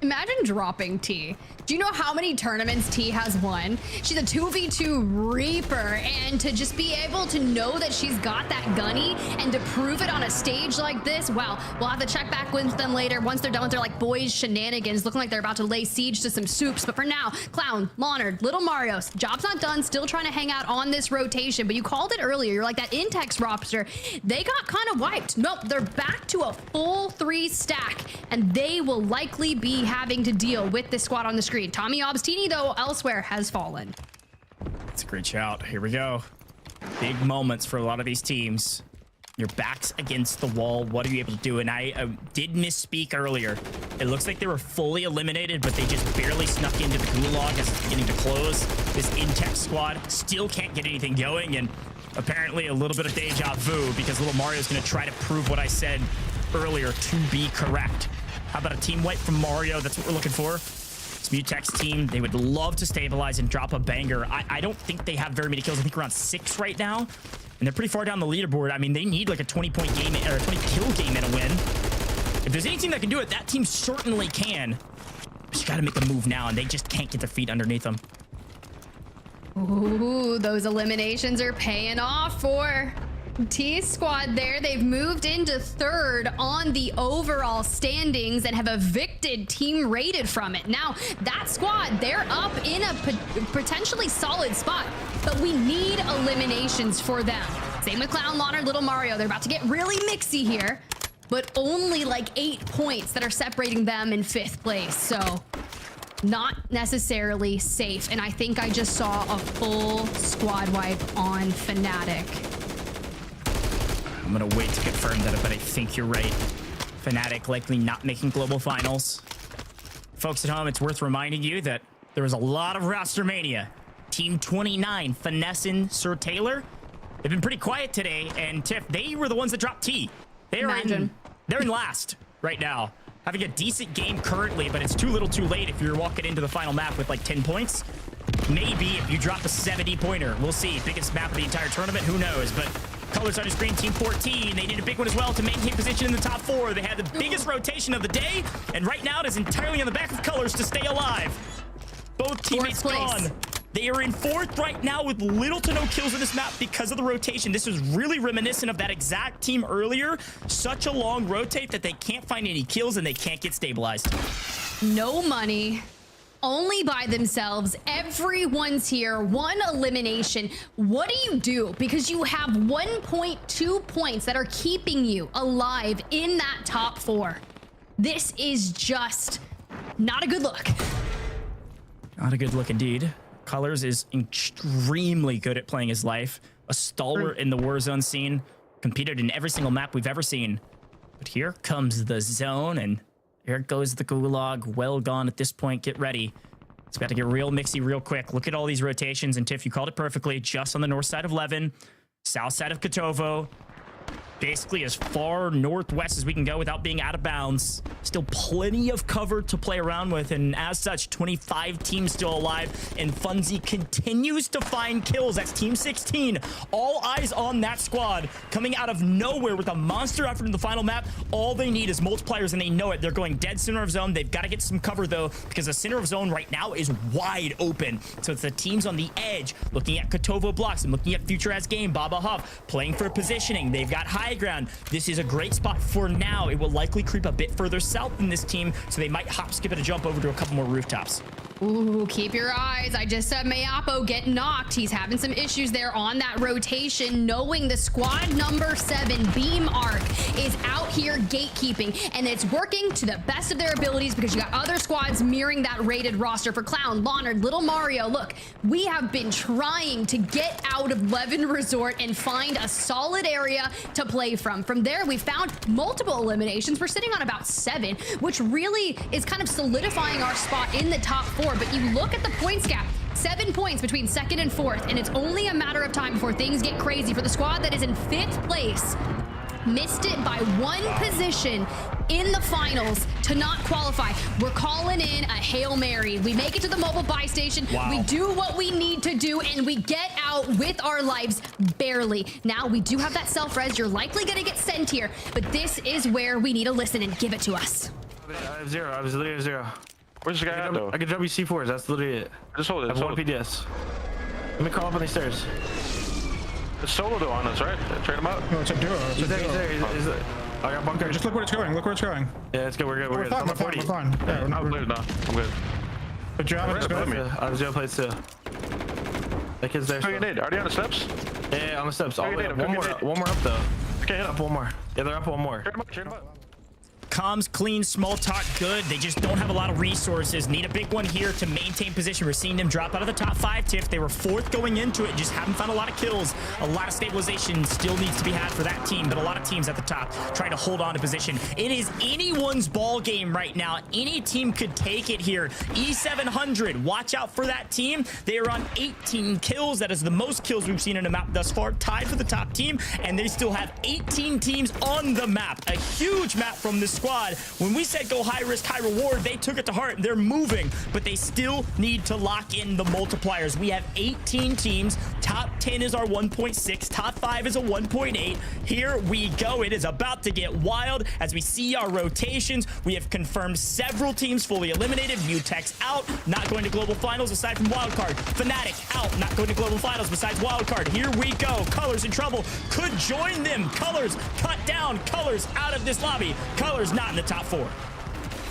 Imagine dropping T. Do you know how many tournaments T has won? She's a 2v2 Reaper, and to just be able to know that she's got that gunny and to prove it on a stage like this, wow, we'll have to check back with them later once they're done with their like boys shenanigans, looking like they're about to lay siege to some soups. But for now, Clown, Leonard, Little Mario's job's not done, still trying to hang out on this rotation. But you called it earlier, you're like that Intex roster, they got kind of wiped. Nope, they're back to a full 3 stack, and they will likely be having to deal with this squad on the screen. Tommy Obstini, though, elsewhere has fallen. That's a great shout. Here we go. Big moments for a lot of these teams. Your back's against the wall. What are you able to do? And I did misspeak earlier. It looks like they were fully eliminated, but they just barely snuck into the gulag as it's beginning to close. This Intex squad still can't get anything going, and apparently a little bit of deja vu because Little Mario's going to try to prove what I said earlier to be correct. How about a team wipe from Mario? That's what we're looking for. This Mutex team, they would love to stabilize and drop a banger. I don't think they have very many kills. I think around 6 right now. And they're pretty far down the leaderboard. I mean, they need like a 20-point game or a 20-kill game and a win. If there's any team that can do it, that team certainly can. But you got to make a move now, and they just can't get their feet underneath them. Ooh, those eliminations are paying off for T squad there. They've moved into 3rd on the overall standings and have evicted Team Rated from it. Now, that squad, they're up in a potentially solid spot, but we need eliminations for them. Same with Clown, Leonard, Little Mario. They're about to get really mixy here, but only like 8 points that are separating them in 5th place. So not necessarily safe. And I think I just saw a full squad wipe on Fnatic. I'm going to wait to confirm that, but I think you're right. Fnatic likely not making global finals. Folks at home, it's worth reminding you that there was a lot of roster mania. Team 29, Finessin, Sir Taylor. They've been pretty quiet today, and Tiff, they were the ones that dropped T. They're in last right now. Having a decent game currently, but it's too little too late if you're walking into the final map with like 10 points. Maybe if you drop a 70-pointer. We'll see. Biggest map of the entire tournament, who knows? But colors on your screen, Team 14. They need a big one as well to maintain position in the top 4. They had the biggest rotation of the day, and right now it is entirely on the back of colors to stay alive. Both teammates gone. They are in 4th right now with little to no kills in this map because of the rotation. This is really reminiscent of that exact team earlier. Such a long rotate that they can't find any kills and they can't get stabilized. No money. Only by themselves. Everyone's here. 1 elimination. What do you do? Because you have 1.2 points that are keeping you alive in that top 4. This is just not a good look. Not a good look indeed. Colors is extremely good at playing his life. A stalwart in the Warzone scene. Competed in every single map we've ever seen. But here comes the zone, and here goes the Gulag. Well gone at this point. Get ready. It's about to get real mixy real quick. Look at all these rotations, and Tiff, you called it perfectly. Just on the north side of Levin, south side of Kotovo. Basically as far northwest as we can go without being out of bounds. Still plenty of cover to play around with, and as such, 25 teams still alive, and Funzy continues to find kills. That's Team 16. All eyes on that squad coming out of nowhere with a monster effort in the final map. All they need is multipliers, and they know it. They're going dead center of zone. They've got to get some cover, though, because the center of zone right now is wide open. So it's the teams on the edge looking at Kotovo blocks and looking at Future as game. Baba Huff playing for positioning. They've got high ground. This is a great spot for now. It will likely creep a bit further south than this team, so they might hop, skip, and a jump over to a couple more rooftops. Ooh, keep your eyes. I just said Mayapo get knocked. He's having some issues there on that rotation, knowing the squad number 7 Beam Arc is out here gatekeeping, and it's working to the best of their abilities because you got other squads mirroring that rated roster for Clown, Lawnard, Little Mario. Look, we have been trying to get out of Levin Resort and find a solid area to play from. From there, we found multiple eliminations. We're sitting on about 7, which really is kind of solidifying our spot in the top 4. But you look at the points gap, 7 points between 2nd and 4th, and it's only a matter of time before things get crazy for the squad that is in 5th place. Missed it by 1 position in the finals to not qualify. We're calling in a Hail Mary. We make it to the mobile buy station. Wow. We do what we need to do, and we get out with our lives barely. Now, we do have that self-res. You're likely going to get sent here, but this is where we need to listen and give it to us. I have 0. I was literally 0. Where's the guy at, though? I can drop you C4s. That's literally it. Just hold it. I have 1 PDS. Let me crawl up on these stairs. The solo though on us, right? Trade him out. No, it's a duo. He's there. I got bunker. Just look where it's going. Look where it's going. Yeah, it's good. We're good. We're good. We're fine. Yeah, I'm good. I'm good. Good job. I have 0 plates too. That kid's there. You need. Are they on the steps? Yeah, on the steps. One more up though. Okay, up one more. Yeah, they're up one more. Trade him out. Comms clean, small talk good. They just don't have a lot of resources. Need a big one here to maintain position. We're seeing them drop out of the top 5, Tiff. They were 4th going into it, just haven't found a lot of kills. A lot of stabilization still needs to be had for that team, but a lot of teams at the top trying to hold on to position. It is anyone's ball game right now. Any team could take it here. E700, watch out for that team. They are on 18 kills. That is the most kills we've seen in a map thus far, tied for the top team, and they still have 18 teams on the map. A huge map from this squad. When we said go high risk, high reward, they took it to heart. They're moving, but they still need to lock in the multipliers. We have 18 teams. Top 10 is our 1.6. Top 5 is a 1.8. Here we go. It is about to get wild as we see our rotations. We have confirmed several teams fully eliminated. Mutex out, not going to global finals aside from wildcard. Fnatic out, not going to global finals besides wildcard. Here we go. Colors in trouble. Could join them. Colors cut down. Colors out of this lobby. Colors not in the top 4.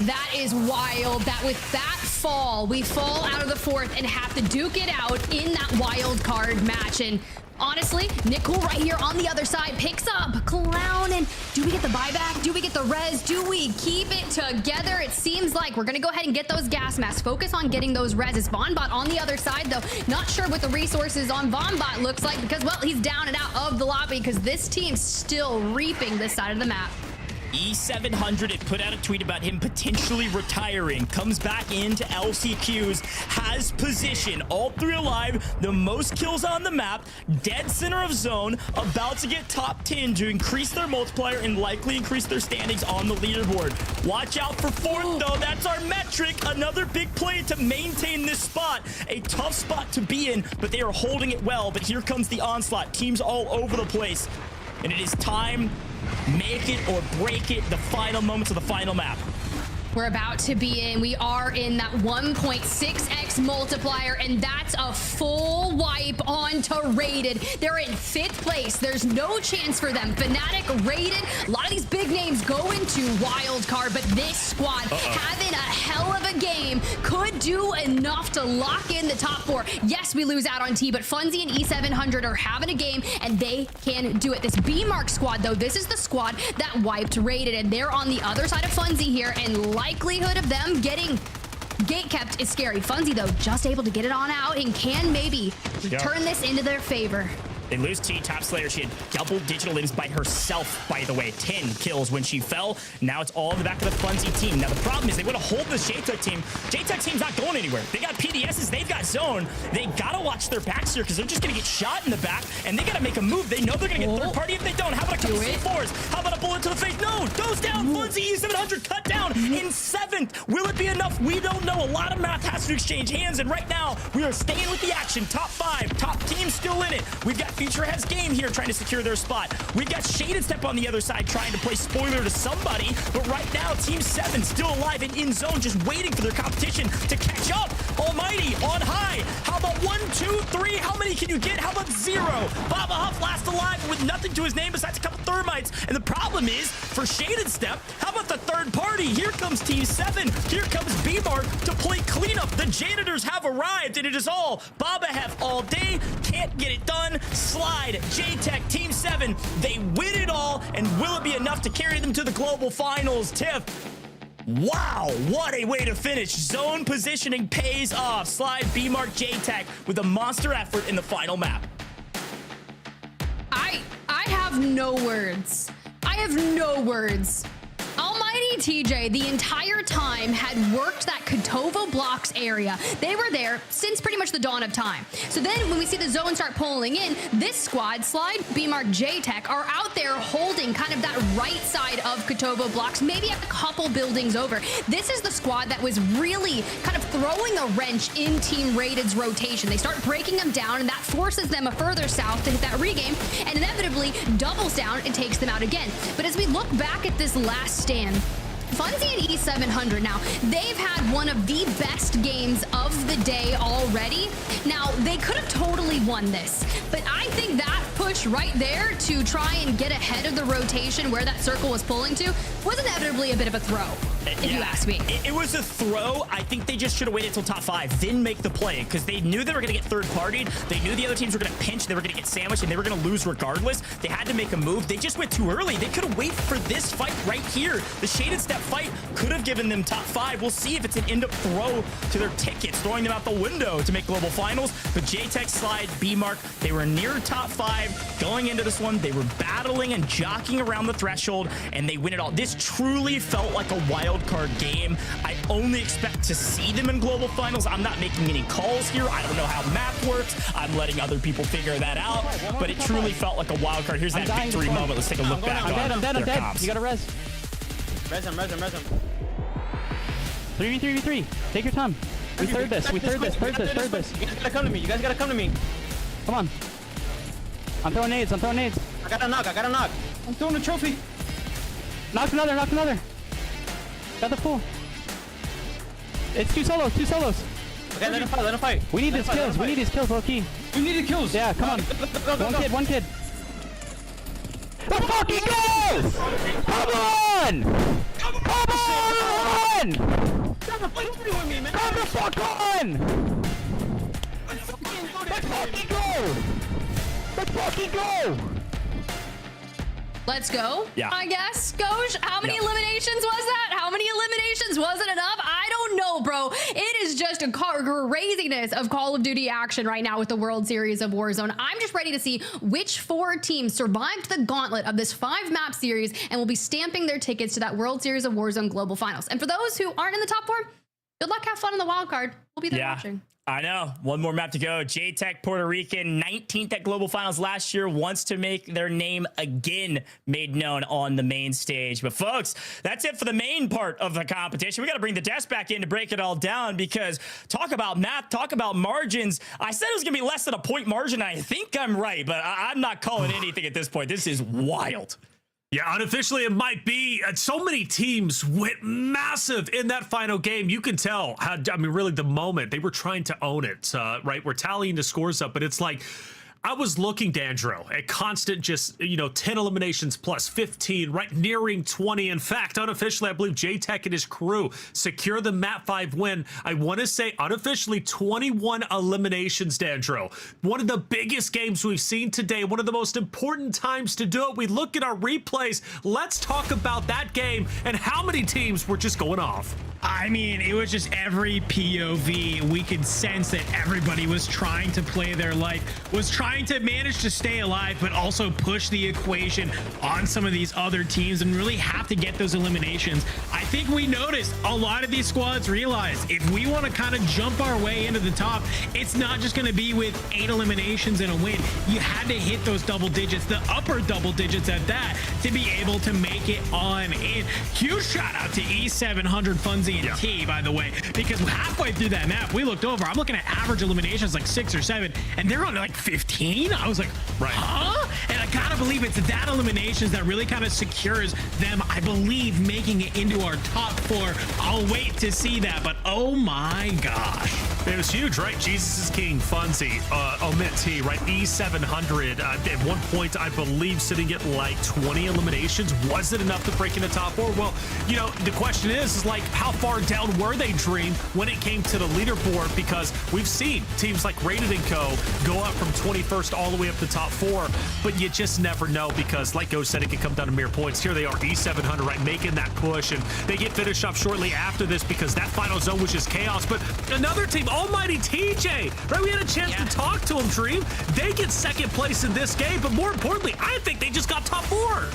That is wild that with that fall, we fall out of the 4th and have to duke it out in that wild card match. And honestly, Nicole right here on the other side picks up Clown. And do we get the buyback? Do we get the res? Do we keep it together? It seems like we're going to go ahead and get those gas masks. Focus on getting those reses. Vonbot on the other side, though. Not sure what the resources on Vonbot looks like because, well, he's down and out of the lobby because this team's still reaping this side of the map. E700 had put out a tweet about him potentially retiring, comes back into LCQs, has position, all 3 alive, the most kills on the map, dead center of zone, about to get top 10 to increase their multiplier and likely increase their standings on the leaderboard. Watch out for 4th though, that's our metric. Another big play to maintain this spot. A tough spot to be in, but they are holding it well. But here comes the onslaught, teams all over the place. And it is time, make it or break it, the final moments of the final map. We're about to be in. We are in that 1.6x multiplier, and that's a full wipe onto Rated. They're in 5th place. There's no chance for them. Fnatic, Rated, a lot of these big names go into wild card, but this squad having a hell of a game could do enough to lock in the top 4. Yes, we lose out on T, but Funzy and E700 are having a game, and they can do it. This B-Mark squad, though, this is the squad that wiped Rated, and they're on the other side of Funzy here, and likelihood of them getting gate kept is scary. Funzy, though, just able to get it on out and can maybe turn this into their favor. They lose T, top Slayer. She had double digital limbs by herself, by the way. 10 kills when she fell. Now it's all in the back of the Funzy team. Now the problem is they want to hold the JTech team. JTech team's not going anywhere. They got PDSs, they've got zone. They got to watch their backs here because they're just going to get shot in the back, and they got to make a move. They know they're going to get third party if they don't. How about a couple C4s? How about a bullet to the face? No, goes down. Funzy E700 cut down in 7th. Will it be enough? We don't know. A lot of math has to exchange hands, and right now we are staying with the action. Top 5, top team still in it. We've got Future Heads Game here trying to secure their spot. We've got Shaded Step on the other side trying to play spoiler to somebody, but right now Team 7 still alive and in zone, just waiting for their competition to catch up. Almighty on high. How about 1, 2, 3? How many can you get? How about 0? Baba Huff last alive with nothing to his name besides a couple thermites. And the problem is, for Shaded Step, how about the third party? Here comes Team 7. Here comes B-Mark to play cleanup. The janitors have arrived, and it is all Baba Huff all day. Can't get it done. Slide. JTech, Team 7, they win it all, and will it be enough to carry them to the global finals? Tiff, wow, what a way to finish. Zone positioning pays off. Slide, B-Mark, JTech with a monster effort in the final map. I have no words. I have no words. Almighty TJ, the entire time, had worked that Kotovo blocks area. They were there since pretty much the dawn of time. So then when we see the zone start pulling in, this squad, Slide, B-Mark, J-Tech, are out there holding kind of that right side of Kotovo blocks, maybe a couple buildings over. This is the squad that was really kind of throwing a wrench in Team Rated's rotation. They start breaking them down, and that forces them further south to hit that regame, and inevitably doubles down and takes them out again. But as we look back at this last stand, Funzy and E700 now, they've had one of the best games of the day already. Now, they could have totally won this, but I think that push right there to try and get ahead of the rotation where that circle was pulling to was inevitably a bit of a throw, if you ask me. It was a throw. I think they just should have waited until top 5, then make the play, because they knew they were going to get third-partied. They knew the other teams were going to pinch, they were going to get sandwiched, and they were going to lose regardless. They had to make a move. They just went too early. They could have waited for this fight right here. The Shaded Step fight could have given them top 5. We'll see if it's an end-up throw to their tickets, throwing them out the window to make global finals. But JTech, Slide, B-Mark, they were near top 5 going into this one. They were battling and jockeying around the threshold, and they win it all. This truly felt like a wild card game. I only expect to see them in global finals. I'm not making any calls here. I don't know how math works. I'm letting other people figure that out, but it truly felt like a wild card. Here's that victory moment. Let's take a look back on I'm dead. comps. You gotta res. Res him. 3v3. Take your time. We third this. You guys gotta come to me. Come on. I'm throwing nades. I got a knock. I'm throwing a trophy. Knocked another. Got the full. It's two solos. Okay, let him fight. We need these kills, low key. We need the kills. Yeah, come on. One kid. Let's fucking go! Come on! Come the fuck on! Let's fucking go! Let's go. Yeah. I guess. Gosh, how many eliminations was that? How many eliminations? Was it enough? I don't know, bro. It is just a craziness of Call of Duty action right now with the World Series of Warzone. I'm just ready to see which 4 teams survived the gauntlet of this 5-map series and will be stamping their tickets to that World Series of Warzone Global Finals. And for those who aren't in the top 4, good luck, have fun in the wild card. We'll be there watching. I know. One more map to go. JTech, Puerto Rican, 19th at Global Finals last year, wants to make their name again made known on the main stage. But folks, that's it for the main part of the competition. We got to bring the desk back in to break it all down, because talk about math, talk about margins. I said it was going to be less than a point margin. I think I'm right, but I'm not calling anything at this point. This is wild. Yeah, unofficially it might be. So many teams went massive in that final game. You can tell how, I mean, really the moment they were trying to own it, right? We're tallying the scores up, but it's like, I was looking, Dandro, at constant just, 10 eliminations plus 15, right nearing 20. In fact, unofficially, I believe J-Tech and his crew secure the Map 5 win. I want to say unofficially 21 eliminations, Dandro. One of the biggest games we've seen today, one of the most important times to do it. We look at our replays. Let's talk about that game and how many teams were just going off. I mean, it was just every POV. We could sense that everybody was trying to play their life, was trying to manage to stay alive, but also push the equation on some of these other teams and really have to get those eliminations. I think we noticed a lot of these squads realize if we want to kind of jump our way into the top, it's not just going to be with 8 eliminations and a win. You had to hit those double digits, the upper double digits at that, to be able to make it on in. Huge shout out to E700 Funzy and T, by the way, because halfway through that map, we looked over. I'm looking at average eliminations like 6 or 7, and they're on like 15. I was like, huh? And I gotta believe it's that eliminations that really kind of secures them, I believe, making it into our top 4. I'll wait to see that, but oh my gosh. It was huge, right? Jesus is King, Funzy, Omit T, right? E700, at one point, I believe, sitting at like 20 eliminations. Was it enough to break in the top 4? Well, the question is like, how far down were they, Dream, when it came to the leaderboard? Because we've seen teams like Rated & Co. go up from 21st all the way up to top 4, but you just never know because, like Go said, it can come down to mere points. Here they are, E700, right, making that push, and they get finished off shortly after this because that final zone was just chaos. But another team, Almighty TJ, right, we had a chance to talk to him, Dream. They get second place in this game, but more importantly, I think they just got top 4.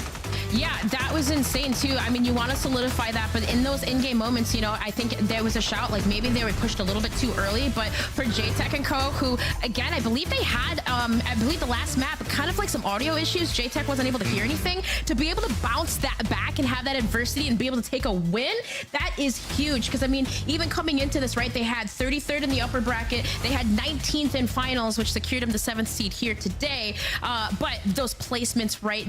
Yeah, that was insane too. I mean, you want to solidify that, but in those in-game moments, I think there was a shout, like maybe they were pushed a little bit too early, but for J-Tech and Co., who, again, I believe they had, I believe the last map, kind of like some audio issues. J-Tech wasn't able to hear anything. To be able to bounce that back and have that adversity and be able to take a win, that is huge. Because, I mean, even coming into this, right, they had 33rd in the upper bracket. They had 19th in finals, which secured them the 7th seed here today. But those placements, right,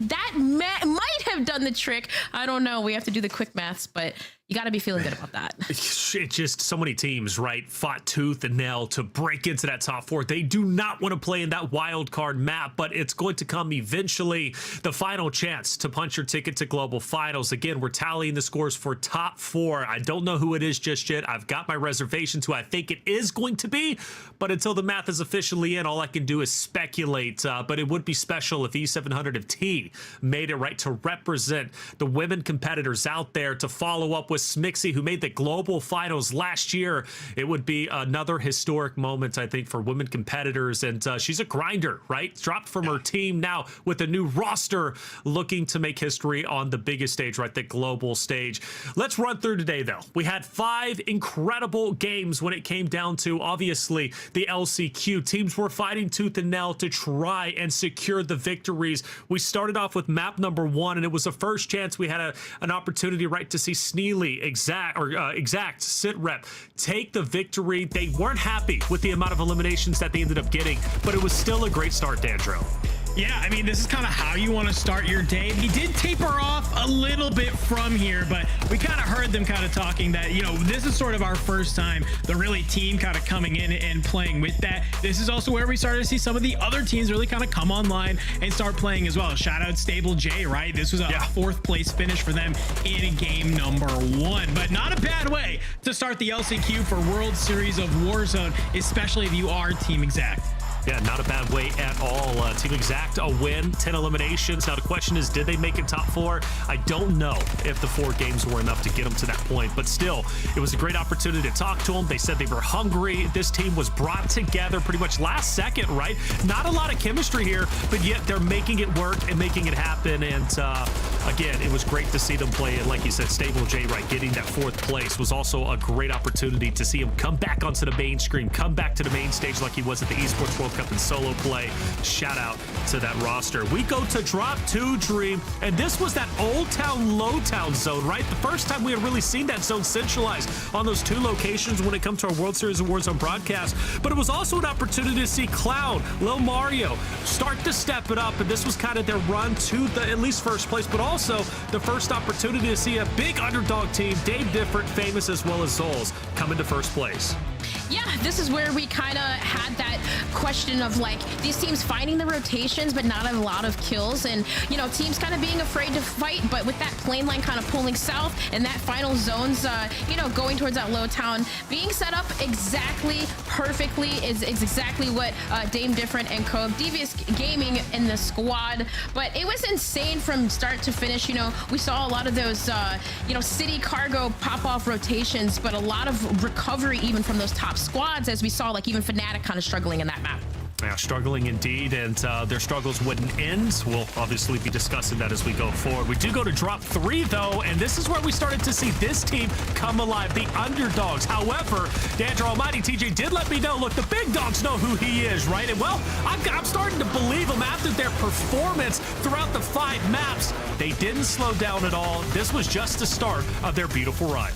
that might have done the trick. I don't know. We have to do the quick maths, but you got to be feeling good about that. It's just so many teams, right, fought tooth and nail to break into that top 4. They do not want to play in that wild card map, but it's going to come eventually. The final chance to punch your ticket to global finals. Again, we're tallying the scores for top 4. I don't know who it is just yet. I've got my reservations who I think it is going to be, but until the math is officially in, all I can do is speculate. But it would be special if E700 of T made it, right, to represent the women competitors out there, to follow up with Smixy, who made the global finals last year. It would be another historic moment, I think, for women competitors. And she's a grinder, right? Dropped from her team now with a new roster, looking to make history on the biggest stage, right? The global stage. Let's run through today, though. We had 5 incredible games when it came down to, obviously, the LCQ. Teams were fighting tooth and nail to try and secure the victories. We started off with map number 1, and it was the first chance we had an opportunity, right, to see Sneely, Exact Sitrep take the victory. They weren't happy with the amount of eliminations that they ended up getting, but it was still a great start, Dandro. Yeah, I mean, this is kind of how you want to start your day. He did taper off a little bit from here, but we kind of heard them kind of talking that, this is sort of our first time, the really team kind of coming in and playing with that. This is also where we started to see some of the other teams really kind of come online and start playing as well. Shout out Stable J, right? This was a 4th place finish for them in game number 1, but not a bad way to start the LCQ for World Series of Warzone, especially if you are Team Exact. Yeah, not a bad way at all. Team Exact, a win, 10 eliminations. Now, the question is, did they make it top 4? I don't know if the 4 games were enough to get them to that point, but still, it was a great opportunity to talk to them. They said they were hungry. This team was brought together pretty much last second, right? Not a lot of chemistry here, but yet they're making it work and making it happen. And again, it was great to see them play. And like you said, Stable J, right, getting that 4th place was also a great opportunity to see him come back onto the main screen, come back to the main stage like he was at the Esports World broke up in solo play. Shout out to that roster. We go to drop 2, Dream, and this was that Old Town, Low Town zone, right? The first time we had really seen that zone centralized on those 2 locations when it comes to our World Series of Warzone broadcast. But it was also an opportunity to see Clown, Lil Mario start to step it up, and this was kind of their run to the at least first place, but also the first opportunity to see a big underdog team, Dave Different, Famous, as well as Zols, come into first place. Yeah, this is where we kind of had that question of like these teams finding the rotations but not a lot of kills, and you know, teams kind of being afraid to fight, but with that plane line kind of pulling south and that final zones you know, going towards that low town being set up exactly perfectly is exactly what Dame Different and Cove Devious Gaming in the squad. But it was insane from start to finish. You know, we saw a lot of those you know, city cargo pop off rotations, but a lot of recovery even from those top squads, as we saw like even Fnatic kind of struggling in that map. Yeah, struggling indeed, and their struggles wouldn't end. We'll obviously be discussing that as we go forward. We do go to drop 3, though, and this is where we started to see this team come alive, the underdogs. However, Dandro Almighty TJ did let me know, look, the big dogs know who he is, right? And, well, I'm starting to believe them after their performance throughout the 5 maps. They didn't slow down at all. This was just the start of their beautiful ride.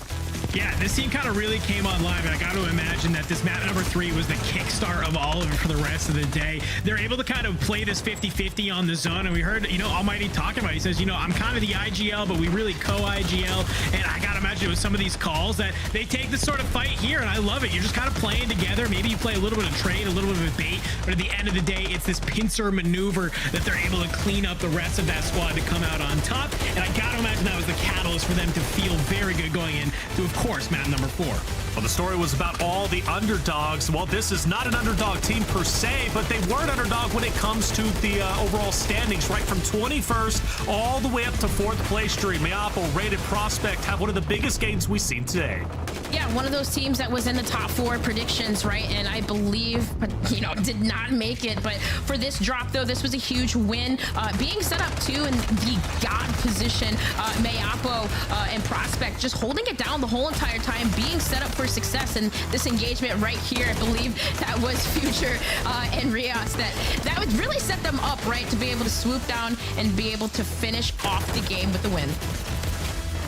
Yeah, this team kind of really came online, but I got to imagine that this map number 3 was the kickstart of all of it for the rest of the day. They're able to kind of play this 50-50 on the zone, and we heard, you know, Almighty talking about it. He says, you know, I'm kind of the IGL, but we really co-IGL, and I got to imagine with some of these calls that they take this sort of fight here, and I love it. You're just kind of playing together. Maybe you play a little bit of trade, a little bit of a bait, but at the end of the day, it's this pincer maneuver that they're able to clean up the rest of that squad to come out on top, and I got to imagine that was the catalyst for them to feel very good going in to, of course, map number 4. Well, the story was about all the underdogs. Well, this is not an underdog team per se, but they were an underdog when it comes to the overall standings, right from 21st all the way up to 4th place. Dream, Meopo, Rated, Prospect have one of the biggest games we've seen today. Yeah, one of those teams that was in the top 4 predictions, right? And I believe, you know, did not make it. But for this drop, though, this was a huge win. Being set up, too, in the God position, Meopo and Prospect just holding it down the whole entire time, being set up for success. And this engagement right here, I believe that was Future and Rios, that would really set them up, right, to be able to swoop down and be able to finish off the game with the win.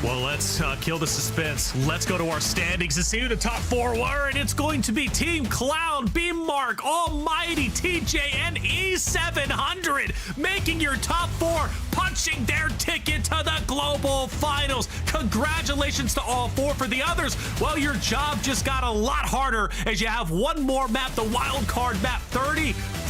Well, let's kill the suspense. Let's go to our standings and see who the top 4 were, and it's going to be Team Clown, Beam Mark, Almighty, TJ, and E700 making your top 4, punching their ticket to the global finals. Congratulations to all 4. For the others, well, your job just got a lot harder as you have one more map, the wild card map.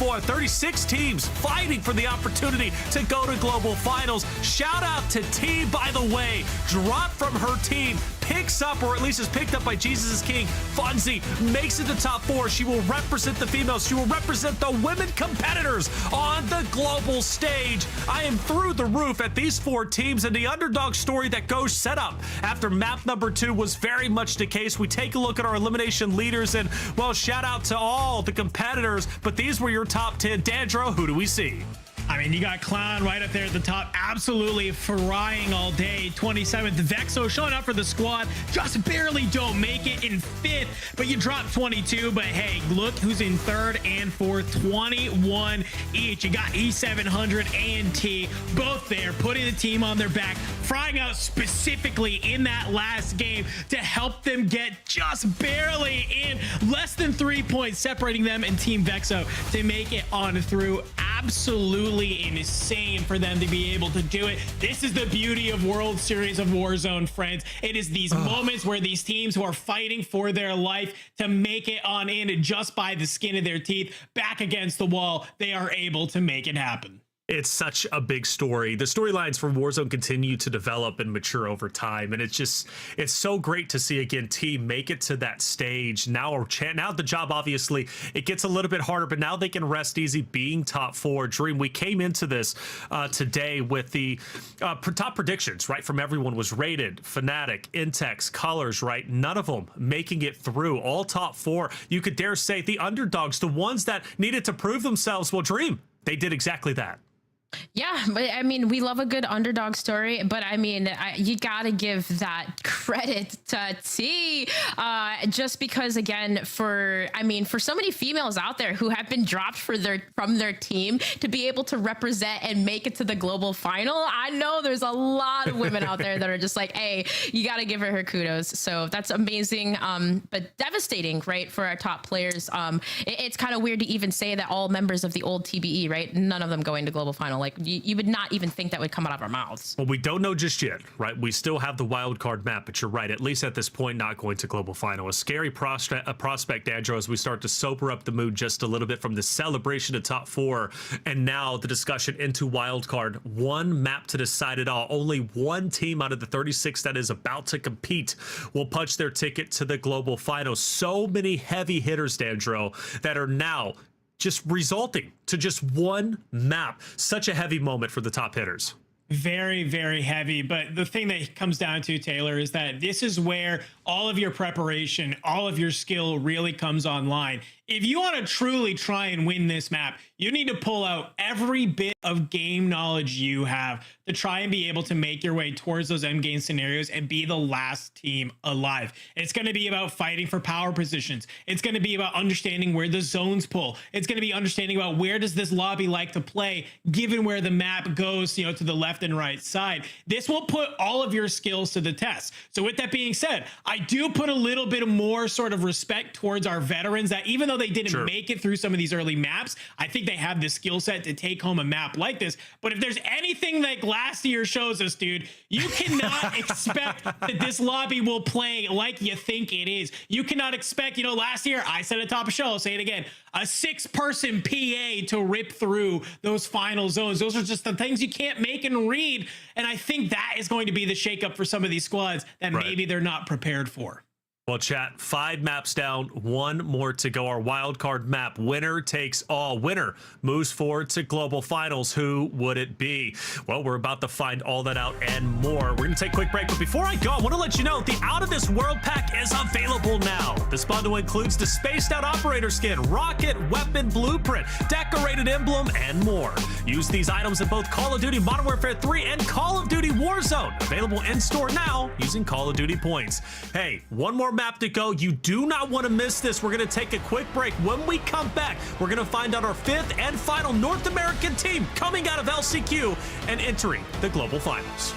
36 teams fighting for the opportunity to go to global finals. Shout out to T, by the way, dropped from her team, picks up, or at least is picked up by Jesus is King. Funzy makes it to top 4. She will represent the females. She will represent the women competitors on the global stage. I am through the roof at these 4 teams, and the underdog story that goes set up after map number 2 was very much the case. We take a look at our elimination leaders, and, well, shout out to all the competitors, but these were your top 10. Dandro, who do we see? I mean, you got Clown right up there at the top, absolutely frying all day. 27th, Vexo showing up for the squad, just barely don't make it in 5th, but you drop 22. But hey, look who's in 3rd and 4th, 21 each. You got E700 and T, both there, putting the team on their back, frying out specifically in that last game to help them get just barely in, less than 3 points separating them and Team Vexo to make it on through. Absolutely insane for them to be able to do it. This is the beauty of World Series of Warzone, friends. It is these moments where these teams who are fighting for their life to make it on in, and just by the skin of their teeth, back against the wall, they are able to make it happen. It's such a big story. The storylines for Warzone continue to develop and mature over time, and it's so great to see again team make it to that stage. Now the job, obviously it gets a little bit harder, but now they can rest easy being top 4. Dream, we came into this today with the top predictions, right, from everyone was Rated, Fnatic, Intex, Colors, right? None of them making it through. All top 4. You could dare say the underdogs, the ones that needed to prove themselves. Well, Dream, they did exactly that. Yeah, but I mean, we love a good underdog story, but I mean, you got to give that credit to T, just because, again, for so many females out there who have been dropped from their team to be able to represent and make it to the global final. I know there's a lot of women out there that are just like, hey, you got to give her kudos. So that's amazing, but devastating, right, for our top players. It's kind of weird to even say that all members of the old TBE, right, none of them going to global final. Like, you would not even think that would come out of our mouths. Well, we don't know just yet, right? We still have the wild card map, but you're right. At least at this point, not going to global final. A scary prospect, Andrew, as we start to sober up the mood just a little bit from the celebration of top 4, and now the discussion into wild card. One map to decide it all. Only one team out of the 36 that is about to compete will punch their ticket to the global final. So many heavy hitters, Dandro, that are now just resulting to just one map. Such a heavy moment for the top hitters. Very, very heavy. But the thing that comes down to, Taylor, is that this is where all of your preparation, all of your skill really comes online. If you want to truly try and win this map, you need to pull out every bit of game knowledge you have to try and be able to make your way towards those end game scenarios and be the last team alive. It's going to be about fighting for power positions. It's going to be about understanding where the zones pull. It's going to be understanding about where does this lobby like to play, given where the map goes, to the left and right side. This will put all of your skills to the test. So with that being said, I do put a little bit more sort of respect towards our veterans that even though they didn't make it through some of these early maps, I think they have the skill set to take home a map like this. But if there's anything like last year shows us, dude, you cannot expect that this lobby will play like you think it is. You cannot expect, last year I said at top of show, I'll say it again, a 6-person PA to rip through those final zones. Those are just the things you can't make and read. And I think that is going to be the shakeup for some of these squads that maybe they're not prepared for. Well, chat, 5 maps down, 1 more to go. Our wild card map, winner takes all. Winner moves forward to global finals. Who would it be? Well, we're about to find all that out and more. We're going to take a quick break, but before I go, I want to let you know the Out of This World pack is available now. This bundle includes the Spaced Out Operator skin, rocket, weapon, blueprint, decorated emblem, and more. Use these items in both Call of Duty Modern Warfare 3 and Call of Duty Warzone. Available in-store now using Call of Duty points. Hey, one more map to go. You do not want to miss this. We're going to take a quick break. When we come back, we're going to find out our 5th and final North American team coming out of LCQ and entering the global finals.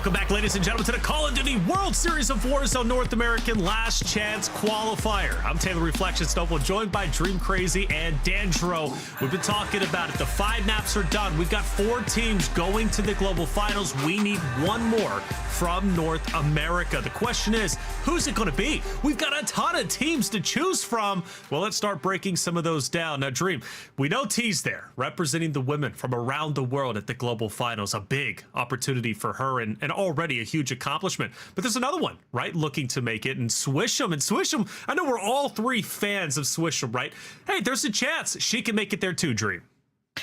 Welcome back, ladies and gentlemen, to the Call of Duty World Series of Warzone North American Last Chance Qualifier. I'm Taylor Reflection Snowball, joined by Dream Crazy and Dandro. We've been talking about it. The 5 maps are done. We've got 4 teams going to the global finals. We need one more from North America. The question is, who's it going to be? We've got a ton of teams to choose from. Well, let's start breaking some of those down. Now, Dream, we know T's there, representing the women from around the world at the global finals. A big opportunity for her and already a huge accomplishment. But there's another one, right, looking to make it. And Swish'em, I know we're all 3 fans of Swish'em, right? Hey, there's a chance she can make it there too, Dream.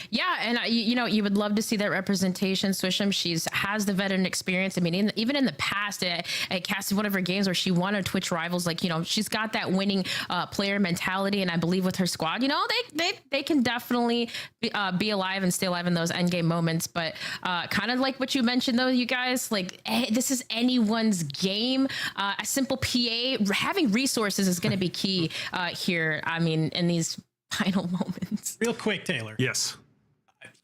Yeah, and you know, you would love to see that representation. Swish'em, has the veteran experience. I mean, even in the past, at casted one of her games where she won a Twitch Rivals, like, you know, she's got that winning player mentality, and I believe with her squad, you know, they can definitely be alive and stay alive in those end game moments. But kind of like what you mentioned, though, you guys, like, this is anyone's game. A simple PA, having resources is going to be key here. I mean, in these final moments. Real quick, Taylor. Yes.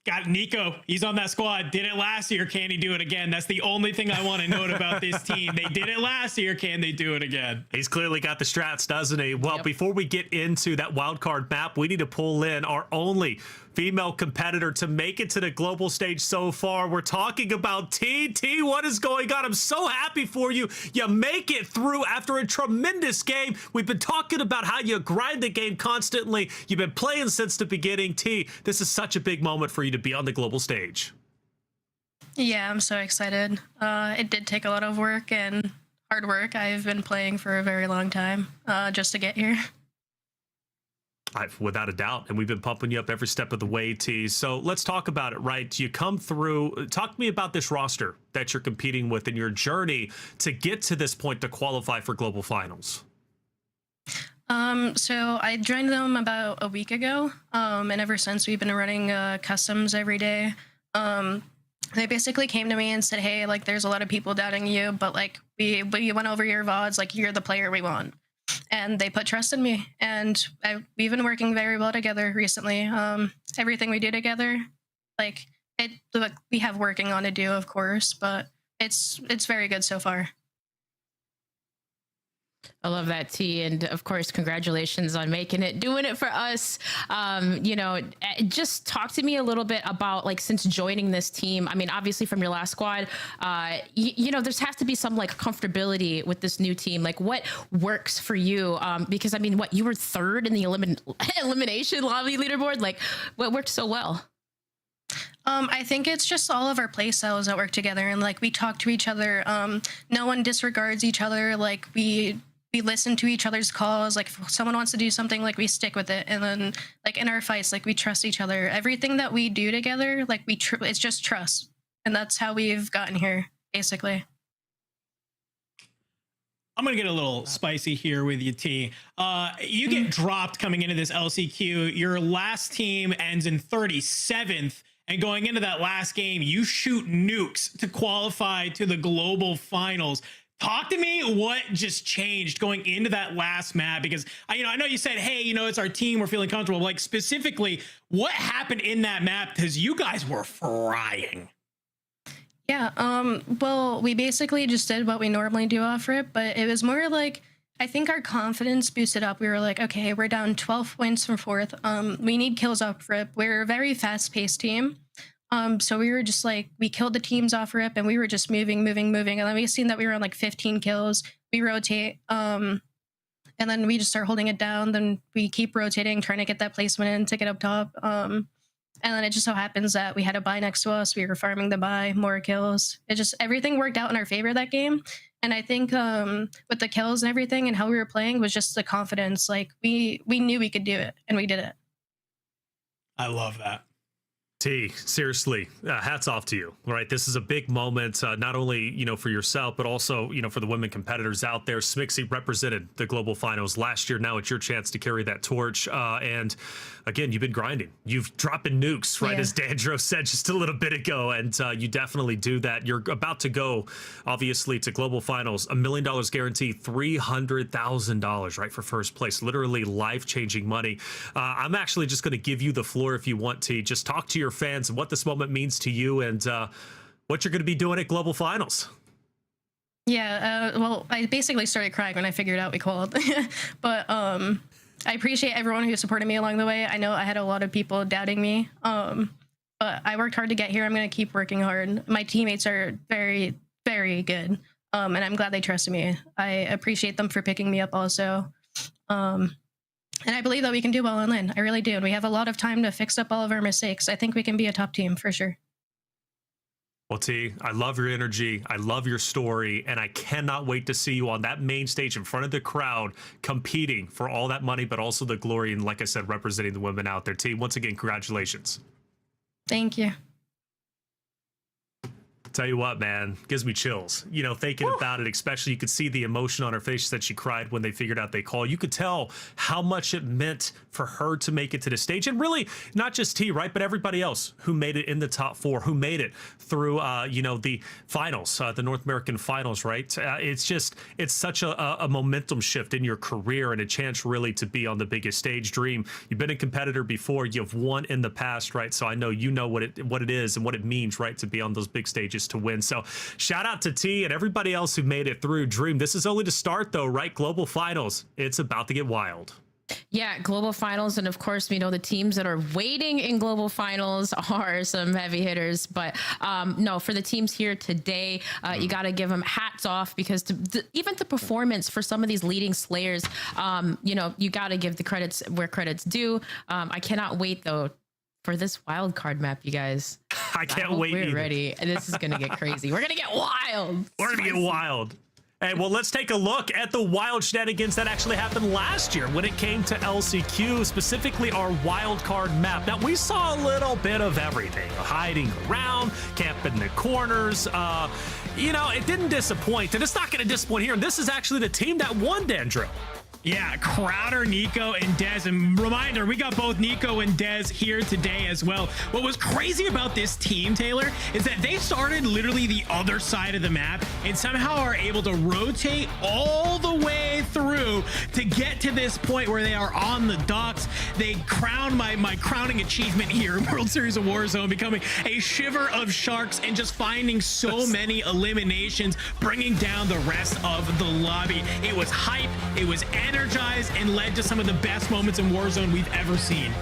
Got Nico. He's on that squad. Did it last year. Can he do it again? That's the only thing I want to note about this team. They did it last year. Can they do it again? He's clearly got the strats, doesn't he? Well, before we get into that wildcard map, we need to pull in our only female competitor to make it to the global stage so far. We're talking about T. T, what is going on? I'm so happy for you. You make it through after a tremendous game. We've been talking about how you grind the game constantly. You've been playing since the beginning. T, this is such a big moment for you to be on the global stage. Yeah, I'm so excited. It did take a lot of work and hard work. I've been playing for a very long time just to get here. Without a doubt, and we've been pumping you up every step of the way, T. So let's talk about it, right? You come through, talk to me about this roster that you're competing with and your journey to get to this point to qualify for global finals. So I joined them about a week ago, and ever since we've been running customs every day. They basically came to me and said, hey, like, there's a lot of people doubting you, but like we went over your VODs, like, you're the player we want. And they put trust in me, and we've been working very well together recently. Everything we do together, like, we have working on to do, of course, but it's very good so far. I love that, T, and of course, congratulations on making it, doing it for us. You know, just talk to me a little bit about, like, since joining this team. I mean, obviously from your last squad, you know, there has to be some like comfortability with this new team. Like, what works for you? Because I mean, you were 3rd in the elimination lobby leaderboard. Like, what worked so well? I think it's just all of our play styles that work together, and like we talk to each other. No one disregards each other. Like we listen to each other's calls. Like if someone wants to do something, like we stick with it. And then like in our fights, like we trust each other. Everything that we do together, like it's just trust, and that's how we've gotten here, basically. I'm going to get a little spicy here with you, T. You get dropped coming into this LCQ. Your last team ends in 37th. And going into that last game, you shoot nukes to qualify to the global finals. Talk to me what just changed going into that last map, because I know you said, hey, you know, it's our team, we're feeling comfortable. Like, specifically, what happened in that map? Because you guys were frying. Yeah, well, we basically just did what we normally do off rip, but it was more like, I think our confidence boosted up. We were like, okay, we're down 12 points from 4th. We need kills off rip. We're a very fast-paced team. So we were just like, we killed the teams off rip, and we were just moving. And then we seen that we were on like 15 kills. We rotate, and then we just start holding it down. Then we keep rotating, trying to get that placement in to get up top. And then it just so happens that we had a buy next to us. We were farming the buy, more kills. Everything worked out in our favor that game. And I think with the kills and everything and how we were playing was just the confidence. Like we knew we could do it, and we did it. I love that. T, seriously, hats off to you. All right, this is a big moment, not only, you know, for yourself, but also, you know, for the women competitors out there. Smixy represented the global finals last year. Now it's your chance to carry that torch. And again, you've been grinding. You've dropping nukes, right? Yeah. As Dandro said just a little bit ago, and you definitely do that. You're about to go, obviously, to global finals. $1 million guarantee, $300,000, right, for first place. Literally life-changing money. I'm actually just going to give you the floor if you want to. Just talk to your fans and what this moment means to you, and what you're going to be doing at global finals. Yeah, well, I basically started crying when I figured out we called. But I appreciate everyone who supported me along the way. I know I had a lot of people doubting me, but I worked hard to get here. I'm going to keep working hard. My teammates are very, very good, and I'm glad they trusted me. I appreciate them for picking me up also. And I believe that we can do well on LAN. I really do. And we have a lot of time to fix up all of our mistakes. I think we can be a top team for sure. Well, T, I love your energy. I love your story. And I cannot wait to see you on that main stage in front of the crowd, competing for all that money, but also the glory. And like I said, representing the women out there. T, once again, congratulations. Thank you. Tell you what, man, gives me chills, you know, thinking about it. Especially you could see the emotion on her face. She said she cried when they figured out they called. You could tell how much it meant for her to make it to the stage, and really not just T, right, but everybody else who made it in the top 4, who made it through you know, the finals, the North American finals, right? It's such a momentum shift in your career and a chance really to be on the biggest stage. Dream, you've been a competitor before, you've won in the past, right? So I know you know what it is and what it means, right, to be on those big stages to win. So shout out to T and everybody else who made it through. Dream, this is only the start though, right? Global finals, it's about to get wild. Yeah, global finals, and of course we know the teams that are waiting in global finals are some heavy hitters, but no, for the teams here today, you got to give them hats off, because even the performance for some of these leading slayers, you know, you got to give the credits where credits due. I cannot wait though for this wild card map, you guys. I can't wait. We're ready. This is gonna get crazy. We're gonna get wild. We're gonna get wild. Hey, well, let's take a look at the wild shenanigans that actually happened last year when it came to LCQ, specifically our wild card map. Now, we saw a little bit of everything, hiding around, camping in the corners. You know, it didn't disappoint, and it's not going to disappoint here. And this is actually the team that won, Dandro. Yeah, Crowder, Nico, and Dez. And reminder, we got both Nico and Dez here today as well. What was crazy about this team, Taylor, is that they started literally the other side of the map and somehow are able to rotate all the way through to get to this point where they are on the docks. They crowned my crowning achievement here in World Series of Warzone, becoming a shiver of sharks and just finding so many eliminations, bringing down the rest of the lobby. It was hype, it was energized, and led to some of the best moments in Warzone we've ever seen.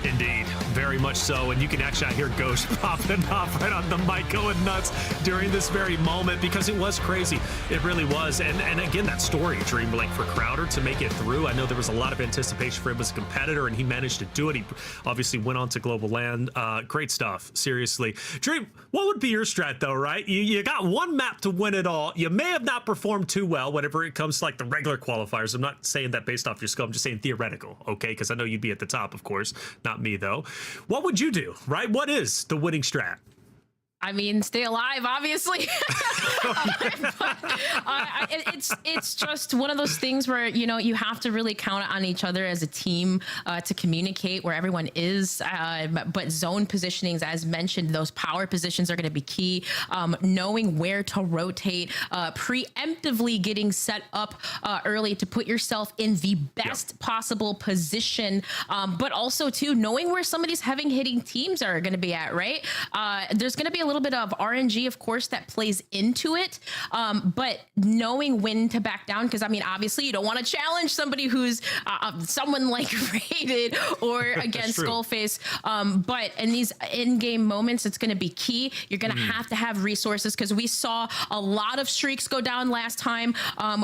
Indeed, very much so. And you can actually hear Ghost popping off right on the mic, going nuts during this very moment, because it was crazy. It really was. And again, that story, Dream, like for Crowder to make it through, I know there was a lot of anticipation for him as a competitor, and he managed to do it. He obviously went on to Global Land. Great stuff, seriously. Dream, what would be your strat though, right? You got one map to win it all. You may have not performed too well whenever it comes to like the regular qualifiers. I'm not saying that based off your skill. I'm just saying theoretical, okay? Because I know you'd be at the top, of course. Not me though. What would you do, right? What is the winning strat? I mean, stay alive, obviously. It's just one of those things where, you know, you have to really count on each other as a team to communicate where everyone is. But zone positionings, as mentioned, those power positions are going to be key. Knowing where to rotate, preemptively getting set up early to put yourself in the best possible position. But also, too, knowing where some of these heavy hitting teams are going to be at, right? There's going to be a little bit of RNG, of course, that plays into it, but knowing when to back down, because I mean, obviously you don't want to challenge somebody who's someone like Rated or against Skullface, but in these in-game moments, it's going to be key. You're going to have resources, because we saw a lot of streaks go down last time.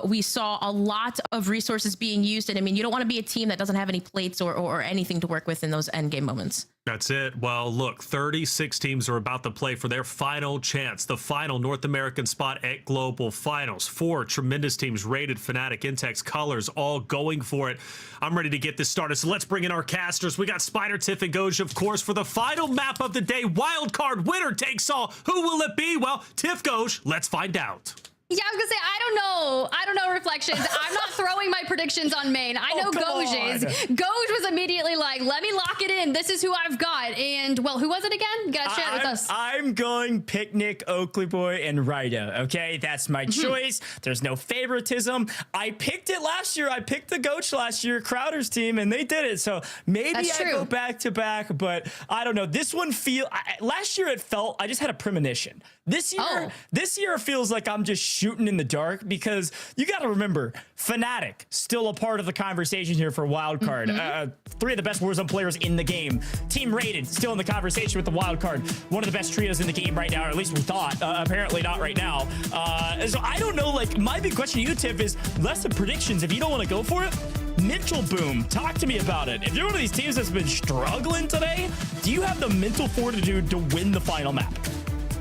We saw a lot of resources being used, and I mean, you don't want to be a team that doesn't have any plates or anything to work with in those end-game moments. That's it. Well, look, 36 teams are about to play for their final chance, the final North American spot at Global Finals. 4 tremendous teams, Rated, Fnatic, Intex, Colors, all going for it. I'm ready to get this started, so let's bring in our casters. We got Spider, Tiff, and Goj, of course, for the final map of the day. Wild card winner takes all. Who will it be? Well, Tiff, Goj, let's find out. Yeah, I was gonna say, I don't know, Reflect. reflections. I'm not throwing my predictions on main. I know Goj's. Goj was immediately like, let me lock it in. This is who I've got. And, well, who was it again? You gotta share it with us. I'm going Picnic, Oakley Boy, and Ryda. Okay, that's my choice. There's no favoritism. I picked it last year. I picked the Goj last year, Crowder's team, and they did it. So maybe I go back to back, but I don't know. This one last year it felt, I just had a premonition. This year it feels like I'm just shooting in the dark, because you got to remember, Fnatic still a part of the conversation here for wildcard. 3 of the best Warzone players in the game. Team Rated still in the conversation with the wildcard. One of the best trios in the game right now, or at least we thought. Apparently not right now. So I don't know. Like, my big question to you, Tiff, is less of predictions. If you don't want to go for it, mental boom. Talk to me about it. If you're one of these teams that's been struggling today, do you have the mental fortitude to win the final map?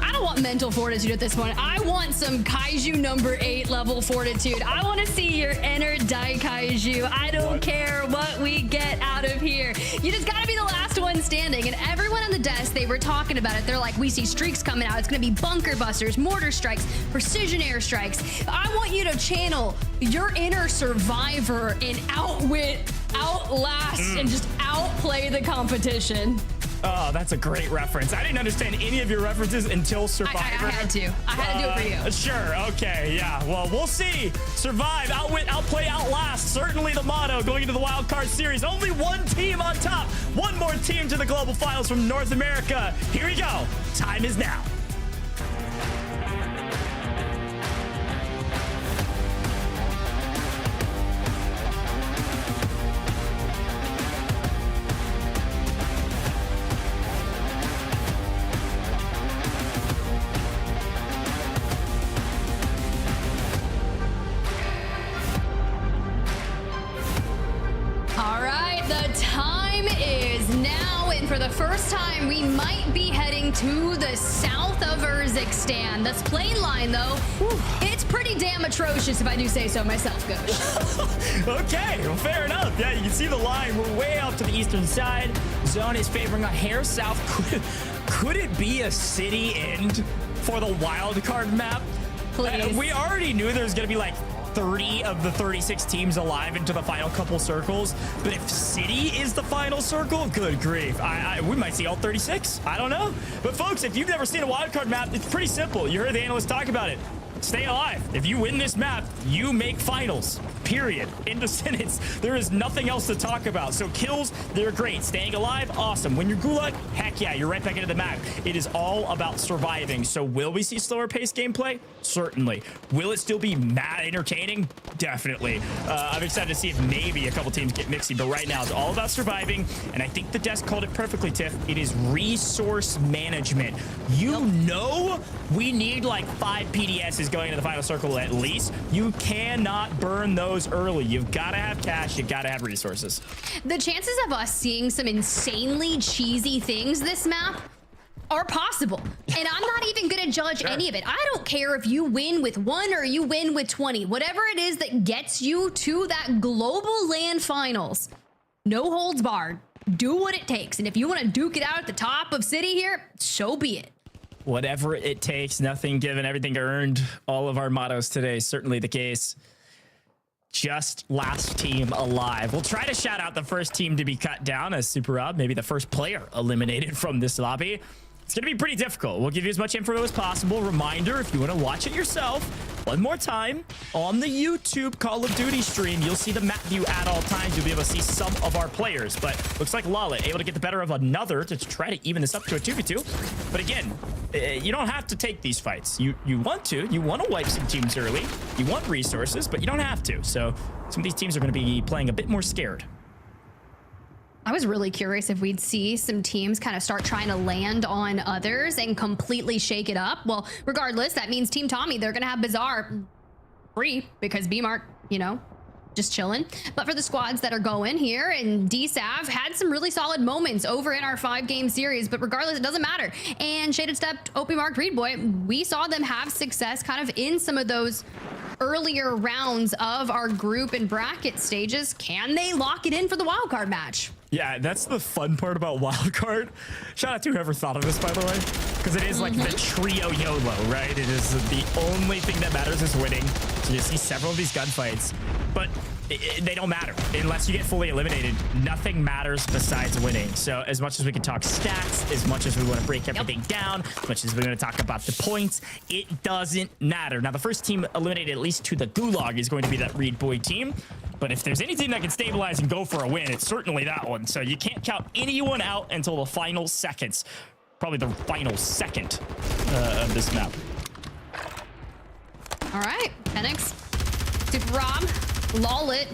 I don't want mental fortitude at this point. I want some Kaiju number 8 level fortitude. I want to see your inner Die Kaiju. I don't care what we get out of here. You just got to be the last one standing. And everyone on the desk, they were talking about it. They're like, we see streaks coming out. It's going to be bunker busters, mortar strikes, precision airstrikes. I want you to channel your inner survivor and outwit, outlast, and just outplay the competition. Oh, that's a great reference. I didn't understand any of your references until Survivor. I had to. I had to do it for you. Sure. Okay. Yeah. Well, we'll see. Survive, outwit, outplay, outlast. Certainly the motto going into the wild card series. Only one team on top. One more team to the global finals from North America. Here we go. Time is now. For the first time, we might be heading to the south of Urzikstan. This plane line, though, it's pretty damn atrocious, if I do say so myself, Goj. Okay, well, fair enough. Yeah, you can see the line. We're way off to the eastern side. Zone is favoring a hair south. Could it be a city end for the wild card map? Please. We already knew there was going to be like 30 of the 36 teams alive into the final couple circles, but if City is the final circle, good grief, we might see all 36. I don't know. But folks, if you've never seen a wildcard map, it's pretty simple. You heard the analysts talk about it. Stay alive. If you win this map, you make finals. Period. End of sentence. There is nothing else to talk about. So kills, they're great. Staying alive, awesome. When you're Gulag, heck yeah, you're right back into the map. It is all about surviving. So will we see slower paced gameplay? Certainly. Will it still be mad entertaining? Definitely. I'm excited to see if maybe a couple teams get mixy, but right now it's all about surviving. And I think the desk called it perfectly, Tiff. It is resource management. You know we need like 5 PDSs going into the final circle at least. You cannot burn those early. You've got to have cash. You've got to have resources. The chances of us seeing some insanely cheesy things this map are possible. And I'm not even going to judge any of it. I don't care if you win with 1 or you win with 20. Whatever it is that gets you to that global LAN finals, no holds barred. Do what it takes. And if you want to duke it out at the top of City here, so be it. Whatever it takes, nothing given, everything earned. All of our mottos today, certainly the case. Just last team alive. We'll try to shout out the first team to be cut down as Super Rob, maybe the first player eliminated from this lobby. It's going to be pretty difficult. We'll give you as much info as possible. Reminder, if you want to watch it yourself, one more time, on the YouTube Call of Duty stream, you'll see the map view at all times. You'll be able to see some of our players. But looks like Lala able to get the better of another to try to even this up to a 2v2. But again, you don't have to take these fights. You want to. You want to wipe some teams early. You want resources, but you don't have to. So some of these teams are going to be playing a bit more scared. I was really curious if we'd see some teams kind of start trying to land on others and completely shake it up. Well, regardless, that means Team Tommy, they're going to have Bazaar free because B-Mark, you know, just chilling. But for the squads that are going here, and DSAV had some really solid moments over in our 5-game series, but regardless, it doesn't matter. And Shaded Stepped, OP Marked Reed Boy, we saw them have success kind of in some of those earlier rounds of our group and bracket stages. Can they lock it in for the wildcard match? Yeah, that's the fun part about wildcard. Shout out to whoever thought of this, by the way. because it is like the trio YOLO, right? It is the only thing that matters is winning. So you see several of these gunfights, but they don't matter unless you get fully eliminated. Nothing matters besides winning. So as much as we can talk stats, as much as we want to break everything down, as much as we're going to talk about the points, it doesn't matter. Now, the first team eliminated at least to the Gulag is going to be that Reed Boy team. But if there's any team that can stabilize and go for a win, it's certainly that one. So you can't count anyone out until the final seconds. Probably the final second of this map. All right, Penix, Super Rob, Lawlet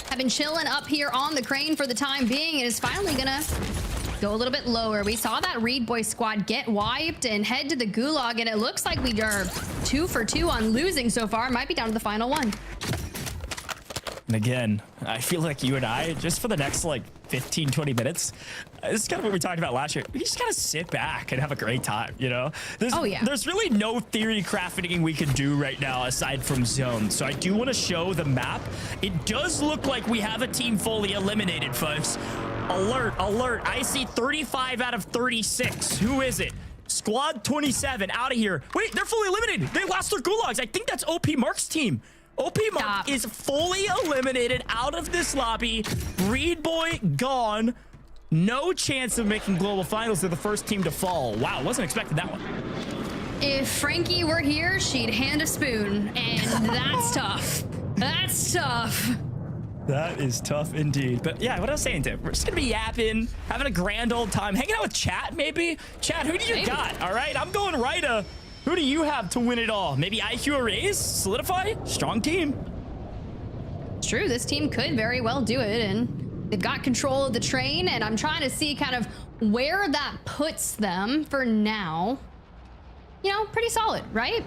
have been chilling up here on the crane for the time being. It is finally gonna go a little bit lower. We saw that Reed Boy squad get wiped and head to the Gulag, and it looks like we are 2 for 2 on losing so far. Might be down to the final one. And again, I feel like you and I, just for the next like 15, 20 minutes, this is kind of what we talked about last year. We just gotta sit back and have a great time, you know? There's really no theory crafting we can do right now aside from zone. So I do want to show the map. It does look like we have a team fully eliminated, folks. Alert, alert. I see 35 out of 36. Who is it? Squad 27 out of here. Wait, they're fully eliminated. They lost their gulags. I think that's OP Mark's team. OP Mark is fully eliminated out of this lobby. Reed Boy gone. No chance of making global finals. They're the first team to fall. Wow, wasn't expecting that one. If Frankie were here, she'd hand a spoon, and that's tough. That's tough. That is tough indeed. But yeah, what I was saying, Tim, we're just gonna be yapping, having a grand old time, hanging out with chat, maybe. Chat, who do you got? All right, I'm going Ryda. Who do you have to win it all? Maybe IQ Arrays? Solidify? Strong team. It's true, this team could very well do it, and they've got control of the train, and I'm trying to see kind of where that puts them for now. You know, pretty solid, right?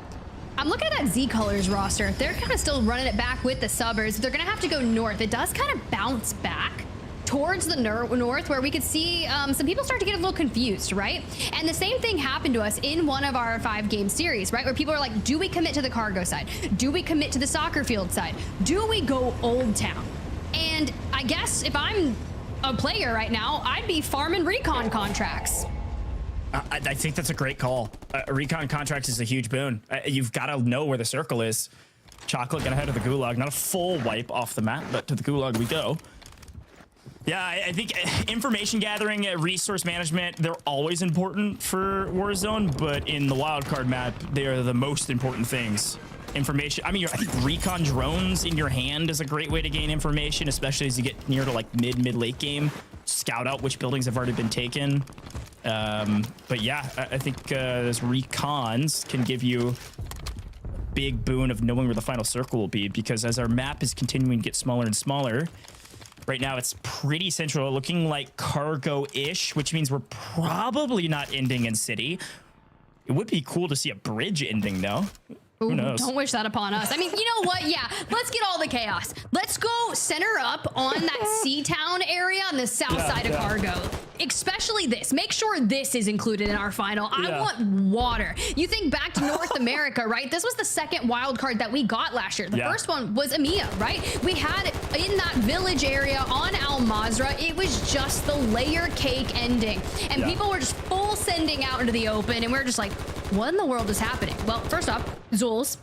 I'm looking at that Z Colors roster. They're kind of still running it back with the suburbs. They're gonna have to go north. It does kind of bounce back towards the north, where we could see some people start to get a little confused, right? And the same thing happened to us in one of our 5-game series, right? Where people are like, do we commit to the cargo side? Do we commit to the soccer field side? Do we go Old Town? And I guess if I'm a player right now, I'd be farming recon contracts. I think that's a great call. Recon contracts is a huge boon. You've got to know where the circle is. Chocolate gonna head to the Gulag. Not a full wipe off the map, but to the Gulag we go. Yeah, I think information gathering, resource management, they're always important for Warzone, but in the wildcard map, they are the most important things. Information, I think recon drones in your hand is a great way to gain information, especially as you get near to like mid-late game. Scout out which buildings have already been taken. But yeah, I think those recons can give you a big boon of knowing where the final circle will be, because as our map is continuing to get smaller and smaller, right now it's pretty central, looking like cargo-ish, which means we're probably not ending in city. It would be cool to see a bridge ending, though. Who knows? Don't wish that upon us. I mean, you know what? Yeah, let's get all the chaos. Let's go center up on that Seatown area on the south side of Cargo. Especially this. Make sure this is included in our final. I want water. You think back to North America, right? This was the second wild card that we got last year. The first one was EMEA, right? We had in that village area on Al Mazrah, it was just the layer cake ending. And people were just full sending out into the open, and we're just like, what in the world is happening? Well, first off, Zulz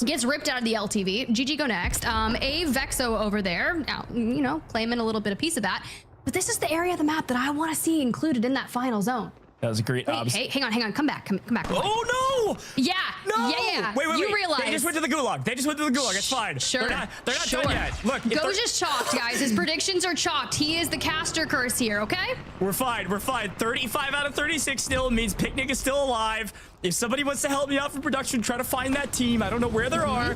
gets ripped out of the LTV. GG go next. A Vexo over there, now, you know, claiming a little bit of piece of that. But this is the area of the map that I want to see included in that final zone. That was a great obs. Hey, hang on. Come back. Oh, no! Yeah. No! Yeah. Wait. You realize. They just went to the Gulag. It's fine. Sure. They're not done yet. Look. Goj is chalked, guys. His predictions are chalked. He is the caster curse here, okay? We're fine. 35 out of 36 still means Picnic is still alive. If somebody wants to help me out for production, try to find that team. I don't know where they are.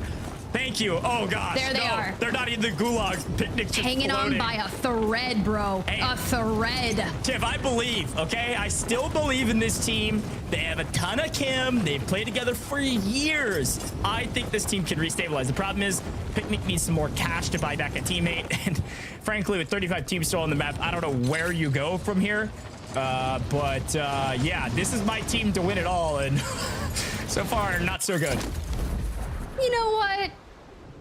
Thank you. Oh, gosh. There they are. They're not in the Gulag. Picnic's just hanging floating. on by a thread, bro. Hey, a thread. Tiff, I believe, okay? I still believe in this team. They have a ton of chem. They've played together for years. I think this team can restabilize. The problem is Picnic needs some more cash to buy back a teammate. And frankly, with 35 teams still on the map, I don't know where you go from here. Yeah, this is my team to win it all. And so far, not so good. You know what?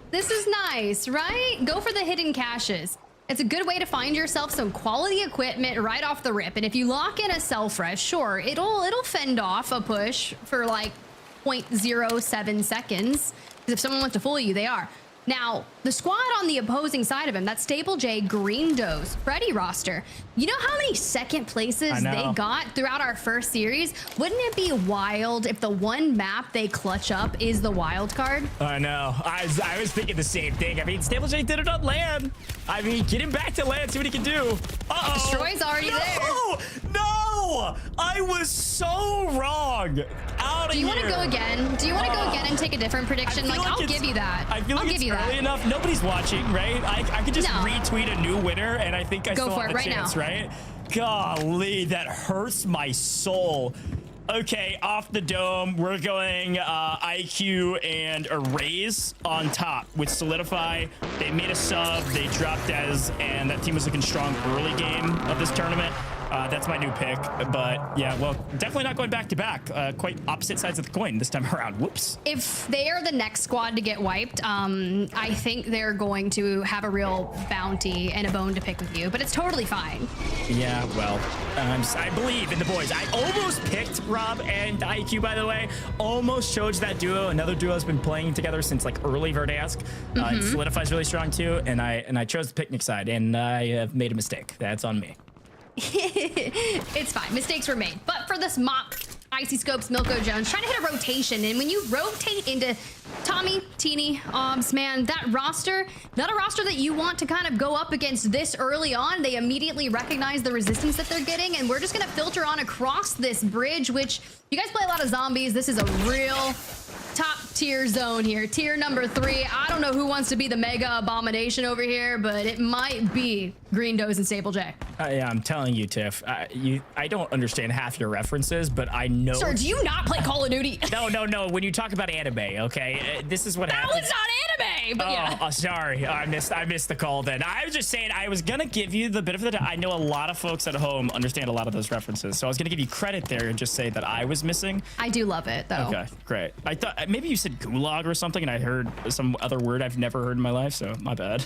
This is nice, right? Go for the hidden caches. It's a good way to find yourself some quality equipment right off the rip. And if you lock in a self-res, sure, it'll fend off a push for like 0.07 seconds. Because if someone wants to fool you, they are. Now, the squad on the opposing side of him, that's Staple J, Green Doze, Freddy roster. You know how many second places they got throughout our first series? Wouldn't it be wild if the one map they clutch up is the wild card? I know. I was thinking the same thing. I mean, Staple J did it on land. I mean, get him back to land, see what he can do. Uh-oh. Destroy's already there. No! I was so wrong. Out of Do you want to here. go again? Do you want to go again and take a different prediction? Like, I'll give you that. I feel like it's early enough. Nobody's watching, right? I could just retweet a new winner, and I think I still have a chance, right? Golly, that hurts my soul. Okay, off the dome, we're going IQ and Erase on top with Solidify. They made a sub, they dropped Dez, and that team was looking strong early game of this tournament. That's my new pick, but yeah, well, definitely not going back to back. Quite opposite sides of the coin this time around. Whoops. If they are the next squad to get wiped, I think they're going to have a real bounty and a bone to pick with you, but it's totally fine. Yeah, well, I believe in the boys. I almost picked Rob and IQ, by the way. Almost chose that duo. Another duo has been playing together since like early Verdansk. Solidify's really strong too, and I chose the picnic side, and I have made a mistake. That's on me. It's fine. Mistakes were made. But for this mop, Icy Scopes, Milko Jones, trying to hit a rotation. And when you rotate into Tommy, Teeny, man, that roster, not a roster that you want to kind of go up against this early on. They immediately recognize the resistance that they're getting. And we're just going to filter on across this bridge, which you guys play a lot of zombies. This is a real top tier zone here. Tier number 3. I don't know who wants to be the mega abomination over here, but it might be Green Doze and Staple J. Yeah, I'm telling you, Tiff. I don't understand half your references, but I know. Sir, do you not play Call of Duty? No. When you talk about anime, okay, this is what happens. That was not anime, but yeah. Oh, sorry, I missed the call. Then I was just saying I was gonna give you the bit of the. I know a lot of folks at home understand a lot of those references, so I was gonna give you credit there and just say that I was missing. I do love it though. Okay, great. I thought maybe you said gulag or something, and I heard some other word I've never heard in my life, so my bad.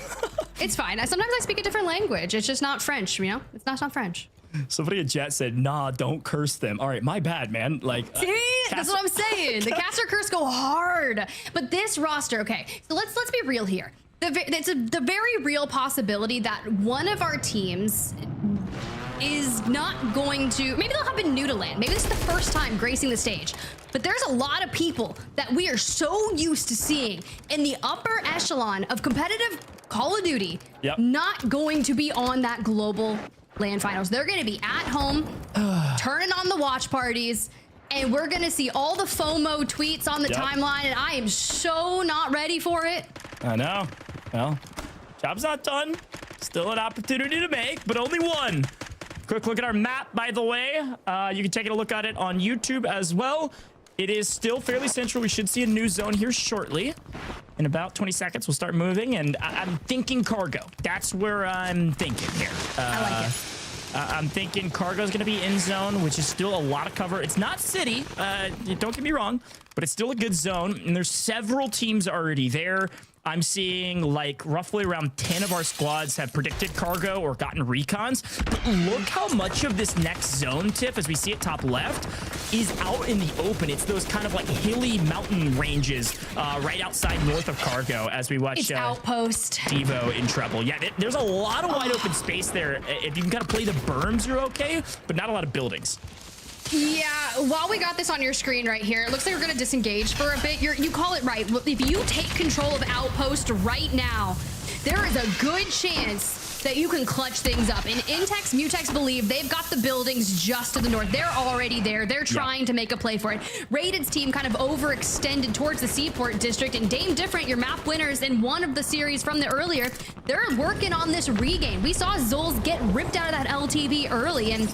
It's fine. Sometimes I speak a different language. It's just not French, you know? It's not French. Somebody in chat said, nah, don't curse them. All right, my bad, man. Like, see, that's what I'm saying. The caster curse go hard. But this roster, okay, so let's be real here. It's the very real possibility that one of our teams is not going to, maybe they'll have been new to LAN. Maybe this is the first time gracing the stage. But there's a lot of people that we are so used to seeing in the upper echelon of competitive Call of Duty, not going to be on that global LAN finals. They're going to be at home, turning on the watch parties, and we're going to see all the FOMO tweets on the timeline, and I am so not ready for it. I know. Well, job's not done. Still an opportunity to make, but only one. Quick look at our map, by the way. You can take a look at it on YouTube as well. It is still fairly central. We should see a new zone here shortly. In about 20 seconds, we'll start moving, and I'm thinking cargo. That's where I'm thinking here. I like it. I'm thinking cargo's going to be in zone, which is still a lot of cover. It's not city, don't get me wrong, but it's still a good zone, and there's several teams already there. I'm seeing like roughly around 10 of our squads have predicted cargo or gotten recons. But look how much of this next zone, Tiff, as we see it top left, is out in the open. It's those kind of like hilly mountain ranges right outside north of cargo as we watch Outpost. Devo in trouble. Yeah, there's a lot of wide open space there. If you can kind of play the berms, you're okay, but not a lot of buildings. Yeah, while we got this on your screen right here, it looks like we're going to disengage for a bit. You call it right. If you take control of Outpost right now, there is a good chance that you can clutch things up. And Intex, Mutex believe they've got the buildings just to the north. They're already there. They're trying to make a play for it. Raided's team kind of overextended towards the Seaport District, and Dame Different, your map winners in one of the series from the earlier, they're working on this regain. We saw Zulz get ripped out of that LTV early, and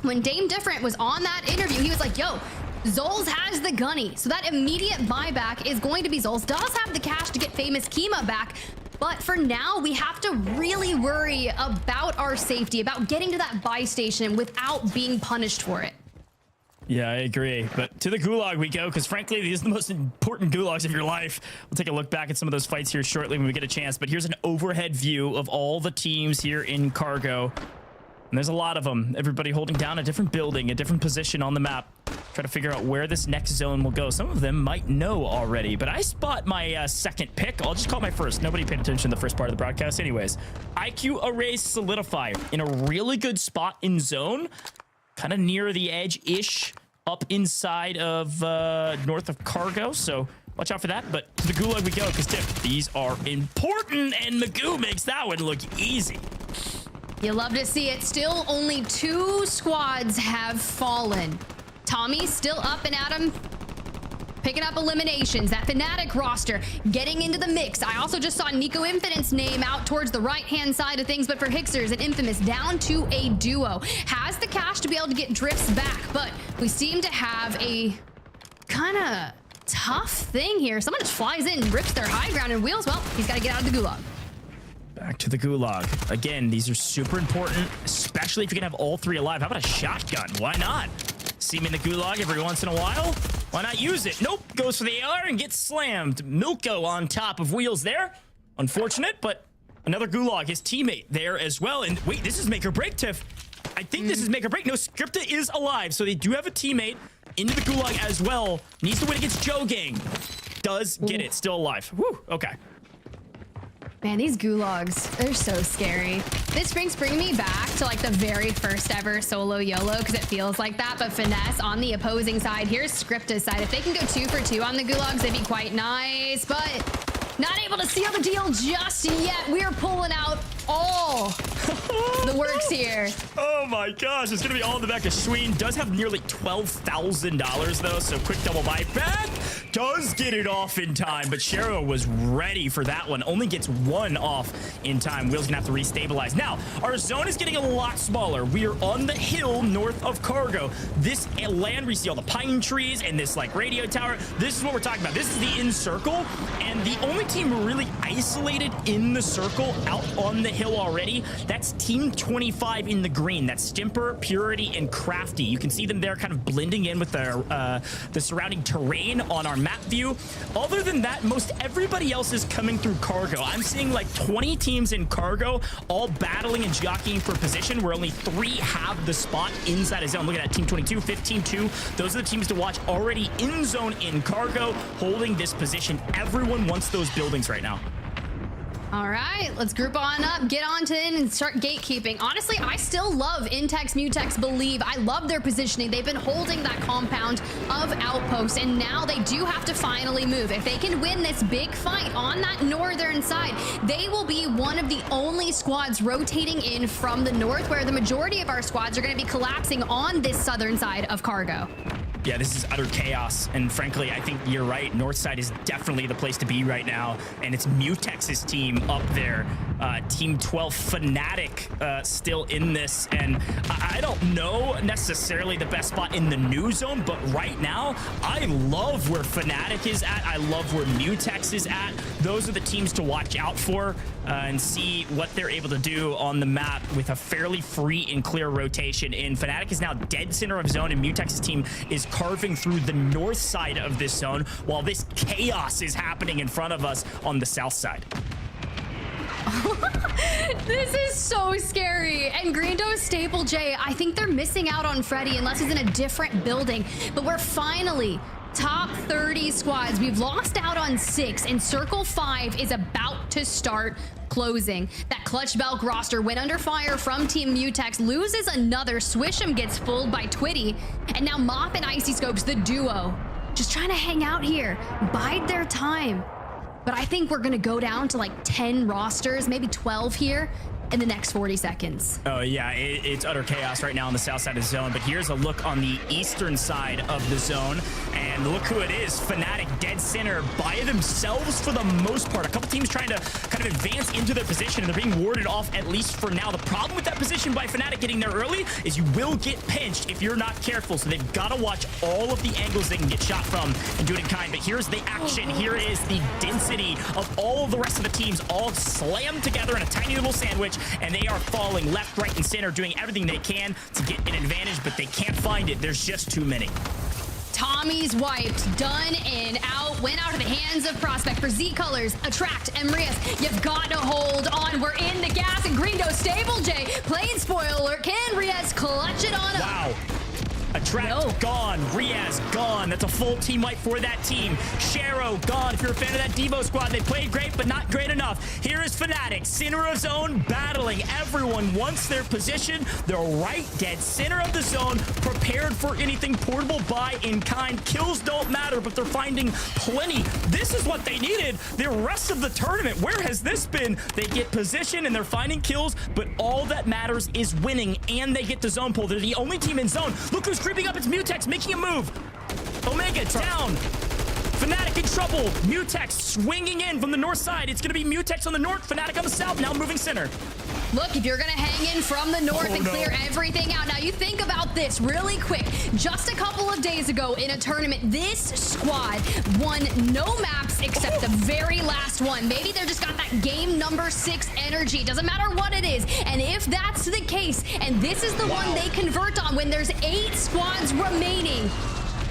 when Dame Different was on that interview, he was like, yo, Zulz has the gunny. So that immediate buyback is going to be Zulz. Does have the cash to get famous Kima back. But for now, we have to really worry about our safety, about getting to that buy station without being punished for it. Yeah, I agree. But to the gulag we go, because frankly, these are the most important gulags of your life. We'll take a look back at some of those fights here shortly when we get a chance. But here's an overhead view of all the teams here in Cargo. And there's a lot of them. Everybody holding down a different building, a different position on the map. Try to figure out where this next zone will go. Some of them might know already, but I spot my second pick. I'll just call my first. Nobody paid attention to the first part of the broadcast anyways. IQ Array Solidifier in a really good spot in zone. Kind of near the edge-ish, up inside of north of Cargo. So watch out for that. But to the gulag we go, because these are important, and Magoo makes that one look easy. You love to see it. Still only 2 squads have fallen. Tommy still up and at him, picking up eliminations. That Fnatic roster getting into the mix. I also just saw Nico Infinite's name out towards the right-hand side of things, but for Hixers and Infamous down to a duo. Has the cash to be able to get drifts back, but we seem to have a kind of tough thing here. Someone just flies in, rips their high ground and wheels. Well, he's got to get out of the gulag. Back to the gulag. Again, these are super important, especially if you can have all 3 alive. How about a shotgun? Why not? See him in the gulag every once in a while. Why not use it? Nope. Goes for the AR and gets slammed. Milko on top of wheels there. Unfortunate, but another gulag. His teammate there as well. And wait, this is make or break, Tiff. I think this is make or break. No, Scripta is alive, so they do have a teammate into the gulag as well. Needs to win against Joe Gang. Does get it. Still alive. Woo. Okay. Man, these gulags, they're so scary. This brings me back to like the very first ever solo YOLO, because it feels like that. But Finesse on the opposing side. Here's Scripta's side. If they can go 2 for 2 on the gulags, they'd be quite nice. But not able to seal the deal just yet. We are pulling out all the works here. Oh my gosh, it's gonna be all in the back of Schween. Does have nearly $12,000 though, so quick double buy back. Does get it off in time, but Shero was ready for that one. Only gets 1 off in time. Will's gonna have to restabilize. Now, our zone is getting a lot smaller. We are on the hill north of Cargo. This land, we see all the pine trees and this like radio tower. This is what we're talking about. This is the in circle, and the only team really isolated in the circle out on the hill already, that's Team 25 in the green. That's Stimper, Purity, and Crafty. You can see them there kind of blending in with the surrounding terrain on our map view. Other than that, most everybody else is coming through Cargo. I'm seeing like 20 teams in Cargo, all battling and jockeying for position, where only 3 have the spot inside a zone. Look at that, Team 22, 15-2. Those are the teams to watch already in zone in Cargo, holding this position. Everyone wants those buildings right now. All right, let's group on up, get on to in and start gatekeeping. Honestly, I still love Intex, Mutex, Believe. I love their positioning. They've been holding that compound of outposts, and now they do have to finally move. If they can win this big fight on that northern side, they will be one of the only squads rotating in from the north, where the majority of our squads are going to be collapsing on this southern side of Cargo. Yeah, this is utter chaos, and frankly, I think you're right. Northside is definitely the place to be right now, and it's Mutex's team up there. Team 12 Fnatic still in this, and I don't know necessarily the best spot in the new zone, but right now, I love where Fnatic is at. I love where Mutex is at. Those are the teams to watch out for and see what they're able to do on the map with a fairly free and clear rotation. And Fnatic is now dead center of zone, and Mutex's team is carving through the north side of this zone while this chaos is happening in front of us on the south side. This is so scary. And Greendo, Staple J, I think they're missing out on Freddy unless he's in a different building. But we're finally top 30 squads. We've lost out on 6, and Circle 5 is about to start closing. That Clutch Belk roster went under fire from Team Mutex, loses another. Swish'em gets fooled by Twitty, and now Mop and Icy Scopes, the duo, just trying to hang out here, bide their time. But I think we're gonna go down to like 10 rosters, maybe 12 here in the next 40 seconds. Oh yeah, it's utter chaos right now on the south side of the zone, but here's a look on the eastern side of the zone, and and look who it is. Fnatic dead center by themselves for the most part. A couple teams trying to kind of advance into their position, and they're being warded off at least for now. The problem with that position by Fnatic getting there early is you will get pinched if you're not careful, so they've got to watch all of the angles they can get shot from and do it in kind. But here's the action. Here is the density of all of the rest of the teams all slammed together in a tiny little sandwich, and they are falling left, right, and center, doing everything they can to get an advantage, but they can't find it. There's just too many. Tommy's wiped, done and out, went out of the hands of Prospect for Z Colors, Attract, and Rias. You've got to hold on. We're in the gas and Greendo stable, Jay. Playing spoiler, can Rias clutch it on up? Wow. Attract gone, Riaz gone. That's a full team wipe for that team. Sharo gone. If you're a fan of that Devo squad, they played great, but not great enough. Here is Fnatic, center of zone, battling. Everyone wants their position. They're right dead center of the zone, prepared for anything portable by in kind. Kills don't matter, but they're finding plenty. This is what they needed the rest of the tournament. Where has this been? They get position and they're finding kills, but all that matters is winning, and they get the zone pull. They're the only team in zone. Look who's creeping up. It's Mutex making a move. Omega down. Fnatic in trouble. Mutex swinging in from the north side. It's going to be Mutex on the north, Fnatic on the south, now moving center. Look, if you're going to hang in from the north and clear everything out. Now, you think about this really quick. Just a couple of days ago in a tournament, this squad won no maps except the very last one. Maybe they're just got that game number 6 energy. Doesn't matter what it is. And if that's the case, and this is the one they convert on when there's 8 squads remaining,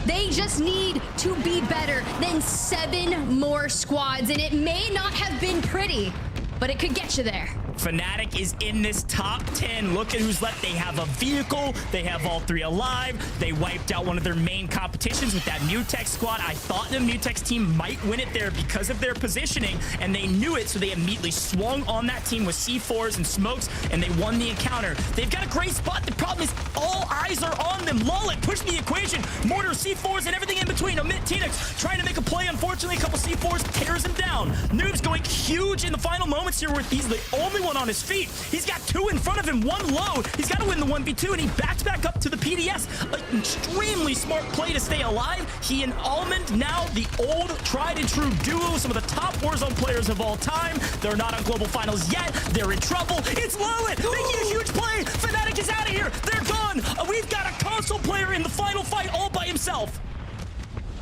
they just need to be better than 7 more squads. And it may not have been pretty, but it could get you there. Fnatic is in this top 10. Look at who's left. They have a vehicle. They have all 3 alive. They wiped out one of their main competitions with that Mutex squad. I thought the Mutex team might win it there because of their positioning, and they knew it, so they immediately swung on that team with C4s and smokes, and they won the encounter. They've got a great spot. The problem is all eyes are on them. Lollet pushing the equation. Mortar, C4s, and everything in between. Omit Tinox trying to make a play. Unfortunately, a couple C4s tears him down. Noob's going huge in the final moments here where he's the only one on his feet. He's got 2 in front of him, 1 low. He's got to win the 1v2, and he backs back up to the PDS. An extremely smart play to stay alive. He and Almond, now the old tried and true duo, some of the top Warzone players of all time. They're not on global finals yet. They're in trouble. It's Lollet making a huge play. Fnatic is out of here. They're gone. We've got a console player in the final fight all by himself.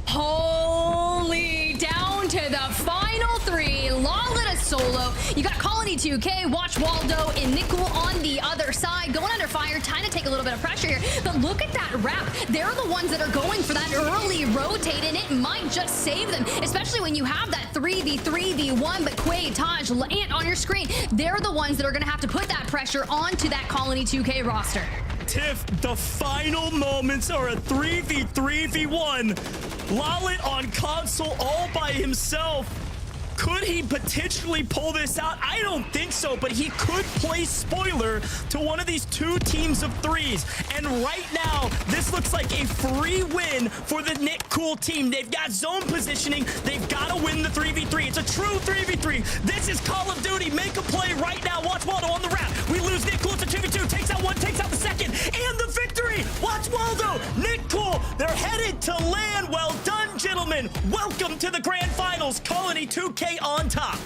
Holy, down to the final 3. Lollet a solo. You got Colony 2K, Watch Waldo, and Nickel on the other side. Going under fire, trying to take a little bit of pressure here. But look at that wrap. They're the ones that are going for that early rotate, and it might just save them, especially when you have that 3v3v1. But Quay, Taj, Ant on your screen, they're the ones that are going to have to put that pressure onto that Colony 2K roster. Tiff, the final moments are a 3v3v1. Lollet on console all by himself. Could he potentially pull this out? I don't think so, but he could play spoiler to one of these 2 teams of 3s. And right now, this looks like a free win for the Nick Cool team. They've got zone positioning. They've got to win the 3v3. It's a true 3v3. This is Call of Duty. Make a play right now. Watch Waldo on the wrap. We lose Nick Cool. It's a 2v2. Takes out one, takes out the second. And the victory. Watch Waldo. Nick Cool. They're headed to land. Well done, gentlemen. Welcome to the grand finals. Colony 2K on top.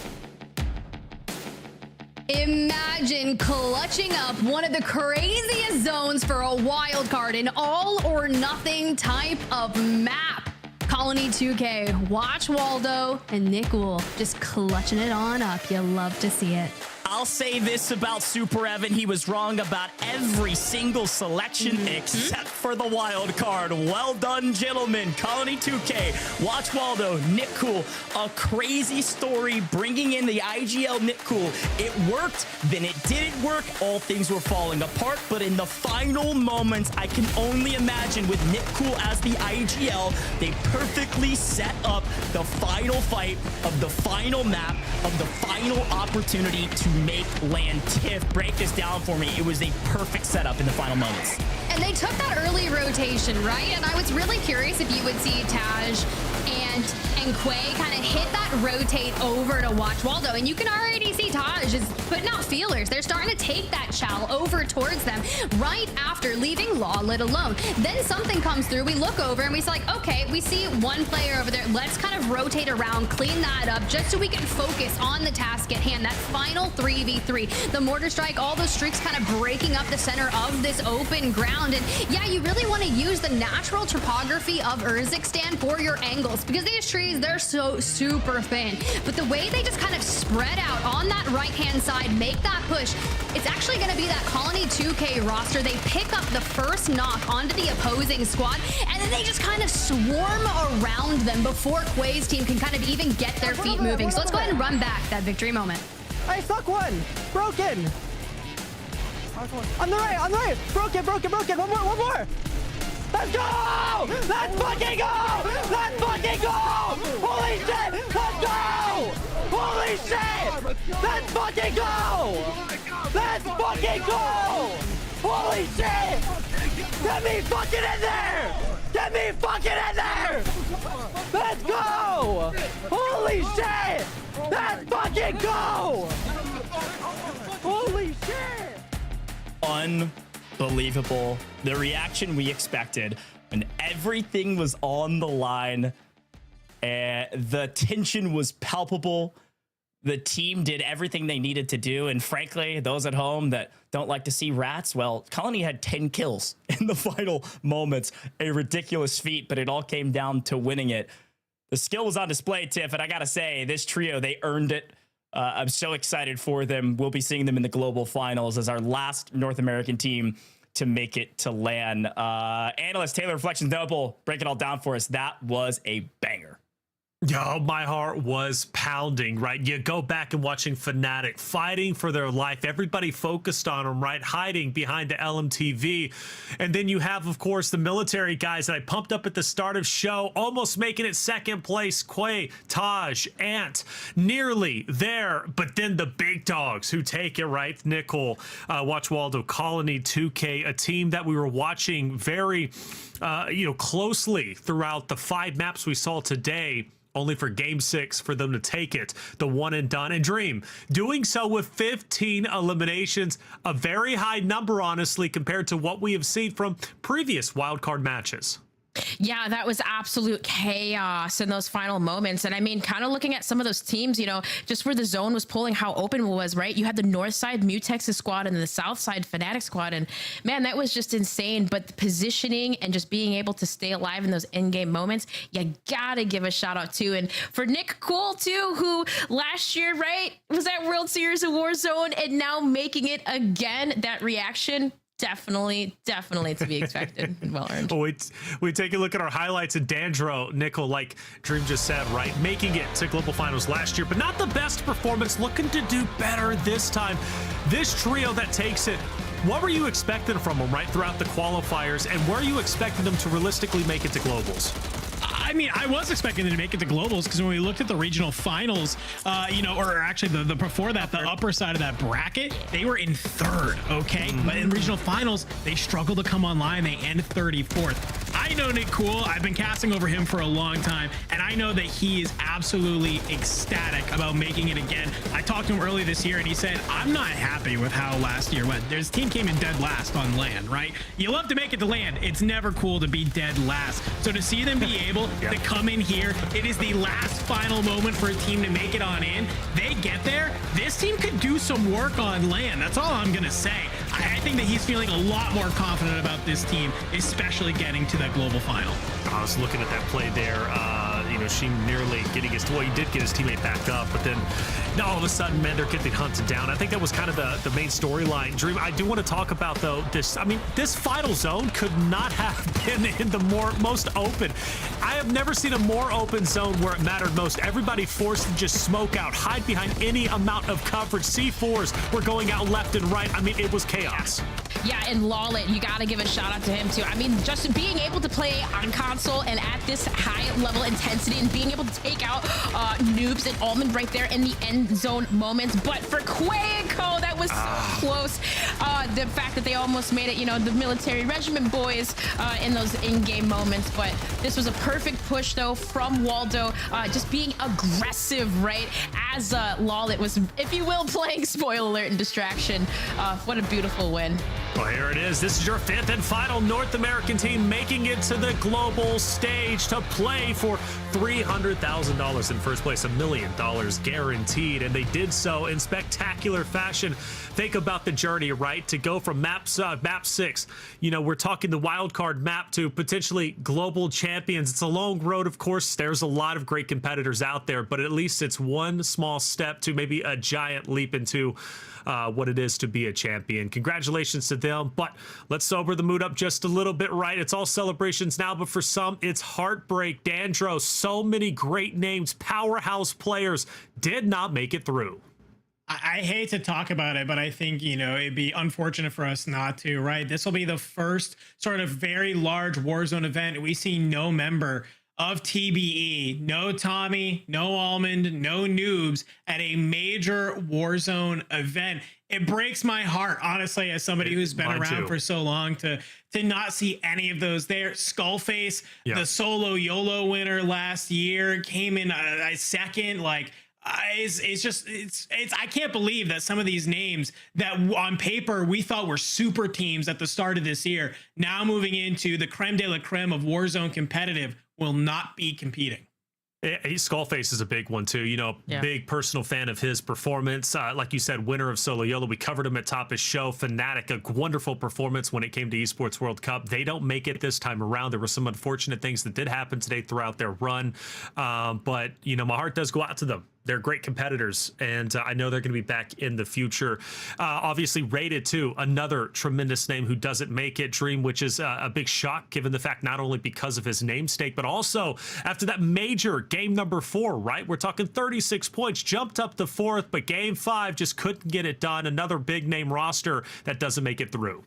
Imagine clutching up one of the craziest zones for a wild card, an all or nothing type of map. Colony 2K, Watch Waldo, and Nick Wool just clutching it on up. You love to see it. I'll say this about Super Evan. He was wrong about every single selection except for the wild card. Well done, gentlemen. Colony 2K, Watch Waldo, Nick Cool. A crazy story bringing in the IGL Nick Cool. It worked, then it didn't work. All things were falling apart, but in the final moments, I can only imagine with Nick Cool as the IGL, they perfectly set up the final fight of the final map of the final opportunity to make land. Tiff, break this down for me. It was a perfect setup in the final moments. And they took that early rotation, right? And I was really curious if you would see Taj and Quay kind of hit that rotate over to watch Waldo. And you can already see Taj is putting out feelers. They're starting to take that Chow over towards them right after leaving Lawlet alone. Then something comes through. We look over and we see like, okay, we see one player over there. Let's kind of rotate around, clean that up just so we can focus on the task at hand. That final 3v3. The mortar strike, all those streaks kind of breaking up the center of this open ground. And yeah, you really want to use the natural topography of Urzikstan for your angles because these trees, they're so super thin. But the way they just kind of spread out on that right-hand side, make that push, it's actually going to be that Colony 2K roster. They pick up the first knock onto the opposing squad, and then they just kind of swarm around them before Quay's team can kind of even get their feet moving. So let's go ahead and run back that victory moment. Hey, suck one. Broken. On the right. Broken. One more. Let's go! Let's fucking go! Let's fucking go! Holy shit! Let's go! Holy shit! Let's fucking go! Let's fucking go! Holy shit! Get me fucking in there! Get me fucking in there! Let's go! Holy shit! Let's fucking go! Holy shit! Unbelievable. The reaction we expected when everything was on the line. The tension was palpable. The team did everything they needed to do. And frankly, those at home that don't like to see rats, well, Colony had 10 kills in the final moments. A ridiculous feat, but it all came down to winning it. The skill was on display, Tiff, and I gotta say, this trio, they earned it. I'm so excited for them. We'll be seeing them in the global finals as our last North American team to make it to LAN. Analyst Taylor Reflections Noble, break it all down for us. That was a banger. Yo, my heart was pounding, right? You go back and watching Fnatic fighting for their life. Everybody focused on them, right? Hiding behind the LMTV. And then you have, of course, the military guys that I pumped up at the start of show, almost making it second place. Quay, Taj, Ant, nearly there. But then the big dogs who take it, right? Nickel, Watch Waldo, Colony 2K, a team that we were watching very, closely throughout the 5 maps we saw today. Only for game 6 for them to take it, the one and done. And Dream doing so with 15 eliminations, a very high number, honestly, compared to what we have seen from previous wildcard matches. Yeah, that was absolute chaos in those final moments. And I mean, kind of looking at some of those teams, just where the zone was pulling, how open it was, right? You had the north side Mutex's squad and the south side Fnatic squad. And man, that was just insane. But the positioning and just being able to stay alive in those in-game moments, you gotta give a shout out to. And for Nick Cole too, who last year, right, was at World Series of Warzone and now making it again, that reaction, definitely to be expected and well earned. We take a look at our highlights of Dandro, Nickel, like Dream just said, right? Making it to global finals last year, but not the best performance. Looking to do better this time. This trio that takes it, what were you expecting from them, right, throughout the qualifiers, and were you expecting them to realistically make it to globals? I mean, I was expecting them to make it to globals because when we looked at the regional finals, or actually the before that, the upper side of that bracket, they were in 3rd, okay? But in regional finals, they struggled to come online. They end 34th. I know Nick Cool. I've been casting over him for a long time, and I know that he is absolutely ecstatic about making it again. I talked to him early this year, and he said, I'm not happy with how last year went. His team came in dead last on LAN, right? You love to make it to LAN. It's never cool to be dead last. So to see them be able to come in here, it is the last final moment for a team to make it on in. They get there. This team could do some work on LAN. That's all I'm going to say. I think that he's feeling a lot more confident about this team, especially getting to that global final. I was looking at that play there. Sheen nearly getting he did get his teammate back up, but then all of a sudden, man, they're getting hunted down. I think that was kind of the main storyline. Dream, I do want to talk about, though, this final zone could not have been in the most open. I have never seen a more open zone where it mattered most. Everybody forced to just smoke out, hide behind any amount of coverage. C4s were going out left and right. I mean, it was chaos. Yeah, and Lawlet, you got to give a shout out to him too. I mean, just being able to play on console and at this high level intensity and being able to take out Noobs and Almond right there in the end zone moments. But for Quay and Co, that was so close. The fact that they almost made it, you know, the military regiment boys in those in-game moments. But this was a perfect push, though, from Waldo, just being aggressive, right? As Lawlet was, if you will, playing spoil alert and distraction. What a beautiful win. Well, here it is. This is your 5th and final North American team making it to the global stage to play for $300,000 in first place, $1 million guaranteed. And they did so in spectacular fashion. Think about the journey, right? To go from map 6, you know, we're talking the wild card map, to potentially global champions. It's a long road, of course. There's a lot of great competitors out there, but at least it's one small step to maybe a giant leap into what it is to be a champion. Congratulations to them, but let's sober the mood up just a little bit, right? It's all celebrations now, but for some, it's heartbreak. Dandro, so many great names, powerhouse players did not make it through. I hate to talk about it, but I think, you know, it'd be unfortunate for us not to, right? This will be the first sort of very large Warzone event we see no member of TBE, no Tommy, no Almond, no Noobs at a major Warzone event. It breaks my heart, honestly, as somebody who's been around for so long, to not see any of those there. Skullface, the solo YOLO winner last year, came in a second. Like, it's I can't believe that some of these names that on paper we thought were super teams at the start of this year, now moving into the creme de la creme of Warzone competitive, will not be competing. Skullface is a big one too, you know, big personal fan of his performance. Like you said, winner of Solo YOLO. We covered him at top of his show. Fnatic, a wonderful performance when it came to Esports World Cup. They don't make it this time around. There were some unfortunate things that did happen today throughout their run. But, you know, my heart does go out to them. They're great competitors, and I know they're going to be back in the future. Obviously, Rated, too, another tremendous name who doesn't make it. Dream, which is a big shock, given the fact not only because of his namesake, but also after that major game number 4, right? We're talking 36 points, jumped up to 4th, but game 5 just couldn't get it done. Another big name roster that doesn't make it through.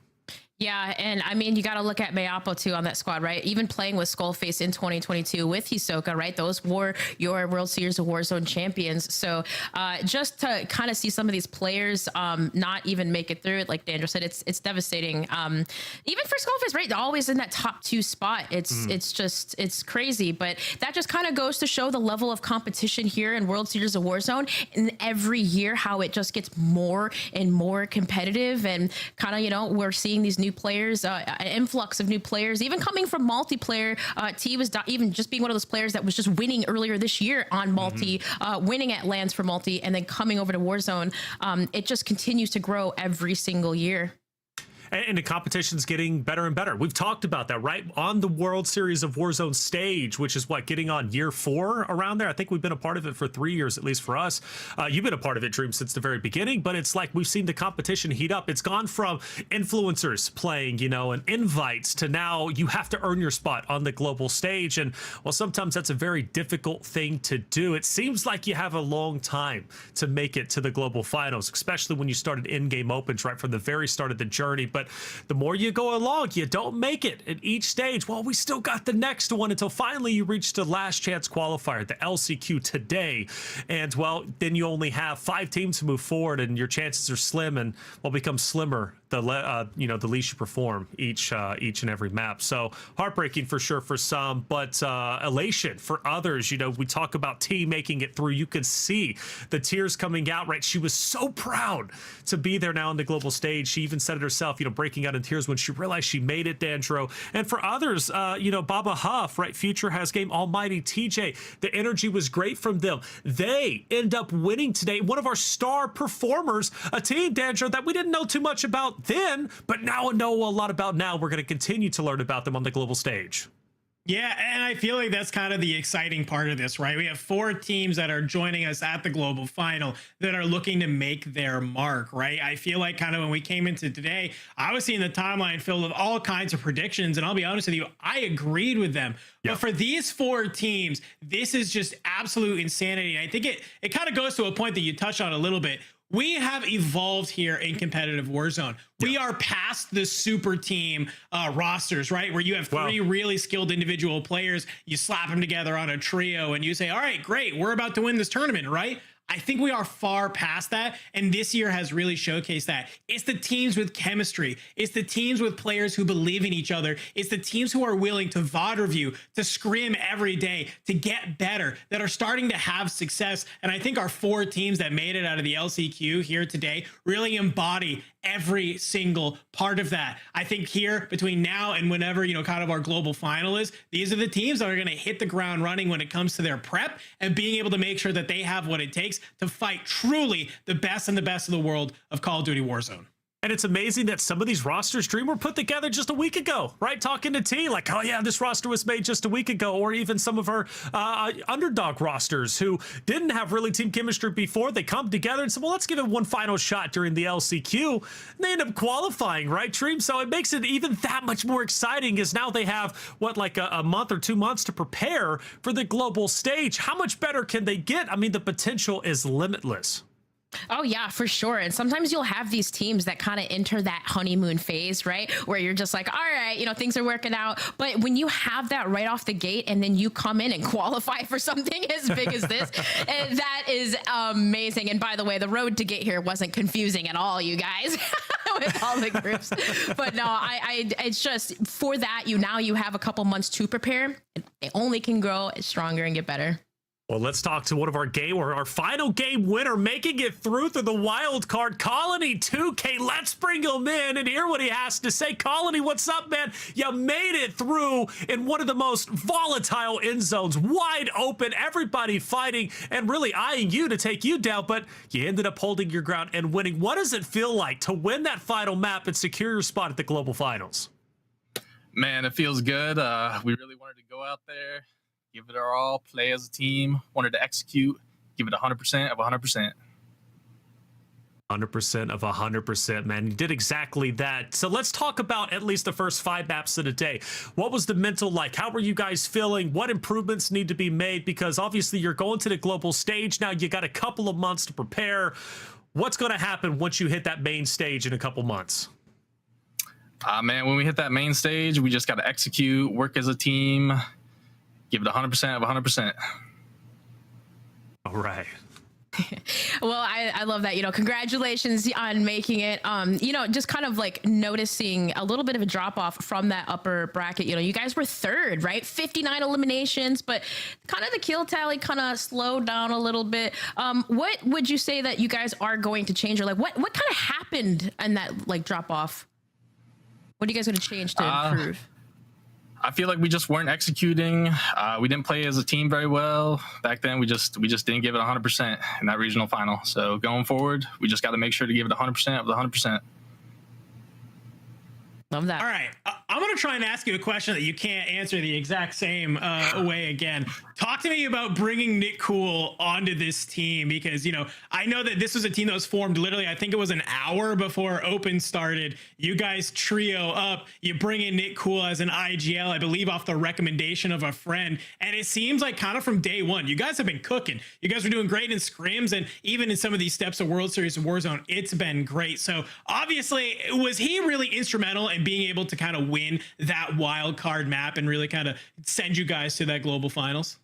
Yeah, and I mean, you got to look at Mayapo too on that squad, right? Even playing with Skullface in 2022 with Hisoka, right? Those were your World Series of Warzone champions. So just to kind of see some of these players not even make it through it, like Dandro said, it's devastating. Even for Skullface, right? They're always in that top 2 spot. It's crazy, but that just kind of goes to show the level of competition here in World Series of Warzone, and every year how it just gets more and more competitive, and kind of, you know, we're seeing these new players, an influx of new players, even coming from multiplayer. T was even just being one of those players that was just winning earlier this year on multi, winning at LANs for multi, and then coming over to Warzone. It just continues to grow every single year. And the competition's getting better and better. We've talked about that, right? On the World Series of Warzone stage, which is what, getting on year 4 around there. I think we've been a part of it for 3 years, at least for us. You've been a part of it, Dream, since the very beginning, but it's like we've seen the competition heat up. It's gone from influencers playing, you know, and invites, to now you have to earn your spot on the global stage. And well, sometimes that's a very difficult thing to do. It seems like you have a long time to make it to the global finals, especially when you started in-game opens right from the very start of the journey. But the more you go along, you don't make it at each stage. Well, we still got the next one until finally you reach the last chance qualifier, the LCQ today. And well, then you only have 5 teams to move forward, and your chances are slim, and will become slimmer the least you perform each and every map. So heartbreaking for sure for some, but elation for others. You know, we talk about T making it through. You could see the tears coming out, right? She was so proud to be there now on the global stage. She even said it herself, you know, breaking out in tears when she realized she made it, Dandro. And for others, you know, Baba Huff, right? Future Has Game, Almighty, TJ, the energy was great from them. They end up winning today. One of our star performers, a team, Dandro, that we didn't know too much about then, but now know a lot about now. We're going to continue to learn about them on the global stage. Yeah, and I feel like that's kind of the exciting part of this, right? We have 4 teams that are joining us at the global final that are looking to make their mark, right? I feel like kind of when we came into today, I was seeing the timeline filled with all kinds of predictions, and I'll be honest with you, I agreed with them. Yep. But for these 4 teams, this is just absolute insanity. And I think it kind of goes to a point that you touched on a little bit. We have evolved here in competitive Warzone. We are past the super team rosters, right? Where you have 3 really skilled individual players, you slap them together on a trio, and you say, all right, great, we're about to win this tournament, right? I think we are far past that, and this year has really showcased that. It's the teams with chemistry. It's the teams with players who believe in each other. It's the teams who are willing to VOD review, to scrim every day, to get better, that are starting to have success. And I think our 4 teams that made it out of the LCQ here today really embody every single part of that. I think here between now and whenever, you know, kind of our global final is, these are the teams that are going to hit the ground running when it comes to their prep and being able to make sure that they have what it takes to fight truly the best and the best of the world of Call of Duty Warzone. And it's amazing that some of these rosters, Dream, were put together just a week ago, right? Talking to T, like, oh yeah, this roster was made just a week ago, or even some of our underdog rosters who didn't have really team chemistry before. They come together and said, well, let's give it one final shot during the LCQ. And they end up qualifying, right, Dream? So it makes it even that much more exciting as now they have, what, like a month or 2 months to prepare for the global stage. How much better can they get? I mean, the potential is limitless. Oh yeah, for sure. And sometimes you'll have these teams that kind of enter that honeymoon phase, right? Where you're just like, all right, you know, things are working out. But when you have that right off the gate and then you come in and qualify for something as big as this, that is amazing. And by the way, the road to get here wasn't confusing at all, you guys, with all the groups. But no, it's just for that, you have a couple months to prepare. They only can grow stronger and get better. Well, let's talk to one of our final game winner, making it through the wild card, Colony 2K. Let's bring him in and hear what he has to say. Colony, what's up, man? You made it through in one of the most volatile end zones, wide open, everybody fighting and really eyeing you to take you down, but you ended up holding your ground and winning. What does it feel like to win that final map and secure your spot at the global finals? Man, it feels good. We really wanted to go out there, give it our all, play as a team, wanted to execute, give it 100% of 100%. 100% of 100%, man. You did exactly that. So let's talk about at least the first 5 maps of the day. What was the mental like? How were you guys feeling? What improvements need to be made? Because obviously you're going to the global stage now. You got a couple of months to prepare. What's going to happen once you hit that main stage in a couple months? Man, when we hit that main stage, we just got to execute, work as a team, give it 100% of 100%. All right. Well, I love that. You know, congratulations on making it. You know, just kind of like noticing a little bit of a drop off from that upper bracket. You know, you guys were 3rd, right? 59 eliminations, but kind of the kill tally kind of slowed down a little bit. What would you say that you guys are going to change, or like what kind of happened in that like drop off? What are you guys going to change to improve? I feel like we just weren't executing. We didn't play as a team very well back then. We just didn't give it 100% in that regional final. So going forward, we just got to make sure to give it 100% of the 100%. Love that. All right, I'm going to try and ask you a question that you can't answer the exact same way again. Talk to me about bringing Nick Cool onto this team, because, you know, I know that this was a team that was formed literally, I think it was an hour before Open started. You guys trio up, you bring in Nick Cool as an IGL, I believe off the recommendation of a friend. And it seems like kind of from day one, you guys have been cooking. You guys were doing great in scrims, and even in some of these steps of World Series of Warzone, it's been great. So obviously, was he really instrumental in being able to kind of win that wild card map and really kind of send you guys to that global finals?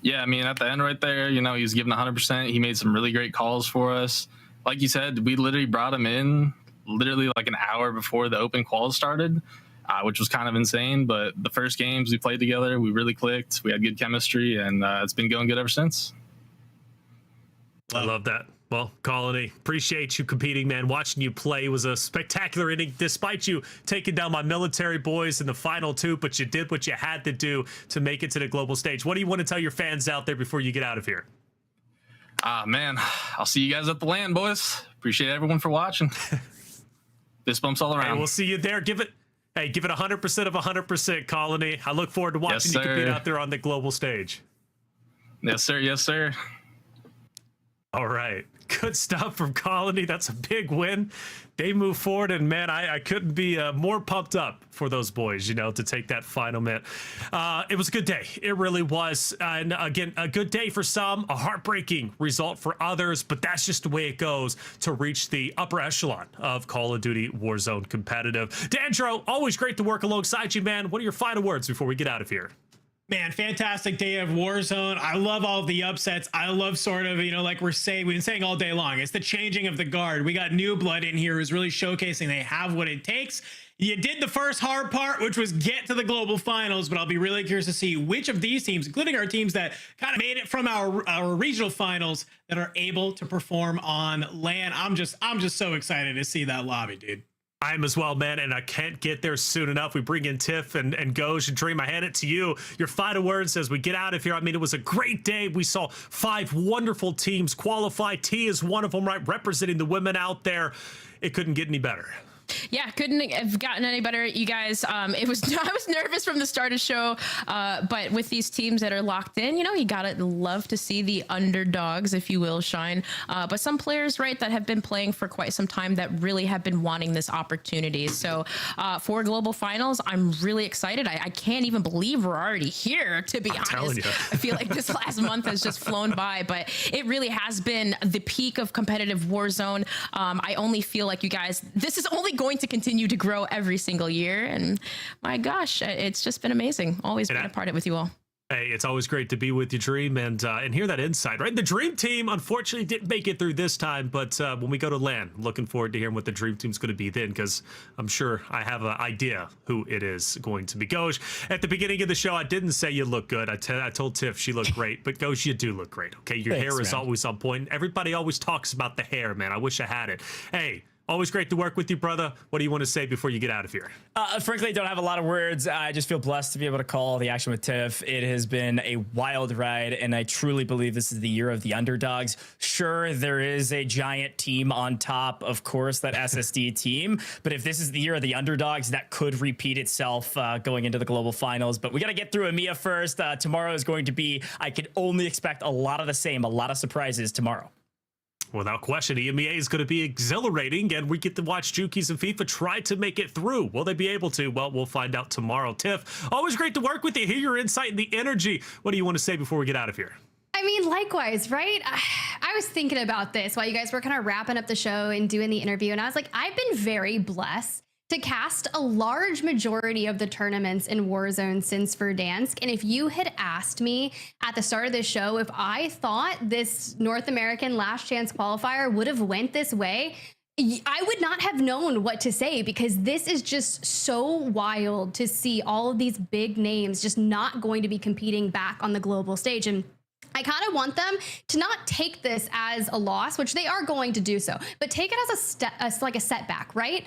Yeah, I mean, at the end right there, you know, he was giving 100%. He made some really great calls for us. Like you said, we literally brought him in literally like an hour before the open quals started, which was kind of insane. But the first games we played together, we really clicked. We had good chemistry, and it's been going good ever since. I love that. Well, Colony, appreciate you competing, man. Watching you play was a spectacular inning, despite you taking down my military boys in the final 2, but you did what you had to do to make it to the global stage. What do you want to tell your fans out there before you get out of here? Man, I'll see you guys at the LAN, boys. Appreciate everyone for watching. Fist bumps all around. Hey, we'll see you there. Give it 100% of 100%, Colony. I look forward to watching you compete out there on the global stage. Yes, sir. Yes, sir. All right. Good stuff from Colony. That's a big win. They move forward, and man, I couldn't be more pumped up for those boys, you know, to take that final minute. It was a good day. It really was. And again, a good day for some, a heartbreaking result for others, but that's just the way it goes to reach the upper echelon of Call of Duty Warzone competitive. Dandro, always great to work alongside you, man. What are your final words before we get out of here? Man, fantastic day of Warzone. I love all the upsets. I love sort of, like we've been saying all day long, it's the changing of the guard. We got new blood in here who's really showcasing they have what it takes. You did the first hard part, which was get to the global finals, but I'll be really curious to see which of these teams, including our teams that kind of made it from our regional finals, that are able to perform on LAN. I'm just so excited to see that lobby, dude. I am as well, man, and I can't get there soon enough. We bring in Tiff and Goj and Dream. I hand it to you. Your final words as we get out of here. I mean, it was a great day. We saw 5 wonderful teams qualify. T is one of them, right? Representing the women out there. It couldn't get any better. Yeah, couldn't have gotten any better, you guys. I was nervous from the start of the show, but with these teams that are locked in, you gotta love to see the underdogs, if you will, shine. But some players, right, that have been playing for quite some time that really have been wanting this opportunity. So for global finals, I'm really excited. I can't even believe we're already here, to be honest. I feel like this last month has just flown by, but it really has been the peak of competitive Warzone. I only feel like, you guys, this is only going to continue to grow every single year, and my gosh, it's just been amazing. Always been a part of it with you all. Hey, it's always great to be with you, Dream, and hear that insight, right? The Dream Team, unfortunately, didn't make it through this time, but when we go to LAN, looking forward to hearing what the Dream Team's going to be then, because I'm sure I have an idea who it is going to be. Goj, at the beginning of the show, I didn't say you look good. I told Tiff she looked great, but Goj, you do look great, okay? Your hair is always on point. Everybody always talks about the hair, man. I wish I had it. Hey, always great to work with you, brother. What do you want to say before you get out of here? Frankly, I don't have a lot of words. I just feel blessed to be able to call the action with Tiff. It has been a wild ride, and I truly believe this is the year of the underdogs. Sure, there is a giant team on top, of course, that SSD team. But if this is the year of the underdogs, that could repeat itself going into the global finals. But we got to get through EMEA first. Tomorrow is going to be, I can only expect a lot of the same, a lot of surprises tomorrow. Without question, EMEA is going to be exhilarating, and we get to watch Jukies and FIFA try to make it through. Will they be able to? Well, we'll find out tomorrow. Tiff, always great to work with you. Hear your insight and the energy. What do you want to say before we get out of here? I mean, likewise, right? I was thinking about this while you guys were kind of wrapping up the show and doing the interview, and I was like, I've been very blessed to cast a large majority of the tournaments in Warzone since Verdansk. And if you had asked me at the start of this show if I thought this North American last chance qualifier would have went this way, I would not have known what to say, because this is just so wild to see all of these big names just not going to be competing back on the global stage. And I kind of want them to not take this as a loss, which they are going to do so, but take it as like a setback, right?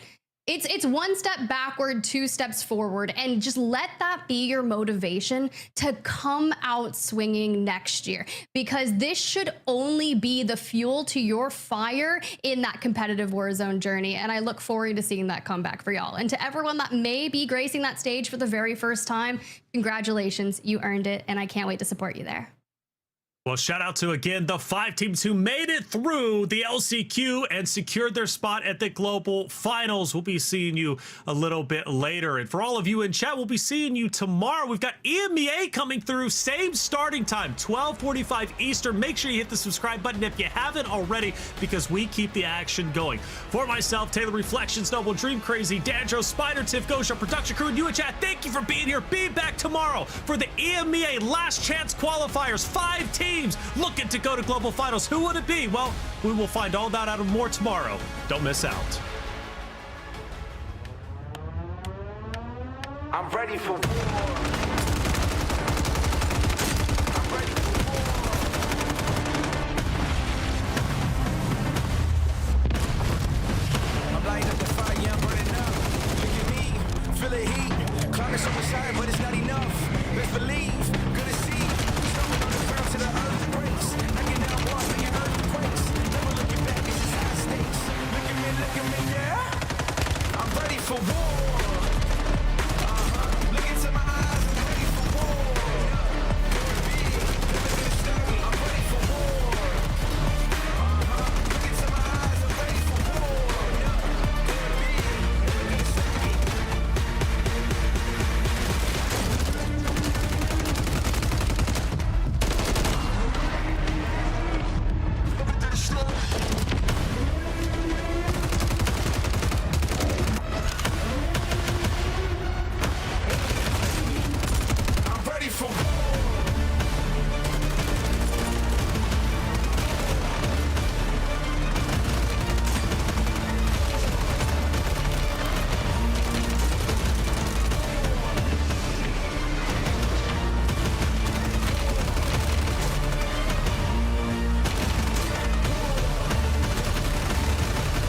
It's 1 step backward, 2 steps forward, and just let that be your motivation to come out swinging next year, because this should only be the fuel to your fire in that competitive Warzone journey. And I look forward to seeing that comeback for y'all. And to everyone that may be gracing that stage for the very first time, congratulations, you earned it, and I can't wait to support you there. Well, shout out to, again, the 5 teams who made it through the LCQ and secured their spot at the global finals. We'll be seeing you a little bit later. And for all of you in chat, we'll be seeing you tomorrow. We've got EMEA coming through, same starting time, 12:45 Eastern. Make sure you hit the subscribe button if you haven't already, because we keep the action going. For myself, Taylor Reflections, Noble, Dream Crazy, Danjo, Spider, Tiff, Ghost, our production crew, and you in chat, thank you for being here. Be back tomorrow for the EMEA last chance qualifiers. 5 teams looking to go to global finals. Who would it be? Well, we will find all that out and more tomorrow. Don't miss out. I'm ready for war. I'm lighting up the fire, I'm burning up. Look at me, feel the heat. Climbing so inside, but it's not enough. Let's believe, gonna see. Stumbling on the ground to the earth breaks. Knocking down walls, making earthquakes. Never looking back, it's just high stakes. Look at me, yeah. I'm ready for war.